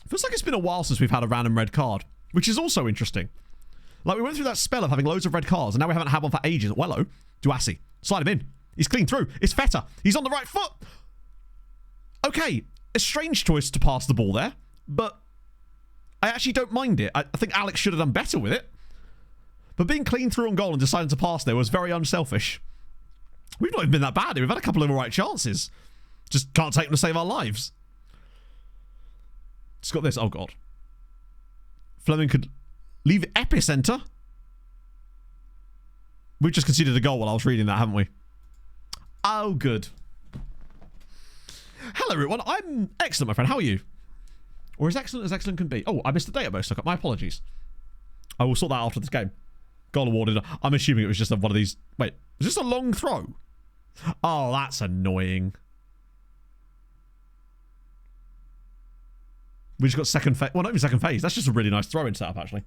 Feels like it's been a while since we've had a random red card, which is also interesting. Like, we went through that spell of having loads of red cards, and now we haven't had one for ages. Wello, Duassi. Slide him in. He's clean through. It's Feta. He's on the right foot. Okay, a strange choice to pass the ball there, but I actually don't mind it. I think Alex should have done better with it. But being clean through on goal and deciding to pass there was very unselfish. We've not even been that bad here. We've had a couple of all right chances. Just can't take them to save our lives. Just got this. Oh, God. Fleming could leave epicenter. We've just conceded a goal while I was reading that, haven't we? Oh, good. Hello, everyone. I'm excellent, my friend. How are you? Or as excellent can be. Oh, I missed the database lookup. My apologies. I will sort that out after this game. Goal awarded. I'm assuming it was just one of these... Wait, is this a long throw? Oh, that's annoying. We just got second phase. Well, not even second phase. That's just a really nice throw-in setup, actually.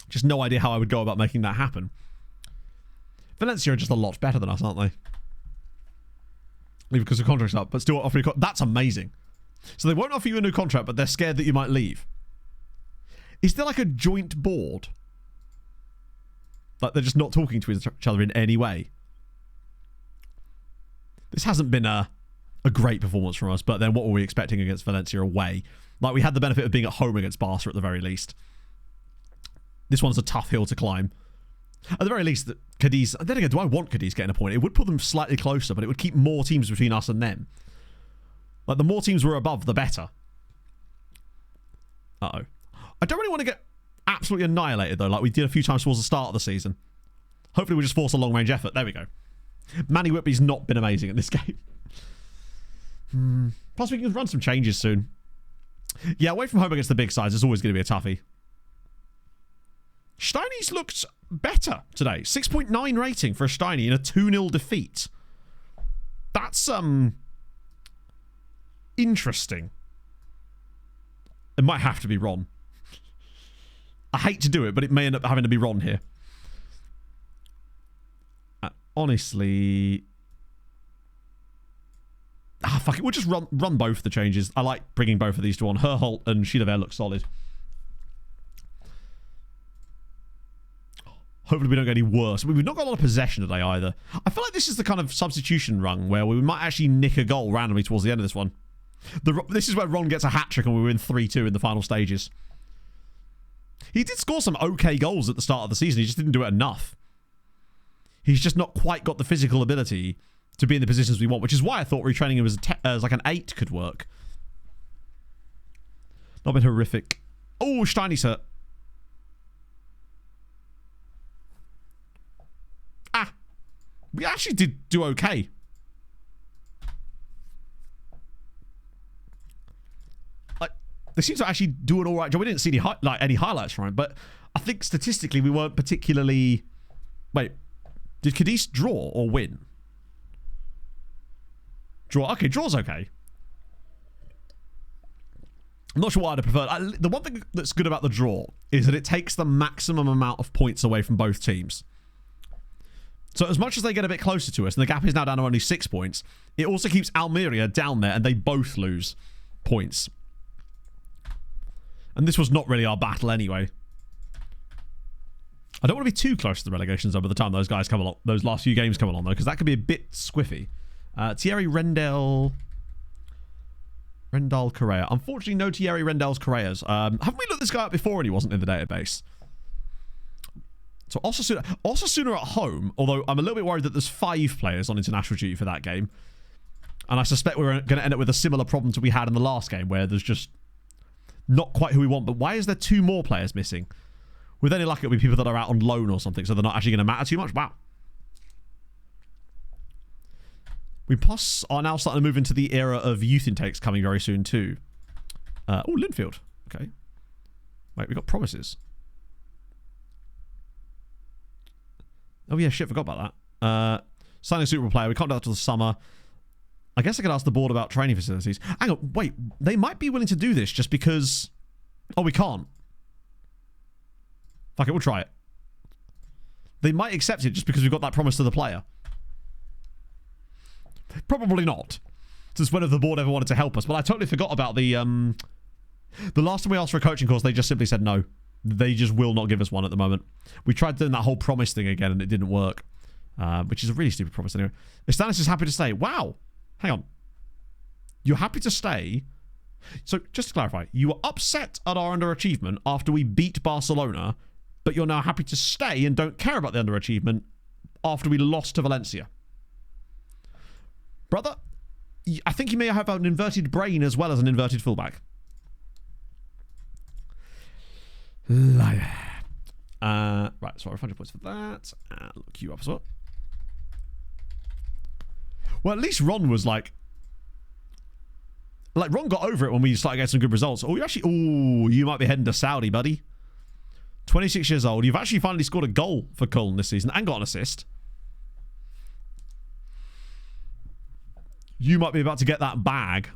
Just no idea how I would go about making that happen. Valencia are just a lot better than us, aren't they? Leave because the contract's up, but still offer you... That's amazing. So they won't offer you a new contract, but they're scared that you might leave. Is there like a joint board? Like they're just not talking to each other in any way. This hasn't been a great performance from us, but then what were we expecting against Valencia away? Like, we had the benefit of being at home against Barca at the very least. This one's a tough hill to climb. At the very least, that Cadiz... Then again, do I want Cadiz getting a point? It would put them slightly closer, but it would keep more teams between us and them. Like, the more teams we're above, the better. Uh-oh. I don't really want to get absolutely annihilated, though, like we did a few times towards the start of the season. Hopefully we just force a long-range effort. There we go. Manny Whitby's not been amazing in this game. Plus, we can run some changes soon. Yeah, away from home against the big sides is always going to be a toughie. Steiny's looked better today. 6.9 rating for a Steiny in a 2-0 defeat. That's, interesting. It might have to be Ron. I hate to do it, but it may end up having to be Ron here. Honestly... fuck it. We'll just run both the changes. I like bringing both of these two on. Herholt and Chilavert look solid. Hopefully we don't get any worse. We've not got a lot of possession today either. I feel like this is the kind of substitution run where we might actually nick a goal randomly towards the end of this one. This is where Ron gets a hat-trick and we win 3-2 in the final stages. He did score some okay goals at the start of the season. He just didn't do it enough. He's just not quite got the physical ability to be in the positions we want, which is why I thought retraining him as like an 8 could work. Not been horrific. Oh, Steiny's hurt. We actually did do okay. Like, they seem to actually do an alright job. We didn't see any highlights from it, but I think statistically we weren't particularly... Wait, did Cadiz draw or win? Draw. Okay, draw's okay. I'm not sure what I'd have preferred. The one thing that's good about the draw is that it takes the maximum amount of points away from both teams. So as much as they get a bit closer to us, and the gap is now down to only 6 points, it also keeps Almeria down there, and they both lose points. And this was not really our battle anyway. I don't want to be too close to the relegation zone by the time those guys come along, those last few games come along, though, because that could be a bit squiffy. Thierry Rendell Correa. Unfortunately, no Thierry Rendell's Correas. Haven't we looked this guy up before and he wasn't in the database? So Osasuna at home, although I'm a little bit worried that there's 5 players on international duty for that game. And I suspect we're going to end up with a similar problem to we had in the last game, where there's just not quite who we want. But why is there 2 more players missing? With any luck, it'll be people that are out on loan or something, so they're not actually going to matter too much. Wow. We are now starting to move into the era of youth intakes coming very soon too. Oh, Linfield. Okay. Wait, we got promises. Oh yeah, shit, forgot about that. Signing a suitable player. We can't do that till the summer. I guess I could ask the board about training facilities. Hang on, wait. They might be willing to do this just because... Oh, we can't. Fuck it, we'll try it. They might accept it just because we've got that promise to the player. Probably not. Since when have the board ever wanted to help us? But I totally forgot about the last time we asked for a coaching course, they just simply said no. They just will not give us one at the moment. We tried doing that whole promise thing again and it didn't work. Which is a really stupid promise anyway. Estanis is happy to stay. Wow. Hang on. You're happy to stay? So, just to clarify, you were upset at our underachievement after we beat Barcelona, but you're now happy to stay and don't care about the underachievement after we lost to Valencia. Brother, I think you may have an inverted brain as well as an inverted fullback. Liar. Right, so 500 points for that. Look you up as well. Well, at least Ron was like Ron got over it when we started getting some good results. Oh, you might be heading to Saudi, buddy. 26 years old. You've actually finally scored a goal for Cologne this season and got an assist. You might be about to get that bag.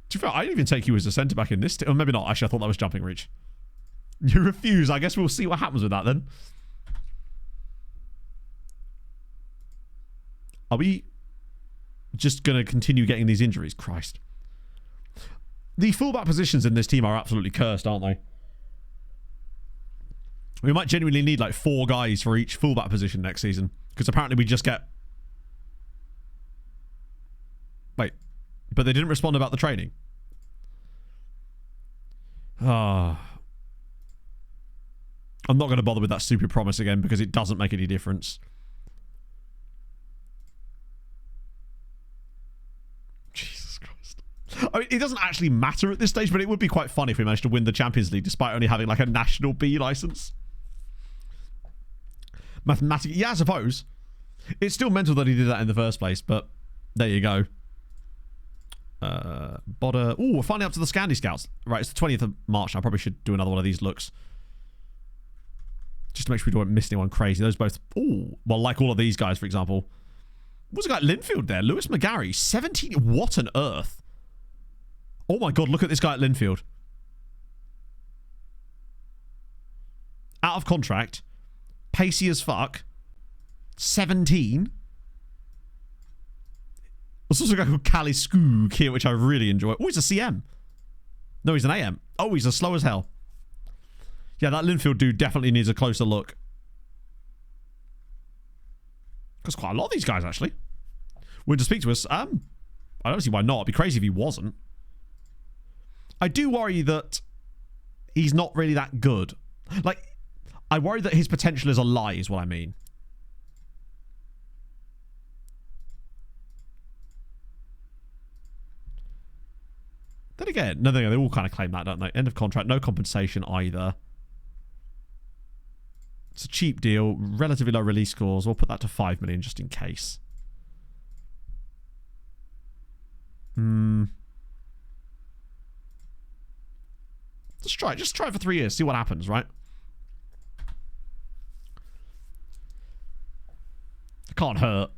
To be fair, I didn't even take you as a centre-back in this. Or maybe not. Actually, I thought that was jumping reach. You refuse. I guess we'll see what happens with that then. Are we just going to continue getting these injuries? Christ. The fullback positions in this team are absolutely cursed, aren't they? We might genuinely need like 4 guys for each fullback position next season. Because apparently we just get... Wait. But they didn't respond about the training. Ah. I'm not going to bother with that stupid promise again because it doesn't make any difference. Jesus Christ. I mean, it doesn't actually matter at this stage, but it would be quite fun if we managed to win the Champions League despite only having like a national B license. Mathematically, yeah, I suppose. It's still mental that he did that in the first place, but there you go. Bodder. Oh, we're finally up to the Scandi Scouts. Right, it's the 20th of March. I probably should do another one of these looks. Just to make sure we don't miss anyone crazy. Those both... Oh, well, like all of these guys, for example. What's a guy at Linfield there? Lewis McGarry. 17... What on earth? Oh my god, look at this guy at Linfield. Out of contract. Pacey as fuck. 17. There's also a guy called Cali Skoog here, which I really enjoy. Oh, he's a CM. No, he's an AM. Oh, he's as slow as hell. Yeah, that Linfield dude definitely needs a closer look. Because quite a lot of these guys, actually. Willing to speak to us. I don't see why not. It'd be crazy if he wasn't. I do worry that he's not really that good. Like, I worry that his potential is a lie, is what I mean. Then again, no, they all kind of claim that, don't they? End of contract, no compensation either. It's a cheap deal, relatively low release scores. We'll put that to 5 million just in case. Just try it for 3 years, see what happens, right? It can't hurt.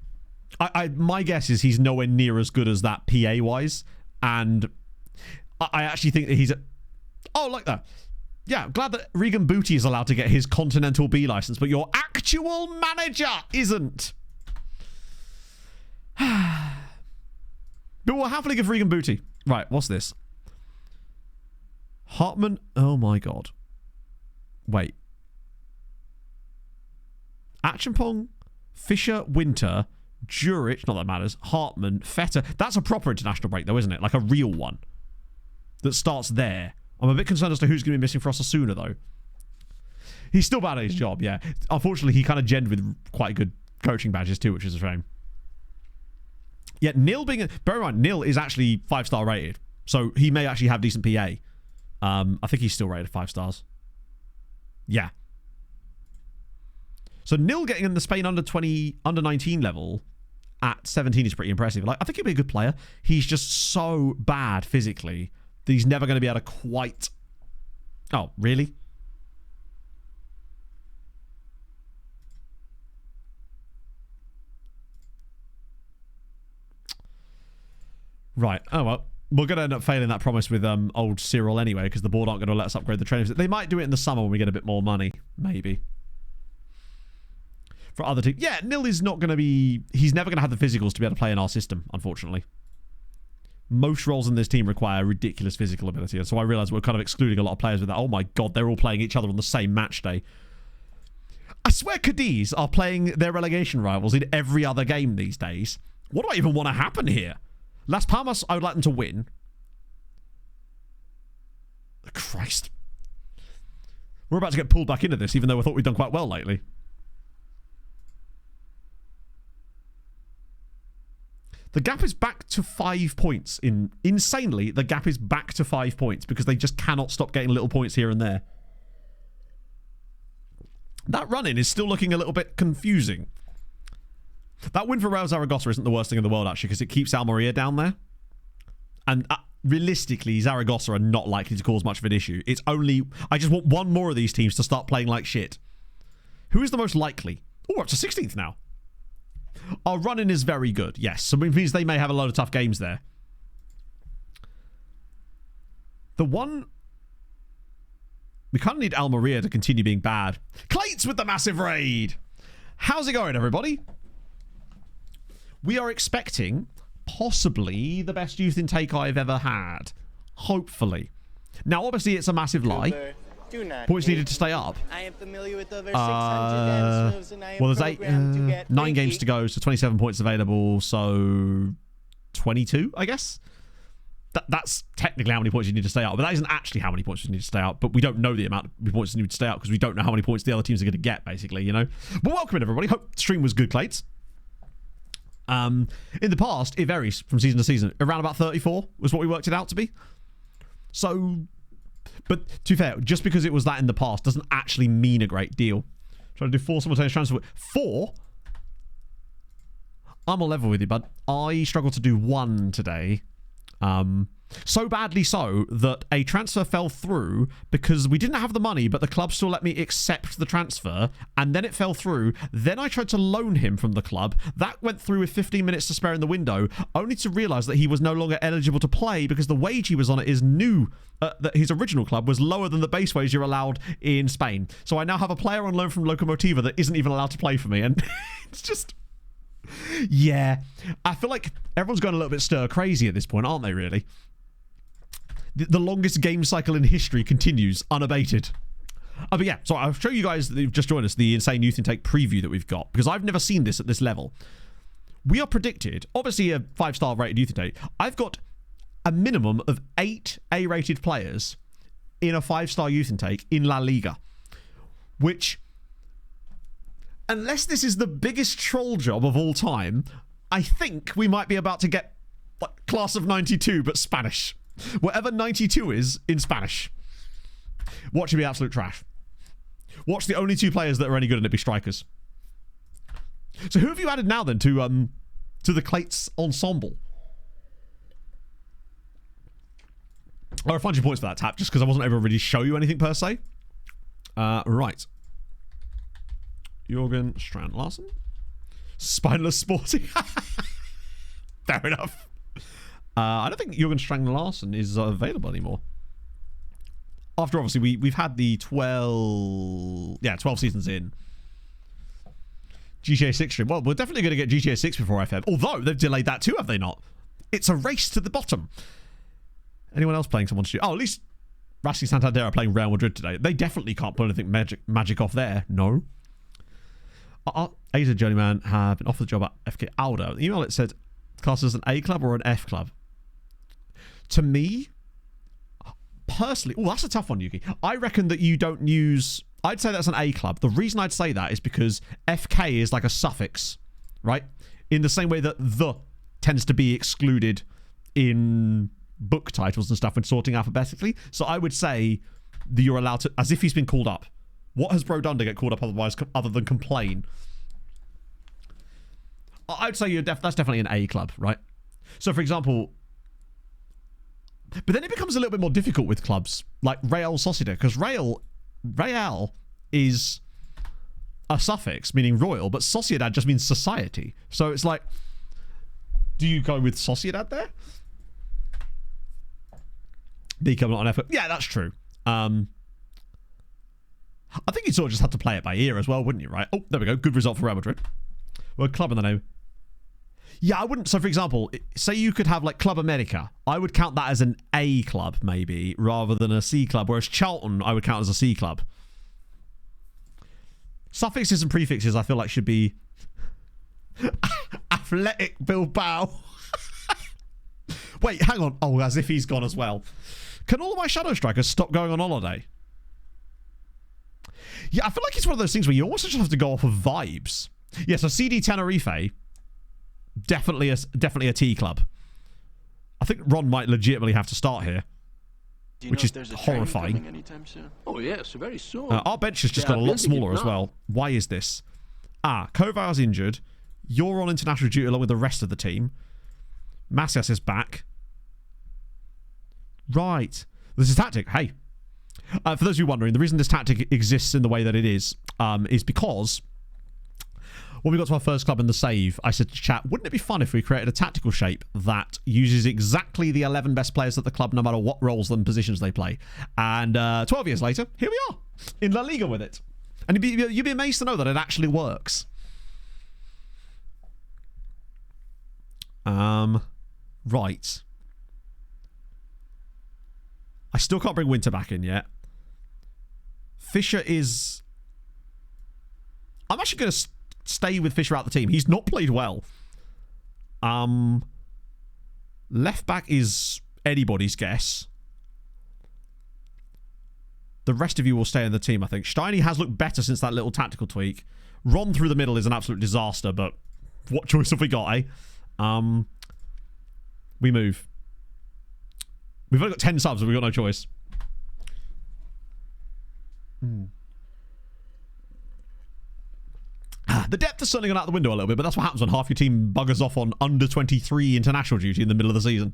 My guess is he's nowhere near as good as that PA-wise, and I actually think that he's... Oh, like that. Yeah, glad that Regan Booty is allowed to get his Continental B license, but your actual manager isn't. But we'll happily give Regan Booty. Right, what's this? Hartman. Oh my god. Wait. Acheampong, Fisher, Winter, Jurich, not that matters, Hartman, Fetter. That's a proper international break though, isn't it? Like a real one. That starts there. I'm a bit concerned as to who's going to be missing for Osasuna, though. He's still bad at his job, yeah. Unfortunately, he kind of gemmed with quite good coaching badges, too, which is a shame. Yet, Nil being... Bear in mind, Nil is actually 5-star rated. So, he may actually have decent PA. I think he's still rated 5 stars. Yeah. So, Nil getting in the Spain under 19 level at 17 is pretty impressive. Like, I think he'll be a good player. He's just so bad physically that he's never going to be able to quite... Oh, really? Right. Oh, well. We're going to end up failing that promise with old Cyril anyway, because the board aren't going to let us upgrade the trainers. They might do it in the summer when we get a bit more money. Maybe. For other teams. Yeah, Nil is not going to be... He's never going to have the physicals to be able to play in our system, unfortunately. Most roles in this team require ridiculous physical ability, and so I realise we're kind of excluding a lot of players with that. Oh my god, they're all playing each other on the same match day. I swear Cadiz are playing their relegation rivals in every other game these days. What do I even want to happen here? Las Palmas, I would like them to win. Christ. We're about to get pulled back into this, even though I thought we'd done quite well lately. The gap is back to 5 points. Insanely, the gap is back to 5 points because they just cannot stop getting little points here and there. That run-in is still looking a little bit confusing. That win for Real Zaragoza isn't the worst thing in the world, actually, because it keeps Almeria down there. And realistically, Zaragoza are not likely to cause much of an issue. It's only... I just want one more of these teams to start playing like shit. Who is the most likely? Oh, we're up to 16th now. Our run-in is very good, yes. So it means they may have a load of tough games there. The one... We kind of need Almeria to continue being bad. Clates with the massive raid! How's it going, everybody? We are expecting possibly the best youth intake I've ever had. Hopefully. Now, obviously, it's a massive lie. Do not. Points needed to stay up. I am familiar with over 600 dance moves, and I am Well, there's programmed to get 9 games 50. to go, so 27 points available, so 22, I guess. That's technically how many points you need to stay out, but that isn't actually how many points you need to stay out. But we don't know the amount of points you need to stay out because we don't know how many points the other teams are going to get, basically, you know. But welcome in, everybody. Hope the stream was good, Clates. In the past, it varies from season to season. Around about 34 was what we worked it out to be. So, but to be fair, just because it was that in the past doesn't actually mean a great deal. Trying to do 4 simultaneous transfer. 4? I'm on level with you, bud. I struggled to do 1 today. So badly so that a transfer fell through because we didn't have the money, but the club still let me accept the transfer, and then it fell through. Then I tried to loan him from the club. That went through with 15 minutes to spare in the window, only to realise that he was no longer eligible to play because the wage he was on at his that his original club was lower than the base wage you're allowed in Spain. So I now have a player on loan from Locomotiva that isn't even allowed to play for me, and it's just... Yeah, I feel like everyone's going a little bit stir crazy at this point, aren't they, really? The longest game cycle in history continues unabated. But yeah, so I'll show you guys that have just joined us the Insane Youth Intake preview that we've got, because I've never seen this at this level. We are predicted, obviously a 5-star rated Youth Intake. I've got a minimum of 8 A-rated players in a 5-star Youth Intake in La Liga, which... Unless this is the biggest troll job of all time, I think we might be about to get like class of 92, but Spanish. Whatever 92 is in Spanish. Watch it be absolute trash. Watch the only 2 players that are any good and it be strikers. So who have you added now then to the Clates ensemble? I'll find you points for that tap just because I wasn't able to really show you anything per se. Right. Jorgen Strand Larsen. Spineless Sporting. Fair enough. I don't think Jorgen Strand Larsen is available anymore. After obviously we've had the 12 seasons in. GTA 6 stream. Well, we're definitely going to get GTA 6 before FM. Although they've delayed that too, have they not? It's a race to the bottom. Anyone else playing someone's stream? Oh, at least Racing Santander are playing Real Madrid today. They definitely can't pull anything magic off there. No. A's and Journeyman have been offered the job at FK Aldo. The email it said, class as an A club or an F club? To me, personally, oh, that's a tough one, Yuki. I reckon that you don't use... I'd say that's an A club. The reason I'd say that is because FK is like a suffix, right? In the same way that the tends to be excluded in book titles and stuff when sorting alphabetically. So I would say that you're allowed to... As if he's been called up. What has Bro done to get called up otherwise, other than complain? I'd say that's definitely an A club, right? So, for example... But then it becomes a little bit more difficult with clubs like Real Sociedad, because Real is a suffix, meaning royal, but Sociedad just means society. So it's like, do you go with Sociedad there? Become not an effort. Yeah, that's true. I think you sort of just have to play it by ear as well, wouldn't you, right? Oh, there we go. Good result for Real Madrid. Well, club in the name. Yeah, I wouldn't... So, for example, say you could have, like, Club America. I would count that as an A club, maybe, rather than a C club, whereas Charlton I would count as a C club. Suffixes and prefixes, I feel like, should be... Athletic Bilbao. Wait, hang on. Oh, as if he's gone as well. Can all of my Shadow Strikers stop going on holiday? Yeah, I feel like it's one of those things where you almost just have to go off of vibes. Yeah, so CD Tenerife, definitely a T club. I think Ron might legitimately have to start here, which is horrifying. Oh yes, very soon. Our bench has just got a lot smaller as well. Why is this? Kovar's injured. You're on international duty along with the rest of the team. Macias is back. Right. This is tactic. Hey. For those of you wondering, the reason this tactic exists in the way that it is because when we got to our first club in the save, I said to chat, wouldn't it be fun if we created a tactical shape that uses exactly the 11 best players at the club, no matter what roles and positions they play? And 12 years later, here we are in La Liga with it. And you'd be amazed to know that it actually works. Right. I still can't bring Winter back in yet. Fisher is... I'm actually going to stay with Fisher out the team. He's not played well. Left back is anybody's guess. The rest of you will stay in the team, I think. Steiny has looked better since that little tactical tweak. Ron through the middle is an absolute disaster, but what choice have we got, eh? We move. We've only got 10 subs, but we've got no choice. The depth is certainly gone out the window a little bit, but that's what happens when half your team buggers off on under 23 international duty in the middle of the season.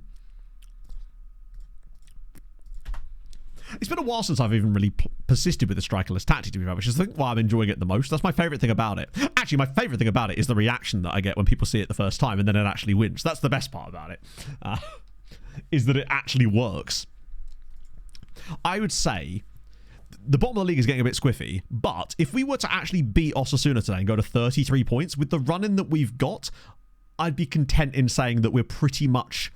It's been a while since I've even really persisted with the strikerless tactic, to be fair, which is I think why I'm enjoying it the most. That's my favourite thing about it. Actually, my favourite thing about it is the reaction that I get when people see it the first time and then it actually wins. That's the best part about it, is that it actually works. I would say the bottom of the league is getting a bit squiffy, but if we were to actually beat Osasuna today and go to 33 points, with the run-in that we've got, I'd be content in saying that we're pretty much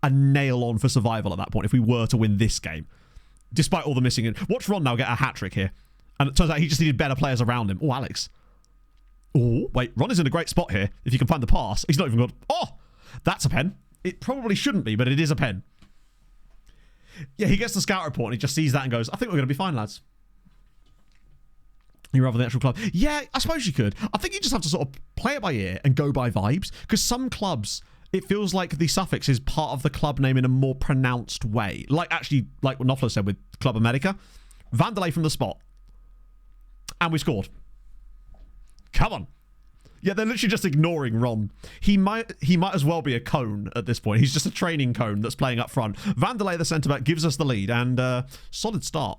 a nail-on for survival at that point if we were to win this game. Despite all the missing... Watch Ron now get a hat-trick here. And it turns out he just needed better players around him. Oh, Alex. Oh, wait. Ron is in a great spot here. If you can find the pass. He's not even got... Oh! That's a pen. It probably shouldn't be, but it is a pen. Yeah, he gets the scout report and he just sees that and goes, I think we're going to be fine, lads. You rather than the actual club. Yeah, I suppose you could. I think you just have to sort of play it by ear and go by vibes. Because some clubs... It feels like the suffix is part of the club name in a more pronounced way. Like, actually, like what Knopfler said with Club America. Vanderlei from the spot. And we scored. Come on. Yeah, they're literally just ignoring Ron. He might as well be a cone at this point. He's just a training cone that's playing up front. Vanderlei, the centre-back, gives us the lead. And solid start.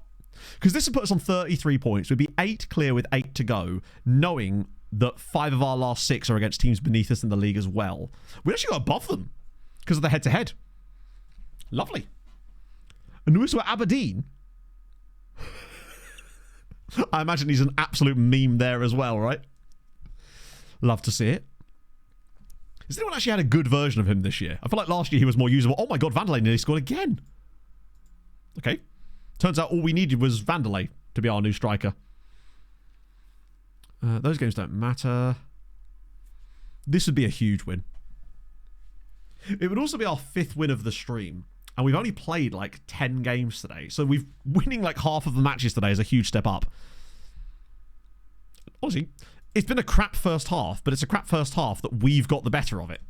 Because this would put us on 33 points. We'd be 8 clear with 8 to go. Knowing... that 5 of our last 6 are against teams beneath us in the league as well. We actually got above them because of the head-to-head. Lovely. And we were Aberdeen. I imagine he's an absolute meme there as well, right? Love to see it. Has anyone actually had a good version of him this year? I feel like last year he was more usable. Oh my god, Vanderlei nearly scored again. Okay. Turns out all we needed was Vanderlei to be our new striker. Those games don't matter. This would be a huge win. It would also be our 5th win of the stream. And we've only played like 10 games today. So winning like half of the matches today is a huge step up. Honestly, it's been a crap first half, but it's a crap first half that we've got the better of it.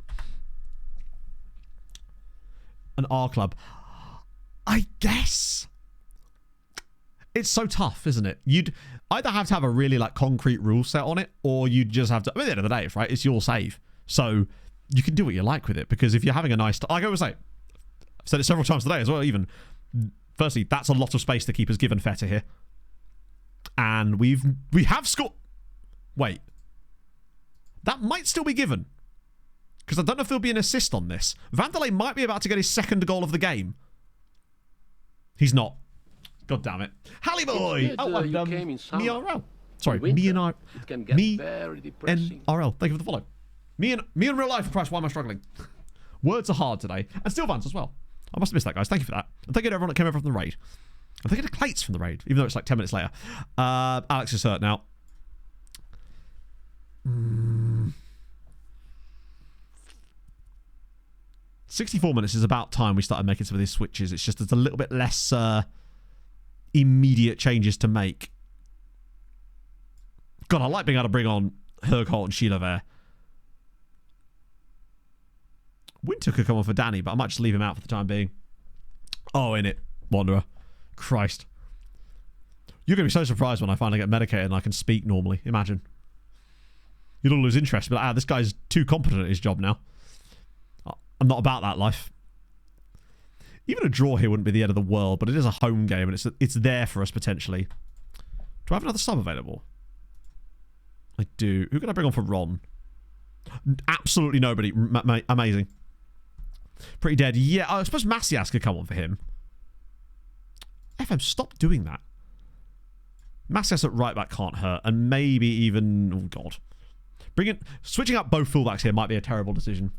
And our club. I guess... It's so tough, isn't it? You'd either have to have a really like concrete rule set on it, or you'd just have to... I mean, at the end of the day, right? It's your save. So you can do what you like with it, because if you're having a nice... Like I always say, I've said it several times today as well, even. Firstly, that's a lot of space to keep us given Feta here. And we have scored... Wait. That might still be given. Because I don't know if there'll be an assist on this. Vanderlei might be about to get his 2nd goal of the game. He's not. God damn it. Hally boy! Oh, and me RL. Sorry, me and RL. Thank you for the follow. Me and real life, Christ, why am I struggling? Words are hard today. And still Vance as well. I must have missed that, guys. Thank you for that. And thank you to everyone that came over from the raid. I'm thinking of Clates from the raid, even though it's like 10 minutes later. Alex is hurt now. 64 minutes is about time we started making some of these switches. It's just there's a little bit less immediate changes to make. God, I like being able to bring on Hergholt and Sheila there. Winter could come on for Danny, but I might just leave him out for the time being. Oh, in it, Wanderer. Christ. You're going to be so surprised when I finally get medicated and I can speak normally. Imagine. You'll all lose interest, but this guy's too competent at his job now. I'm not about that life. Even a draw here wouldn't be the end of the world, but it is a home game and it's there for us potentially. Do I have another sub available? I do. Who can I bring on for Ron? Absolutely nobody. Amazing. Pretty dead. Yeah, I suppose Macias could come on for him. FM, stop doing that. Macias at right back can't hurt, and maybe even... Oh, God. Switching up both fullbacks here might be a terrible decision.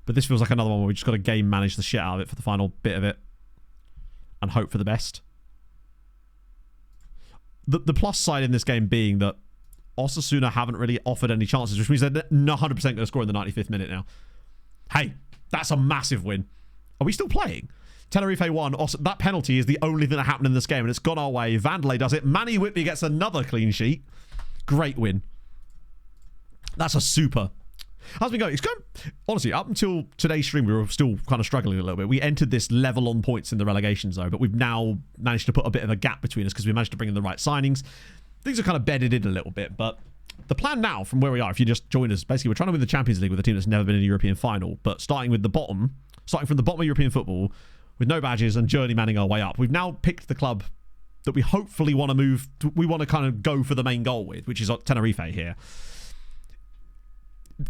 But this feels like another one where we just got to game manage the shit out of it for the final bit of it. And hope for the best. the plus side in this game being that Osasuna haven't really offered any chances, which means they're 100% going to score in the 95th minute now. Hey, that's a massive win. Are we still playing? Tenerife won. That penalty is the only thing that happened in this game, and it's gone our way. Vanderlei does it. Manny Whitby gets another clean sheet. Great win. That's a super. How's it going? It's going, honestly, up until today's stream, we were still kind of struggling a little bit. We entered this level on points in the relegation zone, but we've now managed to put a bit of a gap between us because we managed to bring in the right signings. Things are kind of bedded in a little bit, but the plan now from where we are, if you just join us, basically we're trying to win the Champions League with a team that's never been in a European final, but starting from the bottom of European football with no badges and journeymanning our way up. We've now picked the club that we hopefully want to move, we want to kind of go for the main goal with, which is Tenerife here.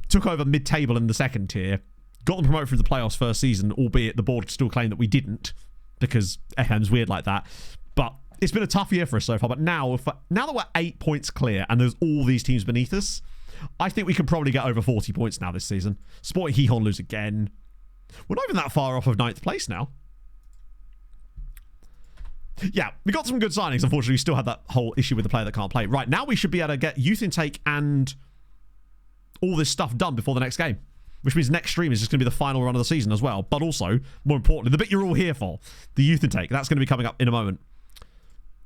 Took over mid-table in the second tier, got them promoted through the playoffs first season, albeit the board still claim that we didn't, because FM's weird like that. But it's been a tough year for us so far. But now that we're 8 points clear and there's all these teams beneath us, I think we can probably get over 40 points now this season. Sporting Gijón lose again. We're not even that far off of 9th place now. Yeah, we got some good signings. Unfortunately, we still had that whole issue with the player that can't play. Right, now we should be able to get youth intake and all this stuff done before the next game, which means next stream is just going to be the final run of the season as well. But also, more importantly, the bit you're all here for, the youth intake. That's going to be coming up in a moment.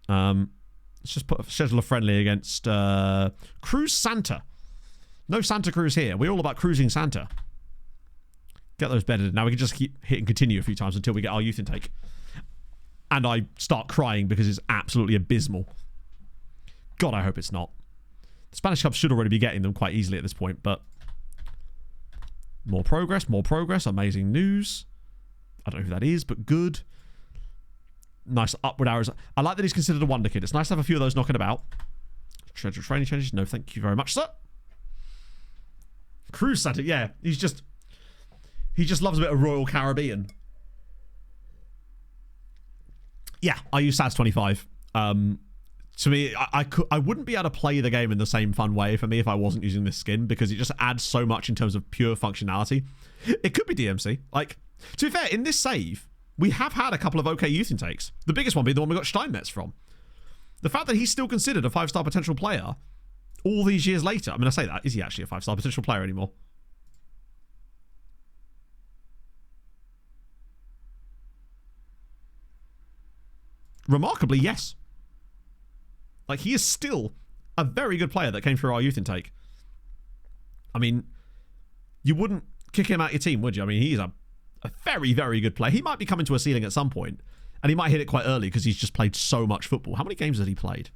Let's just schedule a friendly against Cruz Santa. No Santa Cruz here. We're all about cruising Santa. Get those bedded. Now we can just keep hitting continue a few times until we get our youth intake. And I start crying because it's absolutely abysmal. God, I hope it's not. The Spanish Cup should already be getting them quite easily at this point, but more progress, amazing news. I don't know who that is, but good. Nice upward arrows. I like that he's considered a wonder kid. It's nice to have a few of those knocking about. Treasure training changes. No, thank you very much, sir. Cruz Santa, yeah. He just loves a bit of Royal Caribbean. Yeah, I use SAS 25. To me, I wouldn't be able to play the game in the same fun way for me if I wasn't using this skin, because it just adds so much in terms of pure functionality. It could be DMC. Like, to be fair, in this save, we have had a couple of okay youth intakes. The biggest one being the one we got Steinmetz from. The fact that he's still considered a 5-star potential player all these years later. I mean, I say that. Is he actually a 5-star potential player anymore? Remarkably, yes. Like, he is still a very good player that came through our youth intake. I mean, you wouldn't kick him out your team, would you? I mean, he's a very, very good player. He might be coming to a ceiling at some point, and he might hit it quite early because he's just played so much football. How many games has he played?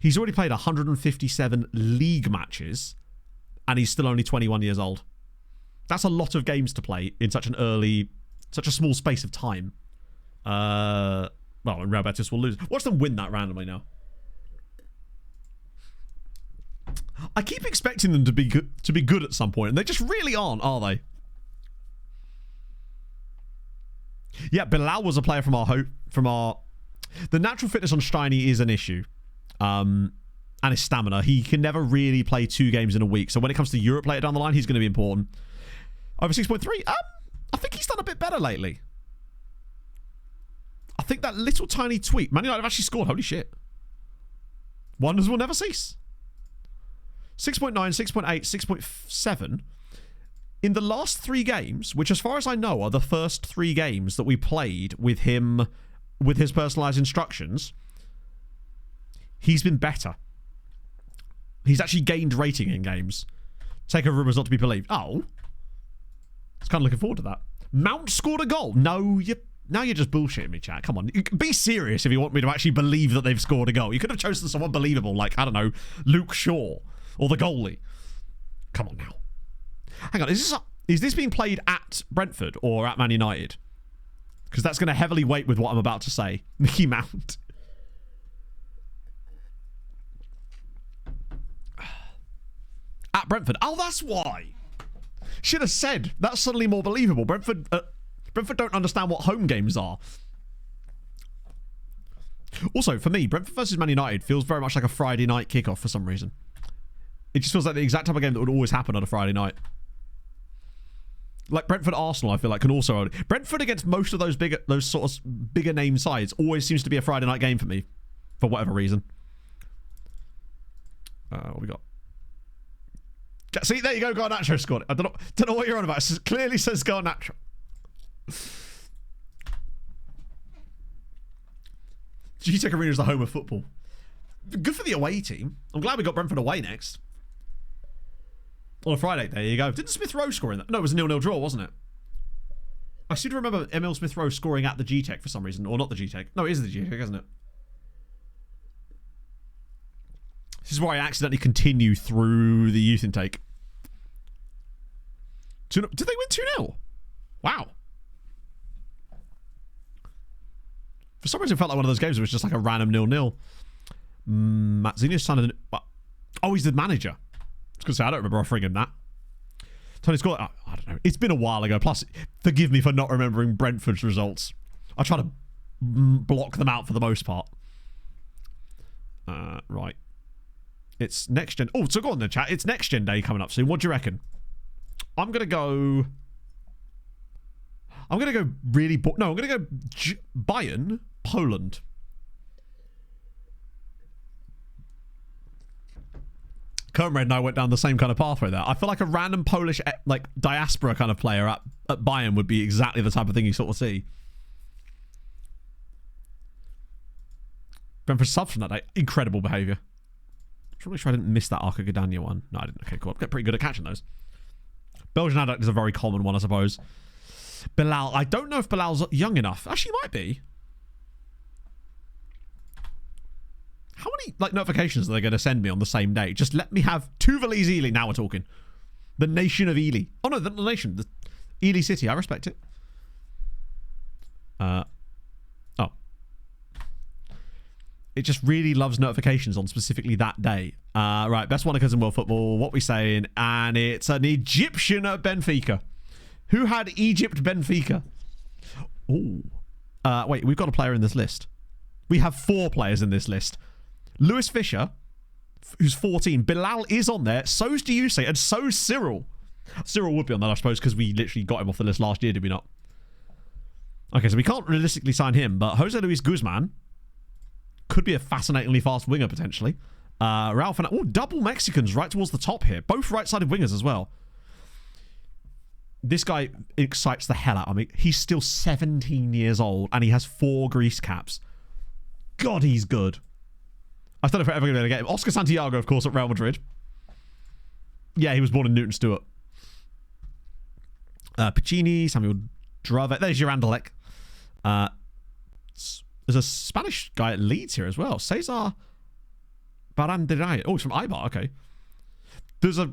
He's already played 157 league matches, and he's still only 21 years old. That's a lot of games to play in such a small space of time. Well, and Real Betis will lose. Watch them win that randomly now. I keep expecting them to be good at some point, and they just really aren't, are they? Yeah, Bilal was a player from our. The natural fitness on Steiny is an issue, and his stamina. He can never really play 2 games in a week. So when it comes to Europe later down the line, he's going to be important. Over 6.3. I think he's done a bit better lately. I think that little tiny tweak. Man United have actually scored. Holy shit. Wonders will never cease. 6.9, 6.8, 6.7. In the last 3 games, which as far as I know are the first 3 games that we played with him, with his personalised instructions, he's been better. He's actually gained rating in games. Takeover rumours not to be believed. Oh. I was kind of looking forward to that. Mount scored a goal. No, now you're just bullshitting me, chat. Come on. Be serious if you want me to actually believe that they've scored a goal. You could have chosen someone believable, like, I don't know, Luke Shaw or the goalie. Come on now. Hang on, is this being played at Brentford or at Man United? Because that's going to heavily weight with what I'm about to say. Mickey Mount. At Brentford. Oh, that's why. Should have said. That's suddenly more believable. Brentford don't understand what home games are. Also, for me, Brentford versus Man United feels very much like a Friday night kickoff for some reason. It just feels like the exact type of game that would always happen on a Friday night. Like Brentford Arsenal, I feel like can also. Brentford against most of those sort of bigger name sides always seems to be a Friday night game for me. for whatever reason. What we got? See, there you go. Garnacho scored it. I don't know what you're on about. It clearly says Garnacho. G-Tech Arena is the home of football. Good for the away team. I'm glad we got Brentford away next. On a Friday, there you go. Didn't Smith Rowe score in that? No, it was a 0-0 draw, wasn't it? I seem to remember Emil Smith Rowe scoring at the G-Tech for some reason. Or not the G-Tech. No, it is the G-Tech, isn't it? This is where I accidentally continue through the youth intake. Did they win 2-0? Wow. For some reason, it felt like one of those games where it was just like a random 0-0. Mazzini's son of... Oh, he's the manager. I was going to say, I don't remember offering him that. Tony scored... I don't know. It's been a while ago. Plus, forgive me for not remembering Brentford's results. I try to block them out for the most part. Right. It's next gen... Oh, so go on then, chat. It's next gen day coming up soon. What do you reckon? I'm going to go really... No, I'm going to go Bayern, Poland. Kermred and I went down the same kind of pathway there. I feel like a random Polish, like, diaspora kind of player at Bayern would be exactly the type of thing you sort of see. Brentford subs from that day. Incredible behaviour. I'm really sure I didn't miss that Arca Gdania one. No, I didn't. Okay, cool. I get pretty good at catching those. Belgian adduct is a very common one, I suppose. Bilal. I don't know if Bilal's young enough. Actually, he might be. How many like notifications are they going to send me on the same day? Just let me have two Valise Ely. Now we're talking. The nation of Ely. Oh no, the nation. The Ely City. I respect it. Oh. It just really loves notifications on specifically that day. Right, best Wanakers in world football. What we saying? And it's an Egyptian at Benfica. Who had Egypt Benfica? Ooh. Wait, we've got a player in this list. We have 4 players in this list. Lewis Fisher, who's 14. Bilal is on there. So's Diuse, and so's Cyril. Cyril would be on that, I suppose, because we literally got him off the list last year, did we not? Okay, so we can't realistically sign him, but Jose Luis Guzman could be a fascinatingly fast winger, potentially. Ralph and... Oh, double Mexicans right towards the top here. Both right-sided wingers as well. This guy excites the hell out of me. He's still 17 years old, and he has 4 grease caps. God, he's good. I don't know if we're ever going to be able to get him. Oscar Santiago, of course, at Real Madrid. Yeah, he was born in Newton Stewart. Piccini, Samuel Drave. There's Jurandalek. There's a Spanish guy at Leeds here as well. Cesar Barandiray. Oh, he's from Eibar. Okay. There's a...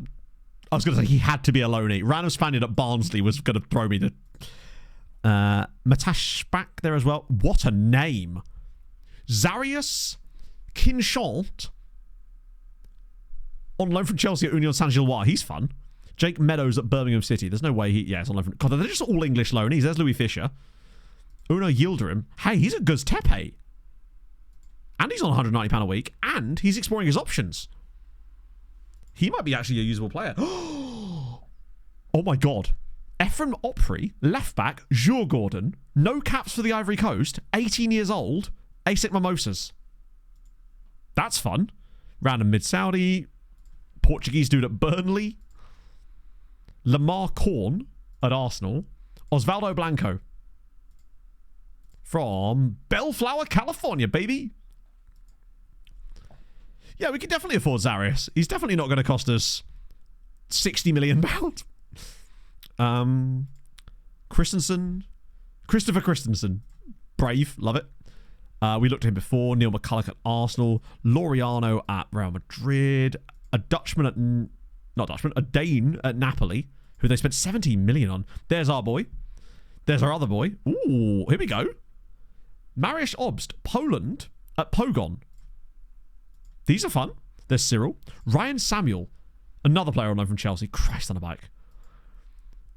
I was going to say he had to be a loanee. Random Spaniard at Barnsley was going to throw me to... Matash back there as well. What a name. Zarius Kinchant on loan from Chelsea at Union Saint-Gilloise. He's fun. Jake Meadows at Birmingham City. There's no way he... Yeah, it's on loan from... God, they're just all English loanees. There's Louis Fisher. Uno Yildirim. Hey, he's a Göztepe. And he's on £190 a week. And he's exploring his options. He might be actually a usable player. Oh my God. Ephraim Opry, left back, Jour Gordon, no caps for the Ivory Coast, 18 years old, ASIC Mimosas. That's fun. Random mid-Saudi, Portuguese dude at Burnley, Lamar Korn at Arsenal, Osvaldo Blanco from Bellflower, California, baby. Yeah, we can definitely afford Zarius. He's definitely not going to cost us £60 million. Christopher Christensen. Brave. Love it. We looked at him before. Neil McCulloch at Arsenal. Laureano at Real Madrid. A Dutchman at... Not Dutchman. A Dane at Napoli, who they spent 17 million on. There's our boy. There's our other boy. Ooh, here we go. Mariusz Obst, Poland at Pogon. These are fun. There's Cyril. Ryan Samuel, another player on loan from Chelsea. Christ on a bike.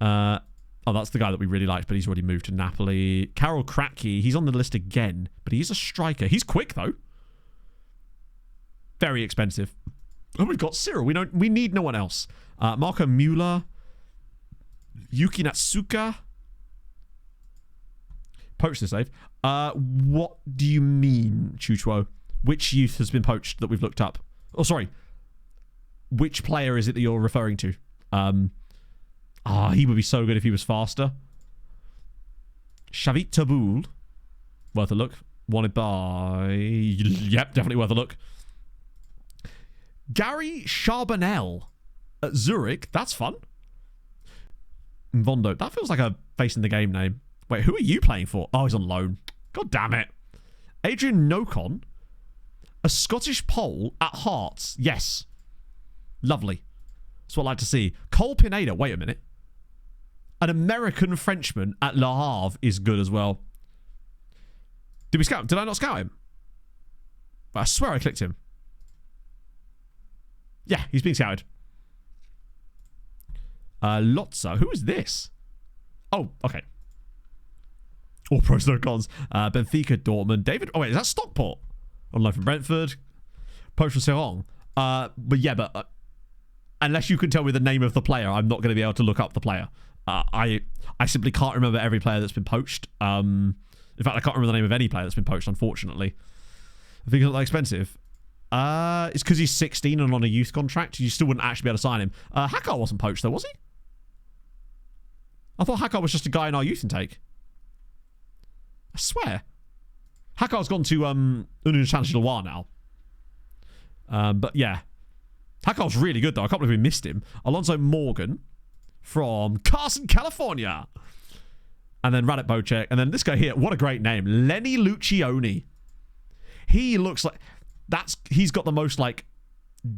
Oh, that's the guy that we really liked, but he's already moved to Napoli. Karol Kratky, he's on the list again, but he's a striker. He's quick, though. Very expensive. Oh, we've got Cyril. We need no one else. Marco Müller. Yuki Natsuka. Poach the save. What do you mean, Chuchuo? Which youth has been poached that we've looked up? Oh, sorry. Which player is it that you're referring to? He would be so good if he was faster. Shavit Taboul. Worth a look. Wanted by... Yep, definitely worth a look. Gary Charbonnel at Zurich. That's fun. Vondo. That feels like a face in the game name. Wait, who are you playing for? Oh, he's on loan. God damn it. Adrian Nocon. A Scottish Pole at Hearts. Yes. Lovely. That's what I'd like to see. Cole Pineda. Wait a minute. An American Frenchman at Le Havre is good as well. Did we scout him? Did I not scout him? I swear I clicked him. Yeah, he's being scouted. Lotza. Who is this? Oh, okay. All pros, no cons. Benfica, Dortmund. David. Oh, wait, is that Stockport? On loan from Brentford. Poach from Serong. But unless you can tell me the name of the player, I'm not going to be able to look up the player. I simply can't remember every player that's been poached. In fact, I can't remember the name of any player that's been poached, unfortunately. I think it's not that expensive. It's because he's 16 and on a youth contract. You still wouldn't actually be able to sign him. Hakar wasn't poached, though, was he? I thought Hakar was just a guy in our youth intake. I swear. Hakar's gone to Union Saint-Gilloise now. But yeah. Hakar's really good, though. I can't believe we missed him. Alonso Morgan from Carson, California. And then Radek Bocek. And then this guy here. What a great name. Lenny Lucioni. He looks like... He's got the most, like,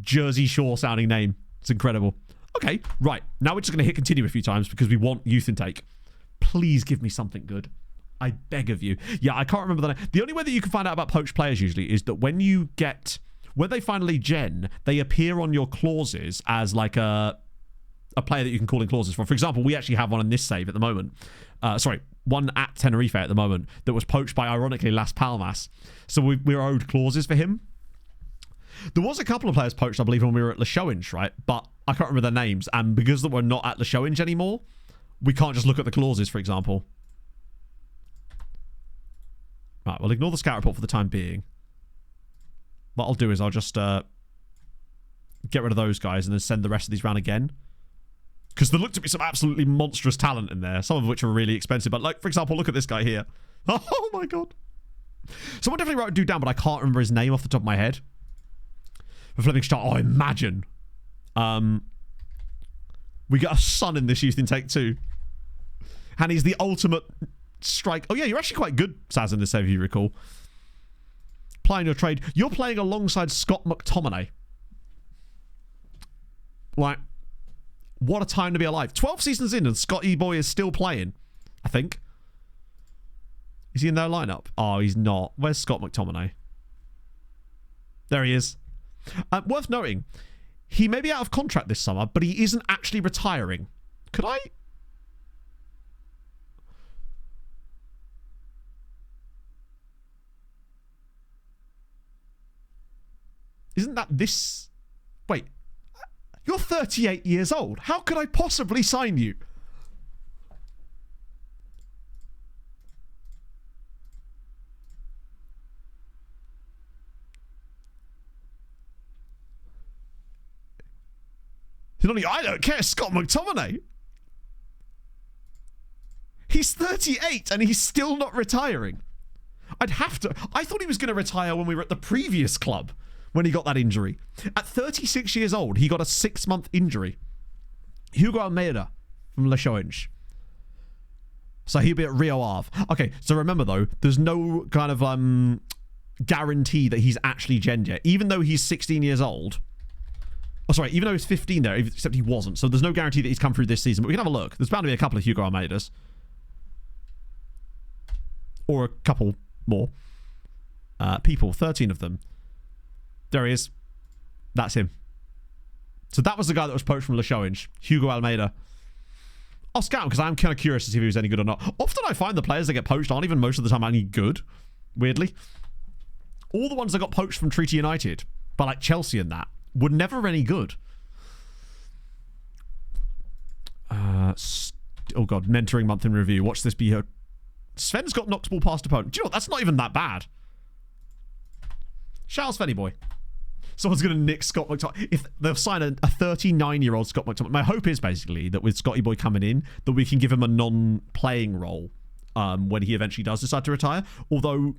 Jersey Shore sounding name. It's incredible. Okay, right. Now we're just going to hit continue a few times because we want youth intake. Please give me something good. I beg of you. Yeah, I can't remember the name. The only way that you can find out about poached players usually is that when they finally gen, they appear on your clauses as like a player that you can call in clauses for. For example, we actually have one in this save at the moment. One at Tenerife at the moment that was poached by, ironically, Las Palmas. So we're owed clauses for him. There was a couple of players poached, I believe, when we were at Le Shoinge, right? But I can't remember their names. And because that we're not at Le Shoinge anymore, we can't just look at the clauses, for example. Right, we'll ignore the scout report for the time being. What I'll do is I'll just get rid of those guys and then send the rest of these round again. Because there looked to be some absolutely monstrous talent in there, some of which are really expensive. But, like, for example, look at this guy here. Oh, my God. Someone definitely wrote a dude down, but I can't remember his name off the top of my head. For Fleming Start, oh, imagine. We got a son in this youth intake too. And he's the ultimate strike. Oh, yeah, you're actually quite good, Saz, in this save, if you recall. Plying your trade. You're playing alongside Scott McTominay. Right. What a time to be alive. 12 seasons in and Scotty boy is still playing, I think. Is he in their lineup? Oh, he's not. Where's Scott McTominay? There he is. Worth noting, he may be out of contract this summer, but he isn't actually retiring. Could I? Isn't that this? Wait. You're 38 years old. How could I possibly sign you? I don't care, Scott McTominay. He's 38 and he's still not retiring. I thought he was going to retire when we were at the previous club when he got that injury. At 36 years old, he got a 6-month injury. Hugo Almeida from Le Shoinge. So he'll be at Rio Ave. Okay, so remember though, there's no kind of guarantee that he's actually gen yet. Even though he's 16 years old. Oh, sorry, even though he's 15 there, except he wasn't. So there's no guarantee that he's come through this season. But we can have a look. There's bound to be a couple of Hugo Almeidas. Or a couple more. People, 13 of them. There he is. That's him. So that was the guy that was poached from Le Shoinge. Hugo Almeida. I'll scout him because I'm kind of curious to see if he was any good or not. Often I find the players that get poached aren't even most of the time any good. Weirdly. All the ones that got poached from Treaty United, by like Chelsea and that, were never any good. Oh god, mentoring month in review. Watch this be here. Sven's got knocked ball past opponent. Do you know what? That's not even that bad. Shout out Svenny boy. Someone's going to nick Scott McTominay. If they'll sign a 39-year-old Scott McTominay, my hope is basically that with Scotty boy coming in, that we can give him a non-playing role when he eventually does decide to retire. Although,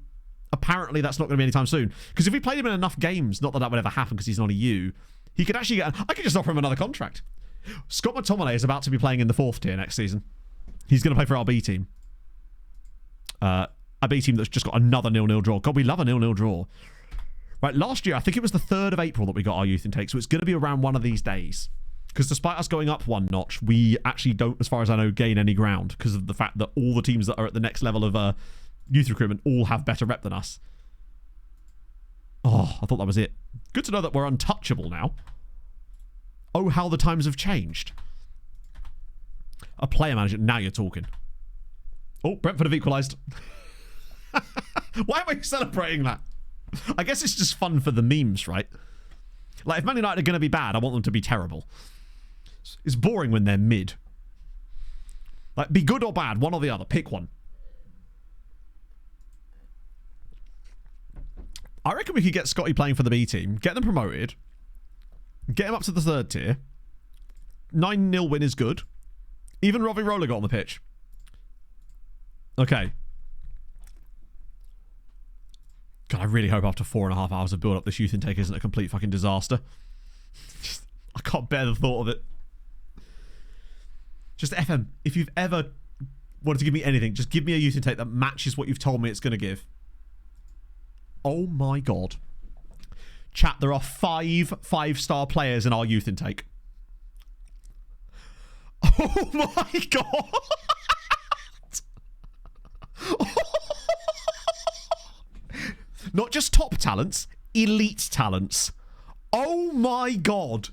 apparently that's not going to be anytime soon. Because if we played him in enough games, not that that would ever happen because he's not a U, he could actually get... I could just offer him another contract. Scott McTominay is about to be playing in the 4th tier next season. He's going to play for our B team. A B team that's just got another 0-0 draw. God, we love a 0-0 draw. Right, last year, I think it was the 3rd of April that we got our youth intake, so it's going to be around one of these days. Because despite us going up one notch, we actually don't, as far as I know, gain any ground because of the fact that all the teams that are at the next level of youth recruitment all have better rep than us. Oh, I thought that was it. Good to know that we're untouchable now. Oh, how the times have changed. A player manager. Now you're talking. Oh, Brentford have equalised. Why am I celebrating that? I guess it's just fun for the memes, right? Like, if Man United are going to be bad, I want them to be terrible. It's boring when they're mid. Like, be good or bad, one or the other. Pick one. I reckon we could get Scotty playing for the B team, get them promoted, get him up to the 3rd tier. 9-0 win is good. Even Robbie Roller got on the pitch. Okay. God, I really hope after 4.5 hours of build-up, this youth intake isn't a complete fucking disaster. I can't bear the thought of it. Just FM, if you've ever wanted to give me anything, just give me a youth intake that matches what you've told me it's going to give. Oh my God. Chat, there are 5 5-star players in our youth intake. Oh my God. Not just top talents, elite talents. Oh my God.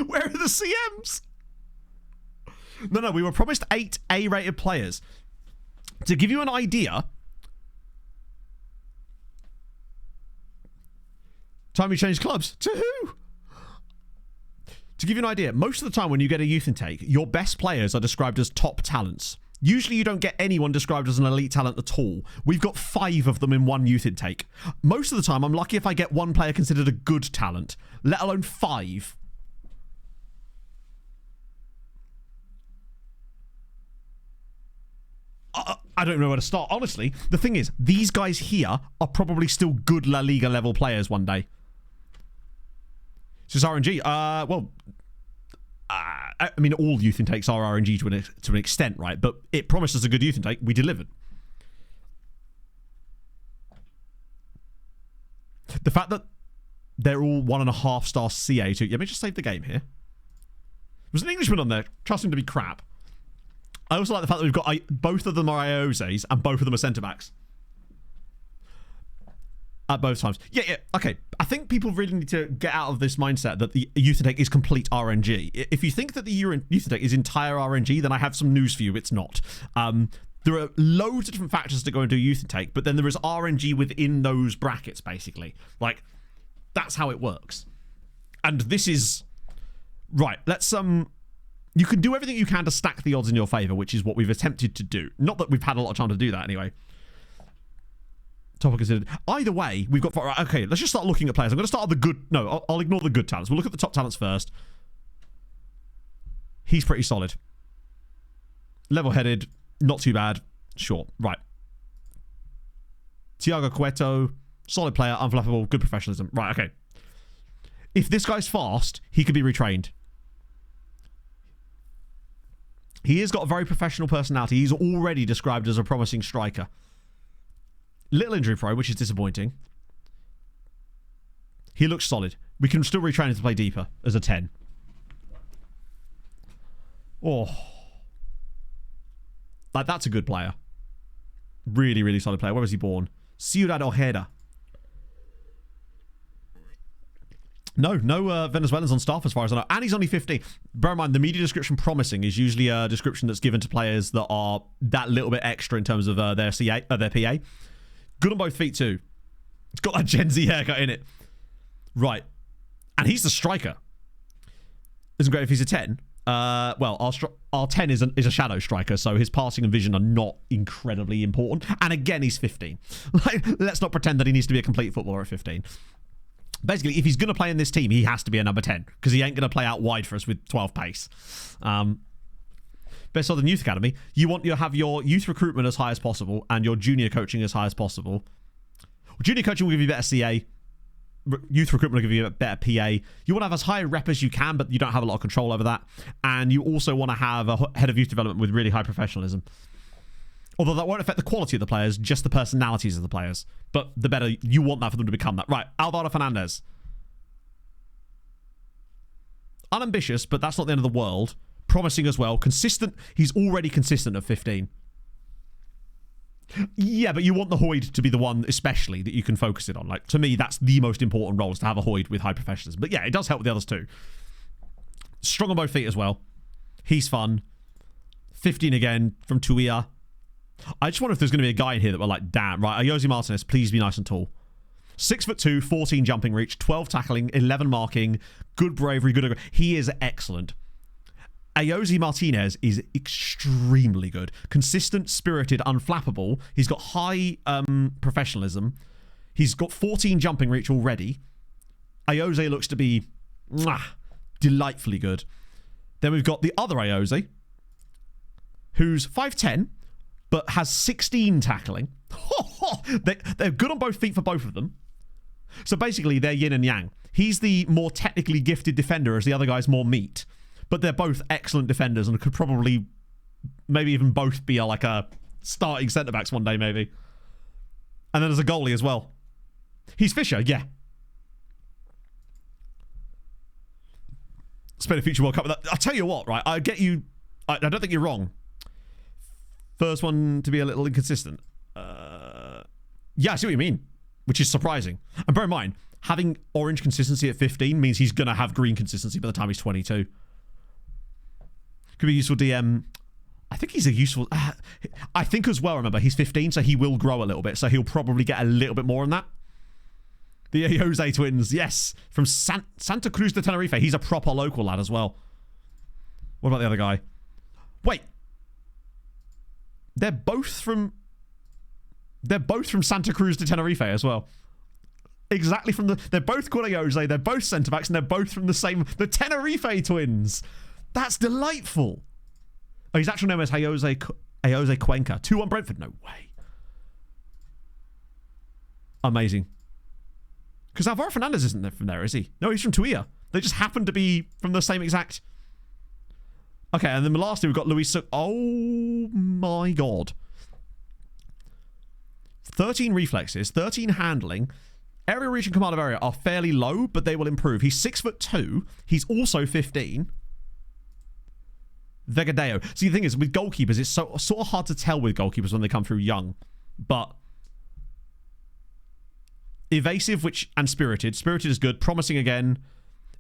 Where are the CMs? No, we were promised 8 A-rated players. To give you an idea... Time we changed clubs. To who? To give you an idea, most of the time when you get a youth intake, your best players are described as top talents. Usually you don't get anyone described as an elite talent at all. We've got 5 of them in one youth intake. Most of the time, I'm lucky if I get one player considered a good talent, let alone 5. I don't know where to start. Honestly, the thing is, these guys here are probably still good La Liga level players one day. So it's RNG. I mean, all youth intakes are RNG to an extent, right? But it promised us a good youth intake. We delivered. The fact that they're all 1.5-star CA too. Let me just save the game here. There's an Englishman on there. Trust him to be crap. I also like the fact that we've got both of them are Ioses and both of them are centre-backs. At both times. Yeah, okay. I think people really need to get out of this mindset that the youth intake is complete RNG. If you think that the youth intake is entire RNG, then I have some news for you. It's not. There are loads of different factors to go into a youth intake, but then there is RNG within those brackets, basically. Like, that's how it works. And this is... Right, let's... You can do everything you can to stack the odds in your favour, which is what we've attempted to do. Not that we've had a lot of time to do that, anyway. Topic considered. Either way, we've got... Okay, let's just start looking at players. I'm going to start with the good... No, I'll ignore the good talents. We'll look at the top talents first. He's pretty solid. Level-headed. Not too bad. Sure. Right. Thiago Cueto. Solid player. Unflappable. Good professionalism. Right, okay. If this guy's fast, he could be retrained. He has got a very professional personality. He's already described as a promising striker. Little injury prone, which is disappointing. He looks solid. We can still retrain him to play deeper as a 10. Oh. Like, that's a good player. Really, really solid player. Where was he born? Ciudad Ojeda. No Venezuelans on staff as far as I know. And he's only 15. Bear in mind, the media description promising is usually a description that's given to players that are that little bit extra in terms of their PA. Good on both feet too. It's got that Gen Z haircut in it. Right. And he's the striker. Isn't great if he's a 10. Well, our 10 is a shadow striker, so his passing and vision are not incredibly important. And again, he's 15. Let's not pretend that he needs to be a complete footballer at 15. Basically, if he's going to play in this team, he has to be a number 10 because he ain't going to play out wide for us with 12 pace. Best of the youth academy, you want to have your youth recruitment as high as possible and your junior coaching as high as possible. Junior coaching will give you better CA. Youth recruitment will give you a better PA. You want to have as high a rep as you can, but you don't have a lot of control over that. And you also want to have a head of youth development with really high professionalism. Although that won't affect the quality of the players, just the personalities of the players. But the better, you want that for them to become that. Right, Alvaro Fernandez. Unambitious, but that's not the end of the world. Promising as well. Consistent. He's already consistent at 15. Yeah, but you want the Hoyd to be the one, especially, that you can focus it on. Like, to me, that's the most important role, is to have a Hoyd with high professionalism. But yeah, it does help with the others too. Strong on both feet as well. He's fun. 15 again from Tuia. I just wonder if there's going to be a guy in here that we're like, damn, right, Jose Martinez, please be nice and tall. 6'2", 14 jumping reach, 12 tackling, 11 marking, good bravery, good. He is excellent. Jose Martinez is extremely good. Consistent, spirited, unflappable. He's got high professionalism. He's got 14 jumping reach already. Jose looks to be delightfully good. Then we've got the other Jose, who's 5'10", but has 16 tackling. They're good on both feet for both of them. So basically, they're yin and yang. He's the more technically gifted defender, as the other guy's more meat. But they're both excellent defenders and could probably maybe even both be like a starting centre-backs one day, maybe. And then there's a goalie as well. He's Fisher, yeah. Spain Future World Cup. I'll tell you what, right? I get you. I don't think you're wrong. First one to be a little inconsistent. Yeah, I see what you mean, which is surprising. And bear in mind, having orange consistency at 15 means he's going to have green consistency by the time he's 22. Could be a useful DM. I think he's a useful... I think as well, remember, he's 15, so he will grow a little bit, so he'll probably get a little bit more on that. The Jose twins, yes. From Santa Cruz de Tenerife. He's a proper local lad as well. What about the other guy? Wait. They're both from Santa Cruz de Tenerife as well. Exactly from the... They're both called Jose, they're both centre-backs, and they're both from the same... The Tenerife twins. That's delightful. Oh, his actual name is Jose Cuenca. 2-1 Brentford. No way. Amazing. Because Alvaro Fernandez isn't from there, is he? No, he's from Tuia. They just happen to be from the same exact... Okay, and then lastly, we've got Luis... Oh, my God. 13 reflexes, 13 handling. Area reach and command of area are fairly low, but they will improve. He's 6'2". He's also 15. Vegadeo. See, the thing is, with goalkeepers, it's sort of hard to tell with goalkeepers when they come through young. But evasive, and spirited. Spirited is good. Promising again.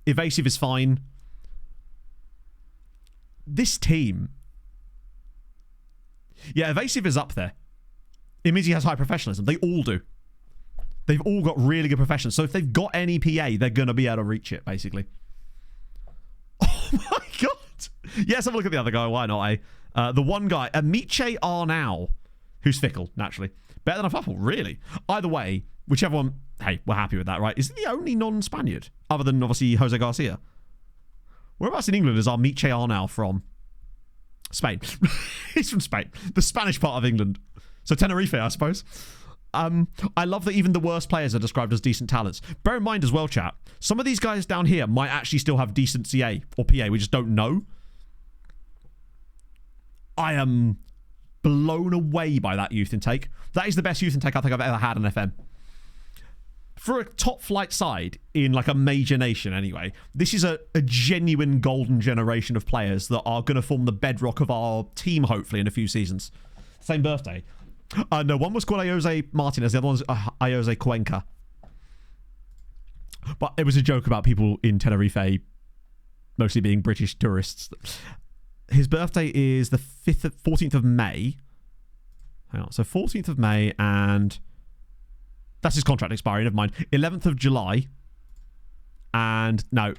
Evasive is fine. This team. Yeah, evasive is up there. It means he has high professionalism. They all do. They've all got really good professionals. So if they've got any PA, they're going to be able to reach it, basically. Oh my God. Yes, have a look at the other guy. Why not, eh? The one guy, Amiche Arnau, who's fickle, naturally. Better than a Fuffle, really. Either way, whichever one... Hey, we're happy with that, right? Is he the only non-Spaniard? Other than, obviously, Jose Garcia. Whereabouts in England is Amiche Arnau from? Spain. He's from Spain. The Spanish part of England. So Tenerife, I suppose. I love that even the worst players are described as decent talents. Bear in mind as well, chat, some of these guys down here might actually still have decent CA or PA. We just don't know. I am blown away by that youth intake. That is the best youth intake I think I've ever had in FM. For a top flight side in like a major nation anyway, this is a genuine golden generation of players that are going to form the bedrock of our team, hopefully, in a few seasons. Same birthday. No, one was called Jose Martinez, the other one's Jose Cuenca. But it was a joke about people in Tenerife mostly being British tourists. His birthday is the 14th of May. Hang on, so 14th of May, and that's his contract expiry, never mind. 11th of July, and no.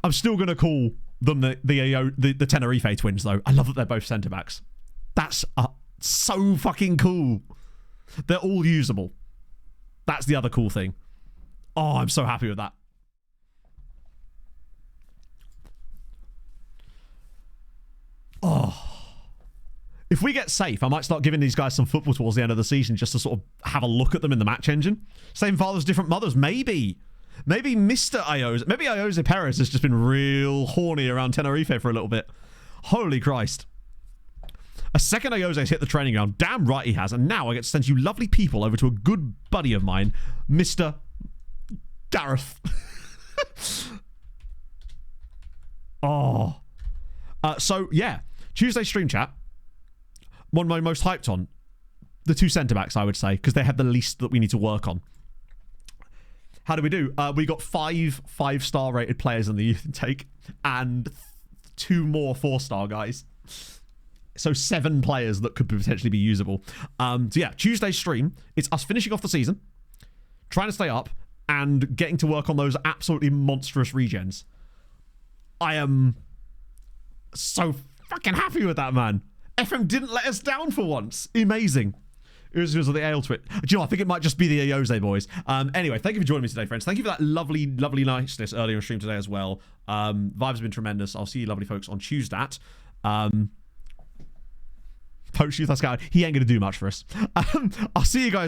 I'm still going to call than the Tenerife twins, though. I love that they're both centre-backs. That's so fucking cool. They're all usable. That's the other cool thing. Oh, I'm so happy with that. Oh. If we get safe, I might start giving these guys some football towards the end of the season just to sort of have a look at them in the match engine. Same fathers, different mothers. Maybe Mr. Iose. Maybe Iose Perez has just been real horny around Tenerife for a little bit. Holy Christ. A second Iose's hit the training ground. Damn right he has. And now I get to send you lovely people over to a good buddy of mine, Mr. Gareth. Oh. So, yeah. Tuesday stream chat. One of my most hyped on. The two centre-backs, I would say, because they have the least that we need to work on. How do we do? We got 5-star rated players in the youth intake and 2 more 4-star guys. So 7 players that could potentially be usable. So yeah, Tuesday stream. It's us finishing off the season, trying to stay up, and getting to work on those absolutely monstrous regens. I am so fucking happy with that, man. FM didn't let us down for once. Amazing. It was the ale twit. Do you know, I think it might just be the Iose boys. Anyway, thank you for joining me today, friends. Thank you for that lovely niceness earlier in stream today as well. Vibes have been tremendous. I'll see you lovely folks on Tuesday. Poach Youth Scout, he ain't going to do much for us. I'll see you guys